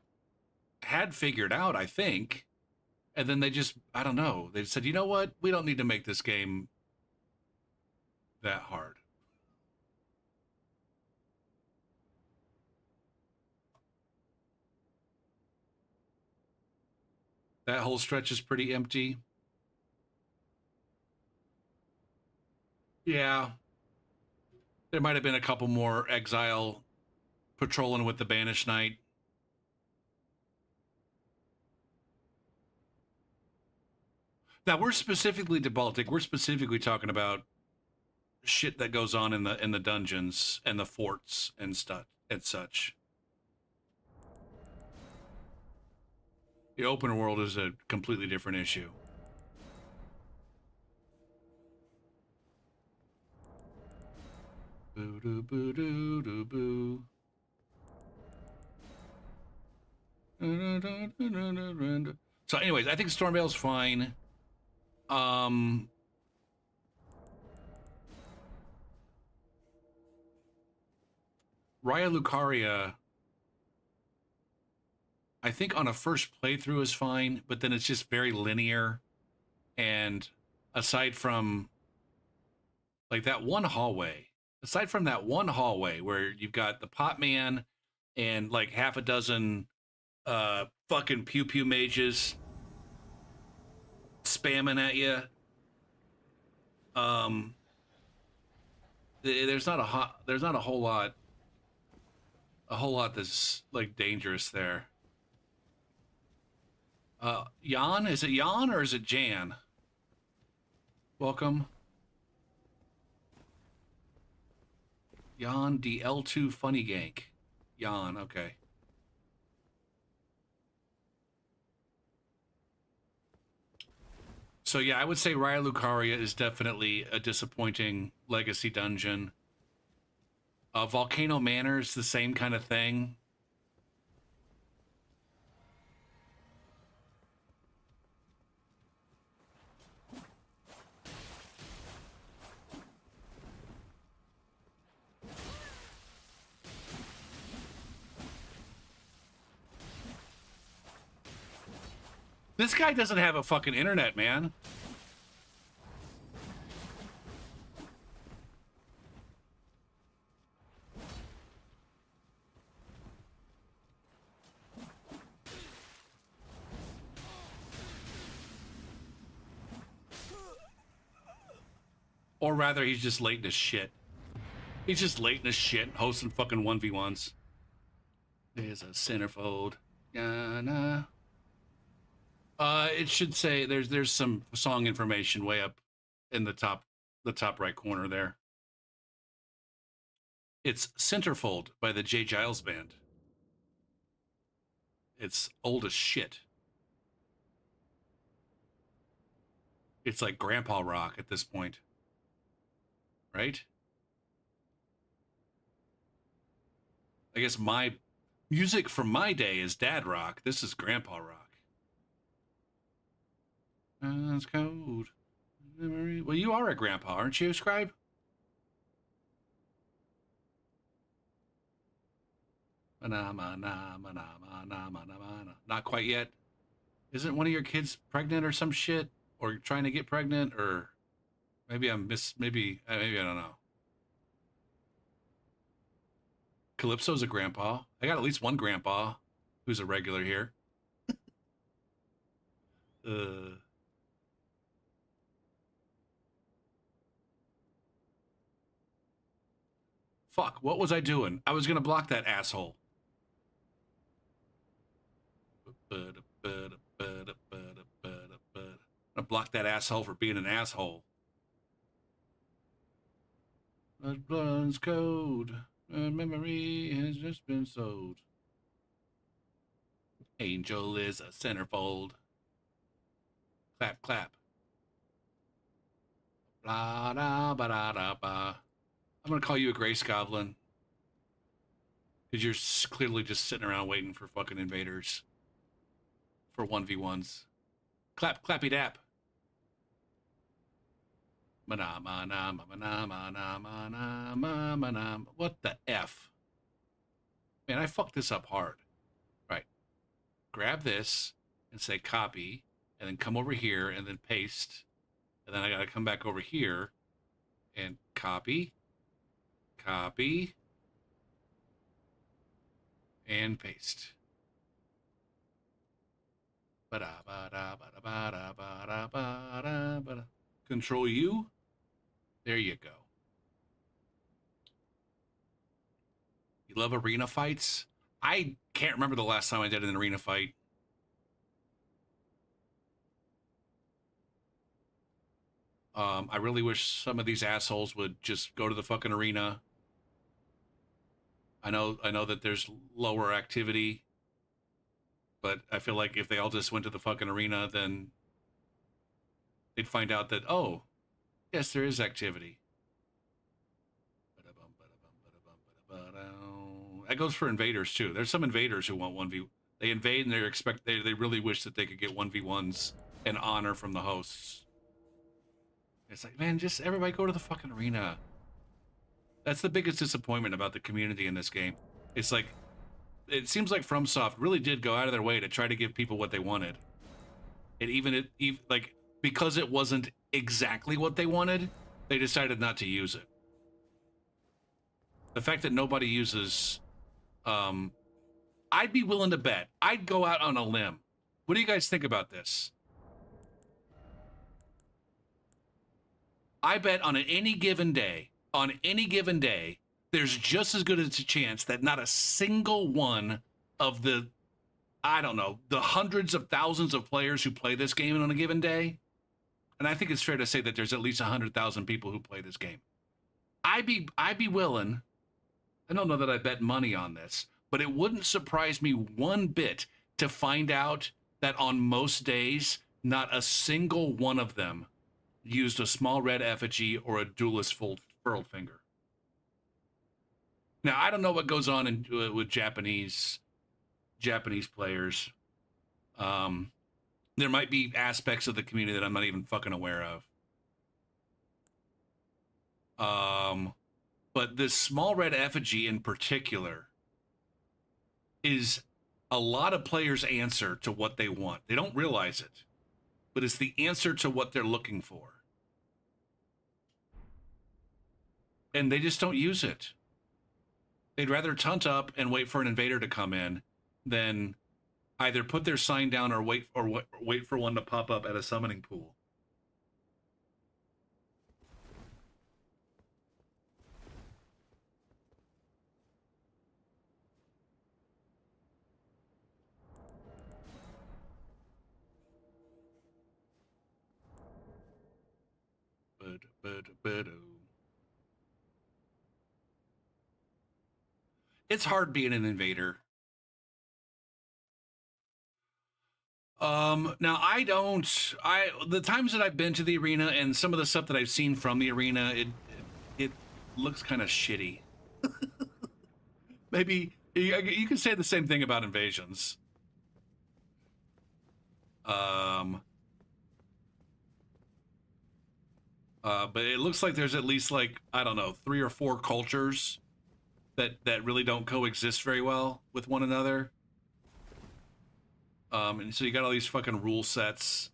had figured out, I think. And then they just, I don't know. They said, you know what? We don't need to make this game that hard. That whole stretch is pretty empty. Yeah. There might have been a couple more exile patrolling with the Banished Knight. Now we're specifically to Baltic. We're specifically talking about shit that goes on in the dungeons and the forts and stuff and such. The open world is a completely different issue. Boo doo boo doo doo boo. So anyways, I think Stormveil's fine. Raya Lucaria, I think on a first playthrough is fine, but then it's just very linear. And aside from like that one hallway, where you've got the pot man and like half a dozen fucking pew pew mages spamming at you, there's not a whole lot that's like dangerous there. Jan, is it Jan or is it Jan? Welcome. Jan DL2 Funny Gank. Jan, okay. So yeah, I would say Raya Lucaria is definitely a disappointing legacy dungeon. Volcano Manor's the same kind of thing. This guy doesn't have a fucking internet, man. Or rather, he's just late as shit. He's just late as shit, hosting fucking 1v1s. There's a centerfold. Nah. It should say there's some song information way up in the top right corner there. It's Centerfold by the J. Giles Band. It's old as shit. It's like grandpa rock at this point. Right? I guess my music from my day is dad rock. This is grandpa rock. It's cold. Well, you are a grandpa, aren't you, Scribe? Not quite yet. Isn't one of your kids pregnant or some shit? Or trying to get pregnant? Or maybe maybe I don't know. Calypso's a grandpa. I got at least one grandpa who's a regular here. Fuck, what was I doing? I was gonna block that asshole. I'm gonna block that asshole for being an asshole. Blood's code. Memory has just been sold. Angel is a centerfold. Clap, clap. Blah, da, ba, da, da, ba. I'm going to call you a Grace Goblin. Because you're clearly just sitting around waiting for fucking invaders. For 1v1s. Clap, clappy dap. What the F? Man, I fucked this up hard. Right. Grab this and say copy. And then come over here and then paste. And then I got to come back over here and copy. Copy. And paste. Control U. There you go. You love arena fights? I can't remember the last time I did an arena fight. I really wish some of these assholes would just go to the fucking arena. I know that there's lower activity, but I feel like if they all just went to the fucking arena, then they'd find out that, oh, yes, there is activity. That goes for invaders too. There's some invaders who want 1v. They invade and they really wish that they could get 1v1s and honor from the hosts. It's like, man, just everybody go to the fucking arena. That's the biggest disappointment about the community in this game. It's like, it seems like FromSoft really did go out of their way to try to give people what they wanted. And even like, because it wasn't exactly what they wanted, they decided not to use it. The fact that nobody uses, I'd be willing to bet. I'd go out on a limb. What do you guys think about this? I bet on any given day, there's just as good as a chance that not a single one of the, I don't know, the hundreds of thousands of players who play this game on a given day, and I think it's fair to say that there's at least 100,000 people who play this game. I'd be willing I don't know that I bet money on this, but it wouldn't surprise me one bit to find out that on most days, not a single one of them used a small red effigy or a duelist furled finger. Now, I don't know what goes on with Japanese players. There might be aspects of the community that I'm not even fucking aware of. But this small red effigy in particular is a lot of players' answer to what they want. They don't realize it, but it's the answer to what they're looking for. And they just don't use it. They'd rather tunt up and wait for an invader to come in than either put their sign down or wait for one to pop up at a summoning pool. It's hard being an invader. Now the times that I've been to the arena and some of the stuff that I've seen from the arena, it looks kind of shitty. Maybe you can say the same thing about invasions. But it looks like there's at least, like, I don't know, 3 or 4 cultures that really don't coexist very well with one another. And so you got all these fucking rule sets.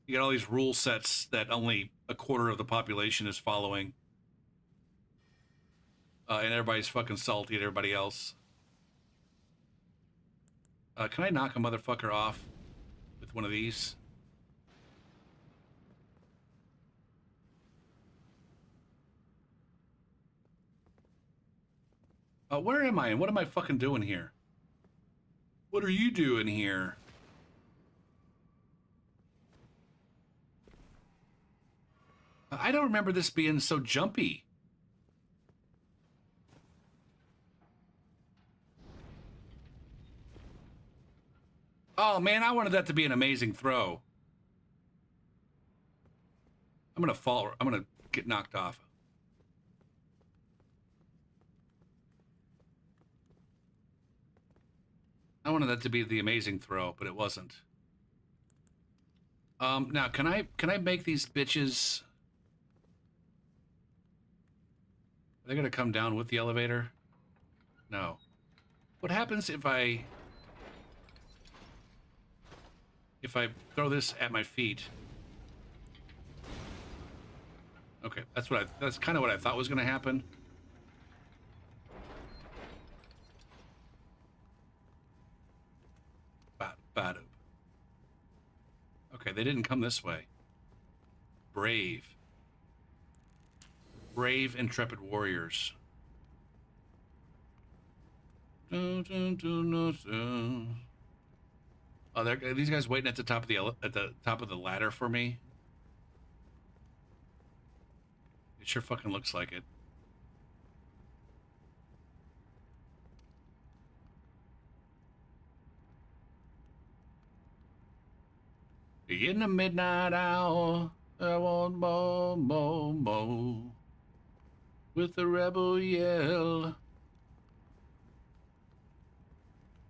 You got all these rule sets that only a quarter of the population is following. And everybody's fucking salty at everybody else. Can I knock a motherfucker off with one of these? Where am I and what am I fucking doing here? What are you doing here? I don't remember this being so jumpy. Oh man, I wanted that to be an amazing throw. I'm gonna fall. I'm gonna get knocked off. I wanted that to be the amazing throw, but it wasn't. Now can I make these bitches? Are they gonna come down with the elevator? No. What happens if I throw this at my feet? Okay, that's kind of what I thought was gonna happen. Bad. Okay, they didn't come this way. Brave, intrepid warriors. Oh, are these guys waiting at the top of the ladder for me? It sure fucking looks like it. In the midnight hour, I want more, with the rebel yell.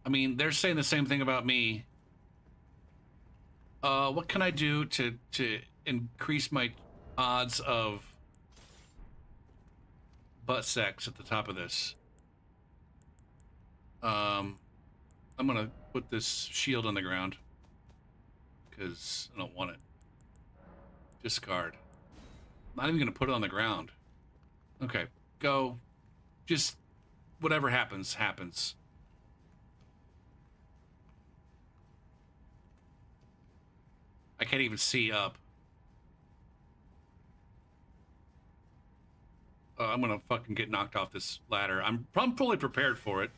I mean, they're saying the same thing about me. What can I do to increase my odds of butt sex at the top of this? I'm gonna put this shield on the ground because I don't want it. Discard. I'm not even gonna put it on the ground. Okay, go. Just whatever happens, happens. I can't even see up. I'm gonna fucking get knocked off this ladder. I'm fully prepared for it.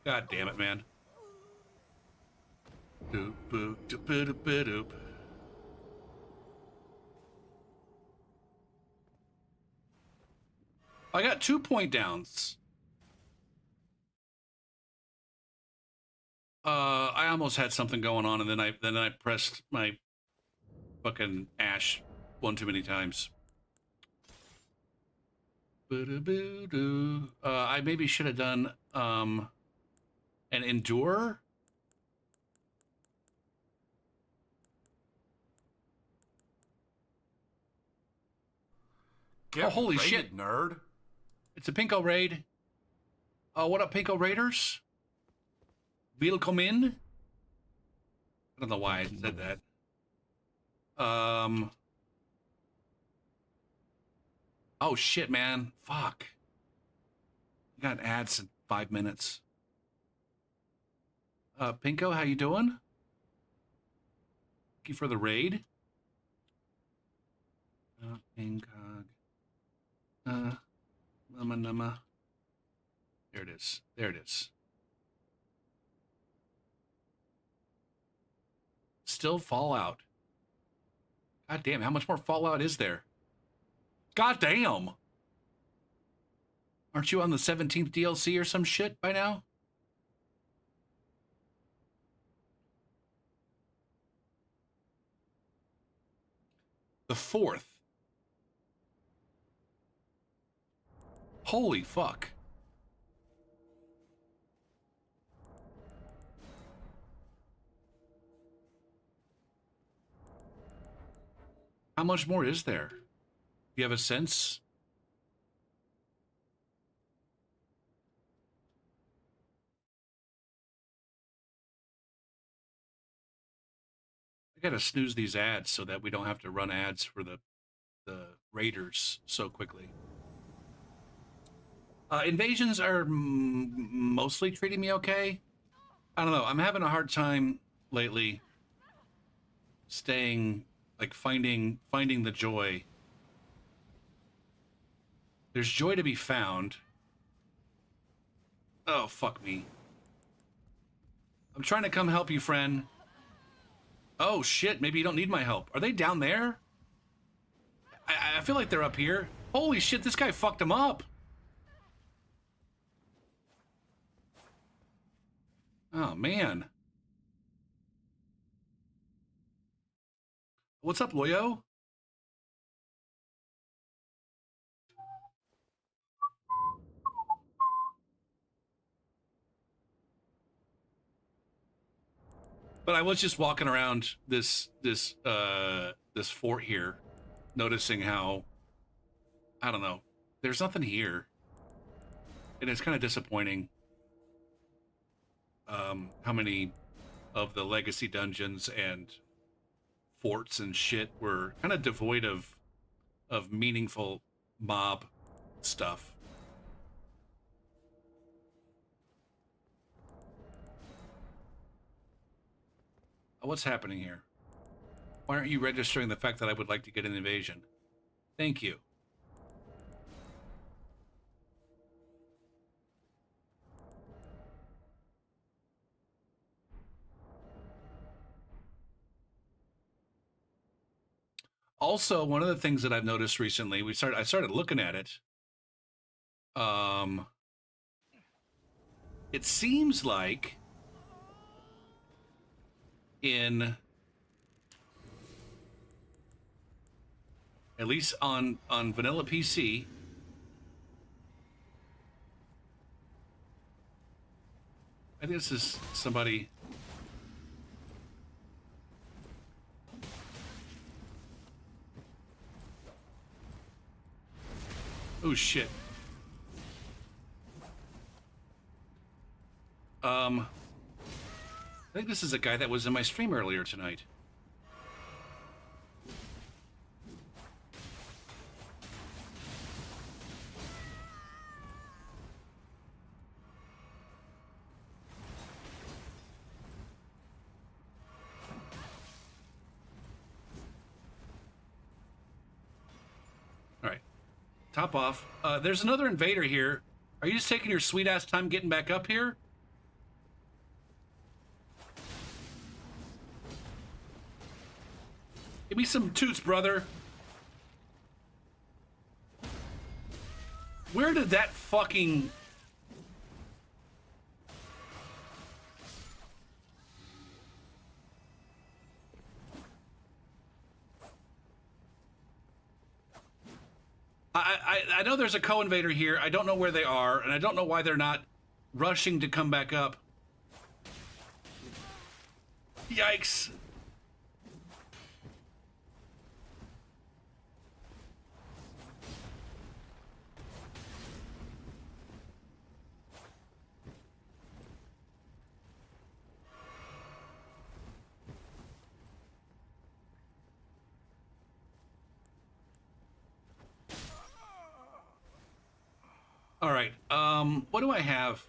God damn it, man. Doop, boop, doop, doop, doop, doop. I got 2 point downs. I almost had something going on, and then I pressed my fucking ash one too many times. I maybe should have done an endure. Get Oh, holy raided, shit. nerd. It's a Pinko raid. What up, Pinko Raiders? Willkommen. I don't know why I said that. Oh shit, man. Fuck. Got ads in 5 minutes. Pinko, how you doing? Thank you for the raid. Pinkog. Nama. There it is. There it is. Still Fallout. God damn, how much more Fallout is there? God damn! Aren't you on the 17th DLC or some shit by now? The 4th. Holy fuck. How much more is there? Do you have a sense? I gotta snooze these ads so that we don't have to run ads for the raiders so quickly. Invasions are mostly treating me okay. I don't know. I'm having a hard time lately staying, like, finding the joy. There's joy to be found. Oh, fuck me. I'm trying to come help you, friend. Oh, shit. Maybe you don't need my help. Are they down there? I feel like they're up here. Holy shit, this guy fucked him up. Oh, man. What's up, Loyo? But I was just walking around this fort here, noticing how, I don't know, there's nothing here. And it's kind of disappointing how many of the legacy dungeons and forts and shit were kind of devoid of meaningful mob stuff. What's happening here? Why aren't you registering the fact that I would like to get an invasion? Thank you. Also, one of the things that I've noticed recently, I started looking at it. It seems like in, at least on vanilla PC, I think this is somebody. Oh shit. I think this is a guy that was in my stream earlier tonight. All right. Top off. There's another invader here. Are you just taking your sweet ass time getting back up here? Give me some toots, brother. Where did that fucking... I know there's a co-invader here. I don't know where they are, and I don't know why they're not rushing to come back up. Yikes. All right. What do I have?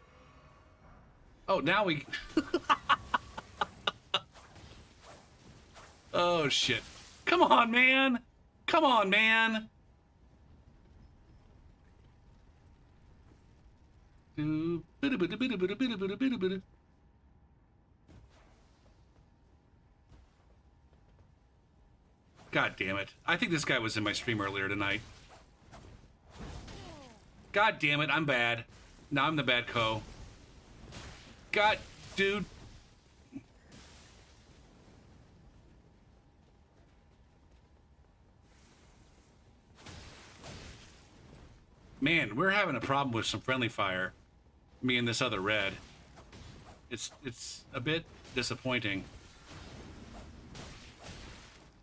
Oh, now we... Oh, shit. Come on, man. Come on, man. God damn it. I think this guy was in my stream earlier tonight. God damn it, I'm bad. Now I'm the bad co. God, dude. Man, we're having a problem with some friendly fire. Me and this other red. It's a bit disappointing.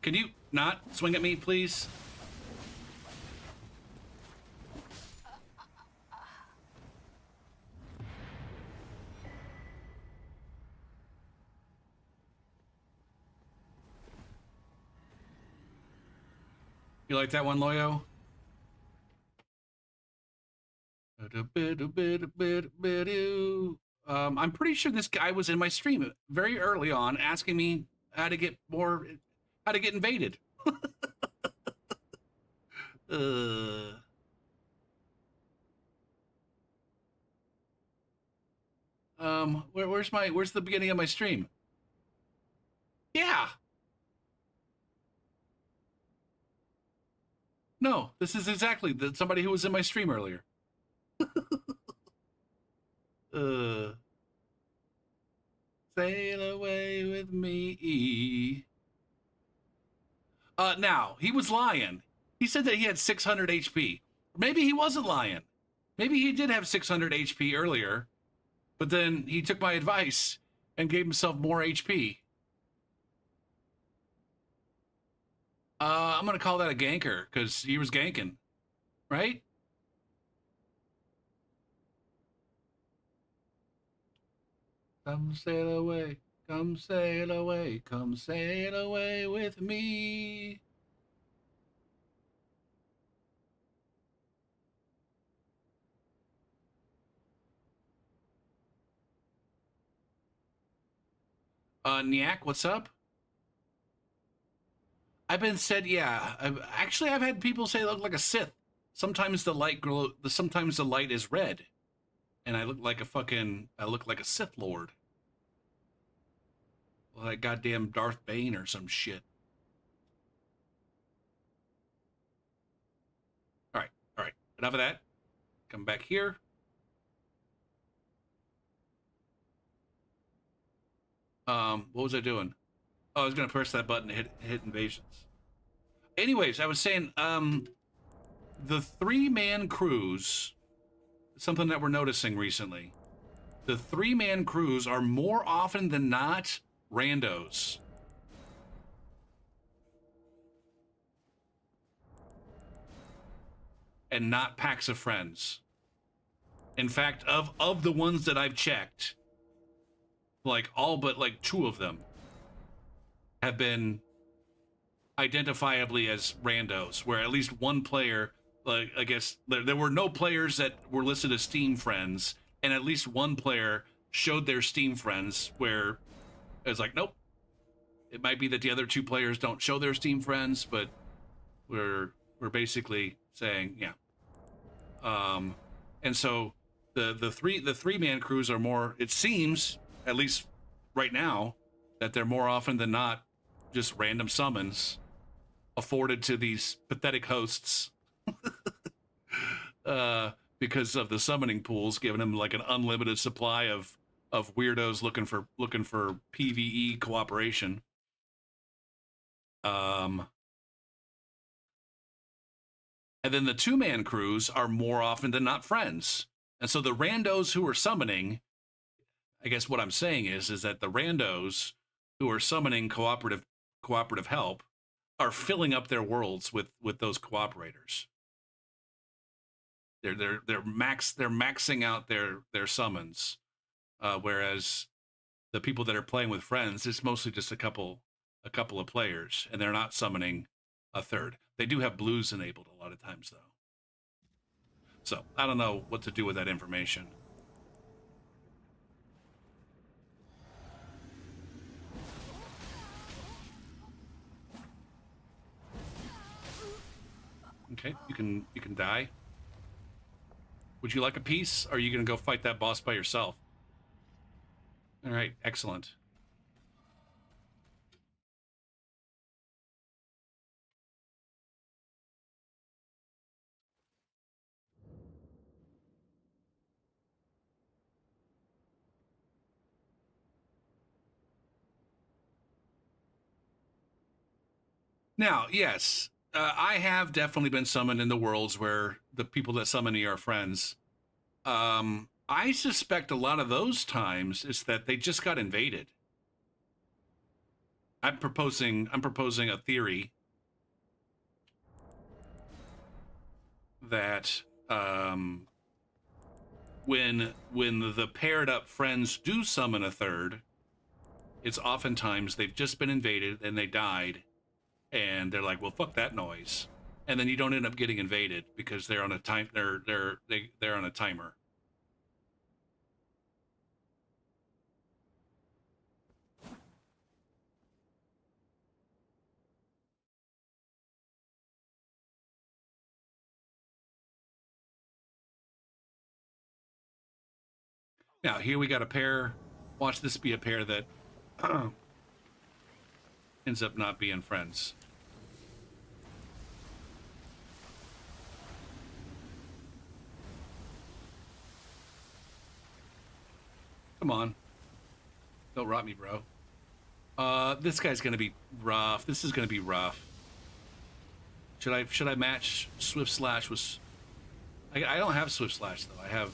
Can you not swing at me, please? You like that one, Loyo? I'm pretty sure this guy was in my stream very early on asking me how to get invaded. Where's the beginning of my stream? Yeah. No, this is exactly somebody who was in my stream earlier. Sail away with me. Now, he was lying. He said that he had 600 HP. Maybe he wasn't lying. Maybe he did have 600 HP earlier, but then he took my advice and gave himself more HP. I'm going to call that a ganker, because he was ganking, right? Come sail away, come sail away, come sail away with me. Nyak, what's up? I've been said, yeah. I've had people say I look like a Sith. Sometimes the light sometimes the light is red, and I look like a Sith Lord. Like goddamn Darth Bane or some shit. All right. Enough of that. Come back here. What was I doing? Oh, I was gonna press that button to hit invasions. Anyways, I was saying, the 3-man crews, something that we're noticing recently. The 3-man crews are more often than not randos. And not packs of friends. In fact, of the ones that I've checked, like all but like 2 of them have been identifiably as randos, where at least one player, like I guess there were no players that were listed as Steam friends, and at least one player showed their Steam friends, where it was like, nope. It might be that the other 2 players don't show their Steam friends, but we're basically saying, yeah. And so the 3-man crews are more, it seems, at least right now, that they're more often than not just random summons. afforded to these pathetic hosts because of the summoning pools, giving them like an unlimited supply of weirdos looking for PvE cooperation. And then the two-man crews are more often than not friends. And so the randos who are summoning, I guess what I'm saying is that the randos who are summoning cooperative help are filling up their worlds with those cooperators. They're maxing out their summons, whereas the people that are playing with friends, it's mostly just a couple of players, and they're not summoning a third. They do have blues enabled a lot of times, though. So I don't know what to do with that information. Okay, you can die. Would you like a piece, or are you gonna go fight that boss by yourself? All right, excellent. Now, yes, I have definitely been summoned in the worlds where the people that summon me are friends. I suspect a lot of those times is that they just got invaded. I'm proposing a theory that when the paired up friends do summon a third, it's oftentimes they've just been invaded and they died, and they're like, well, fuck that noise, and then you don't end up getting invaded because they're on a time they're on a timer. Now here we got a pair. Watch this be a pair that ends up not being friends. Come on. Don't rot me, bro. This guy's gonna be rough. This is gonna be rough. Should I match Swift Slash with... I don't have Swift Slash, though. I have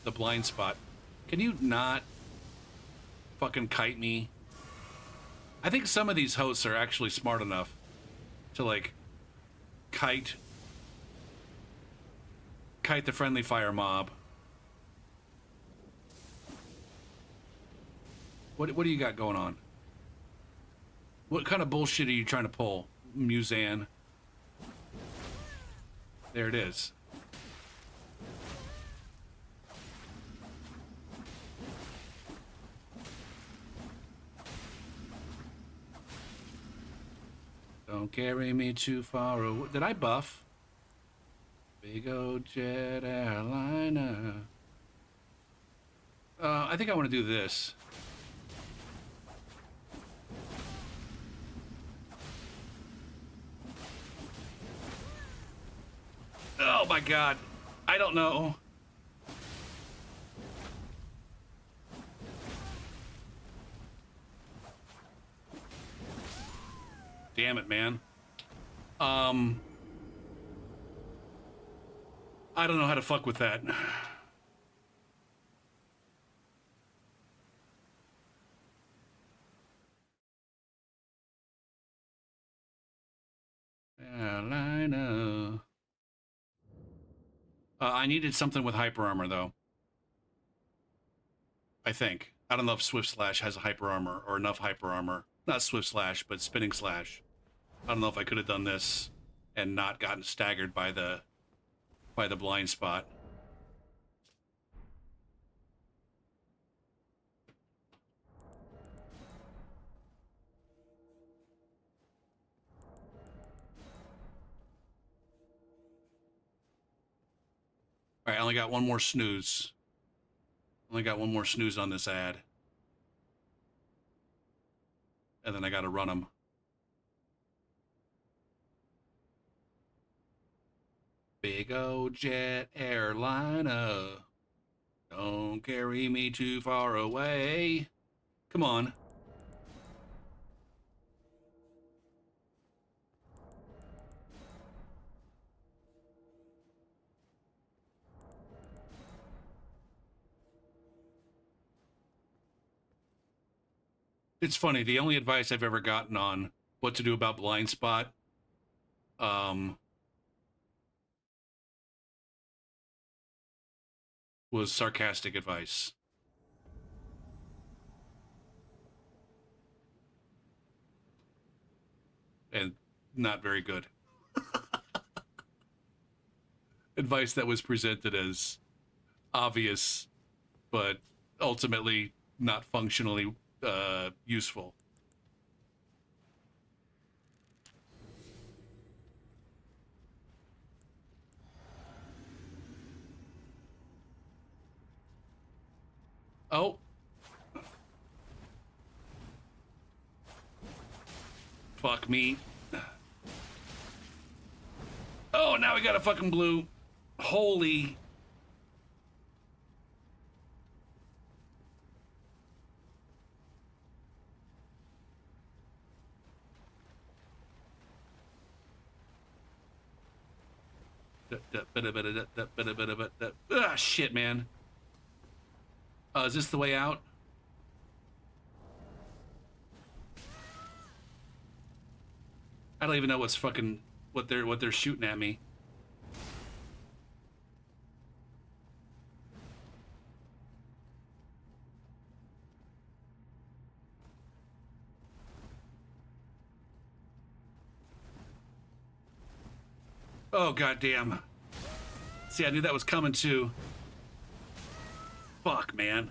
the blind spot. Can you not fucking kite me? I think some of these hosts are actually smart enough to, like, kite the friendly fire mob. What do you got going on? What kind of bullshit are you trying to pull, Musan? There it is. Don't carry me too far away. Did I buff? Big old jet airliner. I think I want to do this. Oh my god. I don't know. Damn it, man. I don't know how to fuck with that. Airliner. I needed something with hyper armor, though. I think. I don't know if Swift Slash has a hyper armor or enough hyper armor. Not Swift Slash, but Spinning Slash. I don't know if I could have done this and not gotten staggered by the blind spot. All right, I only got one more snooze. Only got one more snooze on this ad. And then I got to run them. Big old jet airliner. Don't carry me too far away. Come on. It's funny. The only advice I've ever gotten on what to do about blind spot, um, was sarcastic advice. And not very good. Advice that was presented as obvious, but ultimately not functionally useful. Oh. Fuck me. Oh, now we got a fucking blue. Holy. Ah, shit, man. Is this the way out? I don't even know what's fucking what they're shooting at me. Oh, goddamn. See, I knew that was coming too. Fuck, man.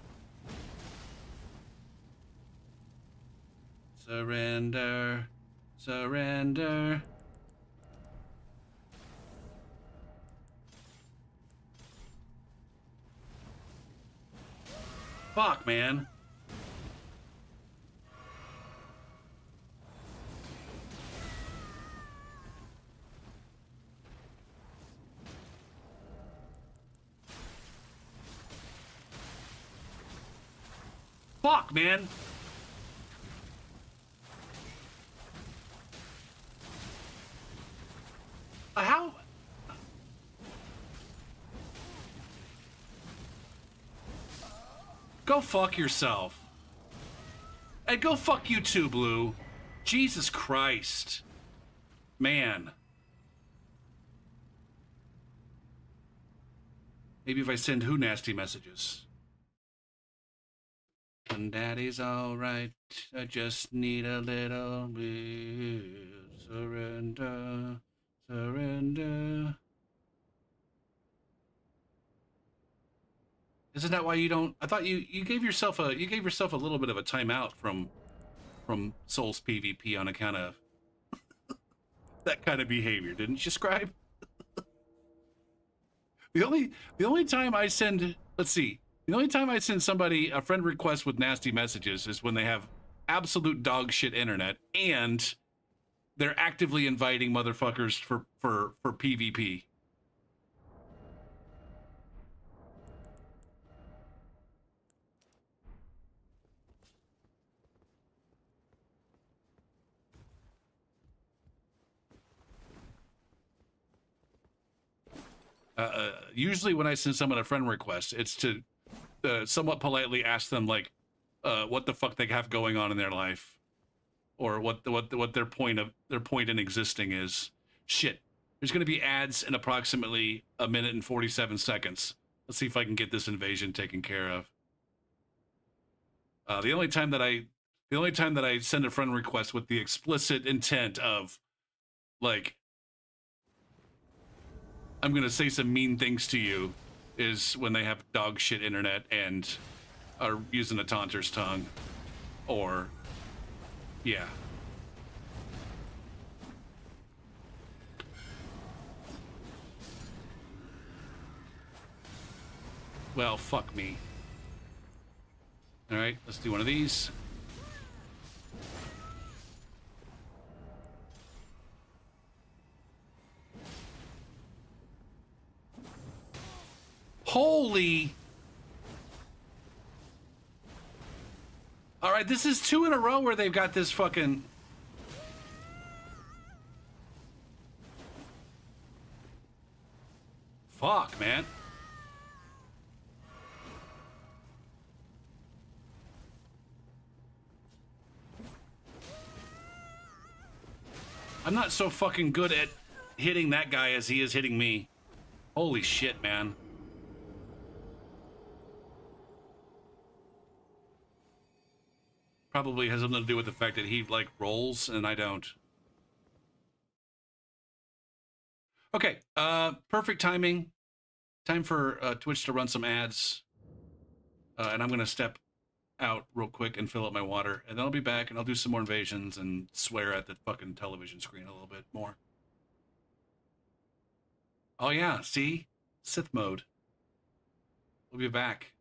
Surrender. Surrender. Fuck, man. Fuck, man. How? Go fuck yourself. And go fuck you too, Blue. Jesus Christ. Man. Maybe if I send who nasty messages. And Daddy's alright. I just need a little bit. Surrender. Surrender. Isn't that why you don't? I thought you gave yourself a little bit of a timeout from Souls PvP on account of that kind of behavior, didn't you, Scribe? The only time I send, let's see, the only time I send somebody a friend request with nasty messages is when they have absolute dog shit internet and they're actively inviting motherfuckers for PvP. Usually when I send someone a friend request, it's to somewhat politely ask them like what the fuck they have going on in their life, or what their point in existing is. Shit, there's going to be ads in approximately 1 minute and 47 seconds. Let's see if I can get this invasion taken care of. The only time that I send a friend request with the explicit intent of like I'm gonna say some mean things to you is when they have dog shit internet and are using a taunter's tongue, or yeah. Well, fuck me. All right, let's do one of these. Holy. All right, this is 2 in a row where they've got this fucking... Fuck, man. I'm not so fucking good at hitting that guy as he is hitting me. Holy shit, man. Probably has something to do with the fact that he, like, rolls and I don't. Okay, perfect timing. Time for Twitch to run some ads. And I'm going to step out real quick and fill up my water. And then I'll be back and I'll do some more invasions and swear at the fucking television screen a little bit more. Oh yeah, see? Sith mode. We'll be back.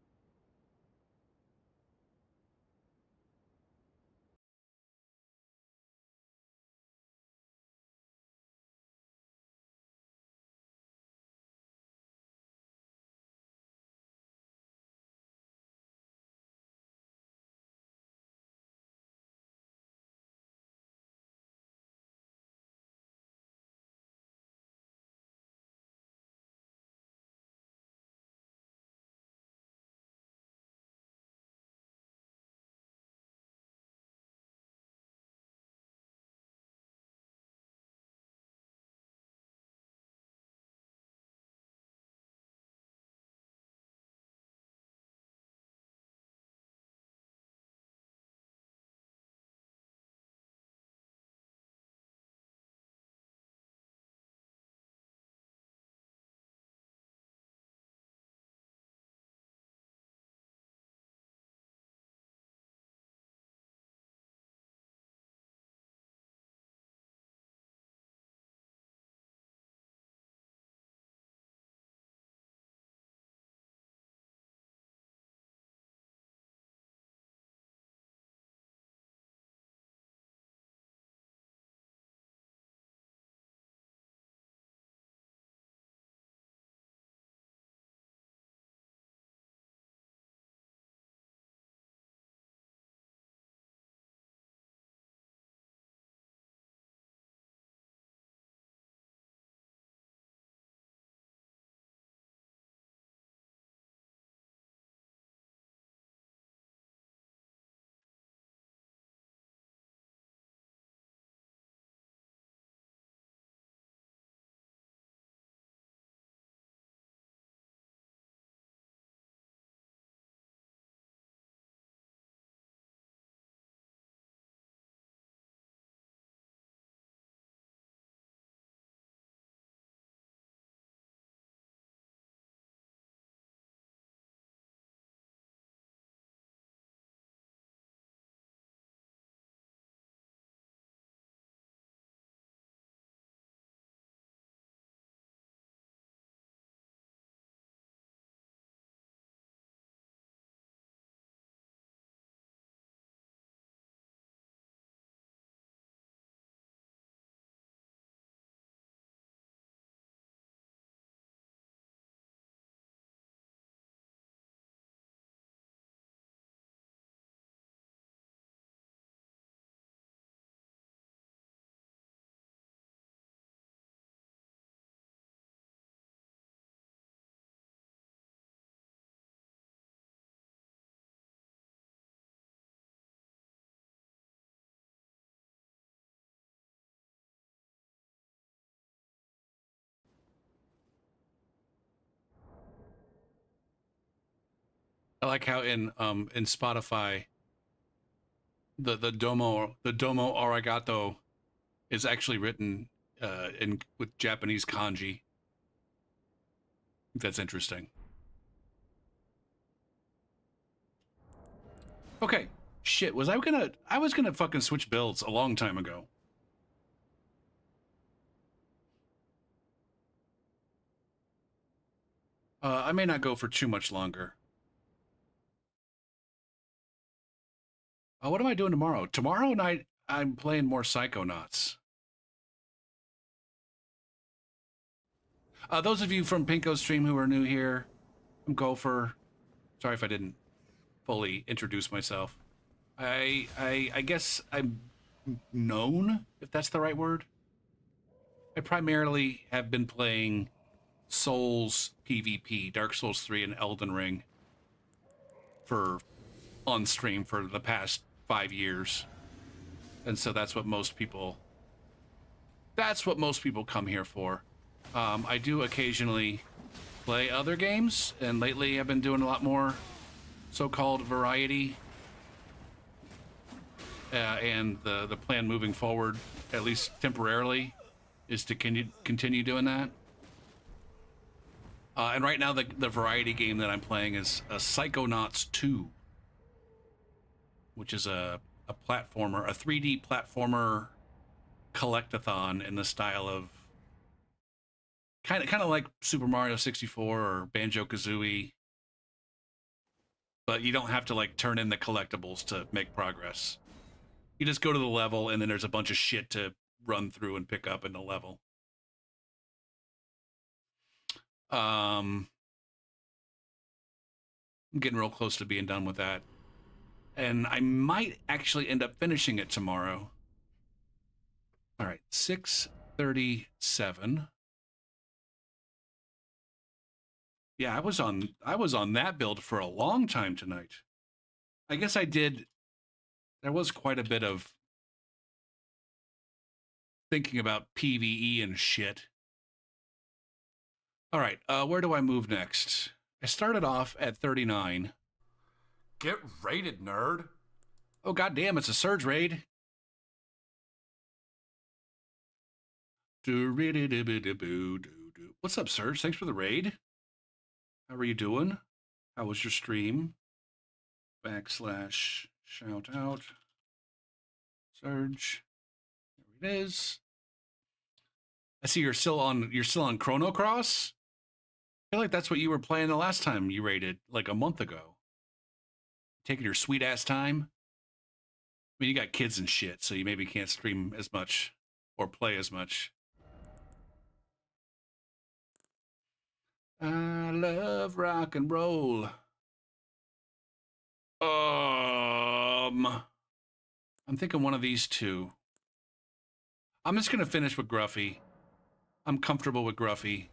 I like how in Spotify the domo arigato is actually written in with Japanese kanji. That's interesting. Okay. Shit, I was gonna fucking switch builds a long time ago. I may not go for too much longer. What am I doing tomorrow? Tomorrow night, I'm playing more Psychonauts. Those of you from Pinko's stream who are new here, I'm Gopher. Sorry if I didn't fully introduce myself. I guess I'm known, if that's the right word. I primarily have been playing Souls PvP, Dark Souls 3 and Elden Ring for on stream for the past 5 years. And so that's what most people come here for. I do occasionally play other games, and lately I've been doing a lot more so-called variety. And the plan moving forward, at least temporarily, is to continue doing that. And right now, the variety game that I'm playing is Psychonauts 2, which is a platformer, a 3D platformer collectathon in the style of kind of like Super Mario 64 or Banjo-Kazooie, but you don't have to like turn in the collectibles to make progress. You just go to the level, and then there's a bunch of shit to run through and pick up in the level. I'm getting real close to being done with that. And I might actually end up finishing it tomorrow. All right, 6:37. Yeah, I was on that build for a long time tonight. I guess I did. There was quite a bit of thinking about PvE and shit. All right, where do I move next? I started off at 39. Get raided, nerd. Oh, goddamn, it's a surge raid. What's up, Surge? Thanks for the raid. How are you doing? How was your stream? / shout out. Surge. There it is. I see you're still on Chrono Cross? I feel like that's what you were playing the last time you raided, like a month ago. Taking your sweet ass time. I mean, you got kids and shit, so you maybe can't stream as much or play as much. I love rock and roll. I'm thinking one of these two. I'm just gonna finish with Gruffy. I'm comfortable with Gruffy.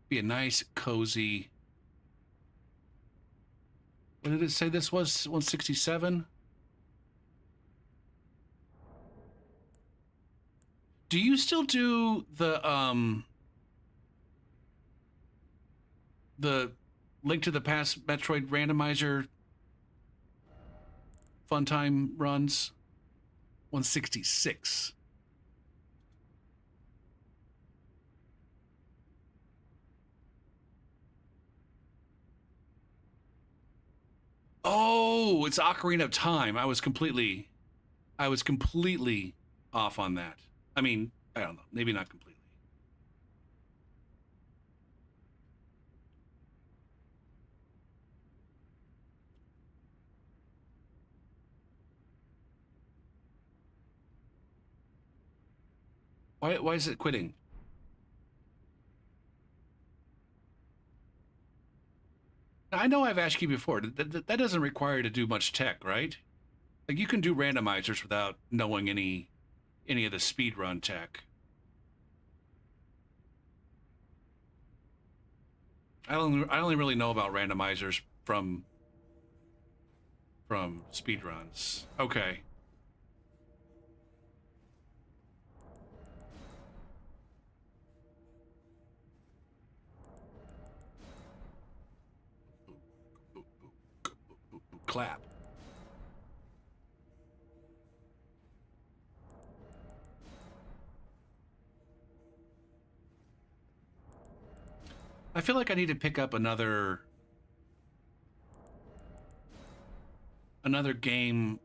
Be a nice, cozy. What did it say this was? 167? Do you still do the Link to the Past Metroid randomizer fun time runs? 166. Oh, it's Ocarina of Time. I was completely off on that. I mean, I don't know. Maybe not completely. Why is it quitting? I know I've asked you before. That doesn't require you to do much tech, right? Like you can do randomizers without knowing any of the speedrun tech. I only really know about randomizers from speedruns. Okay. Clap. I feel like I need to pick up another game.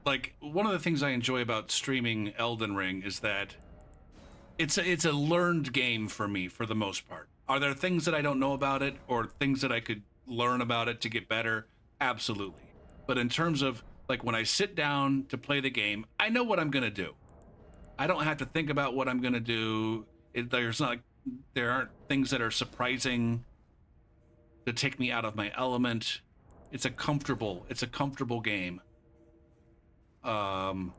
Like one of the things I enjoy about streaming Elden Ring is that it's a learned game for me for the most part. Are there things that I don't know about it or things that I could learn about it to get better, absolutely. But in terms of like when I sit down to play the game, I know what I'm gonna do. I don't have to think about what I'm gonna do. There aren't things that are surprising to take me out of my element. It's a comfortable game. Um,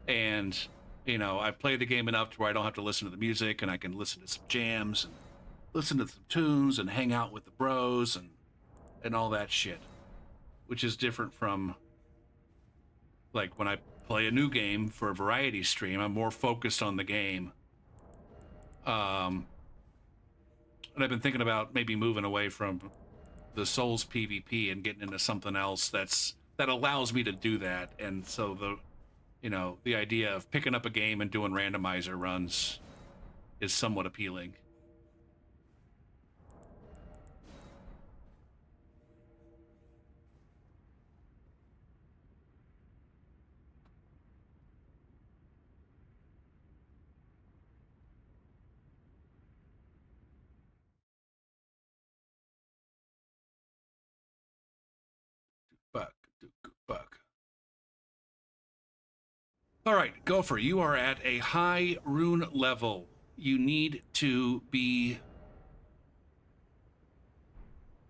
and I play the game enough to where I don't have to listen to the music, and I can listen to some jams and listen to some tunes and hang out with the bros and all that shit, which is different from like when I play a new game for a variety stream. I'm more focused on the game. And I've been thinking about maybe moving away from the Souls PvP and getting into something else that allows me to do that. And so the idea of picking up a game and doing randomizer runs is somewhat appealing. Buck, buck. All right, Gopher, you are at a high rune level. You need to be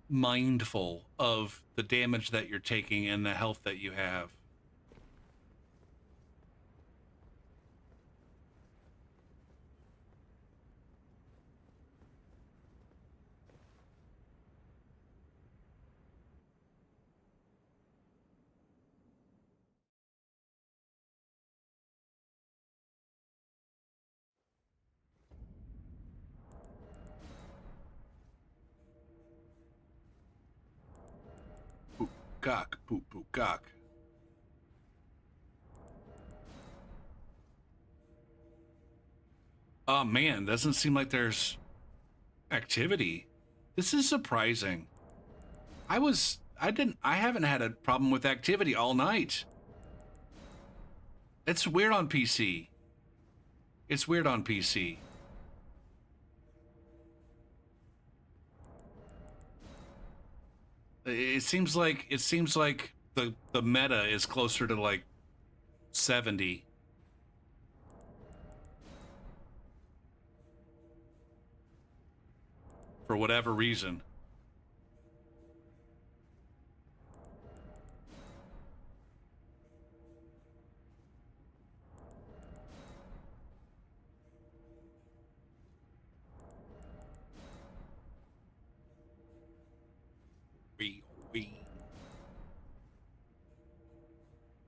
mindful of the damage that you're taking and the health that you have. Poop, cock, poop, poop, cock. Oh man, doesn't seem like there's activity. This is surprising. I haven't had a problem with activity all night. It's weird on PC. It's weird on PC. It seems like the meta is closer to like 70 for whatever reason.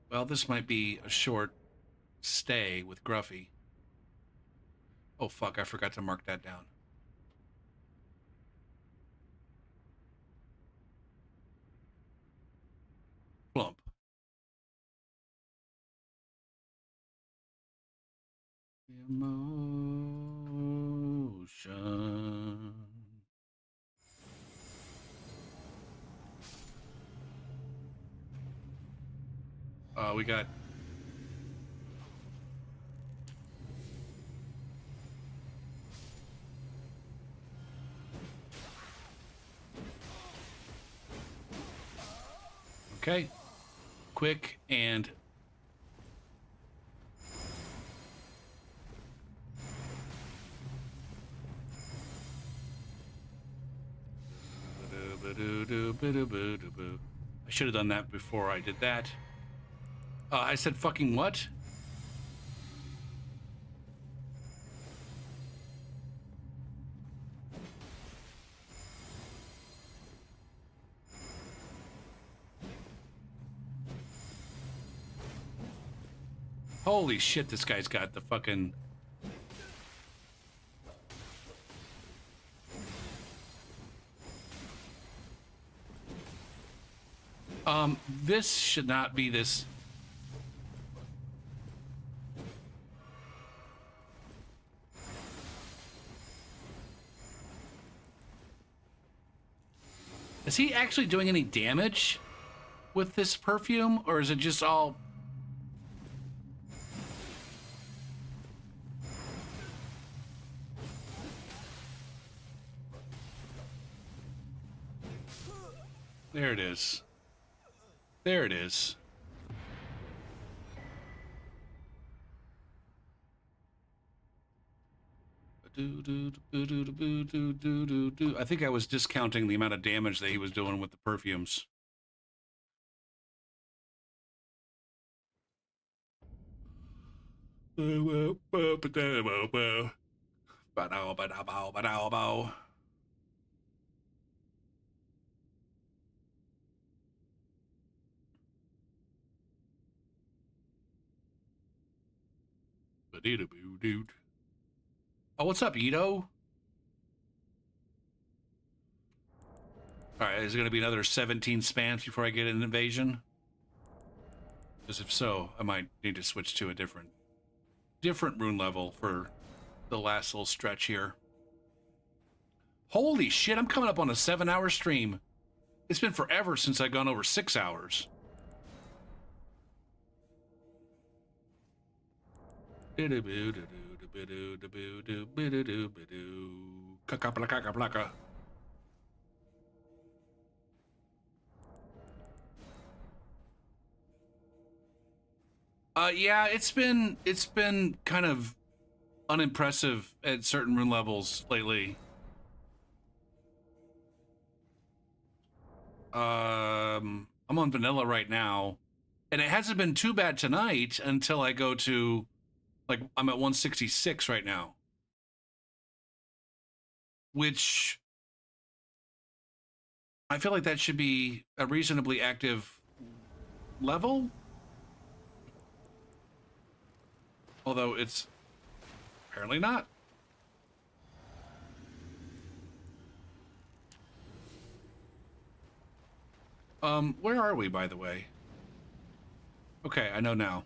Well, this might be a short stay with Gruffy. Oh fuck, I forgot to mark that down. Plump. Emotion. We got okay. Quick and I should have done that before I did that. I said fucking what? Holy shit, this guy's got the fucking... this should not be this... Is he actually doing any damage with this perfume, or is it just all... There it is. There it is. I think I was discounting the amount of damage that he was doing with the perfumes. Oh, what's up, Ito? All right, is it going to be another 17 spams before I get an invasion? Because if so, I might need to switch to a different rune level for the last little stretch here. Holy shit, I'm coming up on a 7-hour stream. It's been forever since I've gone over 6 hours. Yeah, it's been kind of unimpressive at certain rune levels lately. I'm on vanilla right now, and it hasn't been too bad tonight until I go to, like, I'm at 166 right now, which I feel like that should be a reasonably active level. Although it's apparently not. Where are we, by the way? Okay, I know now.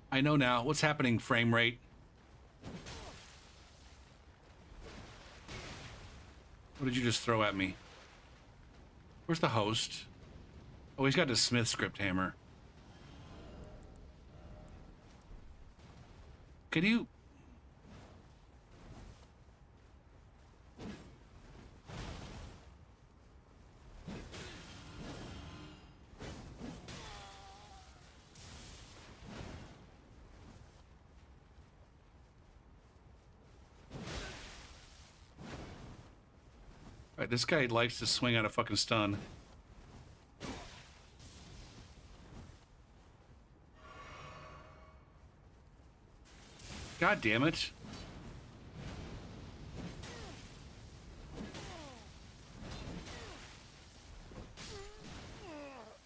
I know now. What's happening, frame rate? What did you just throw at me? Where's the host? Oh, he's got his Smith script hammer. Could you... All right, this guy likes to swing out a fucking stun. God damn it.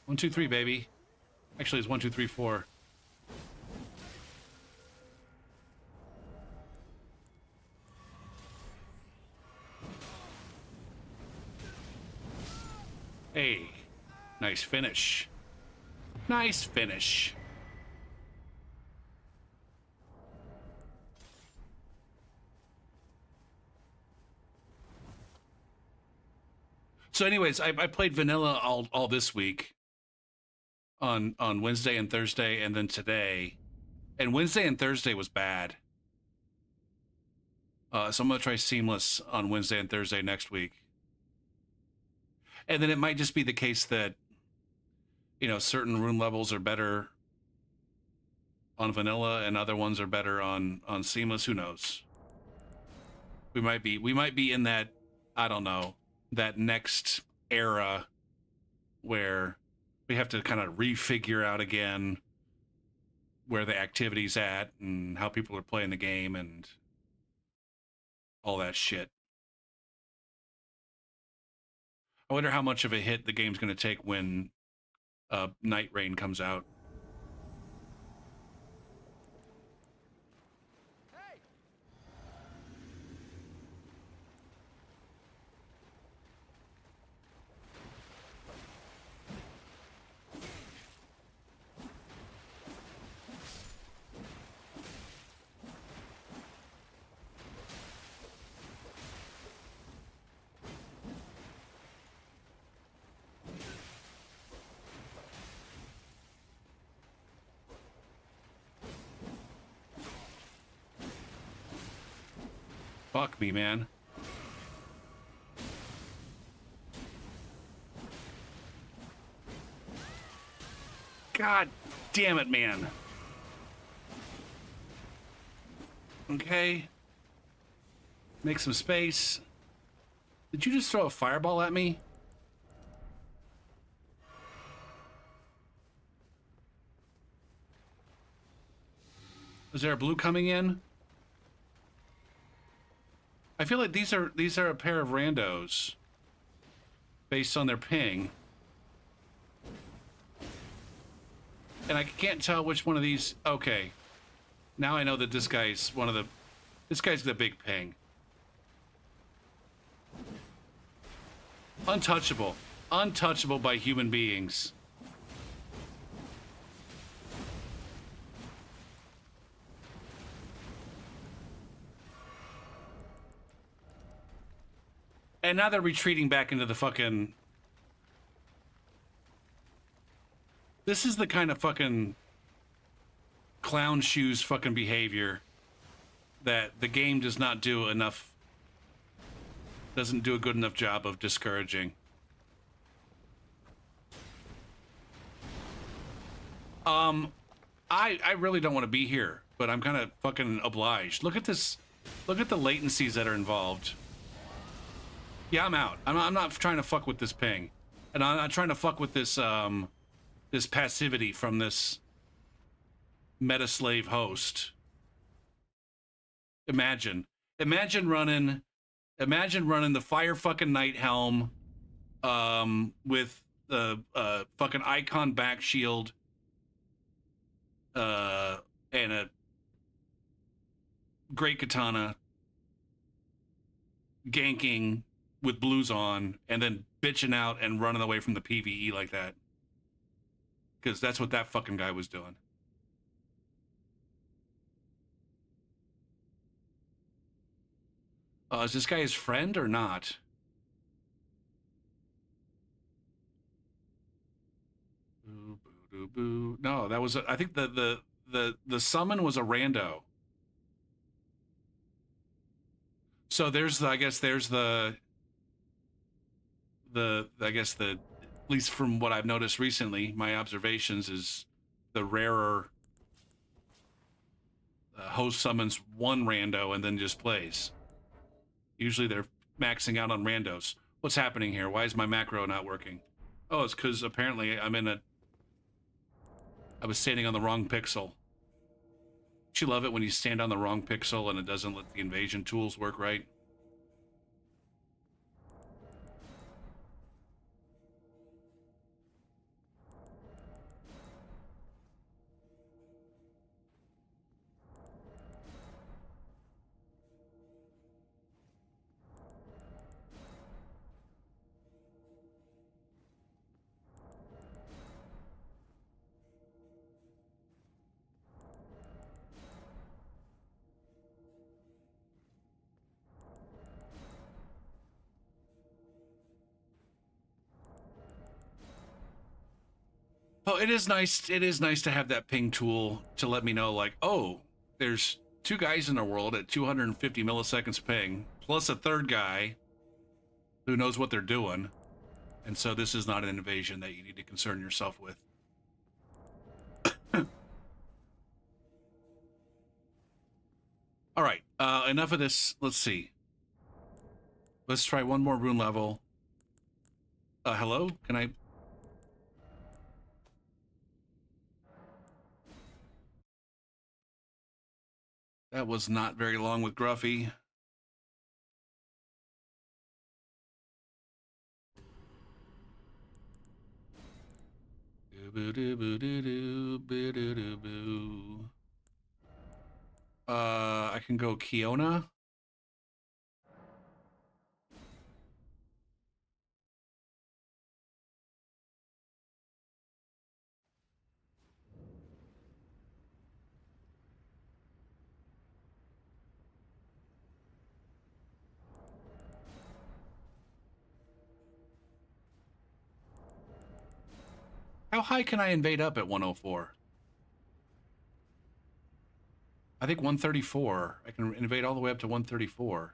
One, two, three, baby. Actually, it's 1, 2, 3, 4. Hey, nice finish. Nice finish. So anyways, I played vanilla all this week on Wednesday and Thursday, and then today. And Wednesday and Thursday was bad. So I'm going to try seamless on Wednesday and Thursday next week. And then it might just be the case that, you know, certain rune levels are better on vanilla and other ones are better on seamless. Who knows? We might be in that, I don't know, that next era where we have to kind of refigure out again where the activity's at and how people are playing the game and all that shit. I wonder how much of a hit the game's going to take when Night Rain comes out. Fuck me, man. God damn it, man. Okay. Make some space. Did you just throw a fireball at me? Is there a blue coming in? I feel like these are a pair of randos based on their ping. And I can't tell which one of these. Okay. Now I know that this guy's one of the. This guy's the big ping. Untouchable. Untouchable by human beings. And now they're retreating back into the fucking. This is the kind of fucking clown shoes fucking behavior that the game does not do enough. Doesn't do a good enough job of discouraging. I really don't want to be here, but I'm kind of fucking obliged. Look at this. Look at the latencies that are involved. Yeah, I'm out. I'm not trying to fuck with this ping. And I'm not trying to fuck with this, this passivity from this meta-slave host. Imagine running the fire fucking night helm, with the, fucking icon back shield, and a great katana, ganking with blues on, and then bitching out and running away from the PvE like that. Because that's what that fucking guy was doing. Is this guy his friend or not? Boo, boo, boo, boo. No, that was, I think the summon was a rando. So there's the, I guess there's the, I guess the, at least from what I've noticed recently, my observations is the rarer host summons one rando and then just plays. Usually they're maxing out on randos. What's happening here? Why is my macro not working? Oh, it's because apparently I was standing on the wrong pixel. Don't you love it when you stand on the wrong pixel and it doesn't let the invasion tools work right? Oh, it is nice. It is nice to have that ping tool to let me know, like, oh, there's two guys in the world at 250 milliseconds ping, plus a third guy who knows what they're doing. And so this is not an invasion that you need to concern yourself with. All right, enough of this. Let's see. Let's try one more rune level. Hello? Can I... That was not very long with Gruffy. I can go Kiona. How high can I invade up at 104? I think 134. I can invade all the way up to 134.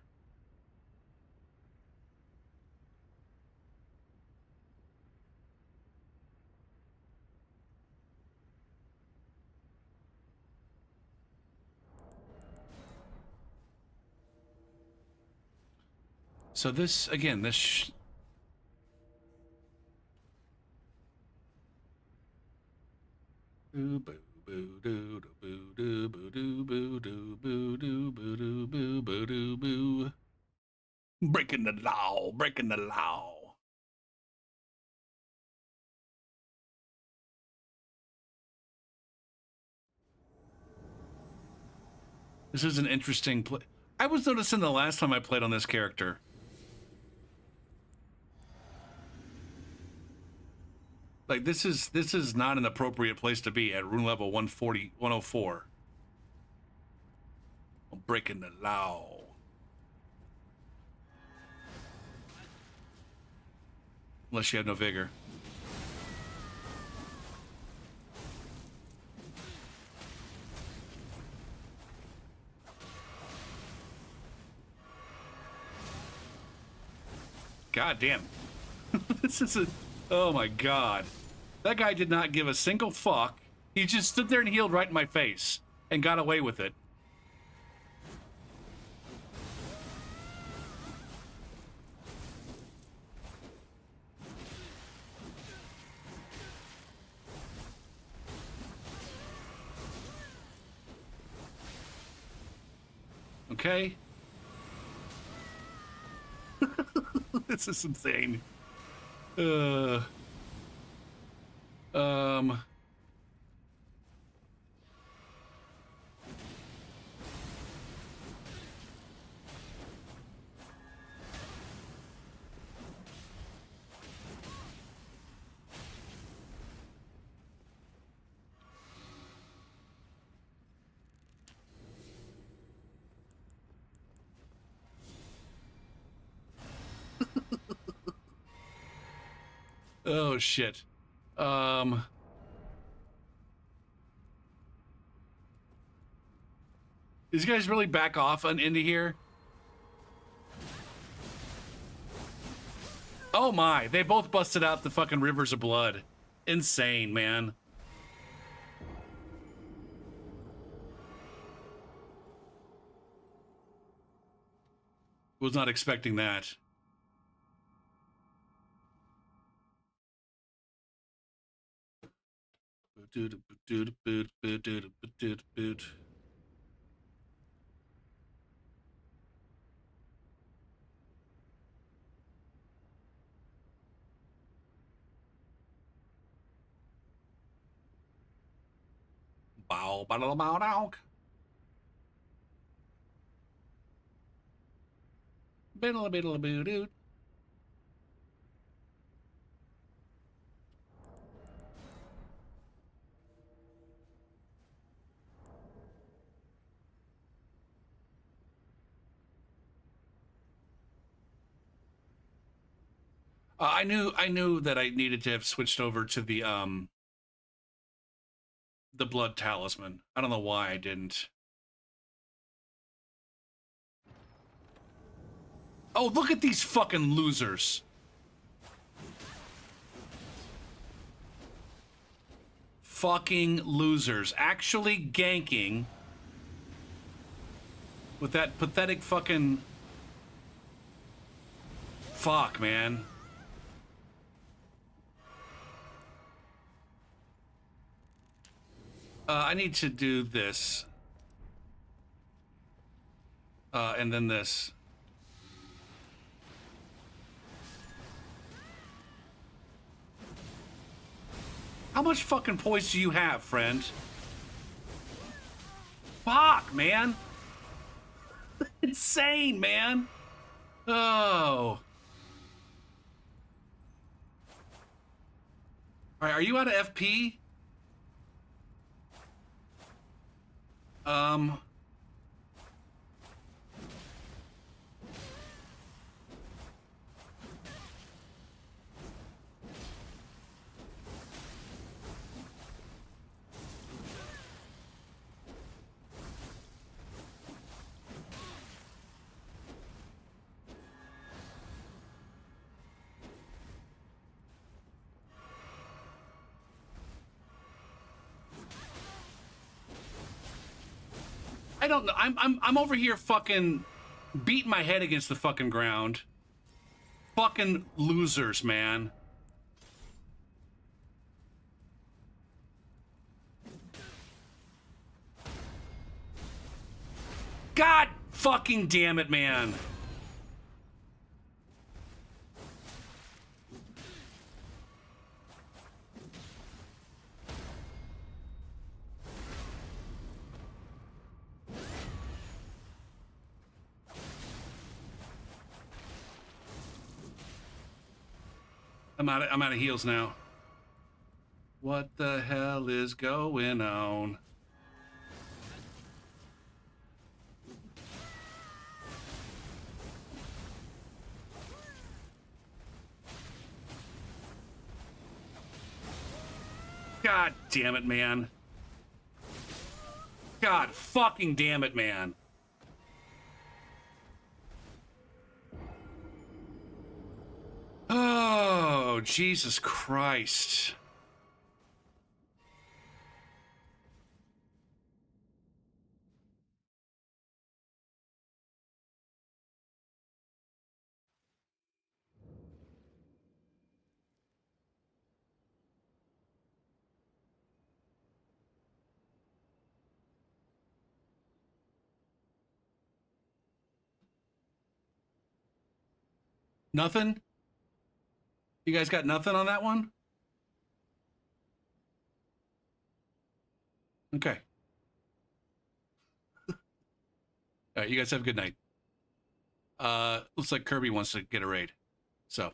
So this, again, this... Breaking the law, breaking the law. This is an interesting play. I was noticing the last time I played on this character. Like, this is not an appropriate place to be at rune level 140, 104. I'm breaking the law. Unless you have no vigor. God damn. This is a... Oh my god. That guy did not give a single fuck. He just stood there and healed right in my face. And got away with it. Okay? This is insane. Oh shit. These guys really back off on into here? Oh my, they both busted out the fucking rivers of blood. Insane, man. Was not expecting that. Bow, bow, bow, bow. Biddle, biddle, boo, doo. I knew that I needed to have switched over to the blood talisman. I don't know why I didn't. Oh, look at these fucking losers. Fucking losers. Actually ganking with that pathetic fucking... Fuck, man. I need to do this. And then this. How much fucking poise do you have, friend? Fuck, man. Insane, man. Oh. All right, are you out of FP? I don't know. I'm over here fucking beating my head against the fucking ground. fucking losers, man. God fucking damn it, man. I'm out of heals now. What the hell is going on? God damn it, man. God fucking damn it, man. Oh, Jesus Christ. Nothing? You guys got nothing on that one? Okay. All right, you guys have a good night. Looks like Kirby wants to get a raid. So